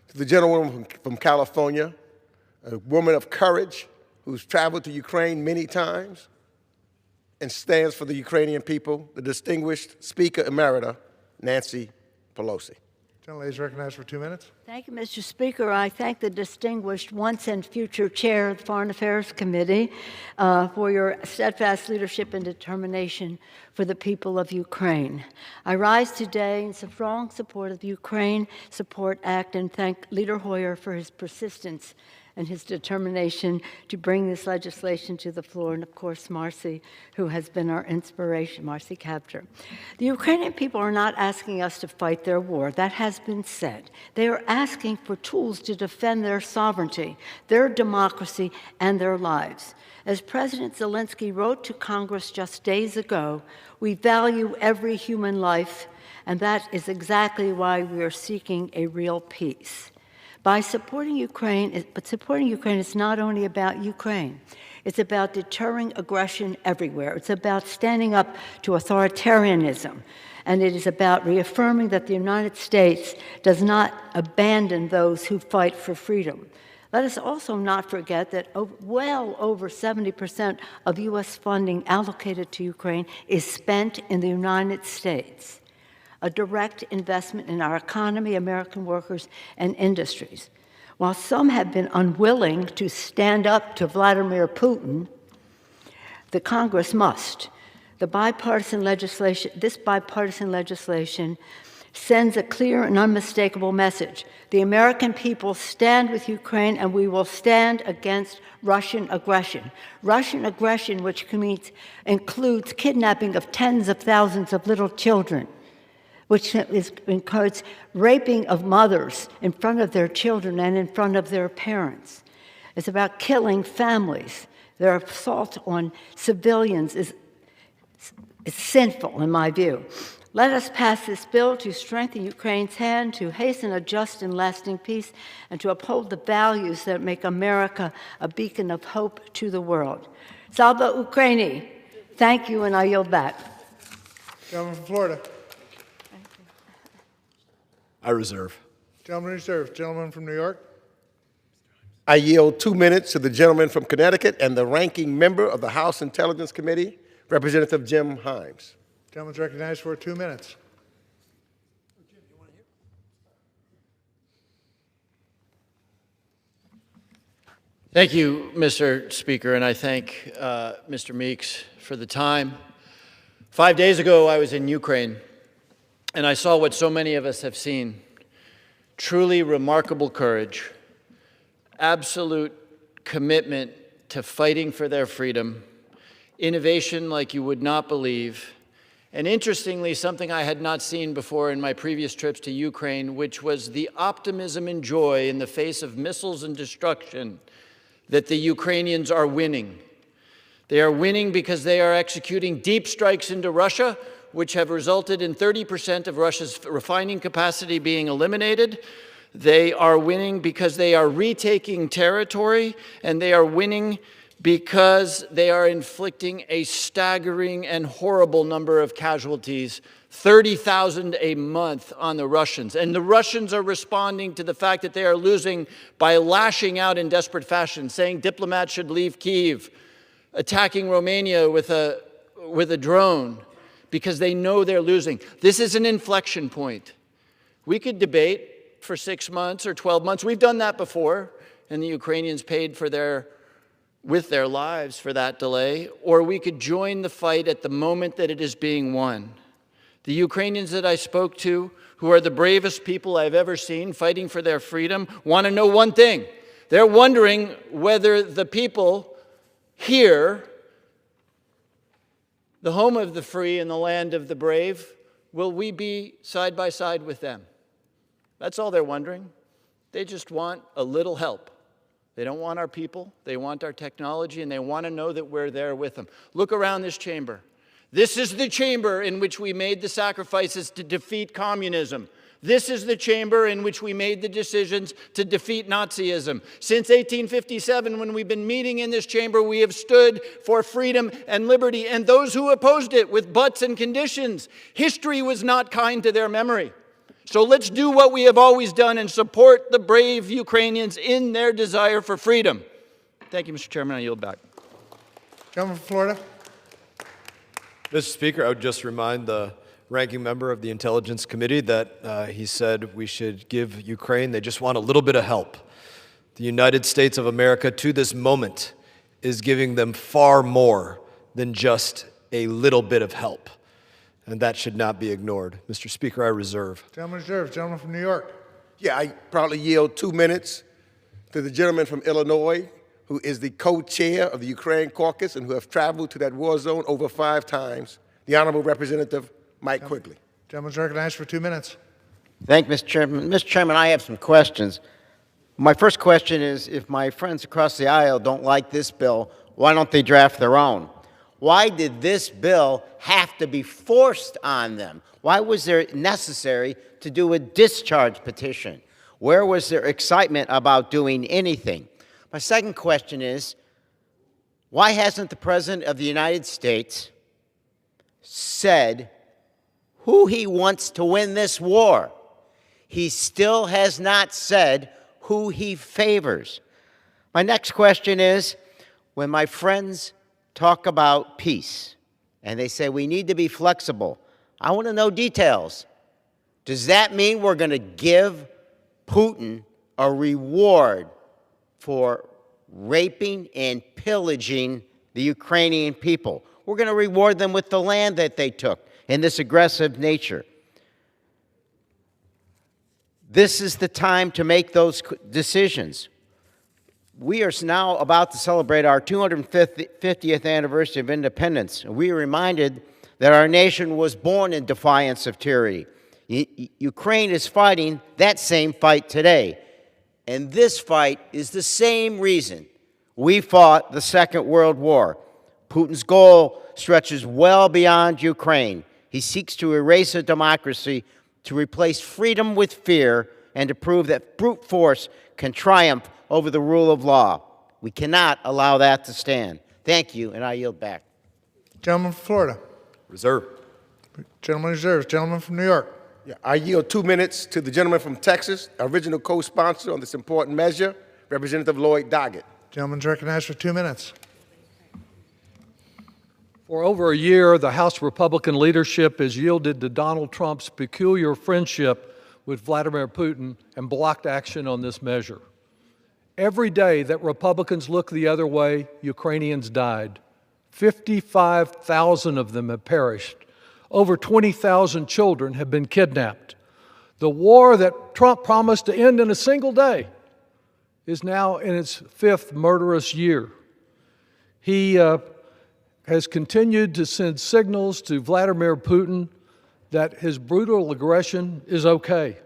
to the gentlewoman from California, a woman of courage who's traveled to Ukraine many times and stands for the Ukrainian people, the distinguished Speaker Emerita, Nancy Pelosi. Gentlelady is recognized for 2 minutes. Thank you, Mr. Speaker. I thank the distinguished once and future chair of the Foreign Affairs Committee for your steadfast leadership and determination for the people of Ukraine. I rise today in strong support of the Ukraine Support Act and thank Leader Hoyer for his persistence and his determination to bring this legislation to the floor, and of course Marcy, who has been our inspiration, Marcy Kaptur. The Ukrainian people are not asking us to fight their war. That has been said. They are asking for tools to defend their sovereignty, their democracy, and their lives. As President Zelensky wrote to Congress just days ago, we value every human life, and that is exactly why we are seeking a real peace. By supporting Ukraine, but supporting Ukraine is not only about Ukraine. It's about deterring aggression everywhere. It's about standing up to authoritarianism. And it is about reaffirming that the United States does not abandon those who fight for freedom. Let us also not forget that well over 70% of U.S. funding allocated to Ukraine is spent in the United States, a direct investment in our economy, American workers, and industries. While some have been unwilling to stand up to Vladimir Putin, the Congress must. This bipartisan legislation sends a clear and unmistakable message. The American people stand with Ukraine, and we will stand against Russian aggression. Russian aggression, which includes kidnapping of tens of thousands of little children, which includes raping of mothers in front of their children and in front of their parents. It's about killing families. Their assault on civilians is sinful, in my view. Let us pass this bill to strengthen Ukraine's hand, to hasten a just and lasting peace, and to uphold the values that make America a beacon of hope to the world. Slava Ukraini. Thank you, and I yield back. Gentleman from Florida. I reserve. Gentleman reserved. Gentleman from New York. I yield 2 minutes to the gentleman from Connecticut and the ranking member of the House Intelligence Committee, Representative Jim Himes. Gentleman's recognized for 2 minutes. Thank you, Mr. Speaker, and I thank Mr. Meeks for the time. 5 days ago, I was in Ukraine, and I saw what so many of us have seen: truly remarkable courage, absolute commitment to fighting for their freedom, innovation like you would not believe, and interestingly, something I had not seen before in my previous trips to Ukraine, which was the optimism and joy in the face of missiles and destruction that the Ukrainians are winning. They are winning because they are executing deep strikes into Russia, which have resulted in 30% of Russia's refining capacity being eliminated. They are winning because they are retaking territory, and they are winning because they are inflicting a staggering and horrible number of casualties, 30,000 a month on the Russians. And the Russians are responding to the fact that they are losing by lashing out in desperate fashion, saying diplomats should leave Kyiv, attacking Romania with a drone, because they know they're losing. This is an inflection point. We could debate for 6 months or 12 months. We've done that before, and the Ukrainians paid with their lives for that delay, or we could join the fight at the moment that it is being won. The Ukrainians that I spoke to, who are the bravest people I've ever seen fighting for their freedom, want to know one thing. They're wondering whether the people here, the home of the free and the land of the brave, will we be side by side with them? That's all they're wondering. They just want a little help. They don't want our people, they want our technology, and they want to know that we're there with them. Look around this chamber. This is the chamber in which we made the sacrifices to defeat communism. This is the chamber in which we made the decisions to defeat Nazism. Since 1857, when we've been meeting in this chamber, we have stood for freedom and liberty, and those who opposed it with buts and conditions. History was not kind to their memory. So let's do what we have always done and support the brave Ukrainians in their desire for freedom. Thank you, Mr. Chairman. I yield back. Gentleman from Florida. Mr. Speaker, I would just remind the ranking member of the Intelligence Committee that he said we should give Ukraine, they just want a little bit of help. The United States of America, to this moment, is giving them far more than just a little bit of help. And that should not be ignored. Mr. Speaker, I reserve. Gentleman reserved. Gentleman from New York. Yeah, I proudly yield 2 minutes to the gentleman from Illinois, who is the co-chair of the Ukraine caucus and who have traveled to that war zone over 5 times, the Honorable Representative Mike Quigley. Gentleman's recognized for 2 minutes. Thank you, Mr. Chairman. Mr. Chairman, I have some questions. My first question is, if my friends across the aisle don't like this bill, why don't they draft their own? Why did this bill have to be forced on them? Why was it necessary to do a discharge petition? Where was their excitement about doing anything? My second question is, why hasn't the President of the United States said who he wants to win this war? He still has not said who he favors. My next question is, when my friends talk about peace and they say we need to be flexible, I want to know details. Does that mean we're going to give Putin a reward for raping and pillaging the Ukrainian people? We're going to reward them with the land that they took in this aggressive nature. This is the time to make those decisions. We are now about to celebrate our 250th anniversary of independence. We are reminded that our nation was born in defiance of tyranny. Ukraine is fighting that same fight today. And this fight is the same reason we fought the Second World War. Putin's goal stretches well beyond Ukraine. He seeks to erase a democracy, to replace freedom with fear, and to prove that brute force can triumph over the rule of law. We cannot allow that to stand. Thank you, and I yield back. Gentleman from Florida. Reserve. Gentleman reserves. Gentleman from New York. Yeah, I yield 2 minutes to the gentleman from Texas, original co-sponsor on this important measure, Representative Lloyd Doggett. Gentleman's recognized for 2 minutes. For over a year, the House Republican leadership has yielded to Donald Trump's peculiar friendship with Vladimir Putin and blocked action on this measure. Every day that Republicans look the other way, Ukrainians died. 55,000 of them have perished. Over 20,000 children have been kidnapped. The war that Trump promised to end in a single day is now in its 5th murderous year. He has continued to send signals to Vladimir Putin that his brutal aggression is okay.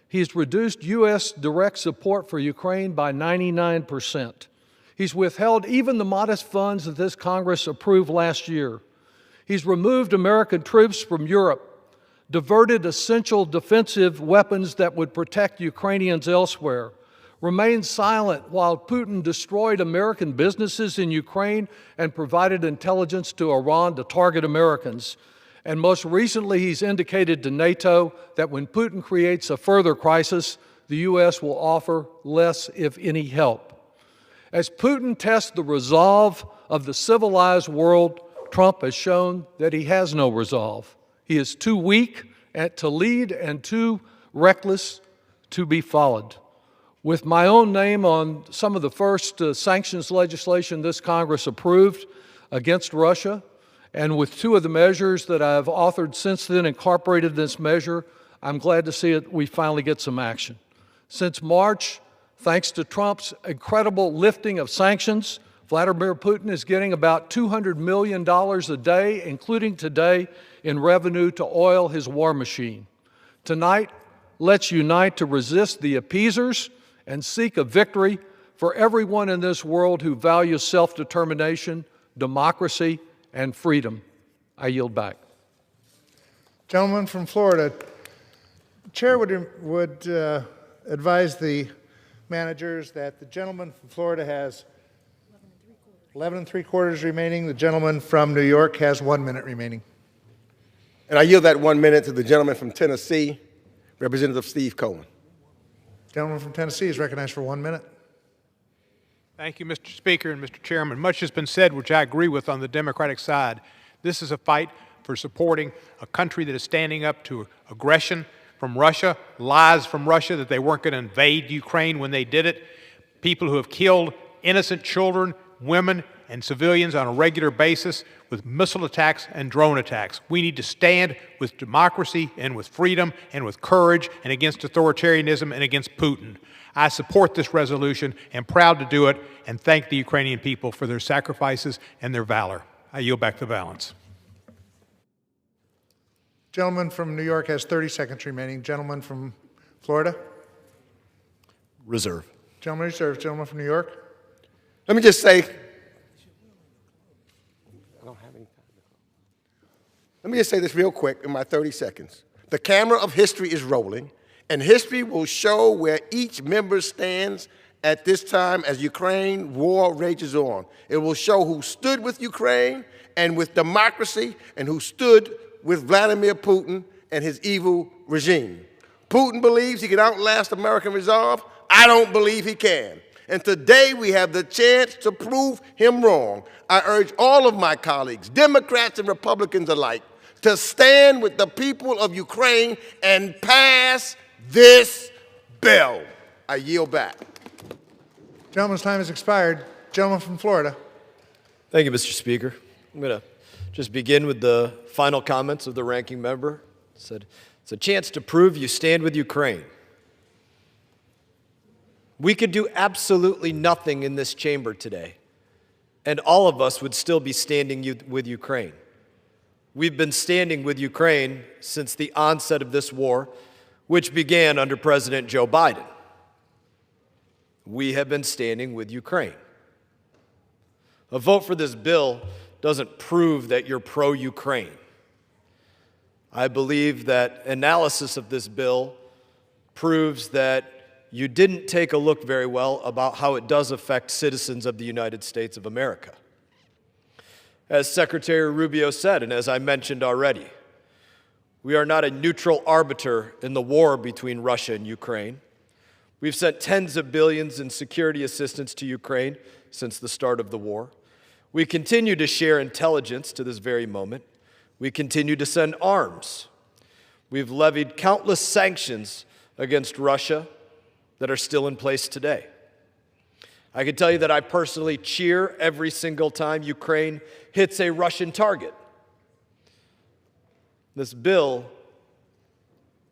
He's reduced U.S. direct support for Ukraine by 99%. He's withheld even the modest funds that this Congress approved last year. He's removed American troops from Europe, diverted essential defensive weapons that would protect Ukrainians elsewhere, remained silent while Putin destroyed American businesses in Ukraine and provided intelligence to Iran to target Americans. And most recently, he's indicated to NATO that when Putin creates a further crisis, the U.S. will offer less, if any, help. As Putin tests the resolve of the civilized world, Trump has shown that he has no resolve. He is too weak to lead and too reckless to be followed. With my own name on some of the first sanctions legislation this Congress approved against Russia, and with 2 of the measures that I've authored since then incorporated this measure, I'm glad to see it. We finally get some action. Since March, thanks to Trump's incredible lifting of sanctions, Vladimir Putin is getting about $200 million a day, including today, in revenue to oil his war machine. Tonight, let's unite to resist the appeasers and seek a victory for everyone in this world who values self-determination, democracy, and freedom. I yield back. Gentleman from Florida. The chair would advise the managers that the gentleman from Florida has 11 3/4 remaining. The gentleman from New York has 1 minute remaining. And I yield that 1 minute to the gentleman from Tennessee, Representative Steve Cohen. Gentleman from Tennessee is recognized for 1 minute. Thank you, Mr. Speaker and Mr. Chairman. Much has been said, which I agree with on the Democratic side. This is a fight for supporting a country that is standing up to aggression from Russia, lies from Russia that they weren't going to invade Ukraine when they did it, people who have killed innocent children, women, and civilians on a regular basis with missile attacks and drone attacks. We need to stand with democracy and with freedom and with courage and against authoritarianism and against Putin. I support this resolution and proud to do it and thank the Ukrainian people for their sacrifices and their valor. I yield back the balance. Gentleman from New York has 30 seconds remaining. Gentleman from Florida? Reserve. Gentleman reserves. Gentleman from New York? Let me just say, let me just say this real quick in my 30 seconds. The camera of history is rolling, and history will show where each member stands at this time as Ukraine war rages on. It will show who stood with Ukraine and with democracy and who stood with Vladimir Putin and his evil regime. Putin believes he can outlast American resolve. I don't believe he can. And today we have the chance to prove him wrong. I urge all of my colleagues, Democrats and Republicans alike, to stand with the people of Ukraine and pass this bill. I yield back. Gentleman's time has expired. Gentleman from Florida. Thank you, Mr. Speaker. I'm going to just begin with the final comments of the ranking member. It said, it's a chance to prove you stand with Ukraine. We could do absolutely nothing in this chamber today, and all of us would still be standing with Ukraine. We've been standing with Ukraine since the onset of this war, which began under President Joe Biden. We have been standing with Ukraine. A vote for this bill doesn't prove that you're pro-Ukraine. I believe that analysis of this bill proves that you didn't take a look very well about how it does affect citizens of the United States of America. As Secretary Rubio said, and as I mentioned already, we are not a neutral arbiter in the war between Russia and Ukraine. We've sent tens of billions in security assistance to Ukraine since the start of the war. We continue to share intelligence to this very moment. We continue to send arms. We've levied countless sanctions against Russia that are still in place today. I can tell you that I personally cheer every single time Ukraine hits a Russian target. This bill,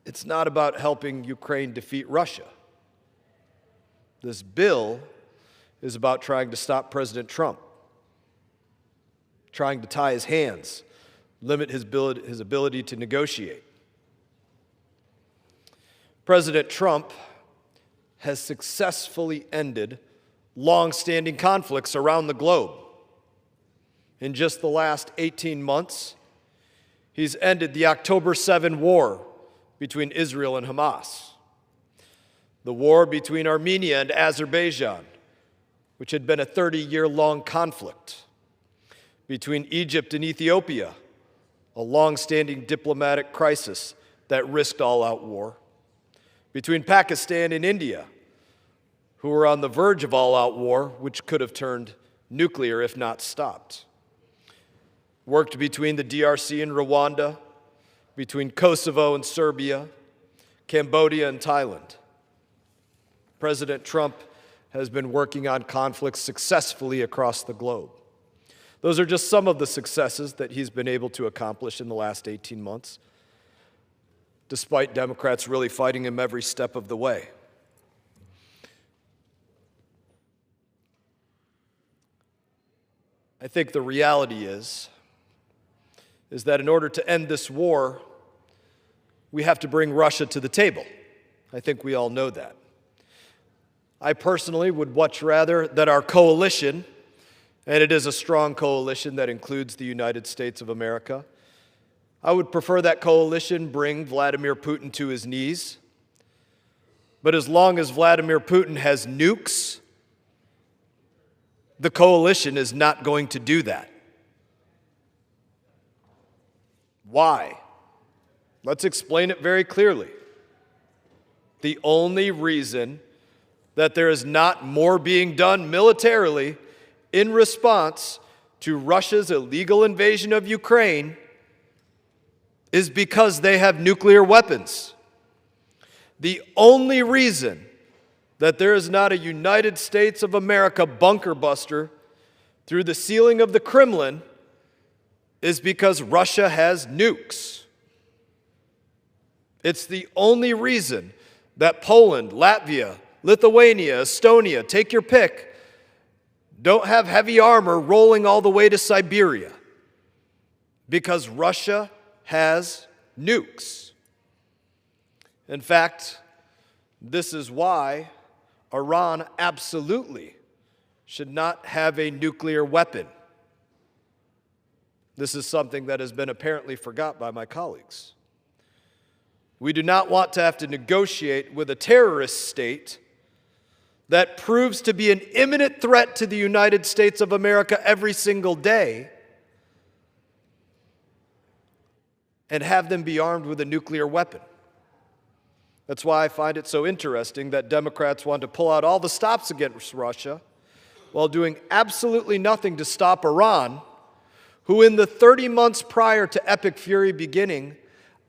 it's not about helping Ukraine defeat Russia. This bill is about trying to stop President Trump, trying to tie his hands, limit his ability to negotiate. President Trump has successfully ended long-standing conflicts around the globe. In just the last 18 months, he's ended the October 7 war between Israel and Hamas, the war between Armenia and Azerbaijan, which had been a 30-year-long conflict, between Egypt and Ethiopia, a long-standing diplomatic crisis that risked all-out war, between Pakistan and India, who were on the verge of all-out war, which could have turned nuclear if not stopped. Worked between the DRC and Rwanda, between Kosovo and Serbia, Cambodia and Thailand. President Trump has been working on conflicts successfully across the globe. Those are just some of the successes that he's been able to accomplish in the last 18 months, despite Democrats really fighting him every step of the way. I think the reality is that in order to end this war, we have to bring Russia to the table. I think we all know that. I personally would much rather that our coalition, and it is a strong coalition that includes the United States of America, I would prefer that coalition bring Vladimir Putin to his knees. But as long as Vladimir Putin has nukes, the coalition is not going to do that. Why? Let's explain it very clearly. The only reason that there is not more being done militarily in response to Russia's illegal invasion of Ukraine is because they have nuclear weapons. The only reason that there is not a United States of America bunker buster through the ceiling of the Kremlin is because Russia has nukes. It's the only reason that Poland, Latvia, Lithuania, Estonia, take your pick, don't have heavy armor rolling all the way to Siberia, because Russia has nukes. In fact, this is why Iran absolutely should not have a nuclear weapon. This is something that has been apparently forgot by my colleagues. We do not want to have to negotiate with a terrorist state that proves to be an imminent threat to the United States of America every single day and have them be armed with a nuclear weapon. That's why I find it so interesting that Democrats want to pull out all the stops against Russia while doing absolutely nothing to stop Iran, who in the 30 months prior to Epic Fury beginning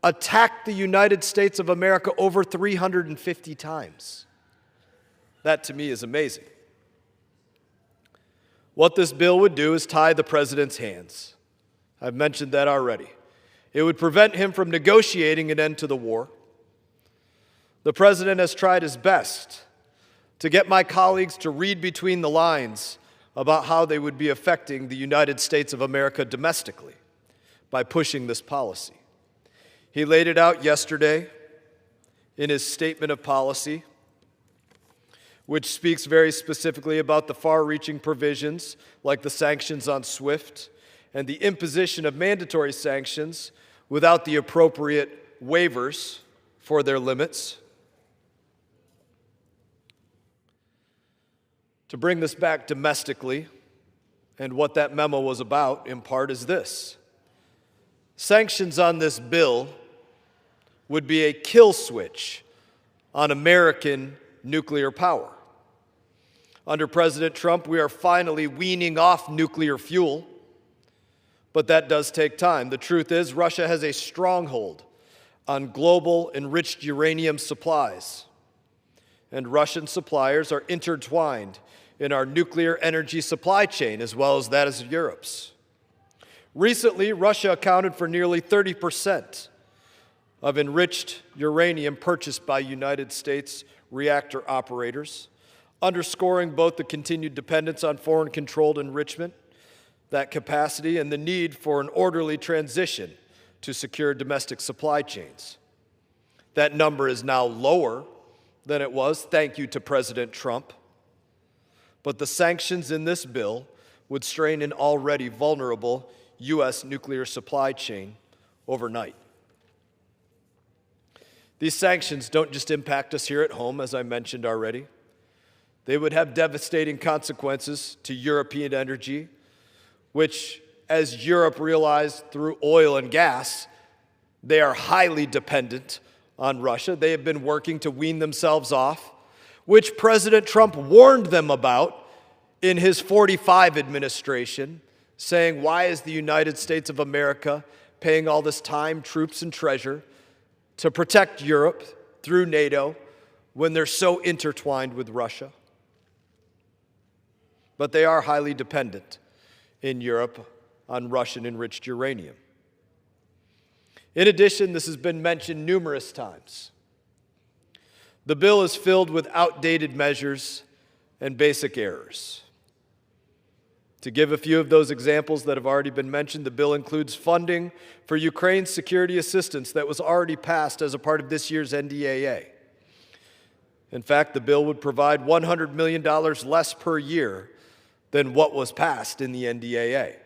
attacked the United States of America over 350 times. That to me is amazing. What this bill would do is tie the president's hands. I've mentioned that already. It would prevent him from negotiating an end to the war. The president has tried his best to get my colleagues to read between the lines about how they would be affecting the United States of America domestically by pushing this policy. He laid it out yesterday in his statement of policy, which speaks very specifically about the far-reaching provisions like the sanctions on SWIFT and the imposition of mandatory sanctions without the appropriate waivers for their limits. To bring this back domestically, and what that memo was about, in part, is this. Sanctions on this bill would be a kill switch on American nuclear power. Under President Trump, we are finally weaning off nuclear fuel, but that does take time. The truth is, Russia has a stronghold on global enriched uranium supplies, and Russian suppliers are intertwined in our nuclear energy supply chain as well as that of Europe's. Recently, Russia accounted for nearly 30% of enriched uranium purchased by United States reactor operators, underscoring both the continued dependence on foreign-controlled enrichment, that capacity, and the need for an orderly transition to secure domestic supply chains. That number is now lower than it was, thank you to President Trump. But the sanctions in this bill would strain an already vulnerable U.S. nuclear supply chain overnight. These sanctions don't just impact us here at home, as I mentioned already. They would have devastating consequences to European energy, which, as Europe realized through oil and gas, they are highly dependent on Russia. They have been working to wean themselves off, which President Trump warned them about in his 45 administration, saying, why is the United States of America paying all this time, troops, and treasure to protect Europe through NATO when they're so intertwined with Russia? But they are highly dependent in Europe on Russian-enriched uranium. In addition, this has been mentioned numerous times. The bill is filled with outdated measures and basic errors. To give a few of those examples that have already been mentioned, the bill includes funding for Ukraine's security assistance that was already passed as a part of this year's NDAA. In fact, the bill would provide $100 million less per year than what was passed in the NDAA.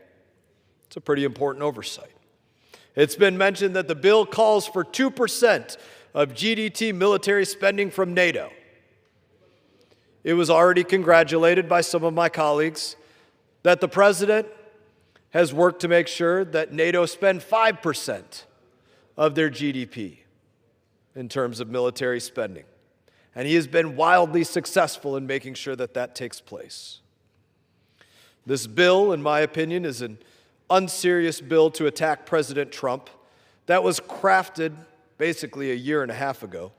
It's a pretty important oversight. It's been mentioned that the bill calls for 2% of GDP military spending from NATO. It was already congratulated by some of my colleagues that the president has worked to make sure that NATO spend 5% of their GDP in terms of military spending. And he has been wildly successful in making sure that that takes place. This bill, in my opinion, is an unserious bill to attack President Trump that was crafted basically a year and a half ago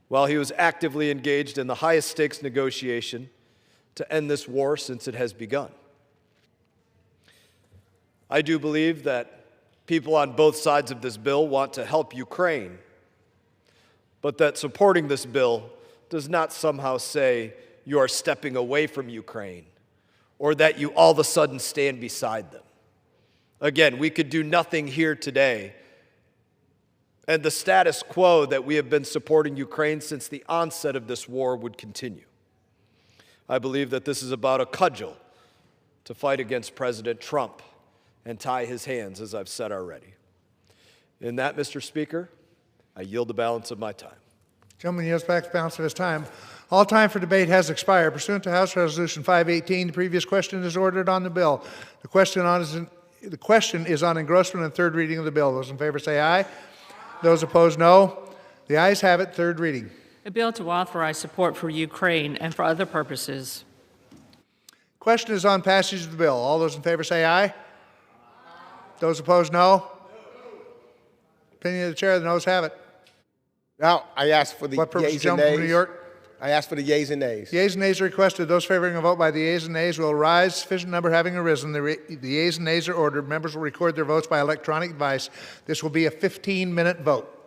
while he was actively engaged in the highest stakes negotiation to end this war since it has begun. I do believe that people on both sides of this bill want to help Ukraine, but that supporting this bill does not somehow say you are stepping away from Ukraine or that you all of a sudden stand beside them. Again, we could do nothing here today, and the status quo that we have been supporting Ukraine since the onset of this war would continue. I believe that this is about a cudgel to fight against President Trump and tie his hands, as I've said already. In that, Mr. Speaker, I yield the balance of my time. Gentleman yields back the balance of his time. All time for debate has expired. Pursuant to House Resolution 518, the previous question is ordered on the bill. The question is on engrossment and third reading of the bill. Those in favor say aye. Those opposed, no. The ayes have it. Third reading. A bill to authorize support for Ukraine and for other purposes. Question is on passage of the bill. All those in favor say aye. Those opposed, no. Opinion of the chair, the noes have it. Now, I ask for the What purpose, yeas and gentleman from New nays. York? I ask for the yeas and nays. Yeas and nays are requested. Those favoring a vote by the yeas and nays will rise. Sufficient number having arisen, the yeas and nays are ordered. Members will record their votes by electronic device. This will be a 15-minute vote.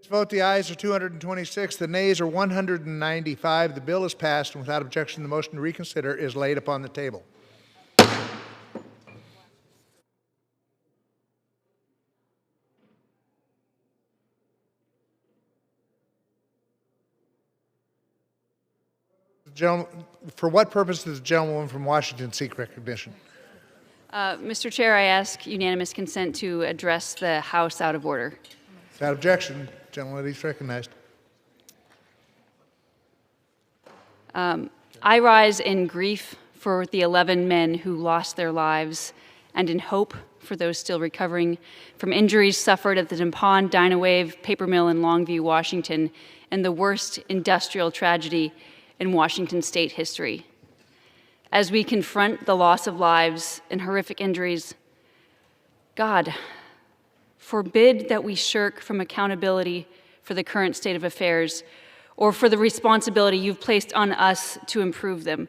Vote the ayes are 226, the nays are 195. The bill is passed, and without objection, the motion to reconsider is laid upon the table. For what purpose does the gentlewoman from Washington seek recognition? Mr. Chair, I ask unanimous consent to address the House out of order. Without objection, gentleman is recognized. I rise in grief for the 11 men who lost their lives and in hope for those still recovering from injuries suffered at the DuPont Dynawave paper mill in Longview, Washington, and the worst industrial tragedy in Washington state history. As we confront the loss of lives and horrific injuries, God, forbid that we shirk from accountability for the current state of affairs or for the responsibility you've placed on us to improve them.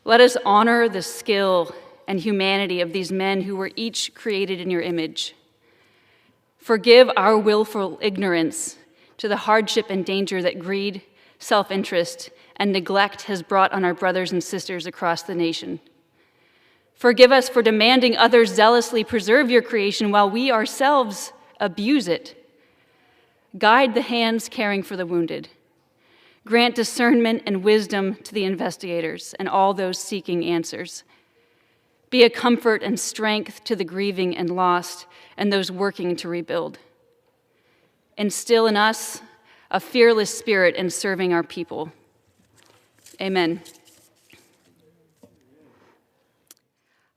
Let us honor the skill and humanity of these men who were each created in your image. Forgive our willful ignorance to the hardship and danger that greed, self-interest, and neglect has brought on our brothers and sisters across the nation. Forgive us for demanding others zealously preserve your creation while we ourselves abuse it. Guide the hands caring for the wounded. Grant discernment and wisdom to the investigators and all those seeking answers. Be a comfort and strength to the grieving and lost and those working to rebuild. Instill in us a fearless spirit in serving our people. Amen.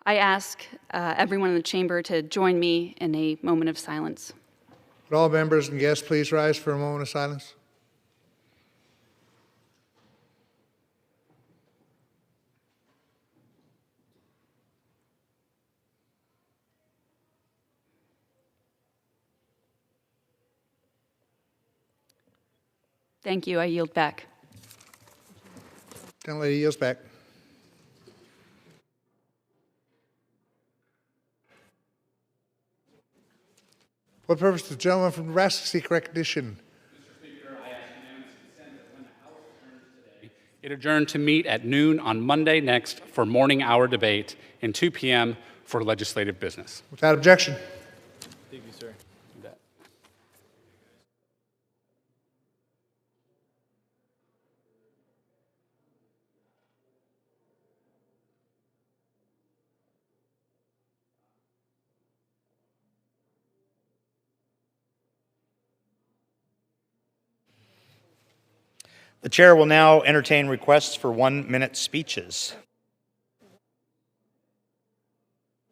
I ask everyone in the chamber to join me in a moment of silence. Would all members and guests please rise for a moment of silence? Thank you. I yield back. Gentlelady yields back. What purpose does the gentleman from Nebraska seek recognition? Mr. Speaker, I ask unanimous consent that when the House adjourns today, it adjourn to meet at noon on Monday next for morning hour debate and 2 p.m. for legislative business. Without objection. Thank you, sir. You bet. The chair will now entertain requests for 1-minute speeches.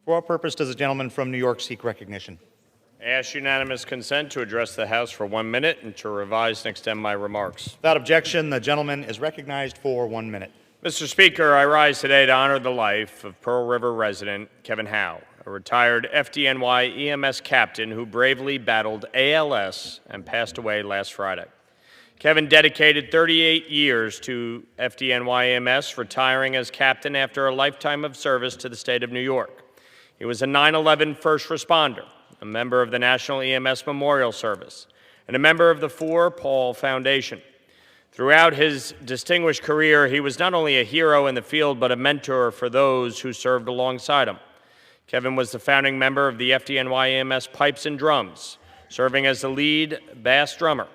For what purpose does the gentleman from New York seek recognition? I ask unanimous consent to address the House for 1 minute and to revise and extend my remarks. Without objection, the gentleman is recognized for 1 minute. Mr. Speaker, I rise today to honor the life of Pearl River resident Kevin Howe, a retired FDNY EMS captain who bravely battled ALS and passed away last Friday. Kevin dedicated 38 years to FDNY EMS, retiring as captain after a lifetime of service to the state of New York. He was a 9/11 first responder, a member of the National EMS Memorial Service, and a member of the 4 Paul Foundation. Throughout his distinguished career, he was not only a hero in the field, but a mentor for those who served alongside him. Kevin was the founding member of the FDNY EMS Pipes and Drums, serving as the lead bass drummer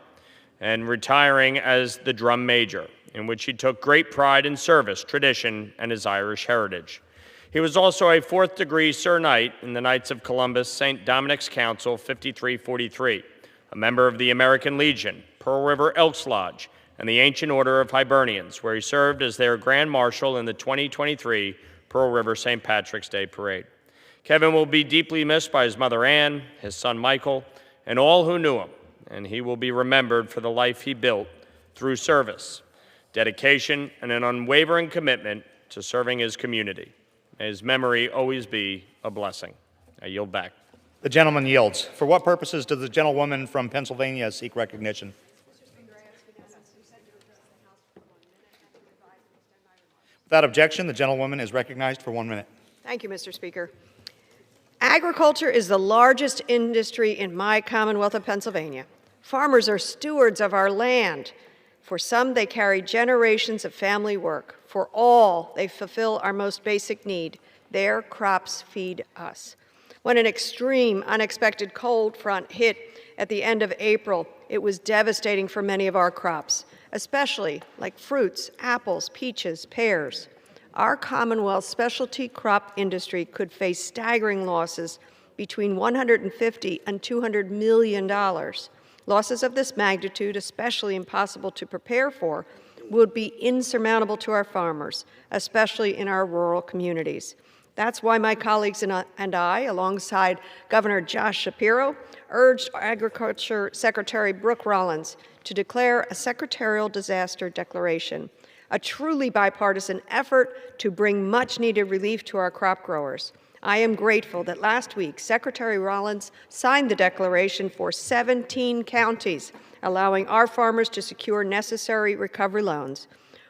and retiring as the drum major, in which he took great pride in service, tradition, and his Irish heritage. He was also a 4th-degree Sir Knight in the Knights of Columbus St. Dominic's Council 5343, a member of the American Legion, Pearl River Elks Lodge, and the Ancient Order of Hibernians, where he served as their Grand Marshal in the 2023 Pearl River St. Patrick's Day Parade. Kevin will be deeply missed by his mother Ann, his son Michael, and all who knew him, and he will be remembered for the life he built through service, dedication, and an unwavering commitment to serving his community. May his memory always be a blessing. I yield back. The gentleman yields. For what purposes does the gentlewoman from Pennsylvania seek recognition? Without objection, the gentlewoman is recognized for 1 minute. Thank you, Mr. Speaker. Agriculture is the largest industry in my Commonwealth of Pennsylvania. Farmers are stewards of our land. For some, they carry generations of family work. For all, they fulfill our most basic need. Their crops feed us. When an extreme, unexpected cold front hit at the end of April, it was devastating for many of our crops, especially like fruits, apples, peaches, pears. Our Commonwealth specialty crop industry could face staggering losses between $150 and $200 million. Losses of this magnitude, especially impossible to prepare for, would be insurmountable to our farmers, especially in our rural communities. That's why my colleagues and I, alongside Governor Josh Shapiro, urged Agriculture Secretary Brooke Rollins to declare a secretarial disaster declaration, a truly bipartisan effort to bring much-needed relief to our crop growers. I am grateful that last week Secretary Rollins signed the declaration for 17 counties, allowing our farmers to secure necessary recovery loans.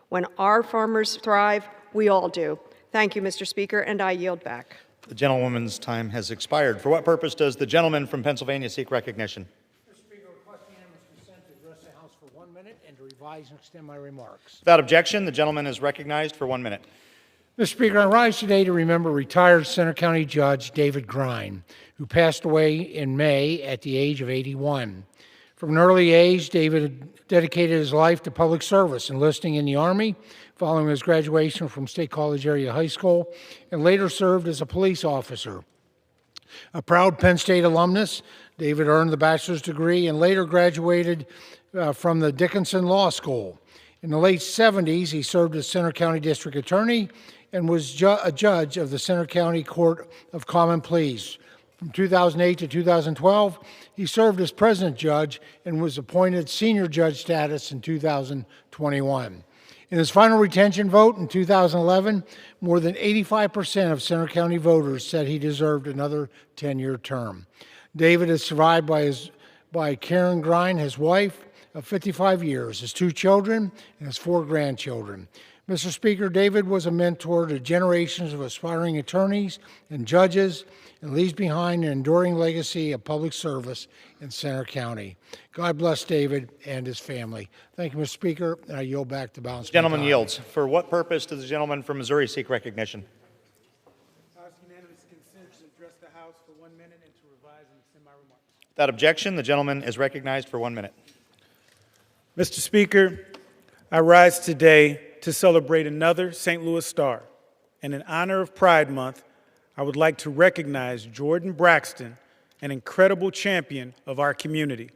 When our farmers thrive, we all do. Thank you, Mr. Speaker, and I yield back. The gentlewoman's time has expired. For what purpose does the gentleman from Pennsylvania seek recognition? Mr. Speaker, request unanimous consent to address the House for 1 minute and to revise and extend my remarks. Without objection, the gentleman is recognized for 1 minute. Mr. Speaker, I rise today to remember retired Center County Judge David Grine, who passed away in May at the age of 81. From an early age, David dedicated his life to public service, enlisting in the Army following his graduation from State College Area High School, and later served as a police officer. A proud Penn State alumnus, David earned the bachelor's degree and later graduated from the Dickinson Law School. In the late 70s, he served as Center County District Attorney and was a judge of the Center County Court of Common Pleas. From 2008 to 2012, he served as president judge and was appointed senior judge status in 2021. In his final retention vote in 2011, more than 85% of Center County voters said he deserved another 10-year term. David is survived by Karen Grine, his wife, of 55 years, his 2 children, and his 4 grandchildren. Mr. Speaker, David was a mentor to generations of aspiring attorneys and judges and leaves behind an enduring legacy of public service in Center County. God bless David and his family. Thank you, Mr. Speaker, and I yield back to balance. Gentleman yields. For what purpose does the gentleman from Missouri seek recognition? House unanimous consent to address the House for 1 minute and to revise and extend my remarks. Without objection, the gentleman is recognized for 1 minute. Mr. Speaker, I rise today to celebrate another St. Louis star. And in honor of Pride Month, I would like to recognize Jordan Braxton, an incredible champion of our community.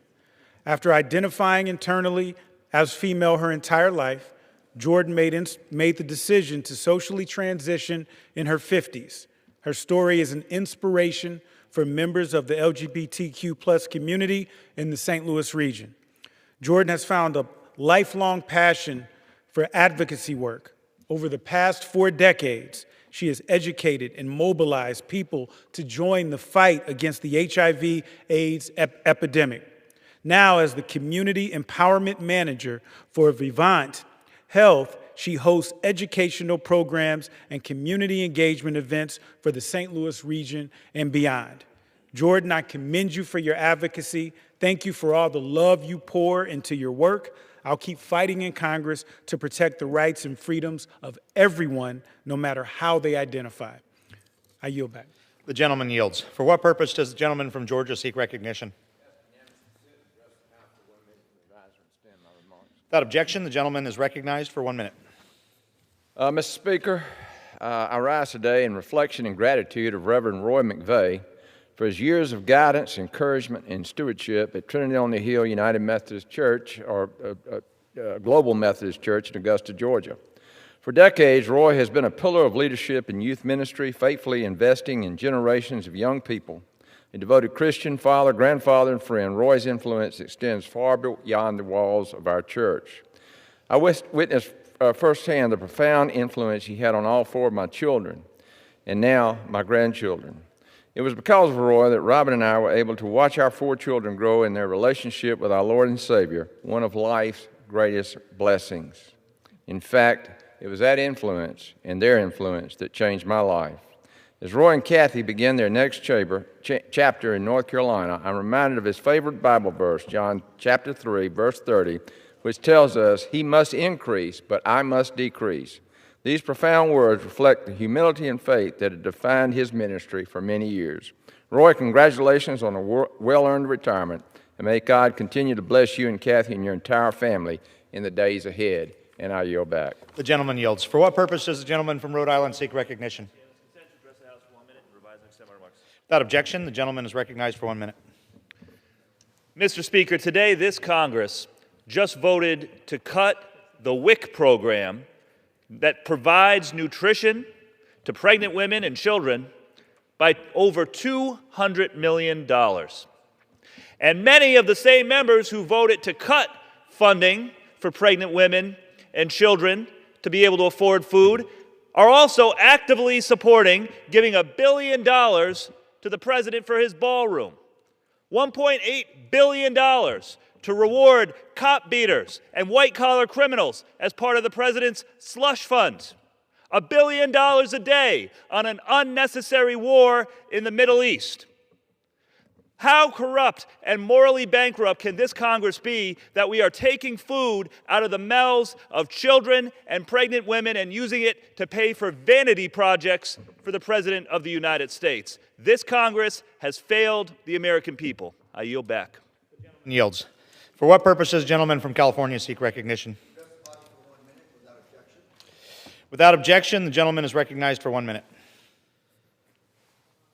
After identifying internally as female her entire life, Jordan made the decision to socially transition in her 50s. Her story is an inspiration for members of the LGBTQ+ community in the St. Louis region. Jordan has found a lifelong passion for advocacy work. Over the past 4 decades, she has educated and mobilized people to join the fight against the HIV/AIDS epidemic. Now, as the Community Empowerment Manager for Vivant Health, she hosts educational programs and community engagement events for the St. Louis region and beyond. Jordan, I commend you for your advocacy. Thank you for all the love you pour into your work. I'll keep fighting in Congress to protect the rights and freedoms of everyone, no matter how they identify. I yield back. The gentleman yields. For what purpose does the gentleman from Georgia seek recognition? Without objection, the gentleman is recognized for 1 minute. Mr. Speaker, I rise today in reflection and gratitude of Reverend Roy McVeigh for his years of guidance, encouragement, and stewardship at Trinity on the Hill United Methodist Church, or Global Methodist Church in Augusta, Georgia. For decades, Roy has been a pillar of leadership in youth ministry, faithfully investing in generations of young people. A devoted Christian, father, grandfather, and friend, Roy's influence extends far beyond the walls of our church. I witnessed firsthand the profound influence he had on all 4 of my children, and now my grandchildren. It was because of Roy that Robin and I were able to watch our 4 children grow in their relationship with our Lord and Savior, one of life's greatest blessings. In fact, it was that influence and their influence that changed my life. As Roy and Kathy begin their next chapter in North Carolina, I'm reminded of his favorite Bible verse, John chapter 3, verse 30, which tells us, "He must increase, but I must decrease." These profound words reflect the humility and faith that have defined his ministry for many years. Roy, congratulations on a well-earned retirement, and may God continue to bless you and Kathy and your entire family in the days ahead. And I yield back. The gentleman yields. For what purpose does the gentleman from Rhode Island seek recognition? Without objection, the gentleman is recognized for 1 minute. Mr. Speaker, today this Congress just voted to cut the WIC program that provides nutrition to pregnant women and children by over $200 million. And many of the same members who voted to cut funding for pregnant women and children to be able to afford food are also actively supporting giving $1 billion to the president for his ballroom. $1.8 billion to reward cop beaters and white-collar criminals as part of the president's slush fund. $1 billion a day on an unnecessary war in the Middle East. How corrupt and morally bankrupt can this Congress be that we are taking food out of the mouths of children and pregnant women and using it to pay for vanity projects for the President of the United States? This Congress has failed the American people. I yield back. Yields. For what purpose does the gentleman from California seek recognition? Without objection, the gentleman is recognized for 1 minute.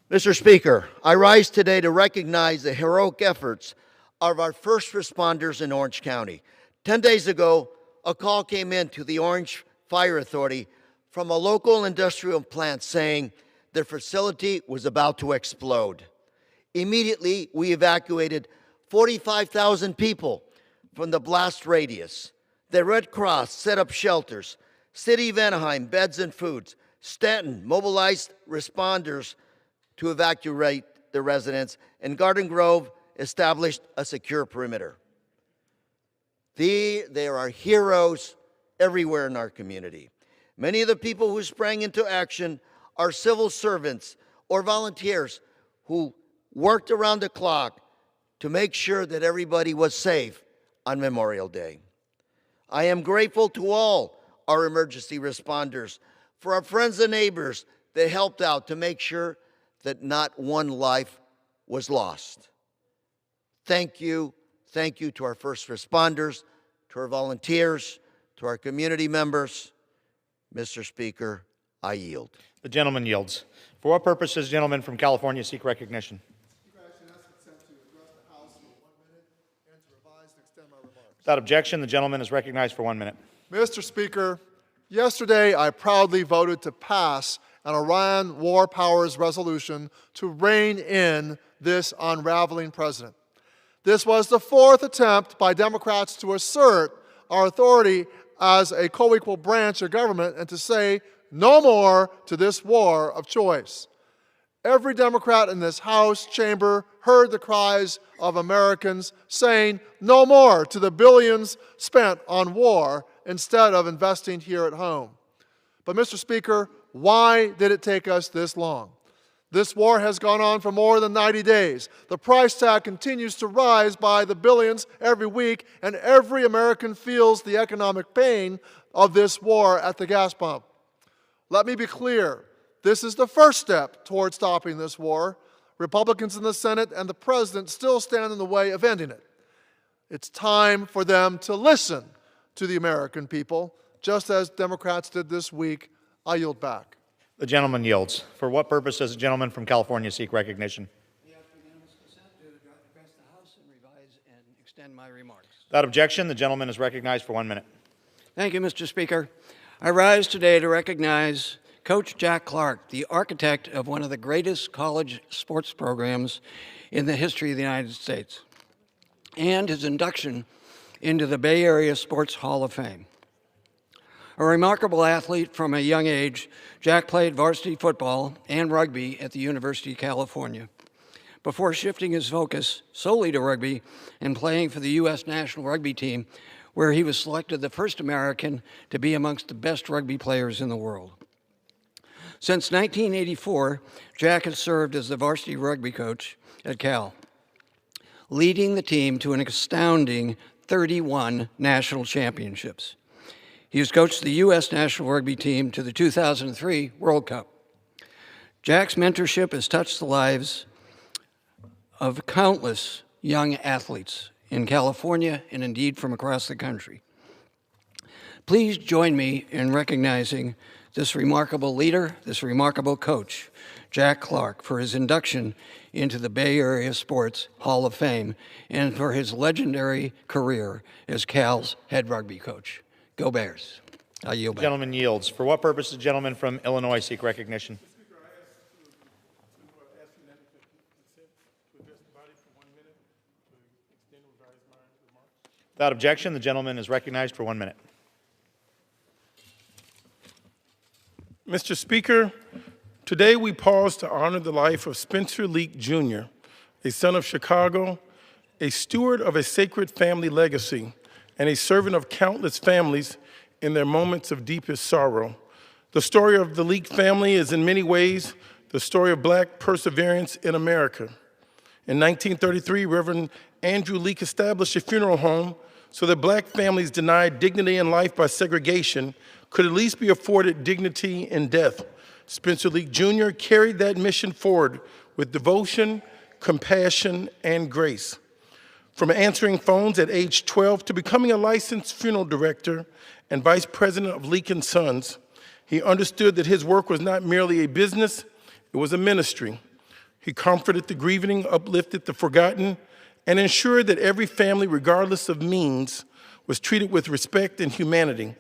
Mr. Speaker, I rise today to recognize the heroic efforts of our first responders in Orange County. 10 days ago, a call came in to the Orange Fire Authority from a local industrial plant saying their facility was about to explode. Immediately, we evacuated 45,000 people from the blast radius. The Red Cross set up shelters. City of Anaheim, beds and foods. Stanton mobilized responders to evacuate the residents, and Garden Grove established a secure perimeter. There are heroes everywhere in our community. Many of the people who sprang into action are civil servants or volunteers who worked around the clock to make sure that everybody was safe on Memorial Day. I am grateful to all our emergency responders, for our friends and neighbors that helped out to make sure that not one life was lost. Thank you. Thank you to our first responders, to our volunteers, to our community members. Mr. Speaker, I yield. The gentleman yields. For what purpose does the gentleman from California seek recognition? Without objection, the gentleman is recognized for 1 minute. Mr. Speaker, yesterday I proudly voted to pass an Iran war powers resolution to rein in this unraveling president. This was the fourth attempt by Democrats to assert our authority as a co-equal branch of government and to say no more to this war of choice. Every Democrat in this House chamber heard the cries of Americans saying no more to the billions spent on war instead of investing here at home. But Mr. Speaker, why did it take us this long? This war has gone on for more than 90 days. The price tag continues to rise by the billions every week, and every American feels the economic pain of this war at the gas pump. Let me be clear. This is the first step toward stopping this war. Republicans in the Senate and the President still stand in the way of ending it. It's time for them to listen to the American people, just as Democrats did this week. I yield back. The gentleman yields. For what purpose does the gentleman from California seek recognition? Extend my remarks. Without objection, the gentleman is recognized for 1 minute. Thank you, Mr. Speaker. I rise today to recognize Coach Jack Clark, the architect of one of the greatest college sports programs in the history of the United States, and his induction into the Bay Area Sports Hall of Fame. A remarkable athlete from a young age, Jack played varsity football and rugby at the University of California before shifting his focus solely to rugby and playing for the U.S. national rugby team, where he was selected the first American to be amongst the best rugby players in the world. Since 1984, Jack has served as the varsity rugby coach at Cal, leading the team to an astounding 31 national championships. He has coached the U.S. national rugby team to the 2003 World Cup. Jack's mentorship has touched the lives of countless young athletes in California and indeed from across the country. Please join me in recognizing this remarkable leader, this remarkable coach, Jack Clark, for his induction into the Bay Area Sports Hall of Fame and for his legendary career as Cal's head rugby coach. Go Bears. I yield back. Gentleman yields. For what purpose does the gentleman from Illinois seek recognition? Without objection, the gentleman is recognized for 1 minute. Mr. Speaker, today we pause to honor the life of Spencer Leak Jr., a son of Chicago, a steward of a sacred family legacy, and a servant of countless families in their moments of deepest sorrow. The story of the Leak family is in many ways the story of Black perseverance in America. In 1933, Reverend Andrew Leak established a funeral home so that Black families denied dignity in life by segregation could at least be afforded dignity in death. Spencer Leak Jr. carried that mission forward with devotion, compassion, and grace. From answering phones at age 12 to becoming a licensed funeral director and vice president of Leak & Sons, he understood that his work was not merely a business, it was a ministry. He comforted the grieving, uplifted the forgotten, and ensured that every family, regardless of means, was treated with respect and humanity.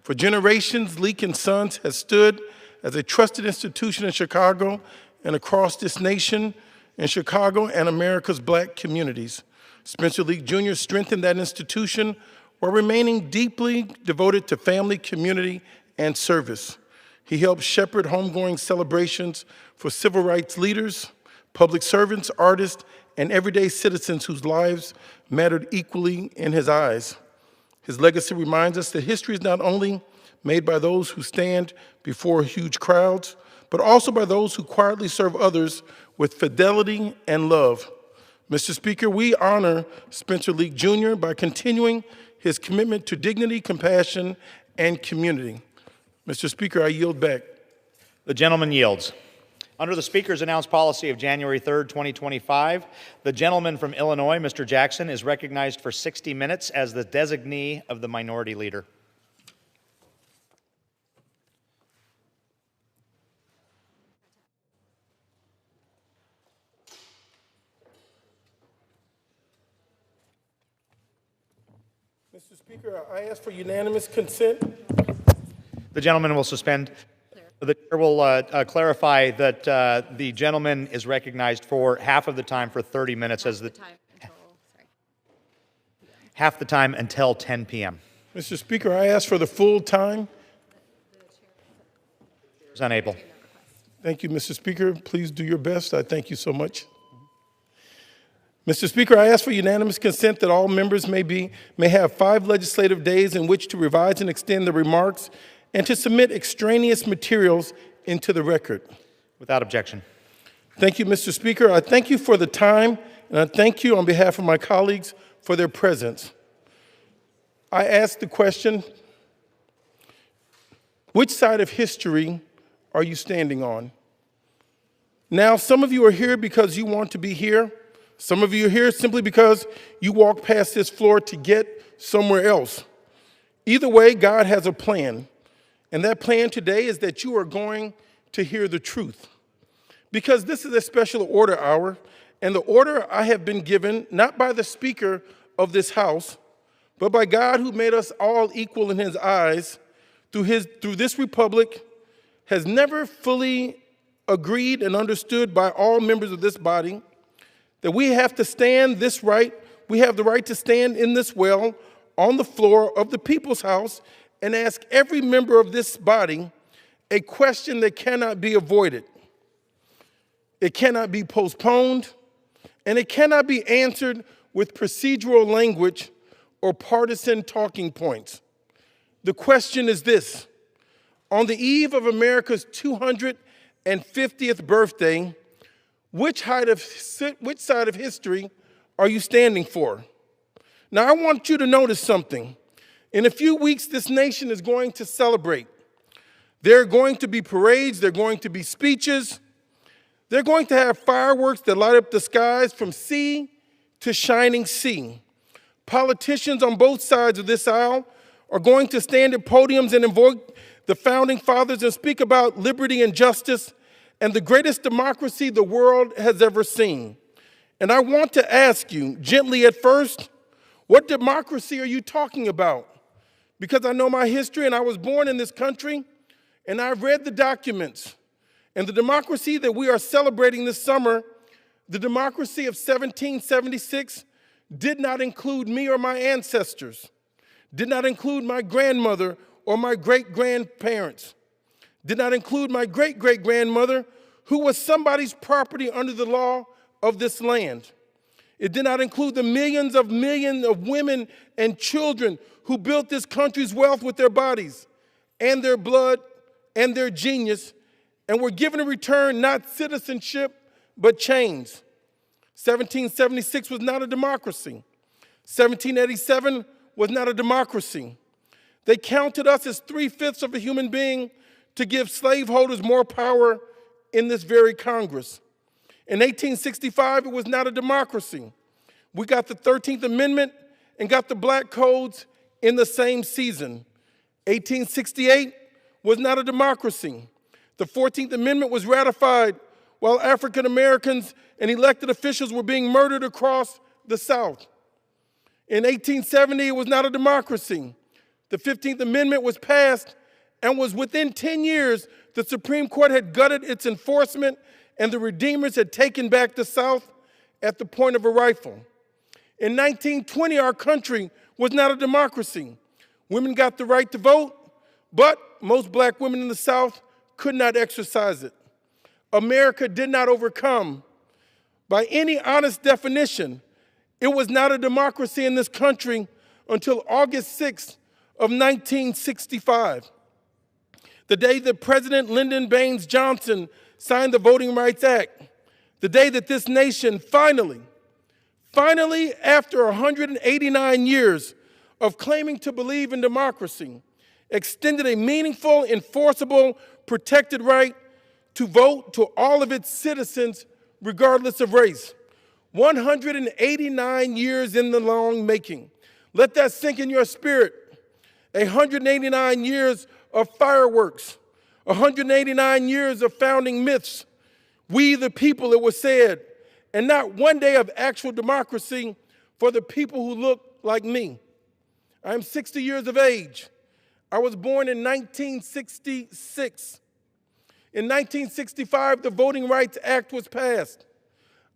For generations, Leak & Sons has stood as a trusted institution in Chicago and across this nation, in Chicago and America's Black communities. Spencer Leak Jr. strengthened that institution while remaining deeply devoted to family, community, and service. He helped shepherd homegoing celebrations for civil rights leaders, public servants, artists, and everyday citizens whose lives mattered equally in his eyes. His legacy reminds us that history is not only made by those who stand before huge crowds, but also by those who quietly serve others with fidelity and love. Mr. Speaker, we honor Spencer Leak Jr. by continuing his commitment to dignity, compassion, and community. Mr. Speaker, I yield back. The gentleman yields. Under the Speaker's announced policy of January 3rd, 2025, the gentleman from Illinois, Mr. Jackson, is recognized for 60 minutes as the designee of the minority leader. Mr. Speaker, I ask for unanimous consent. The gentleman will suspend. The chair will clarify that the gentleman is recognized for half of the time for 30 minutes as half the time until 10 p.m. Mr. Speaker, I ask for the full time. Is unable. Thank you, Mr. Speaker. Please do your best. I thank you so much. Mr. Speaker, I ask for unanimous consent that all members may have 5 legislative days in which to revise and extend the remarks and to submit extraneous materials into the record. Without objection. Thank you, Mr. Speaker. I thank you for the time, and I thank you on behalf of my colleagues for their presence. I ask the question, which side of history are you standing on? Now, some of you are here because you want to be here. Some of you are here simply because you walk past this floor to get somewhere else. Either way, God has a plan. And that plan today is that you are going to hear the truth. Because this is a special order hour, and the order I have been given, not by the Speaker of this House, but by God who made us all equal in his eyes, through this republic, has never fully agreed and understood by all members of this body that we have to stand this right, we have the right to stand in this well on the floor of the People's House and ask every member of this body a question that cannot be avoided. It cannot be postponed, and it cannot be answered with procedural language or partisan talking points. The question is this: On the eve of America's 250th birthday, which side of history are you standing for? Now, I want you to notice something. In a few weeks, this nation is going to celebrate. There are going to be parades, there are going to be speeches, they're going to have fireworks that light up the skies from sea to shining sea. Politicians on both sides of this aisle are going to stand at podiums and invoke the founding fathers and speak about liberty and justice and the greatest democracy the world has ever seen. And I want to ask you, gently at first, what democracy are you talking about? Because I know my history and I was born in this country and I've read the documents. And the democracy that we are celebrating this summer, the democracy of 1776, did not include me or my ancestors, did not include my grandmother or my great-grandparents, did not include my great-great-grandmother, who was somebody's property under the law of this land. It did not include the millions of women and children who built this country's wealth with their bodies and their blood and their genius, and were given in return not citizenship, but chains. 1776 was not a democracy. 1787 was not a democracy. They counted us as 3/5 of a human being to give slaveholders more power in this very Congress. In 1865, it was not a democracy. We got the 13th Amendment and got the black codes in the same season. 1868 was not a democracy. The 14th Amendment was ratified while African Americans and elected officials were being murdered across the South. In 1870, it was not a democracy. The 15th Amendment was passed, and was within 10 years, the Supreme Court had gutted its enforcement, and the Redeemers had taken back the South at the point of a rifle. In 1920, our country was not a democracy. Women got the right to vote, but most black women in the South could not exercise it. America did not overcome. By any honest definition, it was not a democracy in this country until August 6th of 1965, the day that President Lyndon Baines Johnson signed the Voting Rights Act, the day that this nation finally, after 189 years of claiming to believe in democracy, extended a meaningful, enforceable, protected right to vote to all of its citizens, regardless of race. 189 years in the long making. Let that sink in your spirit. 189 years of fireworks, 189 years of founding myths. We the people, it was said, and not one day of actual democracy for the people who look like me. I am 60 years of age. I was born in 1966. In 1965, the Voting Rights Act was passed.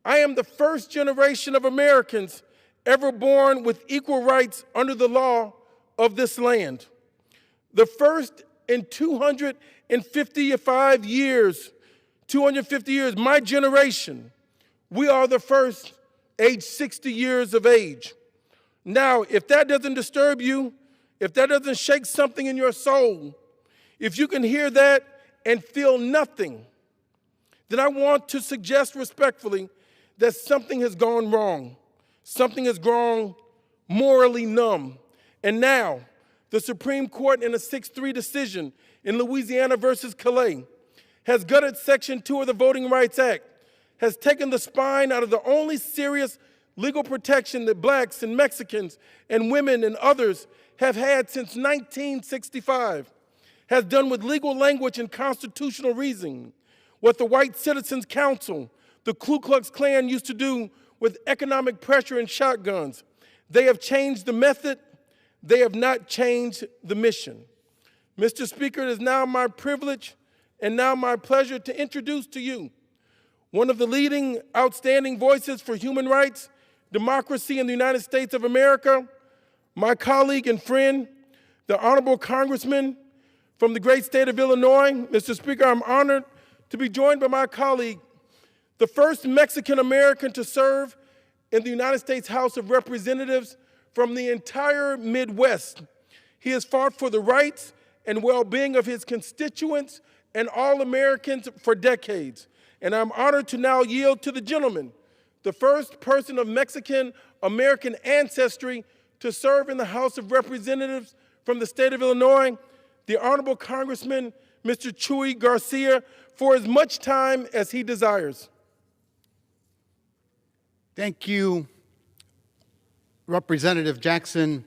I am the first generation of Americans ever born with equal rights under the law of this land. The first in 255 years, my generation, we are the first age 60 years of age. Now, if that doesn't disturb you, if that doesn't shake something in your soul, if you can hear that and feel nothing, then I want to suggest respectfully that something has gone wrong. Something has gone morally numb. And now, the Supreme Court in a 6-3 decision in Louisiana versus Calais has gutted Section 2 of the Voting Rights Act, has taken the spine out of the only serious legal protection that blacks and Mexicans and women and others have had since 1965, has done with legal language and constitutional reasoning what the White Citizens Council, the Ku Klux Klan used to do with economic pressure and shotguns. They have changed the method. They have not changed the mission. Mr. Speaker, it is now my privilege and now my pleasure to introduce to you one of the leading outstanding voices for human rights, democracy in the United States of America, my colleague and friend, the Honorable Congressman from the great state of Illinois. Mr. Speaker, I'm honored to be joined by my colleague, the first Mexican-American to serve in the United States House of Representatives from the entire Midwest. He has fought for the rights and well-being of his constituents and all Americans for decades. And I'm honored to now yield to the gentleman, the first person of Mexican-American ancestry to serve in the House of Representatives from the state of Illinois, the Honorable Congressman, Mr. Chuy Garcia, for as much time as he desires. Thank you, Representative Jackson,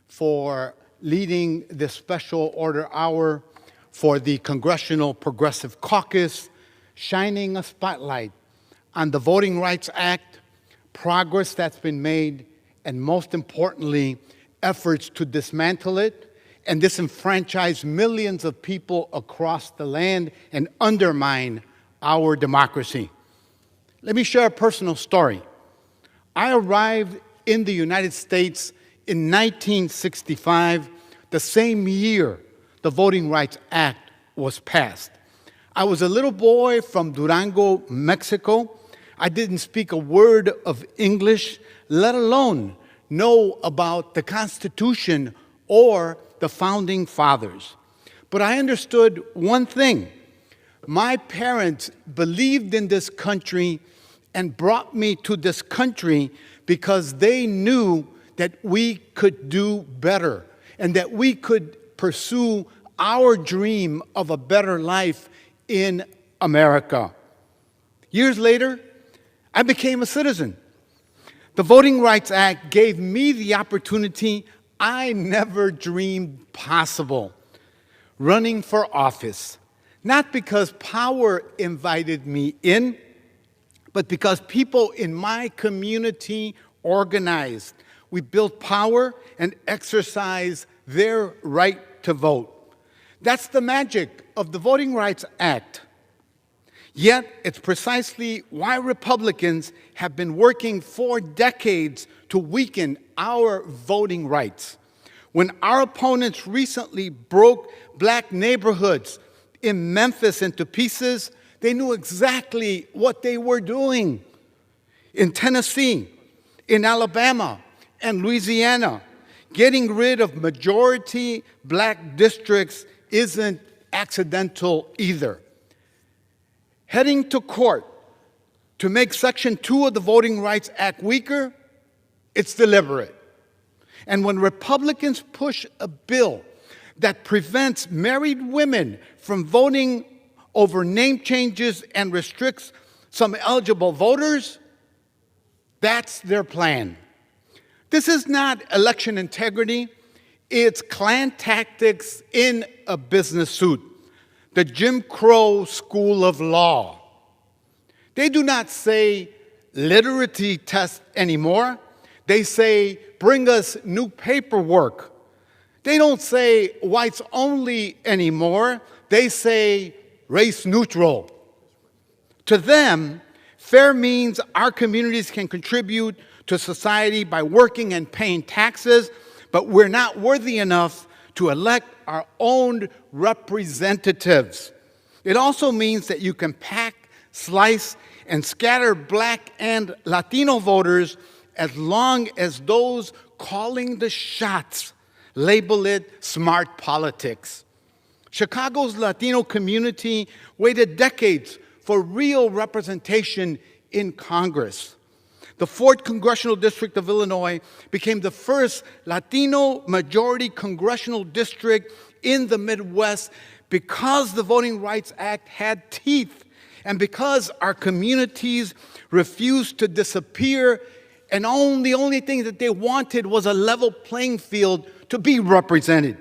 for leading this special order hour for the Congressional Progressive Caucus, shining a spotlight on the Voting Rights Act, progress that's been made, and most importantly, efforts to dismantle it and disenfranchise millions of people across the land and undermine our democracy. Let me share a personal story. I arrived in the United States in 1965, the same year the Voting Rights Act was passed. I was a little boy from Durango, Mexico. I didn't speak a word of English, let alone know about the Constitution or the Founding Fathers. But I understood one thing. My parents believed in this country and brought me to this country because they knew that we could do better and that we could pursue our dream of a better life in America. Years later, I became a citizen. The Voting Rights Act gave me the opportunity I never dreamed possible, running for office, not because power invited me in, but because people in my community organized. We built power and exercised their right to vote. That's the magic of the Voting Rights Act. Yet, it's precisely why Republicans have been working for decades to weaken our voting rights. When our opponents recently broke black neighborhoods in Memphis into pieces, they knew exactly what they were doing. In Tennessee, in Alabama, and Louisiana, getting rid of majority black districts isn't accidental either. Heading to court to make Section 2 of the Voting Rights Act weaker, it's deliberate. And when Republicans push a bill that prevents married women from voting over name changes and restricts some eligible voters, that's their plan. This is not election integrity, it's Klan tactics in a business suit. The Jim Crow School of Law. They do not say literacy test anymore. They say, bring us new paperwork. They don't say whites only anymore. They say race neutral. To them, fair means our communities can contribute to society by working and paying taxes, but we're not worthy enough to elect our own representatives. It also means that you can pack, slice, and scatter black and Latino voters as long as those calling the shots label it smart politics. Chicago's Latino community waited decades for real representation in Congress. The 4th Congressional District of Illinois became the first Latino majority congressional district in the Midwest because the Voting Rights Act had teeth and because our communities refused to disappear and the only thing that they wanted was a level playing field to be represented.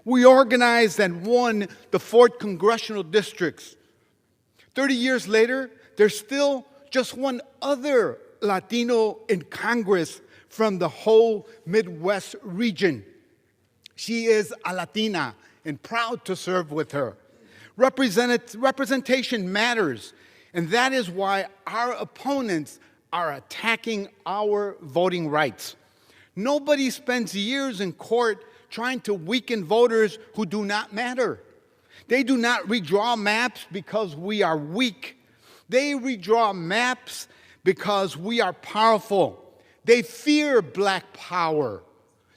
We organized and won the 4th Congressional Districts. 30 years later, there's still just one other Latino in Congress from the whole Midwest region. She is a Latina and proud to serve with her. Representation matters, and that is why our opponents are attacking our voting rights. Nobody spends years in court trying to weaken voters who do not matter. They do not redraw maps because we are weak. They redraw maps because we are powerful. They fear black power.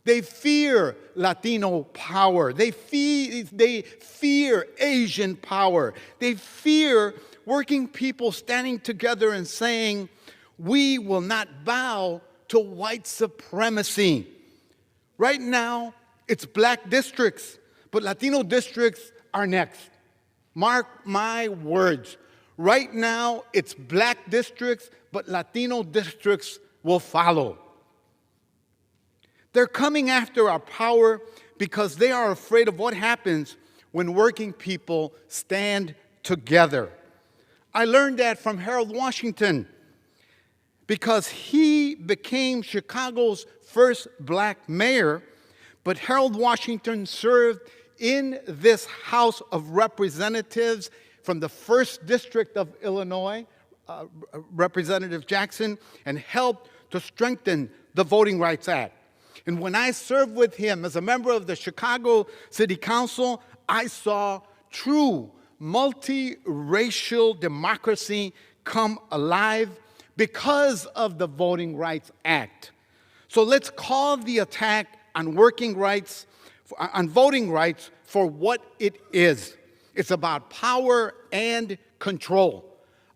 They fear Latino power. They fear Asian power. They fear working people standing together and saying, we will not bow to white supremacy. Right now, it's black districts, but Latino districts are next. Mark my words. Right now, it's black districts, but Latino districts will follow. They're coming after our power because they are afraid of what happens when working people stand together. I learned that from Harold Washington because he became Chicago's first black mayor, but Harold Washington served in this House of Representatives from the 1st District of Illinois, Representative Jackson, and helped to strengthen the Voting Rights Act. And when I served with him as a member of the Chicago City Council, I saw true multiracial democracy come alive because of the Voting Rights Act. So let's call the attack on voting rights for what it is. It's about power and control.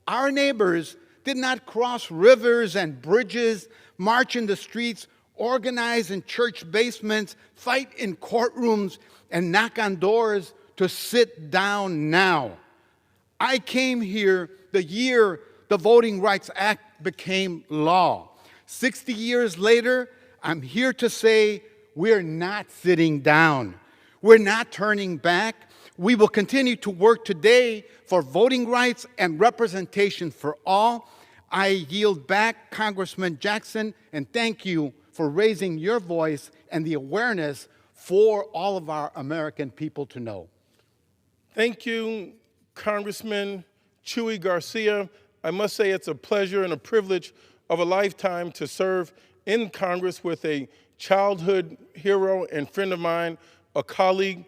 Our neighbors did not cross rivers and bridges, march in the streets, organize in church basements, fight in courtrooms, and knock on doors to sit down now. I came here the year the Voting Rights Act became law. 60 years later, I'm here to say we're not sitting down. We're not turning back. We will continue to work today for voting rights and representation for all. I yield back, Congressman Jackson, and thank you for raising your voice and the awareness for all of our American people to know. Thank you, Congressman Chuy Garcia. I must say it's a pleasure and a privilege of a lifetime to serve in Congress with a childhood hero and friend of mine, a colleague.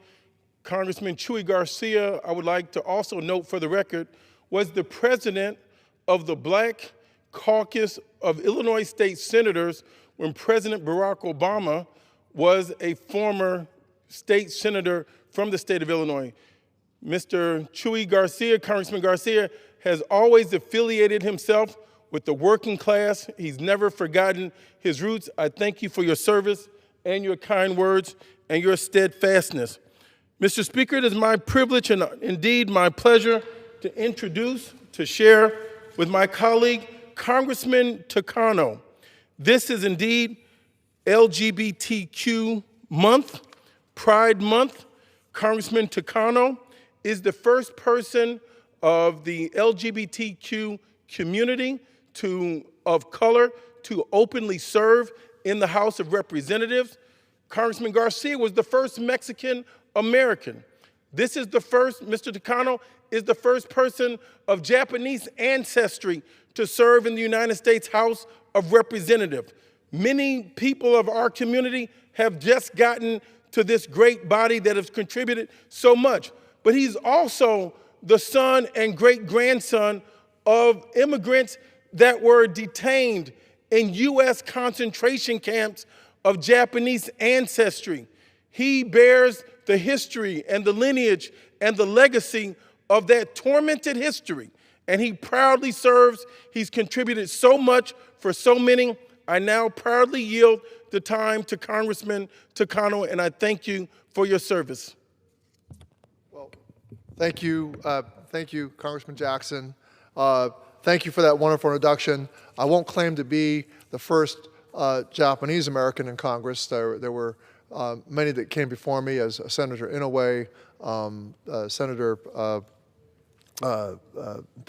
Congressman Chuy Garcia, I would like to also note for the record, was the president of the Black Caucus of Illinois State Senators when President Barack Obama was a former state senator from the state of Illinois. Mr. Chuy Garcia, Congressman Garcia, has always affiliated himself with the working class. He's never forgotten his roots. I thank you for your service and your kind words and your steadfastness. Mr. Speaker, it is my privilege and indeed my pleasure to share with my colleague, Congressman Takano. This is indeed LGBTQ month, Pride Month. Congressman Takano is the first person of the LGBTQ community of color to openly serve in the House of Representatives. Congressman Garcia was the first Mexican American. This is the first, Mr. Takano is the first person of Japanese ancestry to serve in the United States House of Representatives. Many people of our community have just gotten to this great body that has contributed so much. But he's also the son and great-grandson of immigrants that were detained in U.S. concentration camps of Japanese ancestry. He bears the history and the lineage and the legacy of that tormented history. And he proudly serves. He's contributed so much for so many. I now proudly yield the time to Congressman Takano, and I thank you for your service. Well, thank you, Congressman Jackson. Thank you for that wonderful introduction. I won't claim to be the first Japanese American in Congress. There were many that came before me, as Senator Inouye, Senator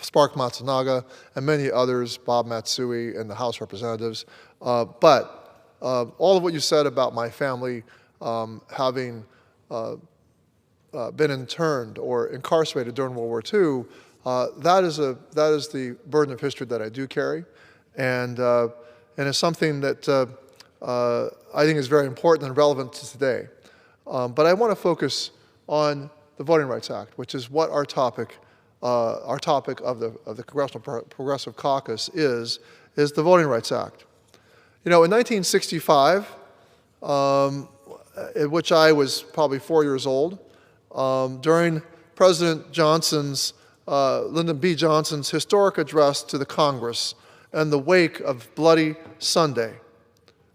Spark Matsunaga, and many others, Bob Matsui in the House of Representatives. But all of what you said about my family having been interned or incarcerated during World War II, that is the burden of history that I do carry, and it's something that I think is very important and relevant to today. But I want to focus on the Voting Rights Act, which is what our topic of the Congressional Progressive Caucus is the Voting Rights Act. You know, in 1965, in which I was probably 4 years old, during President Lyndon B. Johnson's historic address to the Congress in the wake of Bloody Sunday.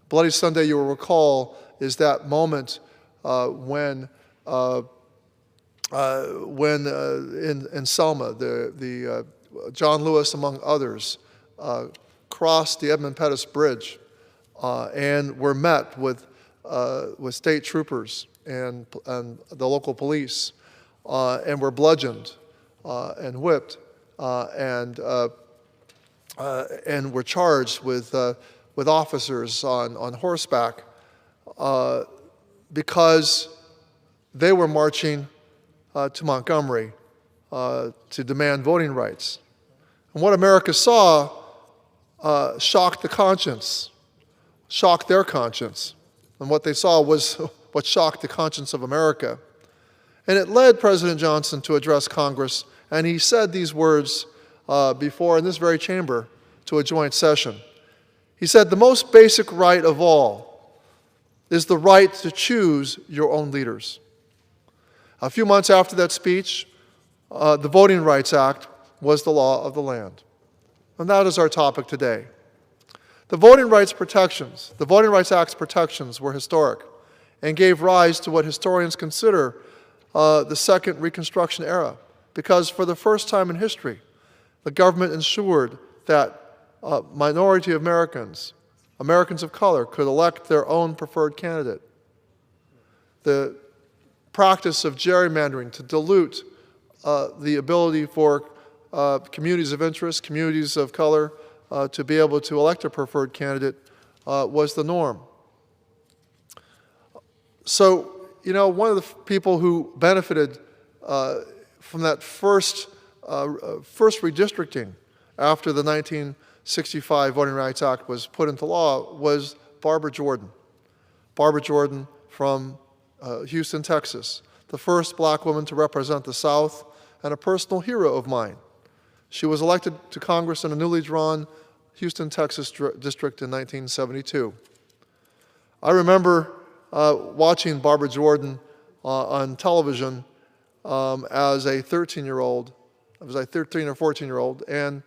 Bloody Sunday, you will recall, is that moment when in Selma, John Lewis, among others, crossed the Edmund Pettus Bridge and were met with state troopers and the local police, and were bludgeoned and whipped and were charged with officers on horseback because they were marching to Montgomery to demand voting rights. And what America saw shocked the conscience, shocked their conscience. And what they saw was what shocked the conscience of America. And it led President Johnson to address Congress, and he said these words before in this very chamber to a joint session. He said, "The most basic right of all is the right to choose your own leaders." A few months after that speech, the Voting Rights Act was the law of the land. And that is our topic today. The Voting Rights Act's protections were historic and gave rise to what historians consider the second Reconstruction era, because for the first time in history, the government ensured that minority Americans of color, could elect their own preferred candidate. The practice of gerrymandering to dilute the ability for communities of interest, communities of color, to be able to elect a preferred candidate was the norm. So, one of the people who benefited from that first redistricting after the 1965 Voting Rights Act was put into law was Barbara Jordan. Barbara Jordan from Houston, Texas, the first black woman to represent the South and a personal hero of mine. She was elected to Congress in a newly drawn Houston, Texas district in 1972. I remember watching Barbara Jordan on television as a 13-year-old. I was a 13 or 14-year-old, and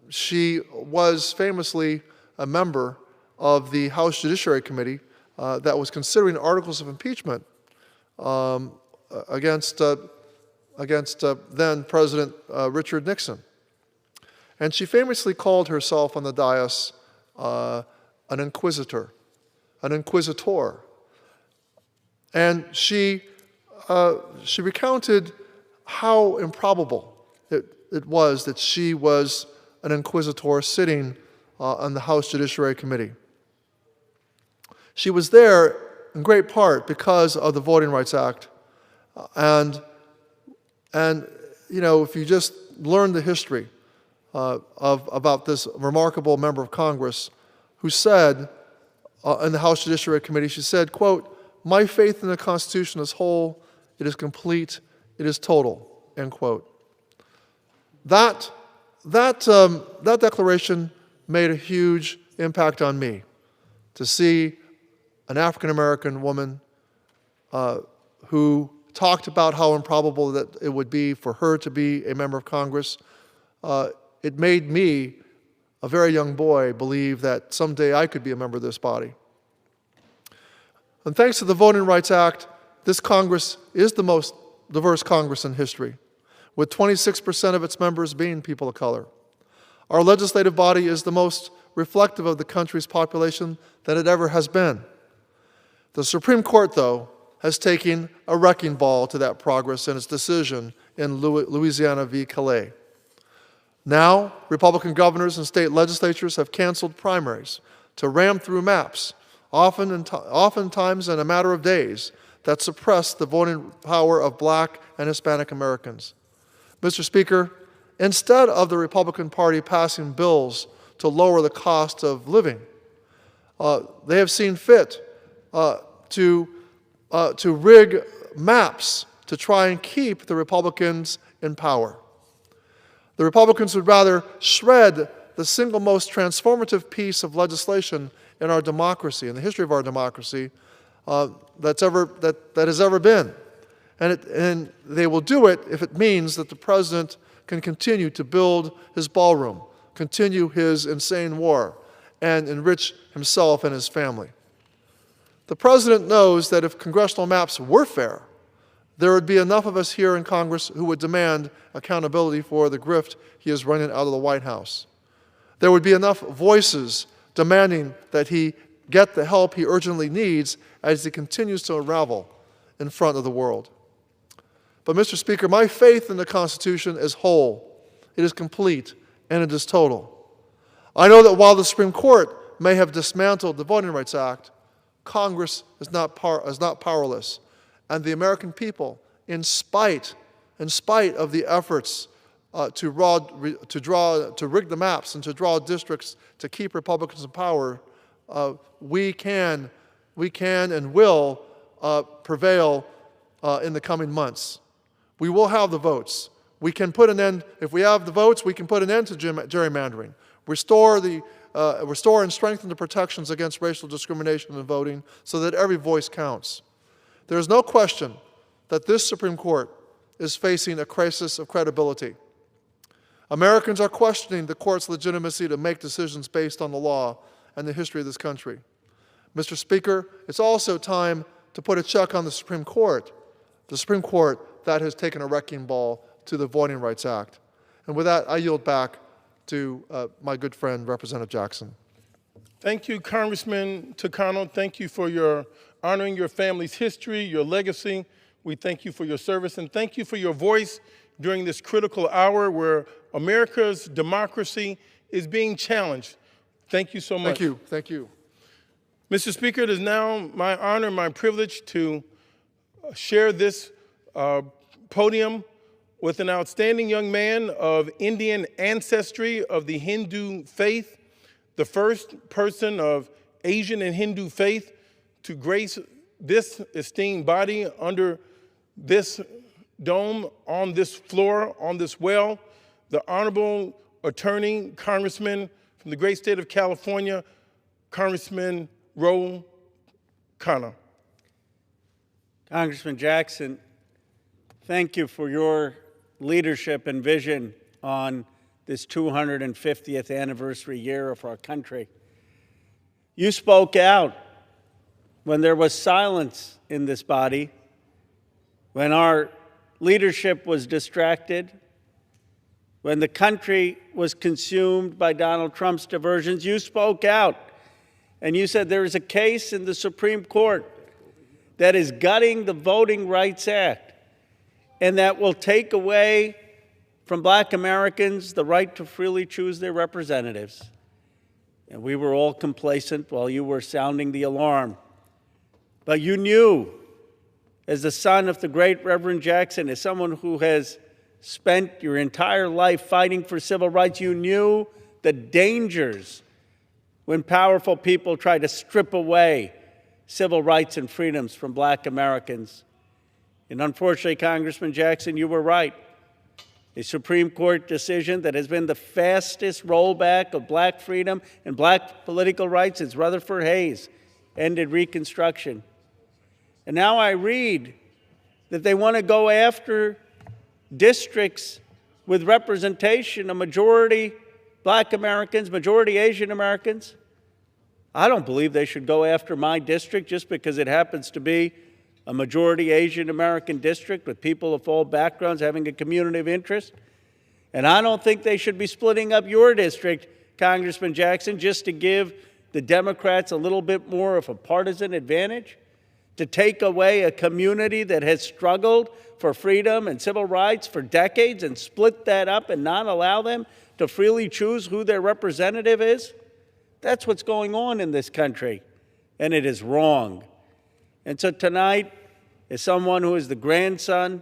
she was famously a member of the House Judiciary Committee that was considering articles of impeachment against then President Richard Nixon. And she famously called herself on the dais an inquisitor. And she recounted how improbable it was that she was an inquisitor sitting on the House Judiciary Committee. She was there in great part because of the Voting Rights Act. And if you just learn the history about this remarkable member of Congress who said in the House Judiciary Committee, she said, quote, "My faith in the Constitution is whole, it is complete, it is total," end quote. That declaration made a huge impact on me, to see an African-American woman who talked about how improbable that it would be for her to be a member of Congress. It made me, a very young boy, believe that someday I could be a member of this body. And thanks to the Voting Rights Act, this Congress is the most diverse Congress in history, with 26% of its members being people of color. Our legislative body is the most reflective of the country's population than it ever has been. The Supreme Court, though, has taken a wrecking ball to that progress in its decision in Louisiana v. Calais. Now, Republican governors and state legislatures have canceled primaries to ram through maps, oftentimes in a matter of days, that suppress the voting power of black and Hispanic Americans. Mr. Speaker, instead of the Republican Party passing bills to lower the cost of living, they have seen fit to rig maps to try and keep the Republicans in power. The Republicans would rather shred the single most transformative piece of legislation in our democracy, in the history of our democracy, that has ever been. And they will do it if it means that the president can continue to build his ballroom, continue his insane war, and enrich himself and his family. The president knows that if congressional maps were fair, there would be enough of us here in Congress who would demand accountability for the grift he is running out of the White House. There would be enough voices demanding that he get the help he urgently needs as he continues to unravel in front of the world. But, Mr. Speaker, my faith in the Constitution is whole, it is complete, and it is total. I know that while the Supreme Court may have dismantled the Voting Rights Act, Congress is not powerless, and the American people, in spite of the efforts to rig the maps and to draw districts to keep Republicans in power, we can and will prevail in the coming months. We will have the votes. We can put an end, if we have the votes, we can put an end to gerrymandering, restore and strengthen the protections against racial discrimination in voting so that every voice counts. There is no question that this Supreme Court is facing a crisis of credibility. Americans are questioning the court's legitimacy to make decisions based on the law and the history of this country. Mr. Speaker, it's also time to put a check on the Supreme Court that has taken a wrecking ball to the Voting Rights Act. And with that, I yield back to my good friend, Representative Jackson. Thank you, Congressman Takano. Thank you for honoring your family's history, your legacy. We thank you for your service, and thank you for your voice during this critical hour where America's democracy is being challenged. Thank you so much. Thank you. Thank you. Mr. Speaker, it is now my honor and my privilege to share this podium with an outstanding young man of Indian ancestry of the Hindu faith, the first person of Asian and Hindu faith to grace this esteemed body under this dome, on this floor, on this well, the Honorable Attorney, Congressman from the great state of California, Congressman Ro Khanna. Congressman Jackson, thank you for your leadership and vision on this 250th anniversary year of our country. You spoke out when there was silence in this body, when our leadership was distracted, when the country was consumed by Donald Trump's diversions. You spoke out and you said there is a case in the Supreme Court that is gutting the Voting Rights Act and that will take away from Black Americans the right to freely choose their representatives. And we were all complacent while you were sounding the alarm. But you knew, as the son of the great Reverend Jackson, as someone who has spent your entire life fighting for civil rights, you knew the dangers when powerful people try to strip away civil rights and freedoms from Black Americans. And unfortunately, Congressman Jackson, you were right. A Supreme Court decision that has been the fastest rollback of Black freedom and Black political rights since Rutherford Hayes ended Reconstruction. And now I read that they want to go after districts with representation of majority Black Americans, majority Asian Americans. I don't believe they should go after my district just because it happens to be a majority Asian American district with people of all backgrounds having a community of interest. And I don't think they should be splitting up your district, Congressman Jackson, just to give the Democrats a little bit more of a partisan advantage, to take away a community that has struggled for freedom and civil rights for decades and split that up and not allow them to freely choose who their representative is. That's what's going on in this country, and it is wrong. And so tonight, as someone who is the grandson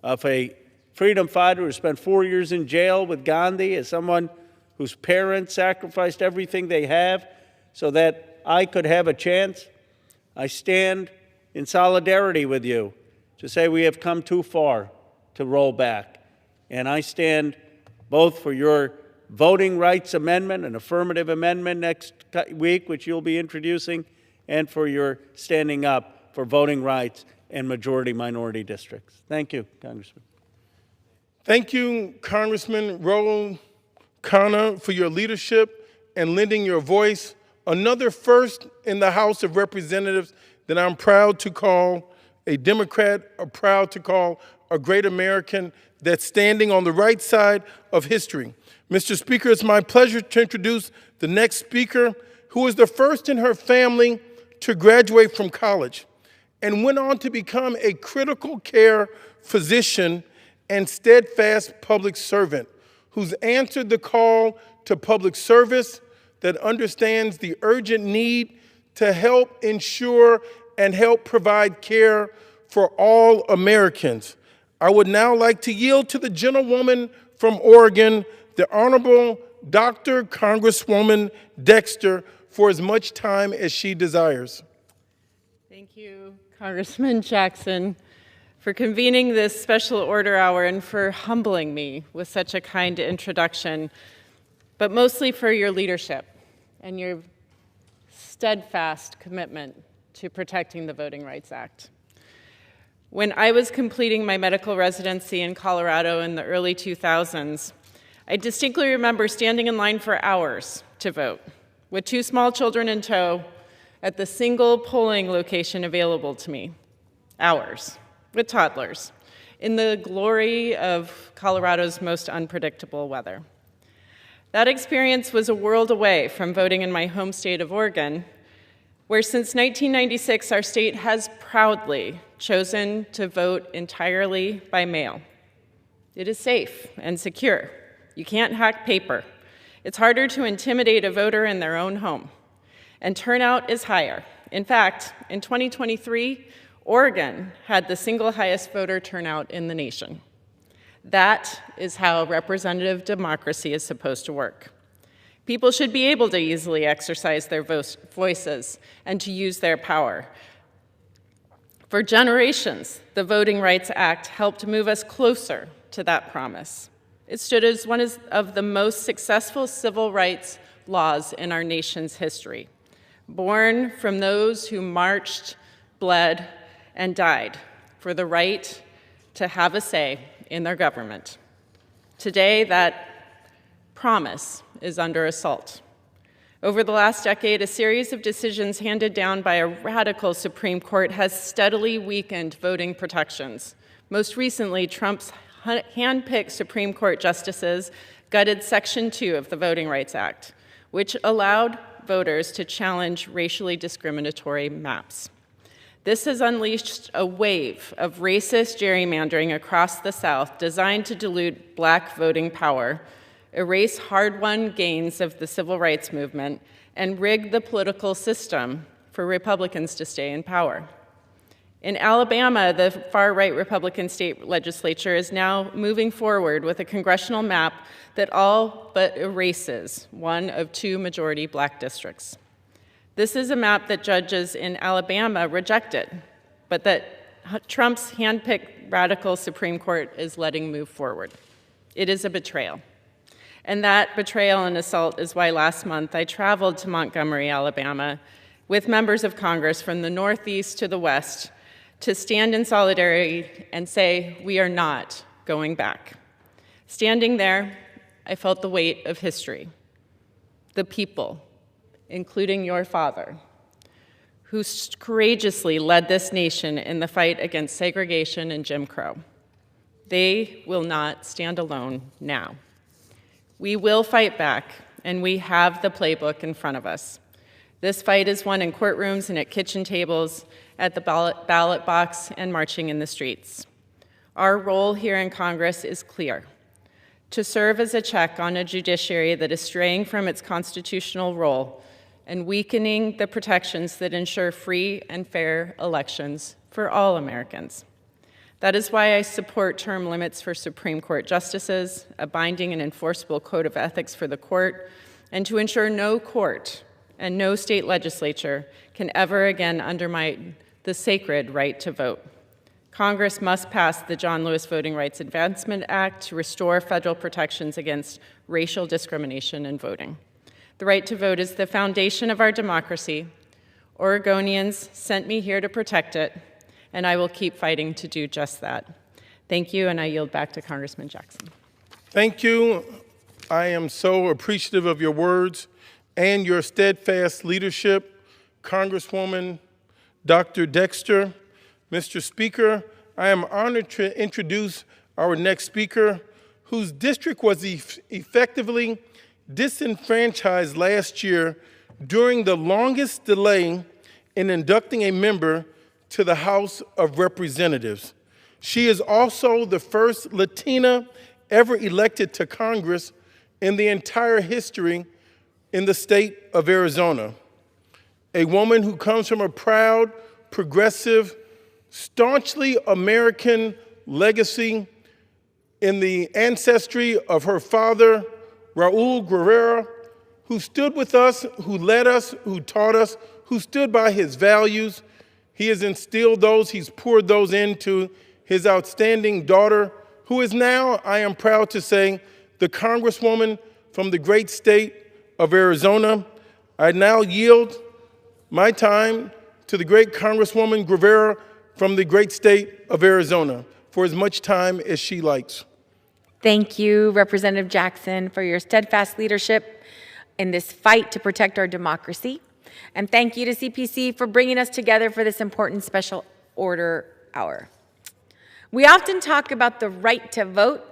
of a freedom fighter who spent 4 years in jail with Gandhi, as someone whose parents sacrificed everything they have so that I could have a chance, I stand in solidarity with you to say we have come too far to roll back. And I stand both for your voting rights amendment, an affirmative amendment next week, which you'll be introducing, and for your standing up for voting rights in majority-minority districts. Thank you, Congressman. Thank you, Congressman Ro Khanna, for your leadership and lending your voice. Another first in the House of Representatives that I'm proud to call a Democrat, or proud to call a great American that's standing on the right side of history. Mr. Speaker, it's my pleasure to introduce the next speaker, who is the first in her family to graduate from college and went on to become a critical care physician and steadfast public servant who's answered the call to public service, that understands the urgent need to help ensure and help provide care for all Americans. I would now like to yield to the gentlewoman from Oregon, the Honorable Dr. Congresswoman Dexter, for as much time as she desires. Thank you, Congressman Jackson, for convening this special order hour and for humbling me with such a kind introduction, but mostly for your leadership and your steadfast commitment to protecting the Voting Rights Act. When I was completing my medical residency in Colorado in the early 2000s, I distinctly remember standing in line for hours to vote, with 2 small children in tow, at the single polling location available to me. Hours, with toddlers, in the glory of Colorado's most unpredictable weather. That experience was a world away from voting in my home state of Oregon, where since 1996, our state has proudly chosen to vote entirely by mail. It is safe and secure. You can't hack paper. It's harder to intimidate a voter in their own home. And turnout is higher. In fact, in 2023, Oregon had the single highest voter turnout in the nation. That is how representative democracy is supposed to work. People should be able to easily exercise their voices and to use their power. For generations, the Voting Rights Act helped move us closer to that promise. It stood as one of the most successful civil rights laws in our nation's history, born from those who marched, bled, and died for the right to have a say in their government. Today, that promise is under assault. Over the last decade, a series of decisions handed down by a radical Supreme Court has steadily weakened voting protections. Most recently, Trump's hand-picked Supreme Court justices gutted Section 2 of the Voting Rights Act, which allowed voters to challenge racially discriminatory maps. This has unleashed a wave of racist gerrymandering across the South designed to dilute Black voting power, erase hard-won gains of the civil rights movement, and rig the political system for Republicans to stay in power. In Alabama, the far-right Republican state legislature is now moving forward with a congressional map that all but erases one of 2 majority Black districts. This is a map that judges in Alabama rejected, but that Trump's hand-picked radical Supreme Court is letting move forward. It is a betrayal. And that betrayal and assault is why last month I traveled to Montgomery, Alabama, with members of Congress from the Northeast to the West to stand in solidarity and say, we are not going back. Standing there, I felt the weight of history, the people, including your father, who courageously led this nation in the fight against segregation and Jim Crow. They will not stand alone now. We will fight back, and we have the playbook in front of us. This fight is won in courtrooms and at kitchen tables, at the ballot box, and marching in the streets. Our role here in Congress is clear: to serve as a check on a judiciary that is straying from its constitutional role and weakening the protections that ensure free and fair elections for all Americans. That is why I support term limits for Supreme Court justices, a binding and enforceable code of ethics for the court, and to ensure no court and no state legislature can ever again undermine the sacred right to vote. Congress must pass the John Lewis Voting Rights Advancement Act to restore federal protections against racial discrimination in voting. The right to vote is the foundation of our democracy. Oregonians sent me here to protect it, and I will keep fighting to do just that. Thank you, and I yield back to Congressman Jackson. Thank you. I am so appreciative of your words and your steadfast leadership, Congresswoman Dr. Dexter. Mr. Speaker, I am honored to introduce our next speaker, whose district was effectively disenfranchised last year during the longest delay in inducting a member to the House of Representatives. She is also the first Latina ever elected to Congress in the entire history in the state of Arizona. A woman who comes from a proud, progressive, staunchly American legacy in the ancestry of her father, Raul Guerrero, who stood with us, who led us, who taught us, who stood by his values. He has instilled those, he's poured those into his outstanding daughter, who is now, I am proud to say, the Congresswoman from the great state of Arizona. I now yield my time to the great Congresswoman Guerrero from the great state of Arizona for as much time as she likes. Thank you, Representative Jackson, for your steadfast leadership in this fight to protect our democracy. And thank you to CPC for bringing us together for this important special order hour. We often talk about the right to vote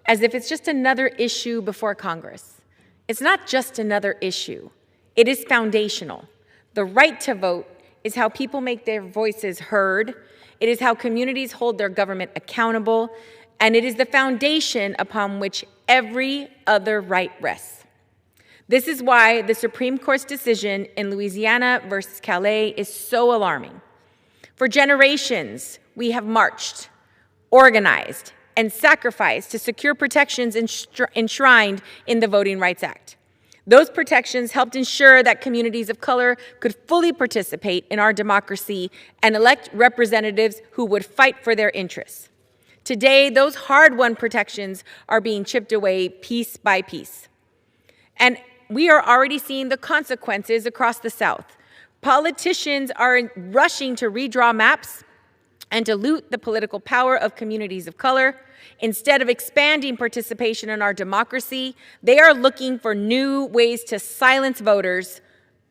as if it's just another issue before Congress. It's not just another issue. It is foundational. The right to vote is how people make their voices heard. It is how communities hold their government accountable. And it is the foundation upon which every other right rests. This is why the Supreme Court's decision in Louisiana versus Calais is so alarming. For generations, we have marched, organized, and sacrificed to secure protections enshrined in the Voting Rights Act. Those protections helped ensure that communities of color could fully participate in our democracy and elect representatives who would fight for their interests. Today, those hard-won protections are being chipped away piece by piece. And we are already seeing the consequences across the South. Politicians are rushing to redraw maps and dilute the political power of communities of color. Instead of expanding participation in our democracy, they are looking for new ways to silence voters,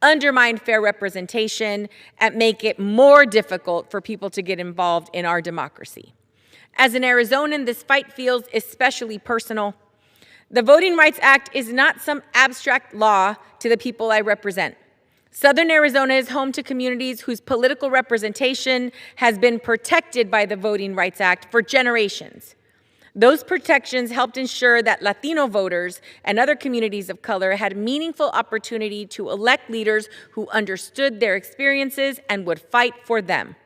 undermine fair representation, and make it more difficult for people to get involved in our democracy. As an Arizonan, this fight feels especially personal. The Voting Rights Act is not some abstract law to the people I represent. Southern Arizona is home to communities whose political representation has been protected by the Voting Rights Act for generations. Those protections helped ensure that Latino voters and other communities of color had meaningful opportunity to elect leaders who understood their experiences and would fight for them.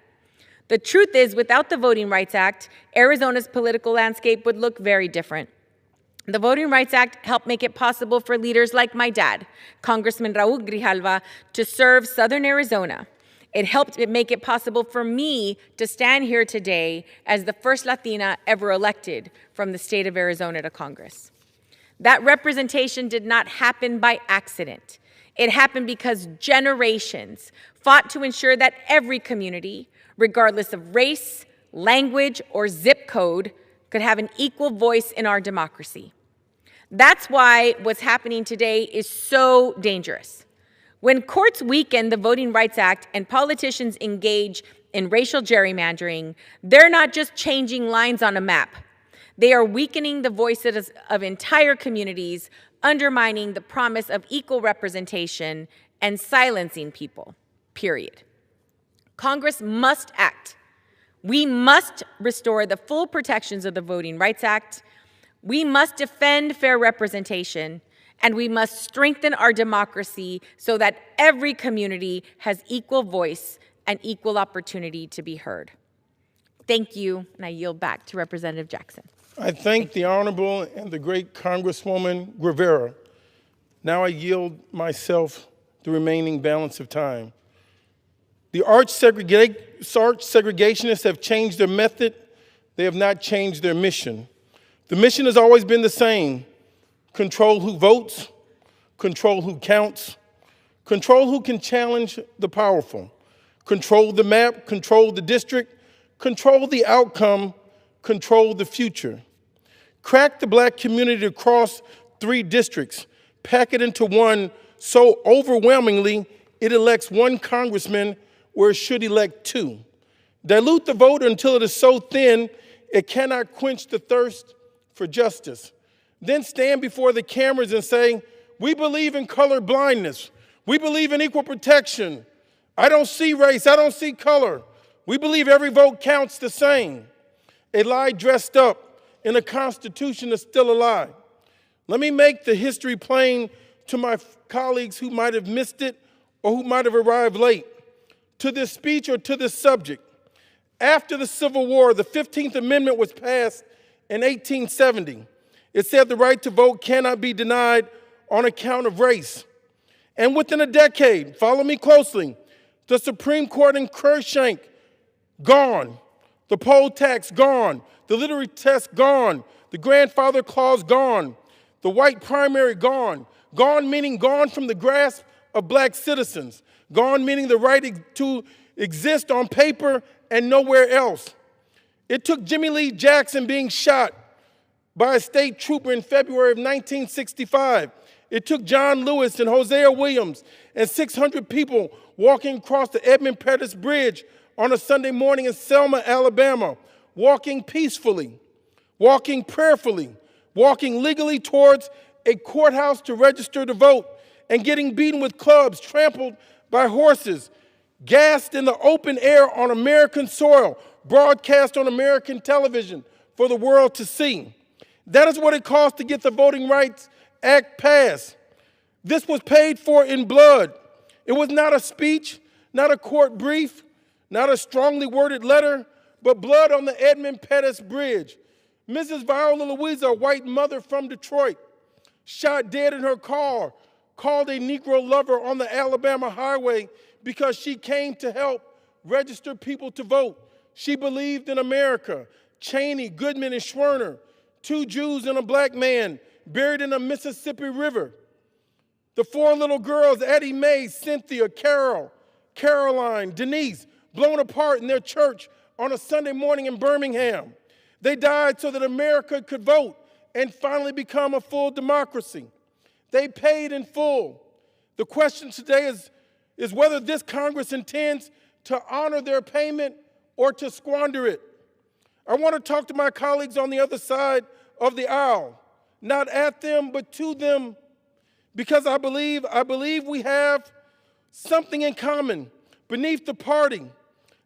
The truth is, without the Voting Rights Act, Arizona's political landscape would look very different. The Voting Rights Act helped make it possible for leaders like my dad, Congressman Raul Grijalva, to serve Southern Arizona. It helped make it possible for me to stand here today as the first Latina ever elected from the state of Arizona to Congress. That representation did not happen by accident. It happened because generations fought to ensure that every community, regardless of race, language, or zip code, could have an equal voice in our democracy. That's why what's happening today is so dangerous. When courts weaken the Voting Rights Act and politicians engage in racial gerrymandering, they're not just changing lines on a map. They are weakening the voices of entire communities, undermining the promise of equal representation, and silencing people, period. Congress must act. We must restore the full protections of the Voting Rights Act. We must defend fair representation, and we must strengthen our democracy so that every community has equal voice and equal opportunity to be heard. Thank you, and I yield back to Representative Jackson. I thank the Honorable and the great Congresswoman Rivera. Now I yield myself the remaining balance of time. The arch segregationists have changed their method. They have not changed their mission. The mission has always been the same: control who votes, control who counts, control who can challenge the powerful, control the map, control the district, control the outcome, control the future. Crack the black community across 3 districts, pack it into one so overwhelmingly it elects 1 congressman where it should elect 2. Dilute the vote until it is so thin it cannot quench the thirst for justice. Then stand before the cameras and say, we believe in color blindness. We believe in equal protection. I don't see race. I don't see color. We believe every vote counts the same. A lie dressed up in a constitution is still a lie. Let me make the history plain to my colleagues who might have missed it or who might have arrived late to this speech or to this subject. After the Civil War, the 15th Amendment was passed in 1870. It said the right to vote cannot be denied on account of race. And within a decade, follow me closely, the Supreme Court in Kershank, gone. The poll tax, gone. The literary test, gone. The grandfather clause, gone. The white primary, gone. Gone meaning gone from the grasp of black citizens. Gone meaning the right to exist on paper and nowhere else. It took Jimmy Lee Jackson being shot by a state trooper in February of 1965. It took John Lewis and Hosea Williams and 600 people walking across the Edmund Pettus Bridge on a Sunday morning in Selma, Alabama, walking peacefully, walking prayerfully, walking legally towards a courthouse to register to vote, and getting beaten with clubs, trampled by horses, gassed in the open air on American soil, broadcast on American television for the world to see. That is what it cost to get the Voting Rights Act passed. This was paid for in blood. It was not a speech, not a court brief, not a strongly worded letter, but blood on the Edmund Pettus Bridge. Mrs. Viola Louisa, a white mother from Detroit, shot dead in her car, called a Negro lover on the Alabama highway because she came to help register people to vote. She believed in America. Cheney, Goodman, and Schwerner, 2 Jews and a black man, buried in a Mississippi River. The 4 little girls, Addie Mae, Cynthia, Carol, Caroline, Denise, blown apart in their church on a Sunday morning in Birmingham. They died so that America could vote and finally become a full democracy. They paid in full. The question today is whether this Congress intends to honor their payment or to squander it. I want to talk to my colleagues on the other side of the aisle, not at them, but to them, because I believe we have something in common. Beneath the party,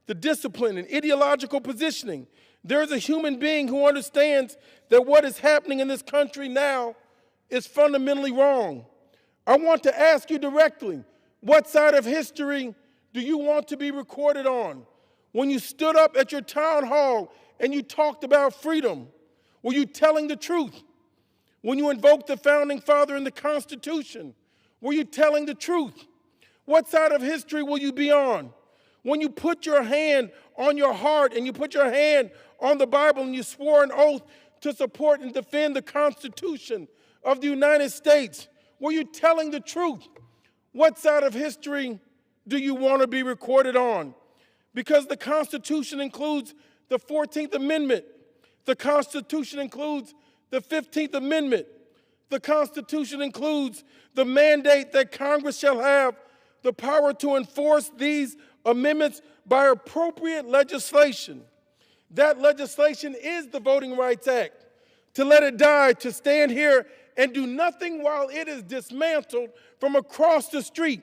the discipline, and ideological positioning, there is a human being who understands that what is happening in this country now is fundamentally wrong. I want to ask you directly, what side of history do you want to be recorded on? When you stood up at your town hall and you talked about freedom, were you telling the truth? When you invoked the founding father and the Constitution, were you telling the truth? What side of history will you be on? When you put your hand on your heart and you put your hand on the Bible and you swore an oath to support and defend the Constitution of the United States, were you telling the truth? What side of history do you want to be recorded on? Because the Constitution includes the 14th Amendment. The Constitution includes the 15th Amendment. The Constitution includes the mandate that Congress shall have the power to enforce these amendments by appropriate legislation. That legislation is the Voting Rights Act. To let it die, to stand here and do nothing while it is dismantled from across the street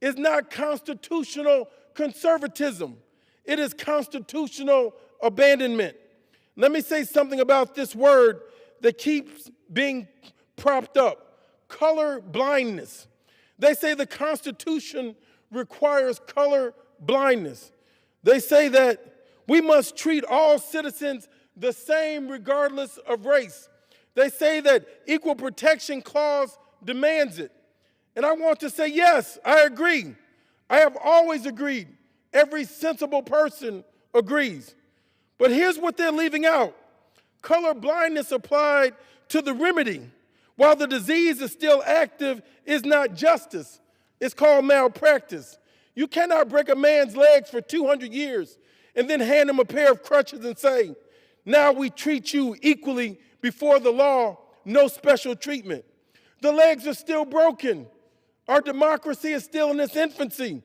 is not constitutional conservatism. It is constitutional abandonment. Let me say something about this word that keeps being propped up: color blindness. They say the Constitution requires color blindness. They say that we must treat all citizens the same regardless of race. They say that equal protection clause demands it. And I want to say, yes, I agree. I have always agreed Every sensible person agrees. But here's what they're leaving out. Color blindness applied to the remedy while the disease is still active is not justice. It's called malpractice. You cannot break a man's legs for 200 years and then hand him a pair of crutches and say, now we treat you equally before the law, no special treatment. The legs are still broken. Our democracy is still in its infancy.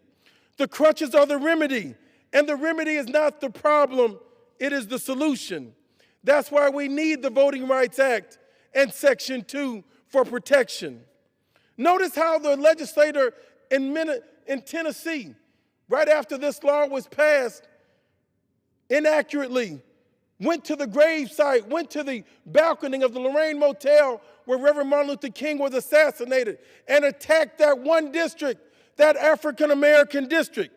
The crutches are the remedy, and the remedy is not the problem, it is the solution. That's why we need the Voting Rights Act and Section 2 for protection. Notice how the legislator in Tennessee, right after this law was passed, inaccurately went to the grave site, went to the balcony of the Lorraine Motel where Reverend Martin Luther King was assassinated, and attacked that one district, that African-American district.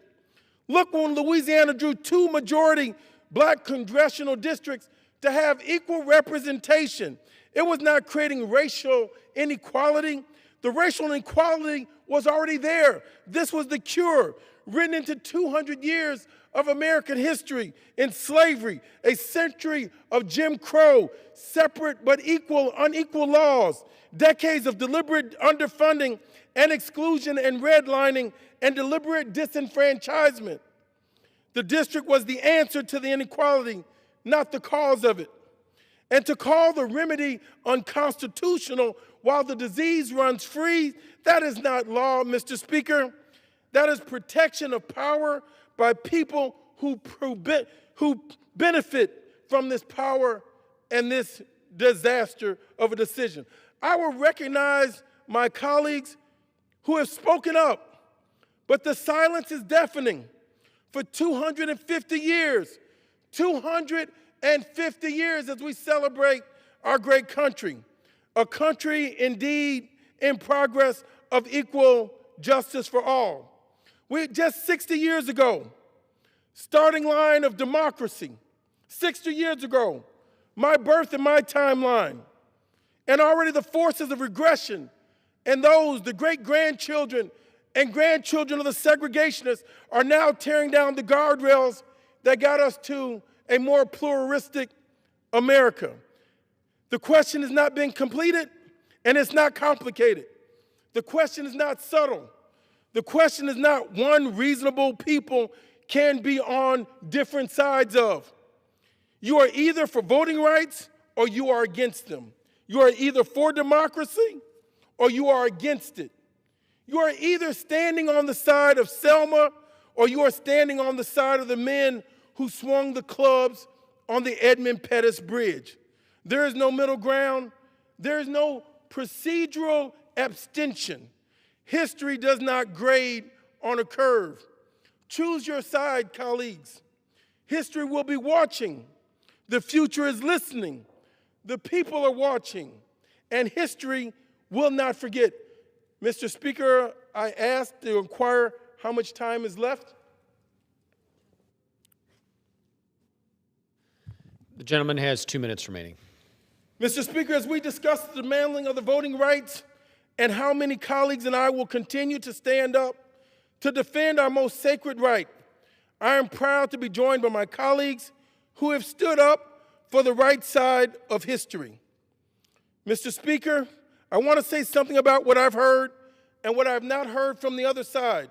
Look, when Louisiana drew 2 majority black congressional districts to have equal representation, it was not creating racial inequality. The racial inequality was already there. This was the cure, written into 200 years of American history in slavery, a century of Jim Crow, separate but unequal laws, decades of deliberate underfunding and exclusion and redlining and deliberate disenfranchisement. The district was the answer to the inequality, not the cause of it. And to call the remedy unconstitutional while the disease runs free, that is not law, Mr. Speaker. That is protection of power by people who benefit from this power and this disaster of a decision. I will recognize my colleagues who have spoken up, but the silence is deafening. For 250 years, 250 years as we celebrate our great country, a country indeed in progress of equal justice for all. We just 60 years ago, starting line of democracy, 60 years ago, my birth and my timeline, and already the forces of regression and those, the great-grandchildren and grandchildren of the segregationists, are now tearing down the guardrails that got us to a more pluralistic America. The question has not been completed, and it's not complicated. The question is not subtle. The question is not one reasonable people can be on different sides of. You are either for voting rights or you are against them. You are either for democracy or you are against it. You are either standing on the side of Selma or you are standing on the side of the men who swung the clubs on the Edmund Pettus Bridge. There is no middle ground. There is no procedural abstention. History does not grade on a curve. Choose your side, colleagues. History will be watching. The future is listening. The people are watching. And history will not forget. Mr. Speaker, I ask to inquire how much time is left. The gentleman has 2 minutes remaining. Mr. Speaker, as we discuss the dismantling of the voting rights and how many colleagues and I will continue to stand up to defend our most sacred right, I am proud to be joined by my colleagues who have stood up for the right side of history. Mr. Speaker, I want to say something about what I've heard and what I've not heard from the other side.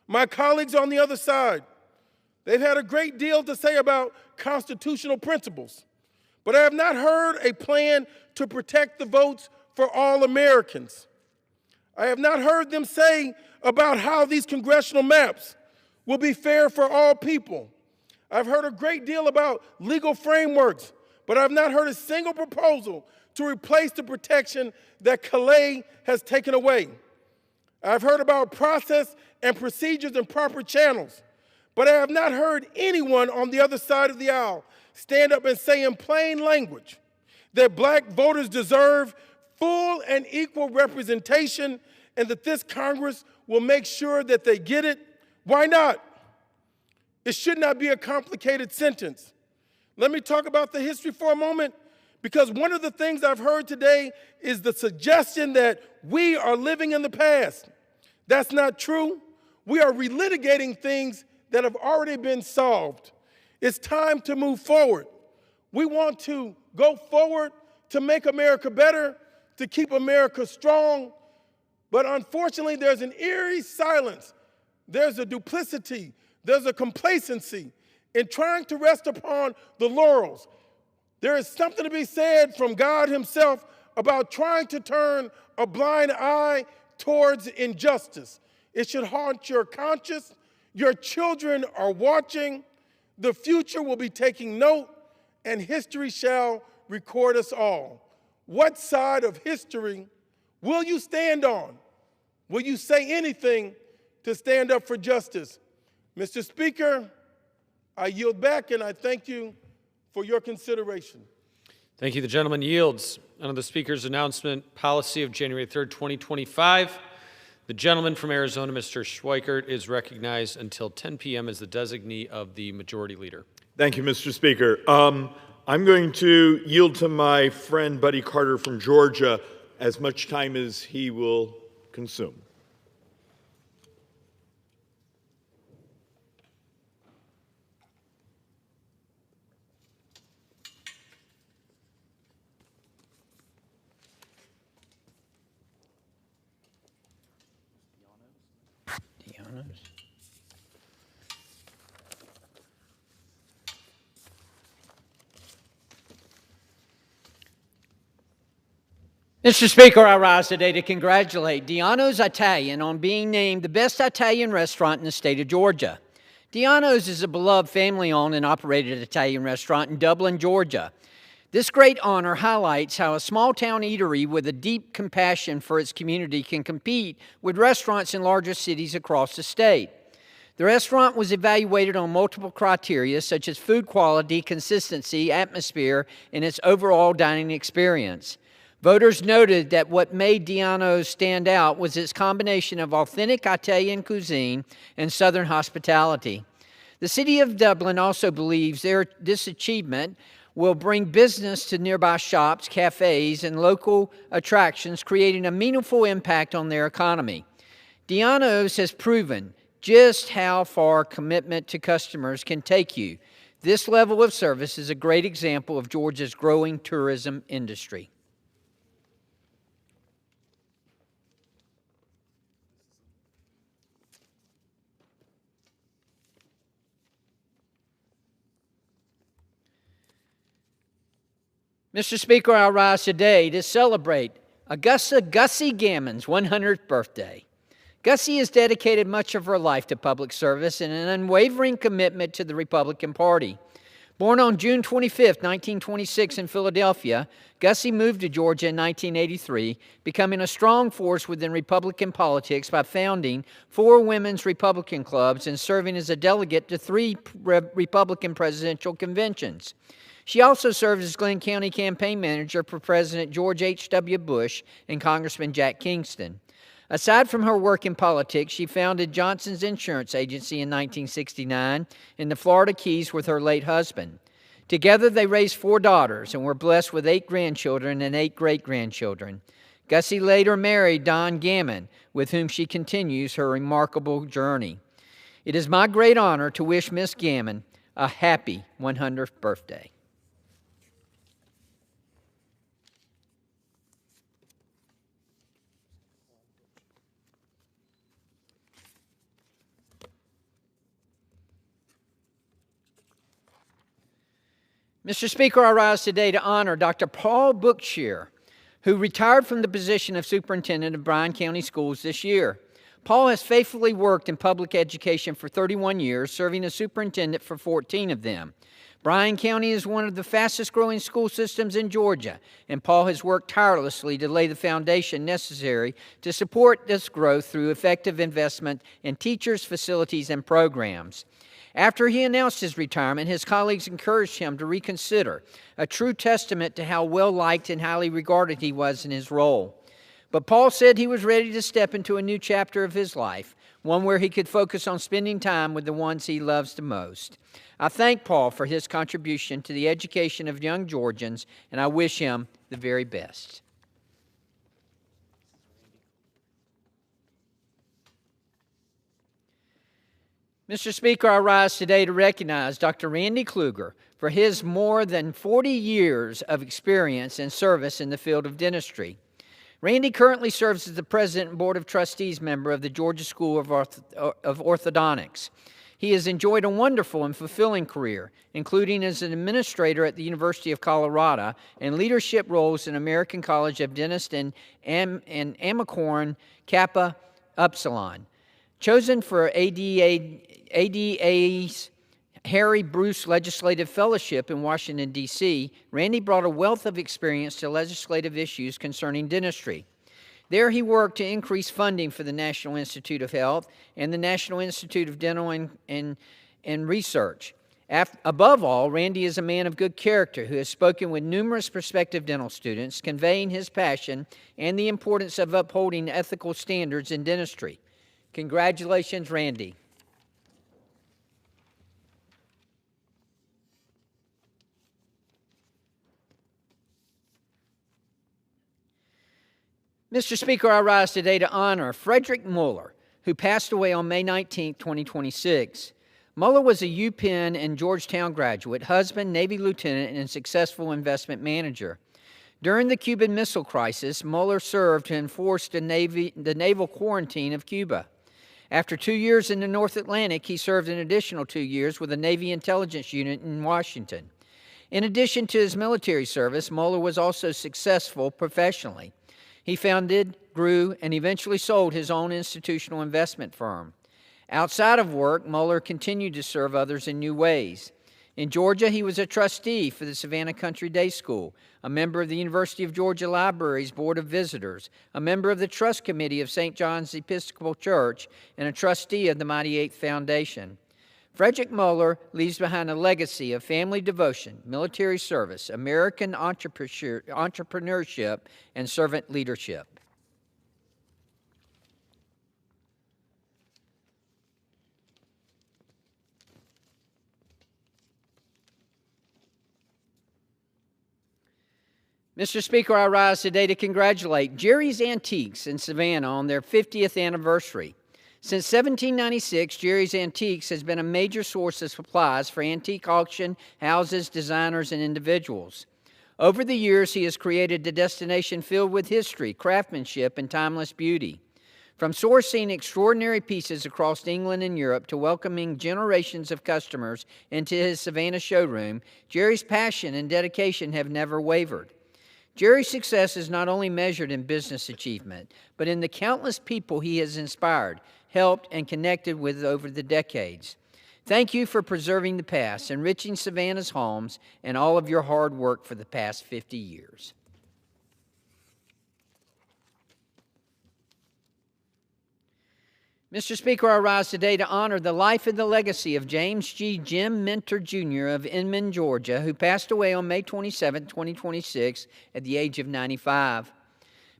My colleagues on the other side, they've had a great deal to say about constitutional principles, but I have not heard a plan to protect the votes for all Americans. I have not heard them say about how these congressional maps will be fair for all people. I've heard a great deal about legal frameworks, but I've not heard a single proposal to replace the protection that Calais has taken away. I've heard about process and procedures and proper channels, but I have not heard anyone on the other side of the aisle stand up and say in plain language that black voters deserve full and equal representation and that this Congress will make sure that they get it. Why not? It should not be a complicated sentence. Let me talk about the history for a moment, because one of the things I've heard today is the suggestion that we are living in the past. That's not true. We are relitigating things that have already been solved. It's time to move forward. We want to go forward to make America better, to keep America strong. But unfortunately, there's an eerie silence. There's a duplicity. There's a complacency in trying to rest upon the laurels. There is something to be said from God himself about trying to turn a blind eye towards injustice. It should haunt your conscience. Your children are watching. The future will be taking note, and history shall record us all. What side of history will you stand on? Will you say anything to stand up for justice? Mr. Speaker, I yield back, and I thank you for your consideration. Thank you. The gentleman yields. Under the Speaker's announcement, policy of January 3rd, 2025, the gentleman from Arizona, Mr. Schweikert, is recognized until 10 p.m. as the designee of the Majority Leader. Thank you, Mr. Speaker. I'm going to yield to my friend Buddy Carter from Georgia as much time as he will consume. Mr. Speaker, I rise today to congratulate Diano's Italian on being named the best Italian restaurant in the state of Georgia. Diano's is a beloved family-owned and operated Italian restaurant in Dublin, Georgia. This great honor highlights how a small-town eatery with a deep compassion for its community can compete with restaurants in larger cities across the state. The restaurant was evaluated on multiple criteria such as food quality, consistency, atmosphere, and its overall dining experience. Voters noted that what made Diano's stand out was its combination of authentic Italian cuisine and Southern hospitality. The city of Dublin also believes this achievement will bring business to nearby shops, cafes, and local attractions, creating a meaningful impact on their economy. Diano's has proven just how far commitment to customers can take you. This level of service is a great example of Georgia's growing tourism industry. Mr. Speaker, I rise today to celebrate Augusta Gussie Gammon's 100th birthday. Gussie has dedicated much of her life to public service and an unwavering commitment to the Republican Party. Born on June 25, 1926 in Philadelphia, Gussie moved to Georgia in 1983, becoming a strong force within Republican politics by founding 4 women's Republican clubs and serving as a delegate to 3 Republican presidential conventions. She also served as Glenn County campaign manager for President George H.W. Bush and Congressman Jack Kingston. Aside from her work in politics, she founded Johnson's Insurance Agency in 1969 in the Florida Keys with her late husband. Together, they raised 4 daughters and were blessed with 8 grandchildren and 8 great-grandchildren. Gussie later married Don Gammon, with whom she continues her remarkable journey. It is my great honor to wish Miss Gammon a happy 100th birthday. Mr. Speaker, I rise today to honor Dr. Paul Bookshire, who retired from the position of superintendent of Bryan County Schools this year. Paul has faithfully worked in public education for 31 years, serving as superintendent for 14 of them. Bryan County is one of the fastest-growing school systems in Georgia, and Paul has worked tirelessly to lay the foundation necessary to support this growth through effective investment in teachers, facilities, and programs. After he announced his retirement, his colleagues encouraged him to reconsider, a true testament to how well-liked and highly regarded he was in his role. But Paul said he was ready to step into a new chapter of his life, one where he could focus on spending time with the ones he loves the most. I thank Paul for his contribution to the education of young Georgians, and I wish him the very best. Mr. Speaker, I rise today to recognize Dr. Randy Kluger for his more than 40 years of experience and service in the field of dentistry. Randy currently serves as the President and Board of Trustees member of the Georgia School of Orthodontics. He has enjoyed a wonderful and fulfilling career, including as an administrator at the University of Colorado and leadership roles in American College of Dentists and Amacorn Kappa Upsilon. Chosen for ADA's Harry Bruce Legislative Fellowship in Washington, D.C., Randy brought a wealth of experience to legislative issues concerning dentistry. There he worked to increase funding for the National Institute of Health and the National Institute of Dental and Research. Above all, Randy is a man of good character who has spoken with numerous prospective dental students, conveying his passion and the importance of upholding ethical standards in dentistry. Congratulations, Randy. Mr. Speaker, I rise today to honor Frederick Muller, who passed away on May 19, 2026. Muller was a UPenn and Georgetown graduate, husband, Navy lieutenant, and successful investment manager. During the Cuban Missile Crisis, Muller served to enforce the naval quarantine of Cuba. After 2 years in the North Atlantic, he served an additional 2 years with a Navy intelligence unit in Washington. In addition to his military service, Muller was also successful professionally. He founded, grew, and eventually sold his own institutional investment firm. Outside of work, Muller continued to serve others in new ways. In Georgia, he was a trustee for the Savannah Country Day School, a member of the University of Georgia Library's Board of Visitors, a member of the Trust Committee of St. John's Episcopal Church, and a trustee of the Mighty Eighth Foundation. Frederick Muller leaves behind a legacy of family devotion, military service, American entrepreneurship, and servant leadership. Mr. Speaker, I rise today to congratulate Jerry's Antiques in Savannah on their 50th anniversary. Since 1796, Jerry's Antiques has been a major source of supplies for antique auction houses, designers, and individuals. Over the years, he has created a destination filled with history, craftsmanship, and timeless beauty. From sourcing extraordinary pieces across England and Europe to welcoming generations of customers into his Savannah showroom, Jerry's passion and dedication have never wavered. Jerry's success is not only measured in business achievement, but in the countless people he has inspired, helped, and connected with over the decades. Thank you for preserving the past, enriching Savannah's homes, and all of your hard work for the past 50 years. Mr. Speaker, I rise today to honor the life and the legacy of James G. Jim Minter, Jr. of Inman, Georgia, who passed away on May 27, 2026, at the age of 95.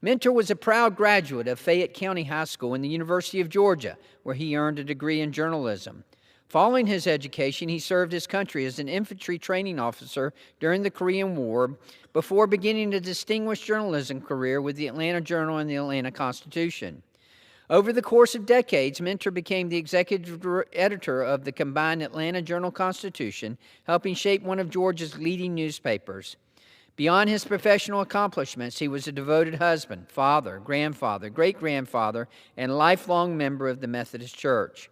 Minter was a proud graduate of Fayette County High School and the University of Georgia, where he earned a degree in journalism. Following his education, he served his country as an infantry training officer during the Korean War before beginning a distinguished journalism career with the Atlanta Journal and the Atlanta Constitution. Over the course of decades, Minter became the executive editor of the combined Atlanta Journal-Constitution, helping shape one of Georgia's leading newspapers. Beyond his professional accomplishments, he was a devoted husband, father, grandfather, great-grandfather, and lifelong member of the Methodist Church.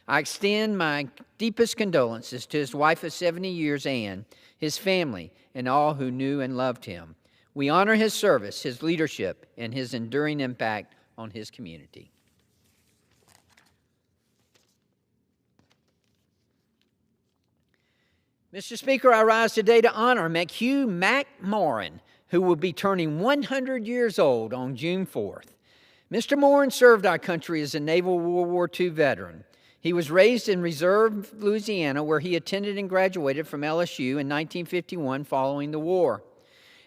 I extend my deepest condolences to his wife of 70 years, Anne, his family, and all who knew and loved him. We honor his service, his leadership, and his enduring impact on his community. Mr. Speaker, I rise today to honor McHugh Mac Morin, who will be turning 100 years old on June 4th. Mr. Morin served our country as a Naval World War II veteran. He was raised in Reserve, Louisiana, where he attended and graduated from LSU in 1951 following the war.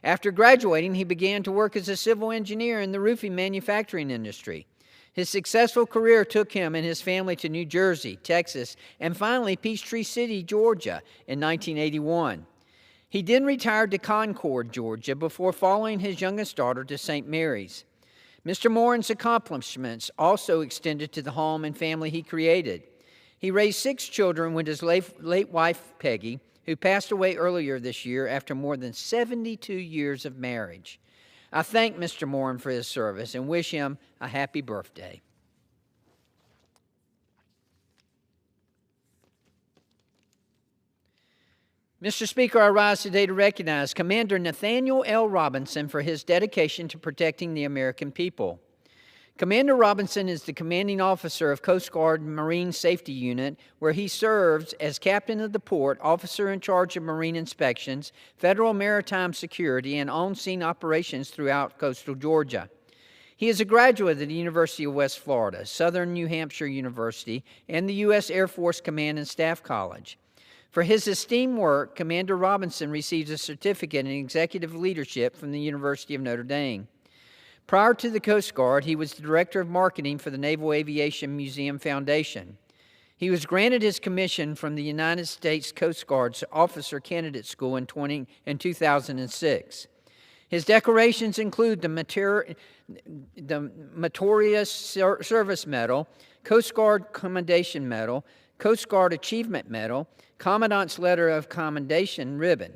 After graduating, he began to work as a civil engineer in the roofing manufacturing industry. His successful career took him and his family to New Jersey, Texas, and finally Peachtree City, Georgia in 1981. He then retired to Concord, Georgia, before following his youngest daughter to St. Mary's. Mr. Morin's accomplishments also extended to the home and family he created. He raised 6 children with his late wife, Peggy, who passed away earlier this year after more than 72 years of marriage. I thank Mr. Morin for his service and wish him a happy birthday. Mr. Speaker, I rise today to recognize Commander Nathaniel L. Robinson for his dedication to protecting the American people. Commander Robinson is the commanding officer of Coast Guard Marine Safety Unit, where he serves as captain of the port, officer in charge of marine inspections, federal maritime security, and on-scene operations throughout coastal Georgia. He is a graduate of the University of West Florida, Southern New Hampshire University, and the U.S. Air Force Command and Staff College. For his esteemed work, Commander Robinson receives a certificate in executive leadership from the University of Notre Dame. Prior to the Coast Guard, he was the Director of Marketing for the Naval Aviation Museum Foundation. He was granted his commission from the United States Coast Guard's Officer Candidate School in 2006. His decorations include the Meritorious Service Medal, Coast Guard Commendation Medal, Coast Guard Achievement Medal, Commandant's Letter of Commendation ribbon.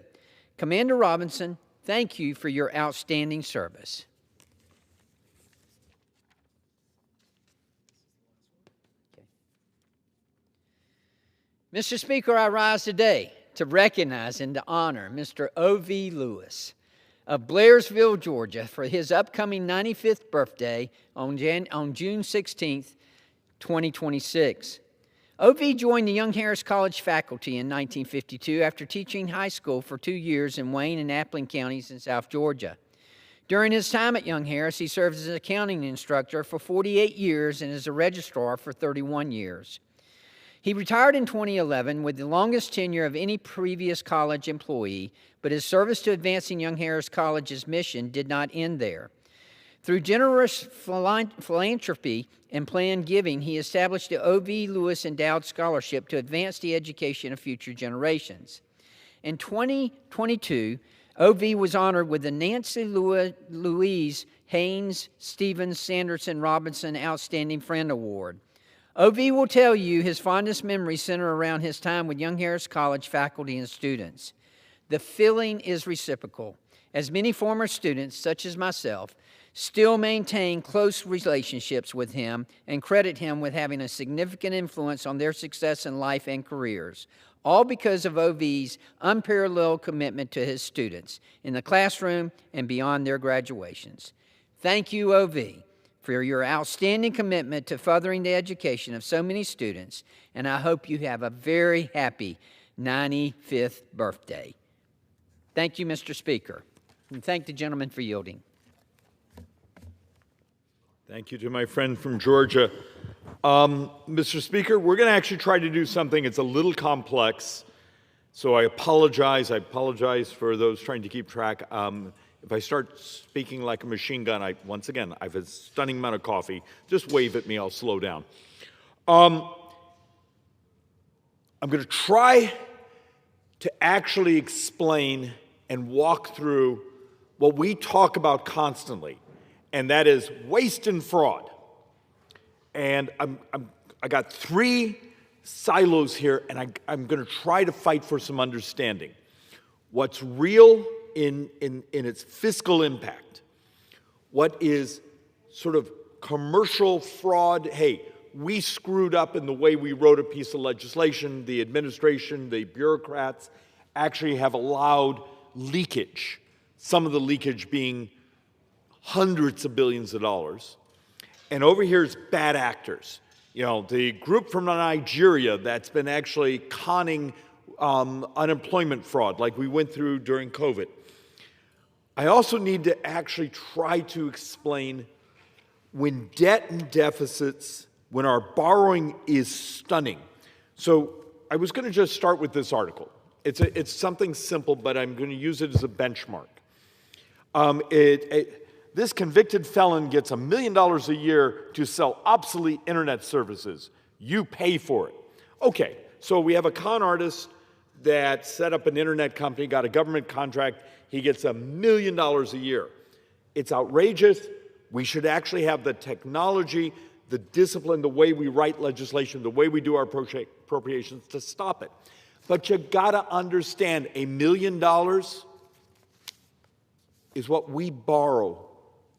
Commander Robinson, thank you for your outstanding service. Mr. Speaker, I rise today to recognize and to honor Mr. O.V. Lewis of Blairsville, Georgia, for his upcoming 95th birthday on June 16, 2026. O.V. joined the Young Harris College faculty in 1952 after teaching high school for 2 years in Wayne and Appling counties in South Georgia. During his time at Young Harris, he served as an accounting instructor for 48 years and as a registrar for 31 years. He retired in 2011 with the longest tenure of any previous college employee, but his service to advancing Young Harris College's mission did not end there. Through generous philanthropy and planned giving, he established the O.V. Lewis Endowed Scholarship to advance the education of future generations. In 2022, O.V. was honored with the Nancy Louise Haynes Stevens Sanderson Robinson Outstanding Friend Award. O.V. will tell you his fondest memories center around his time with Young Harris College faculty and students. The feeling is reciprocal, as many former students, such as myself, still maintain close relationships with him and credit him with having a significant influence on their success in life and careers, all because of O.V.'s unparalleled commitment to his students in the classroom and beyond their graduations. Thank you, O.V., for your outstanding commitment to furthering the education of so many students, and I hope you have a very happy 95th birthday. Thank you, Mr. Speaker, and thank the gentleman for yielding. Thank you to my friend from Georgia. Mr. Speaker, we're going to actually try to do something. It's a little complex, so I apologize. I apologize for those trying to keep track. If I start speaking like a machine gun, once again, I have a stunning amount of coffee. Just wave at me, I'll slow down. I'm going to try to actually explain and walk through what we talk about constantly, and that is waste and fraud. And I got 3 silos here, and I'm going to try to fight for some understanding. What's real in its fiscal impact, what is sort of commercial fraud. Hey, we screwed up in the way we wrote a piece of legislation. The administration, the bureaucrats actually have allowed leakage, some of the leakage being hundreds of billions of dollars. And over here is bad actors. You know, the group from Nigeria that's been actually conning unemployment fraud like we went through during COVID. I also need to actually try to explain when debt and deficits, when our borrowing is stunning. So I was going to just start with this article. It's something simple, but I'm going to use it as a benchmark. This convicted felon gets $1 million a year to sell obsolete internet services. You pay for it. Okay, so we have a con artist that set up an internet company, got a government contract. He gets $1 million a year. It's outrageous. We should actually have the technology the discipline, the way we write legislation, the way we do our appropriations to stop it. But you gotta understand, $1 million is what we borrow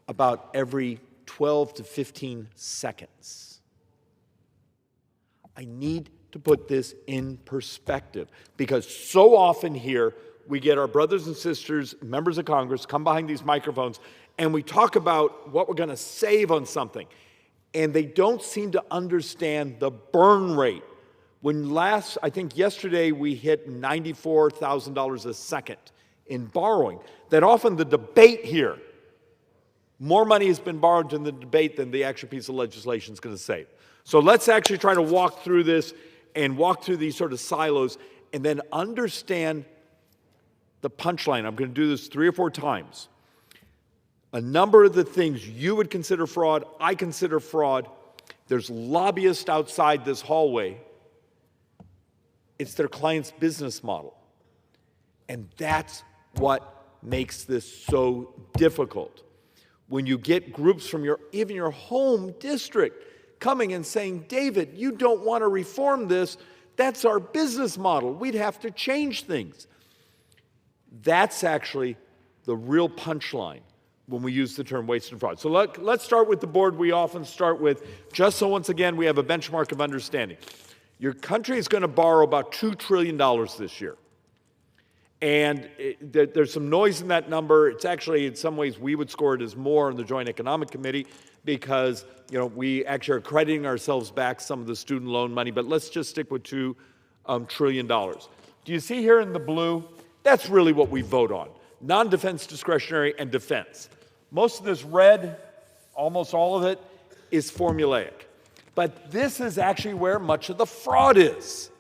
about every 12 to 15 seconds. I need to put this in perspective because so often here we get our brothers and sisters, members of Congress, come behind these microphones and we talk about what we're going to save on something. And they don't seem to understand the burn rate. When I think yesterday we hit $94,000 a second in borrowing, that often the debate here, more money has been borrowed in the debate than the actual piece of legislation is going to save. So let's actually try to walk through this and walk through these sort of silos and then understand the punchline. I'm going to do this 3 or 4 times. A number of the things you would consider fraud, I consider fraud. There's lobbyists outside this hallway. It's their client's business model. And that's what makes this so difficult. When you get groups from even your home district coming and saying, David, you don't want to reform this, that's our business model. We'd have to change things. That's actually the real punchline when we use the term waste and fraud. So let's start with the board we often start with, just so once again we have a benchmark of understanding. Your country is going to borrow about $2 trillion this year. And there's some noise in that number. It's actually, in some ways, we would score it as more in the Joint Economic Committee because, we actually are crediting ourselves back some of the student loan money, but let's just stick with $2 trillion. Do you see here in the blue? That's really what we vote on. Non-defense discretionary and defense. Most of this red, almost all of it, is formulaic. But this is actually where much of the fraud is.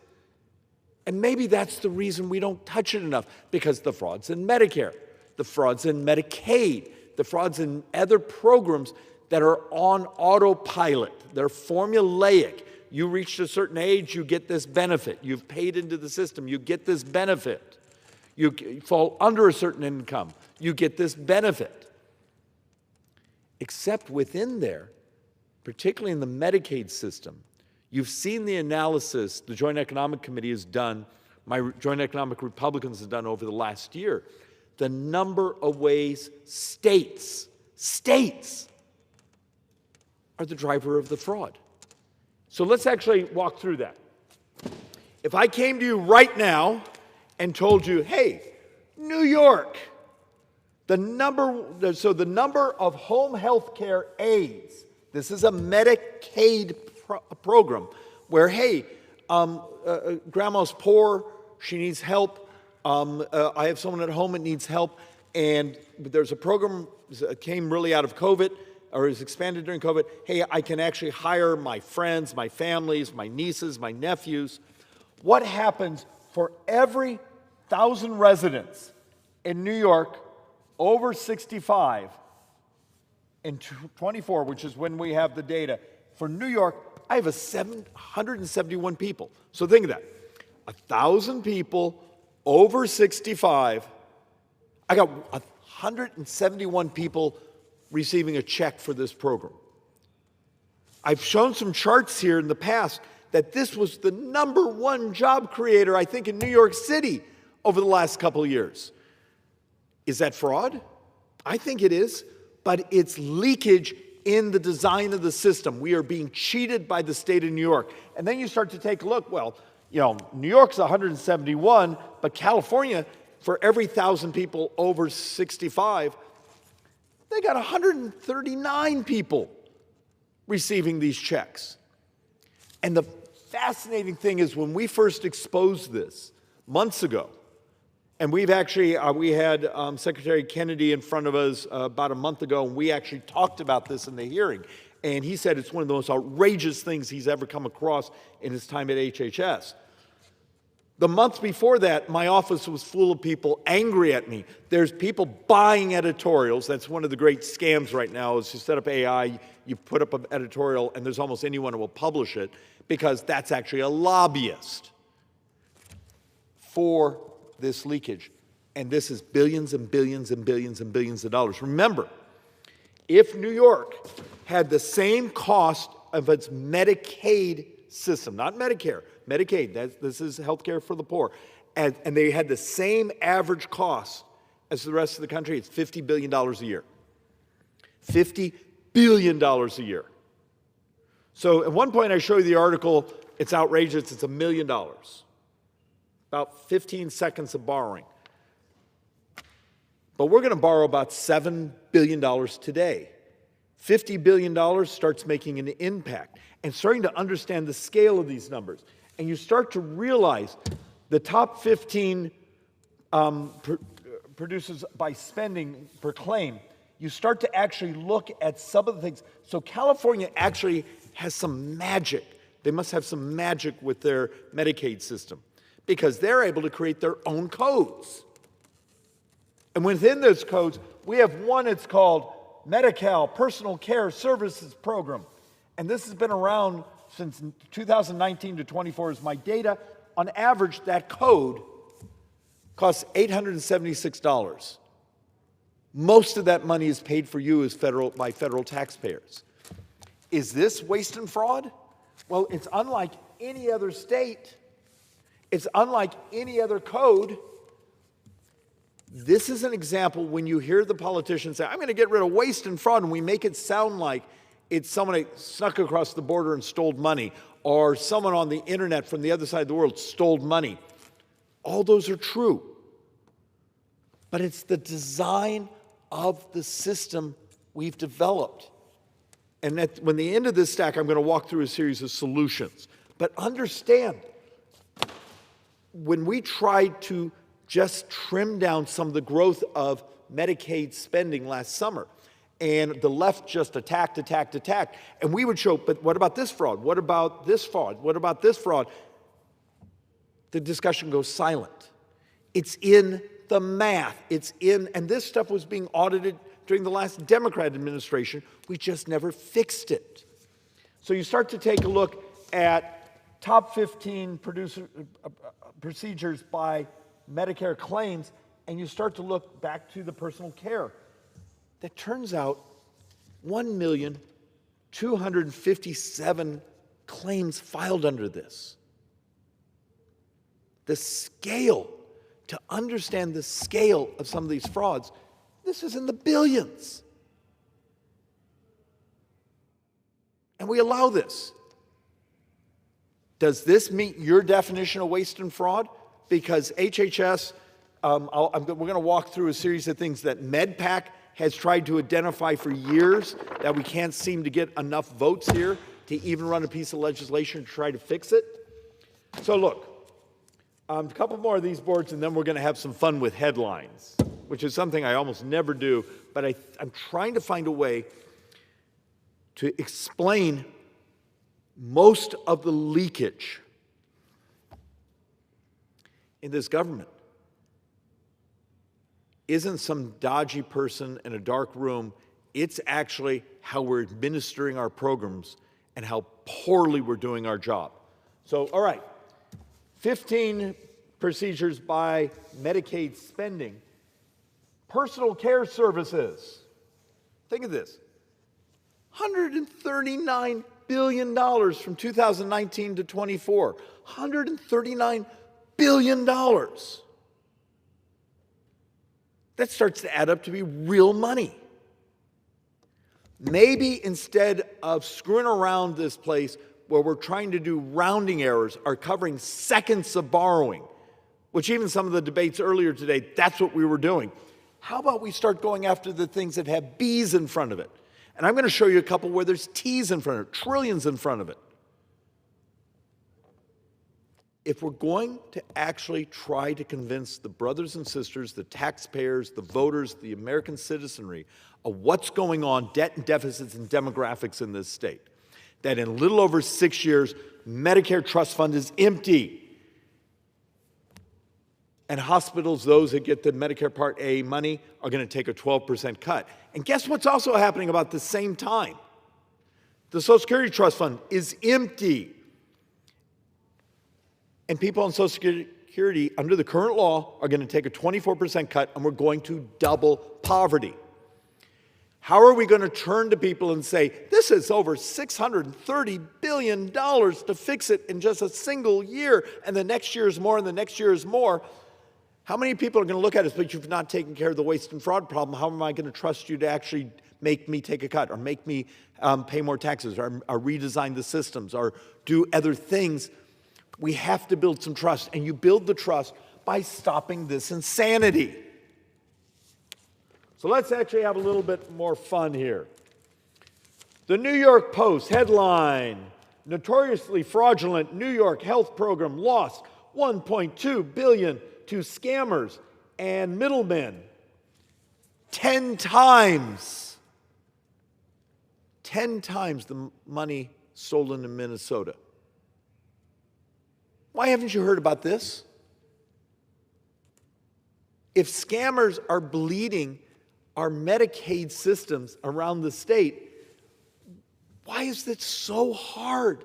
And maybe that's the reason we don't touch it enough, because the fraud's in Medicare, the fraud's in Medicaid, the fraud's in other programs that are on autopilot. They're formulaic. You reached a certain age, you get this benefit. You've paid into the system, you get this benefit. You fall under a certain income, you get this benefit. Except within there, particularly in the Medicaid system, you've seen the analysis the Joint Economic Committee has done, my Joint Economic Republicans have done over the last year, the number of ways states are the driver of the fraud. So let's actually walk through that. If I came to you right now and told you, hey, New York, the number of home health care aides, this is a Medicaid program where, hey, grandma's poor, she needs help, I have someone at home that needs help, and there's a program that came really out of COVID, or is expanded during COVID. Hey, I can actually hire my friends, my families, my nieces, my nephews. What happens for every 1,000 residents in New York over 65 in 24, which is when we have the data, for New York, I have 171 people. So think of that. 1,000 people over 65, I got 171 people receiving a check for this program. I've shown some charts here in the past that this was the #1 job creator, I think, in New York City over the last couple of years. Is that fraud? I think it is, but it's leakage in the design of the system. We are being cheated by the state of New York. And then you start to take a look, well, New York's 171, but California, for every 1,000 people over 65, they got 139 people receiving these checks. And the fascinating thing is when we first exposed this months ago, and we've actually, we had Secretary Kennedy in front of us about a month ago, and we actually talked about this in the hearing. And he said it's one of the most outrageous things he's ever come across in his time at HHS. The month before that, my office was full of people angry at me. There's people buying editorials. That's one of the great scams right now is you set up AI, you put up an editorial, and there's almost anyone who will publish it because that's actually a lobbyist for this leakage. And this is billions and billions and billions and billions of dollars. Remember, if New York had the same cost of its Medicaid system, not Medicare, Medicaid. This is health care for the poor. And they had the same average cost as the rest of the country. It's $50 billion a year. $50 billion a year. So at one point I show you the article, it's outrageous, it's $1 million. About 15 seconds of borrowing. But we're going to borrow about $7 billion today. $50 billion starts making an impact and starting to understand the scale of these numbers. And you start to realize the top 15 producers by spending per claim, you start to actually look at some of the things. So California actually has some magic. They must have some magic with their Medicaid system because they're able to create their own codes. And within those codes, we have one that's called Medi-Cal Personal Care Services Program. And this has been around since 2019 to 24 is my data. On average, that code costs $876. Most of that money is paid for you as by federal taxpayers. Is this waste and fraud? Well, it's unlike any other state. It's unlike any other code. This is an example when you hear the politicians say, I'm going to get rid of waste and fraud, and we make it sound like it's someone that snuck across the border and stole money, or someone on the internet from the other side of the world stole money. All those are true. But it's the design of the system we've developed. And when the end of this stack, I'm going to walk through a series of solutions. But understand, when we tried to just trim down some of the growth of Medicaid spending last summer, and the left just attacked, and we would show, but what about this fraud? What about this fraud? What about this fraud? The discussion goes silent. It's in the math. It's in, and this stuff was being audited during the last Democrat administration. We just never fixed it. So you start to take a look at top 15 procedures by Medicare claims, and you start to look back to the personal care. That turns out 1,257,000 claims filed under this. The scale, to understand the scale of some of these frauds, this is in the billions. And we allow this. Does this meet your definition of waste and fraud? Because HHS, we're going to walk through a series of things that MedPAC has tried to identify for years that we can't seem to get enough votes here to even run a piece of legislation to try to fix it. So look, a couple more of these boards and then we're going to have some fun with headlines, which is something I almost never do, but I'm trying to find a way to explain most of the leakage in this government isn't some dodgy person in a dark room. It's actually how we're administering our programs and how poorly we're doing our job. So, all right, 15 procedures by Medicaid spending. Personal care services. Think of this. $139 billion from 2019 to 24. $139 billion. That starts to add up to be real money. Maybe instead of screwing around this place where we're trying to do rounding errors, are covering seconds of borrowing, which even some of the debates earlier today, that's what we were doing. How about we start going after the things that have B's in front of it? And I'm going to show you a couple where there's T's in front of it, trillions in front of it. If we're going to actually try to convince the brothers and sisters, the taxpayers, the voters, the American citizenry of what's going on, debt and deficits and demographics in this state, that in a little over 6 years, Medicare trust fund is empty. And hospitals, those that get the Medicare Part A money, are going to take a 12% cut. And guess what's also happening about the same time? The Social Security Trust Fund is empty. And people on Social Security, under the current law, are going to take a 24% cut, and we're going to double poverty. How are we going to turn to people and say, this is over $630 billion to fix it in just a single year, and the next year is more, and the next year is more? How many people are going to look at us, but you've not taken care of the waste and fraud problem? How am I going to trust you to actually make me take a cut, or make me pay more taxes, or redesign the systems, or do other things? We have to build some trust, and you build the trust by stopping this insanity. So let's actually have a little bit more fun here. The New York Post headline, notoriously fraudulent New York health program lost $1.2 billion to scammers and middlemen. 10 times the money stolen in Minnesota. Why haven't you heard about this? If scammers are bleeding our Medicaid systems around the state, why is it so hard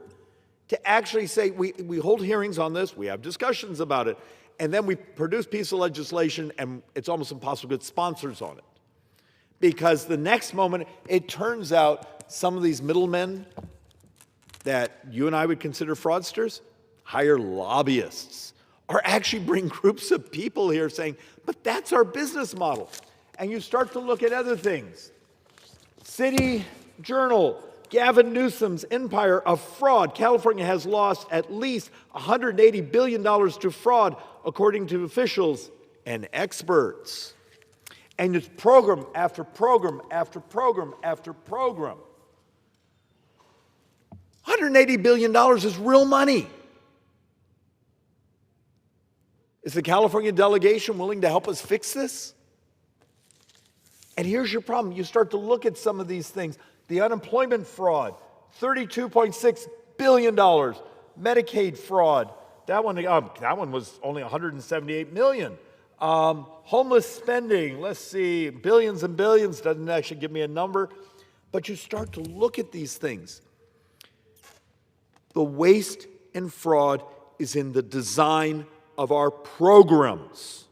to actually say, we hold hearings on this, we have discussions about it, and then we produce a piece of legislation and it's almost impossible to get sponsors on it? Because the next moment, it turns out some of these middlemen that you and I would consider fraudsters, hire lobbyists, or actually bring groups of people here saying, but that's our business model. And you start to look at other things. City Journal, Gavin Newsom's empire of fraud. California has lost at least $180 billion to fraud, according to officials and experts. And it's program after program after program after program. $180 billion is real money. Is the California delegation willing to help us fix this? And here's your problem. You start to look at some of these things. The unemployment fraud, $32.6 billion. Medicaid fraud, that one was only $178 million. Homeless spending, let's see, billions and billions, doesn't actually give me a number. But you start to look at these things. The waste and fraud is in the design of our programs.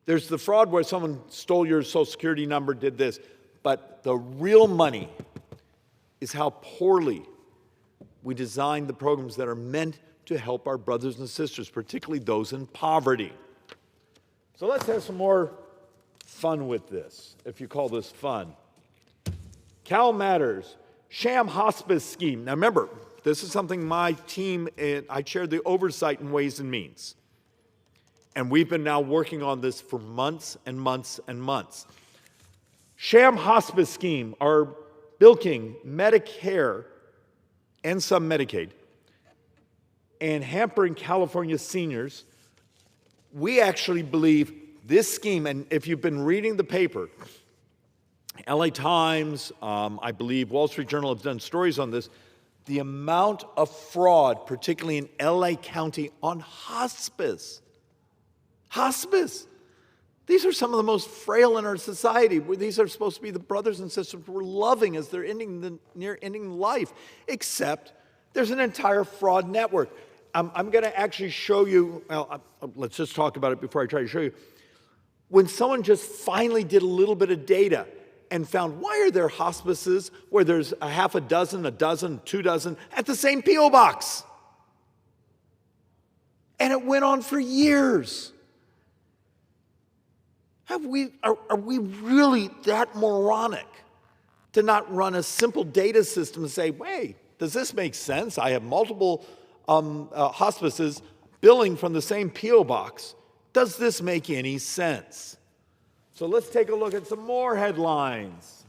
There's the fraud where someone stole your Social Security number, did this. But the real money is how poorly we design the programs that are meant to help our brothers and sisters, particularly those in poverty. So let's have some more fun with this, if you call this fun. Cal Matters, sham hospice scheme. Now remember, this is something my team, and I chaired the oversight in Ways and Means. And we've been now working on this for months and months and months. Sham hospice scheme are bilking Medicare and some Medicaid and hampering California seniors. We actually believe this scheme, and if you've been reading the paper, LA Times, I believe Wall Street Journal have done stories on this, the amount of fraud, particularly in LA County, on hospice. Hospice. These are some of the most frail in our society. These are supposed to be the brothers and sisters we're loving as they're near ending life, except there's an entire fraud network. I'm going to actually show you, well, let's just talk about it before I try to show you. When someone just finally did a little bit of data and found, why are there hospices where there's a half a dozen, 2 dozen at the same P.O. box? And it went on for years. Are we really that moronic to not run a simple data system and say, wait, does this make sense? I have multiple hospices billing from the same P.O. box. Does this make any sense? So let's take a look at some more headlines.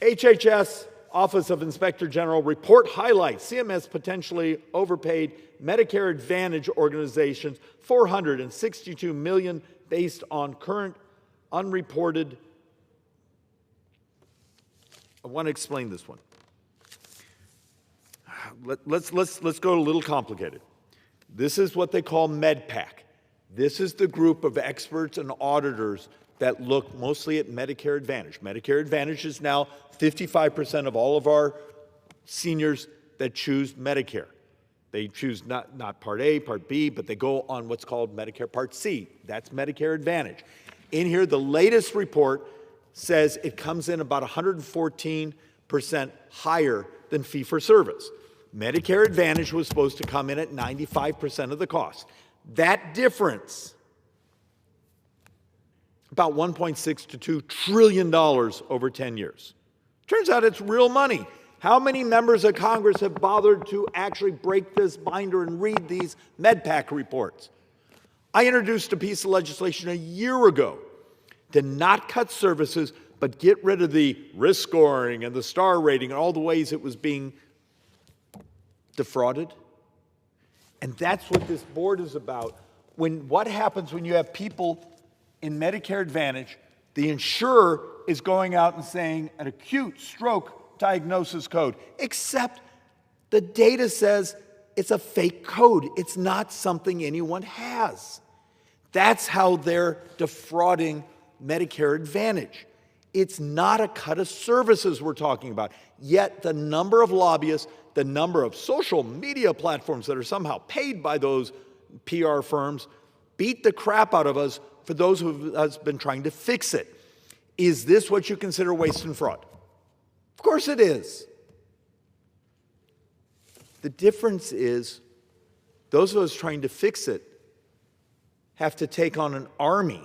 HHS Office of Inspector General report highlights CMS potentially overpaid Medicare Advantage organizations $462 million based on current unreported. I want to explain this one. Let's go a little complicated. This is what they call MedPAC. This is the group of experts and auditors that look mostly at Medicare Advantage. Medicare Advantage is now 55% of all of our seniors that choose Medicare. They choose not Part A, Part B, but they go on what's called Medicare Part C. That's Medicare Advantage. In here, the latest report says it comes in about 114% higher than fee-for-service. Medicare Advantage was supposed to come in at 95% of the cost. That difference, about $1.6 to $2 trillion over 10 years. Turns out it's real money. How many members of Congress have bothered to actually break this binder and read these MedPAC reports? I introduced a piece of legislation a year ago to not cut services, but get rid of the risk scoring and the star rating and all the ways it was being defrauded. And that's what this board is about. What happens when you have people in Medicare Advantage, the insurer is going out and saying an acute stroke diagnosis code, except the data says it's a fake code. It's not something anyone has. That's how they're defrauding Medicare Advantage. It's not a cut of services we're talking about. Yet the number of lobbyists, the number of social media platforms that are somehow paid by those PR firms beat the crap out of us for those who have been trying to fix it. Is this what you consider waste and fraud? Of course it is. The difference is those of us trying to fix it have to take on an army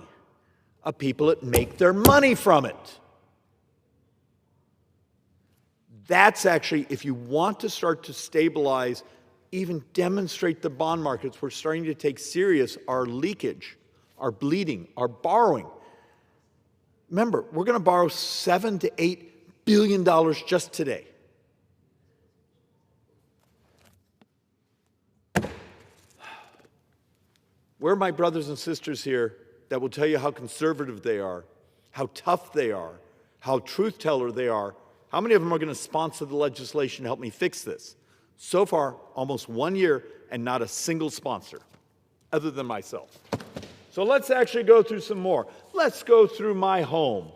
of people that make their money from it. That's actually, if you want to start to stabilize, even demonstrate the bond markets, we're starting to take serious our leakage, our bleeding, our borrowing. Remember, we're going to borrow $7 to $8 billion just today. Where are my brothers and sisters here that will tell you how conservative they are, how tough they are, how truth-teller they are? How many of them are going to sponsor the legislation to help me fix this? So far, almost 1 year and not a single sponsor, other than myself. So let's actually go through some more. Let's go through my home.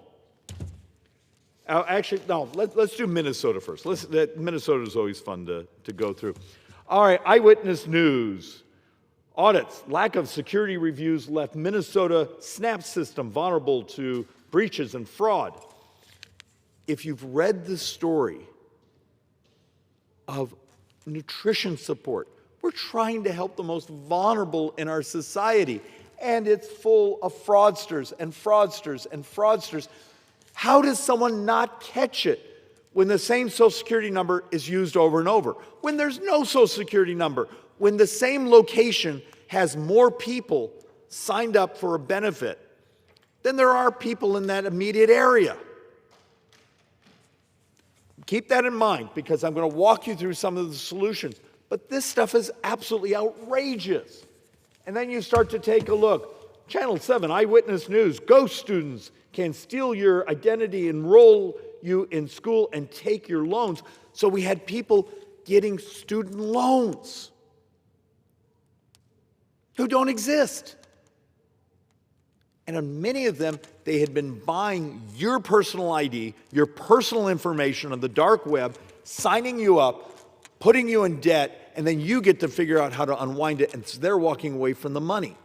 Actually, no, let's do Minnesota first. Minnesota is always fun to go through. All right, Eyewitness News. Audits, lack of security reviews left Minnesota SNAP system vulnerable to breaches and fraud. If you've read the story of nutrition support, we're trying to help the most vulnerable in our society, and it's full of fraudsters and fraudsters and fraudsters. How does someone not catch it when the same Social Security number is used over and over? When there's no Social Security number? When the same location has more people signed up for a benefit than there are people in that immediate area? Keep that in mind, because I'm going to walk you through some of the solutions. But this stuff is absolutely outrageous. And then you start to take a look. Channel 7, Eyewitness News, ghost students can steal your identity, enroll you in school, and take your loans. So we had people getting student loans who don't exist. And on many of them, they had been buying your personal ID, your personal information on the dark web, signing you up, putting you in debt, and then you get to figure out how to unwind it, and so they're walking away from the money.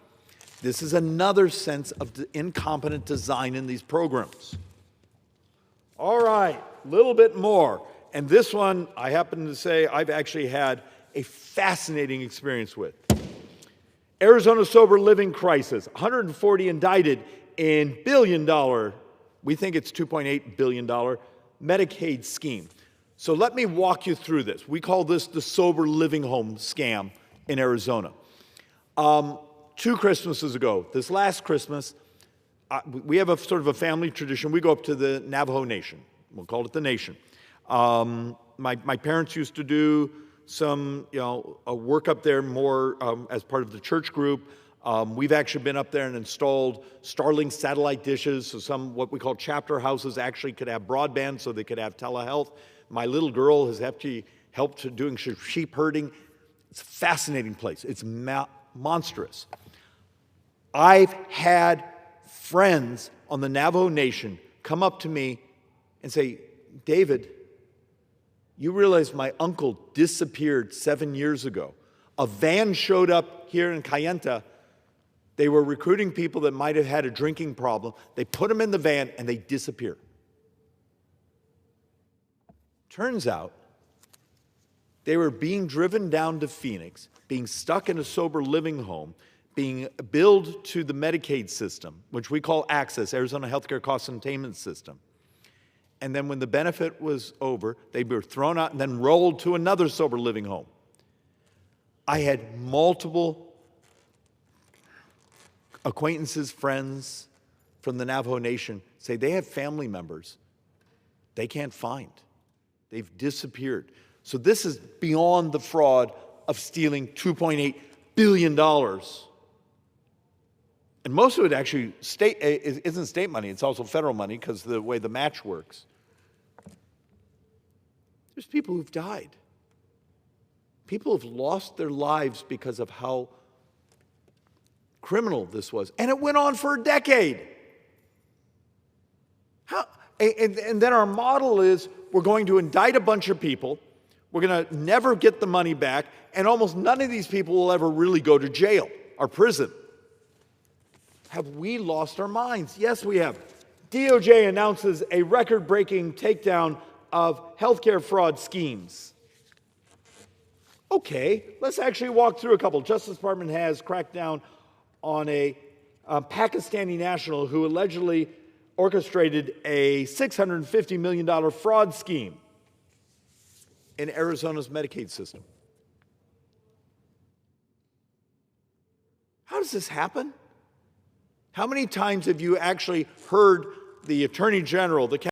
This is another sense of the incompetent design in these programs. All right, a little bit more. And this one, I happen to say, I've actually had a fascinating experience with. Arizona sober living crisis, 140 indicted in billion-dollar, we think it's $2.8 billion, Medicaid scheme. So let me walk you through this. We call this the sober living home scam in Arizona. 2 Christmases ago, this last Christmas, we have a sort of a family tradition. We go up to the Navajo Nation. We'll call it the Nation. My parents used to do some work up there more as part of the church group. We've actually been up there and installed Starlink satellite dishes, so some what we call chapter houses actually could have broadband so they could have telehealth. My little girl has actually helped doing sheep herding. It's a fascinating place. It's monstrous. I've had friends on the Navajo Nation come up to me and say, David, you realize my uncle disappeared 7 years ago. A van showed up here in Cayenta. They were recruiting people that might have had a drinking problem. They put them in the van and they disappear. Turns out they were being driven down to Phoenix, being stuck in a sober living home, being billed to the Medicaid system, which we call ACCESS, Arizona Healthcare Cost Containment System. And then when the benefit was over, they were thrown out and then rolled to another sober living home. I had multiple acquaintances, friends from the Navajo Nation say they have family members they can't find. They've disappeared. So this is beyond the fraud of stealing $2.8 billion. And most of it actually isn't state money, it's also federal money because of the way the match works. There's people who've died. People have lost their lives because of how criminal this was. And it went on for a decade. And then our model is we're going to indict a bunch of people, we're going to never get the money back, and almost none of these people will ever really go to jail or prison. Have we lost our minds? Yes, we have. DOJ announces a record-breaking takedown of healthcare fraud schemes. Okay, let's actually walk through a couple. Justice Department has cracked down on a Pakistani national who allegedly orchestrated a $650 million fraud scheme in Arizona's Medicaid system. How does this happen? How many times have you actually heard the Attorney General, the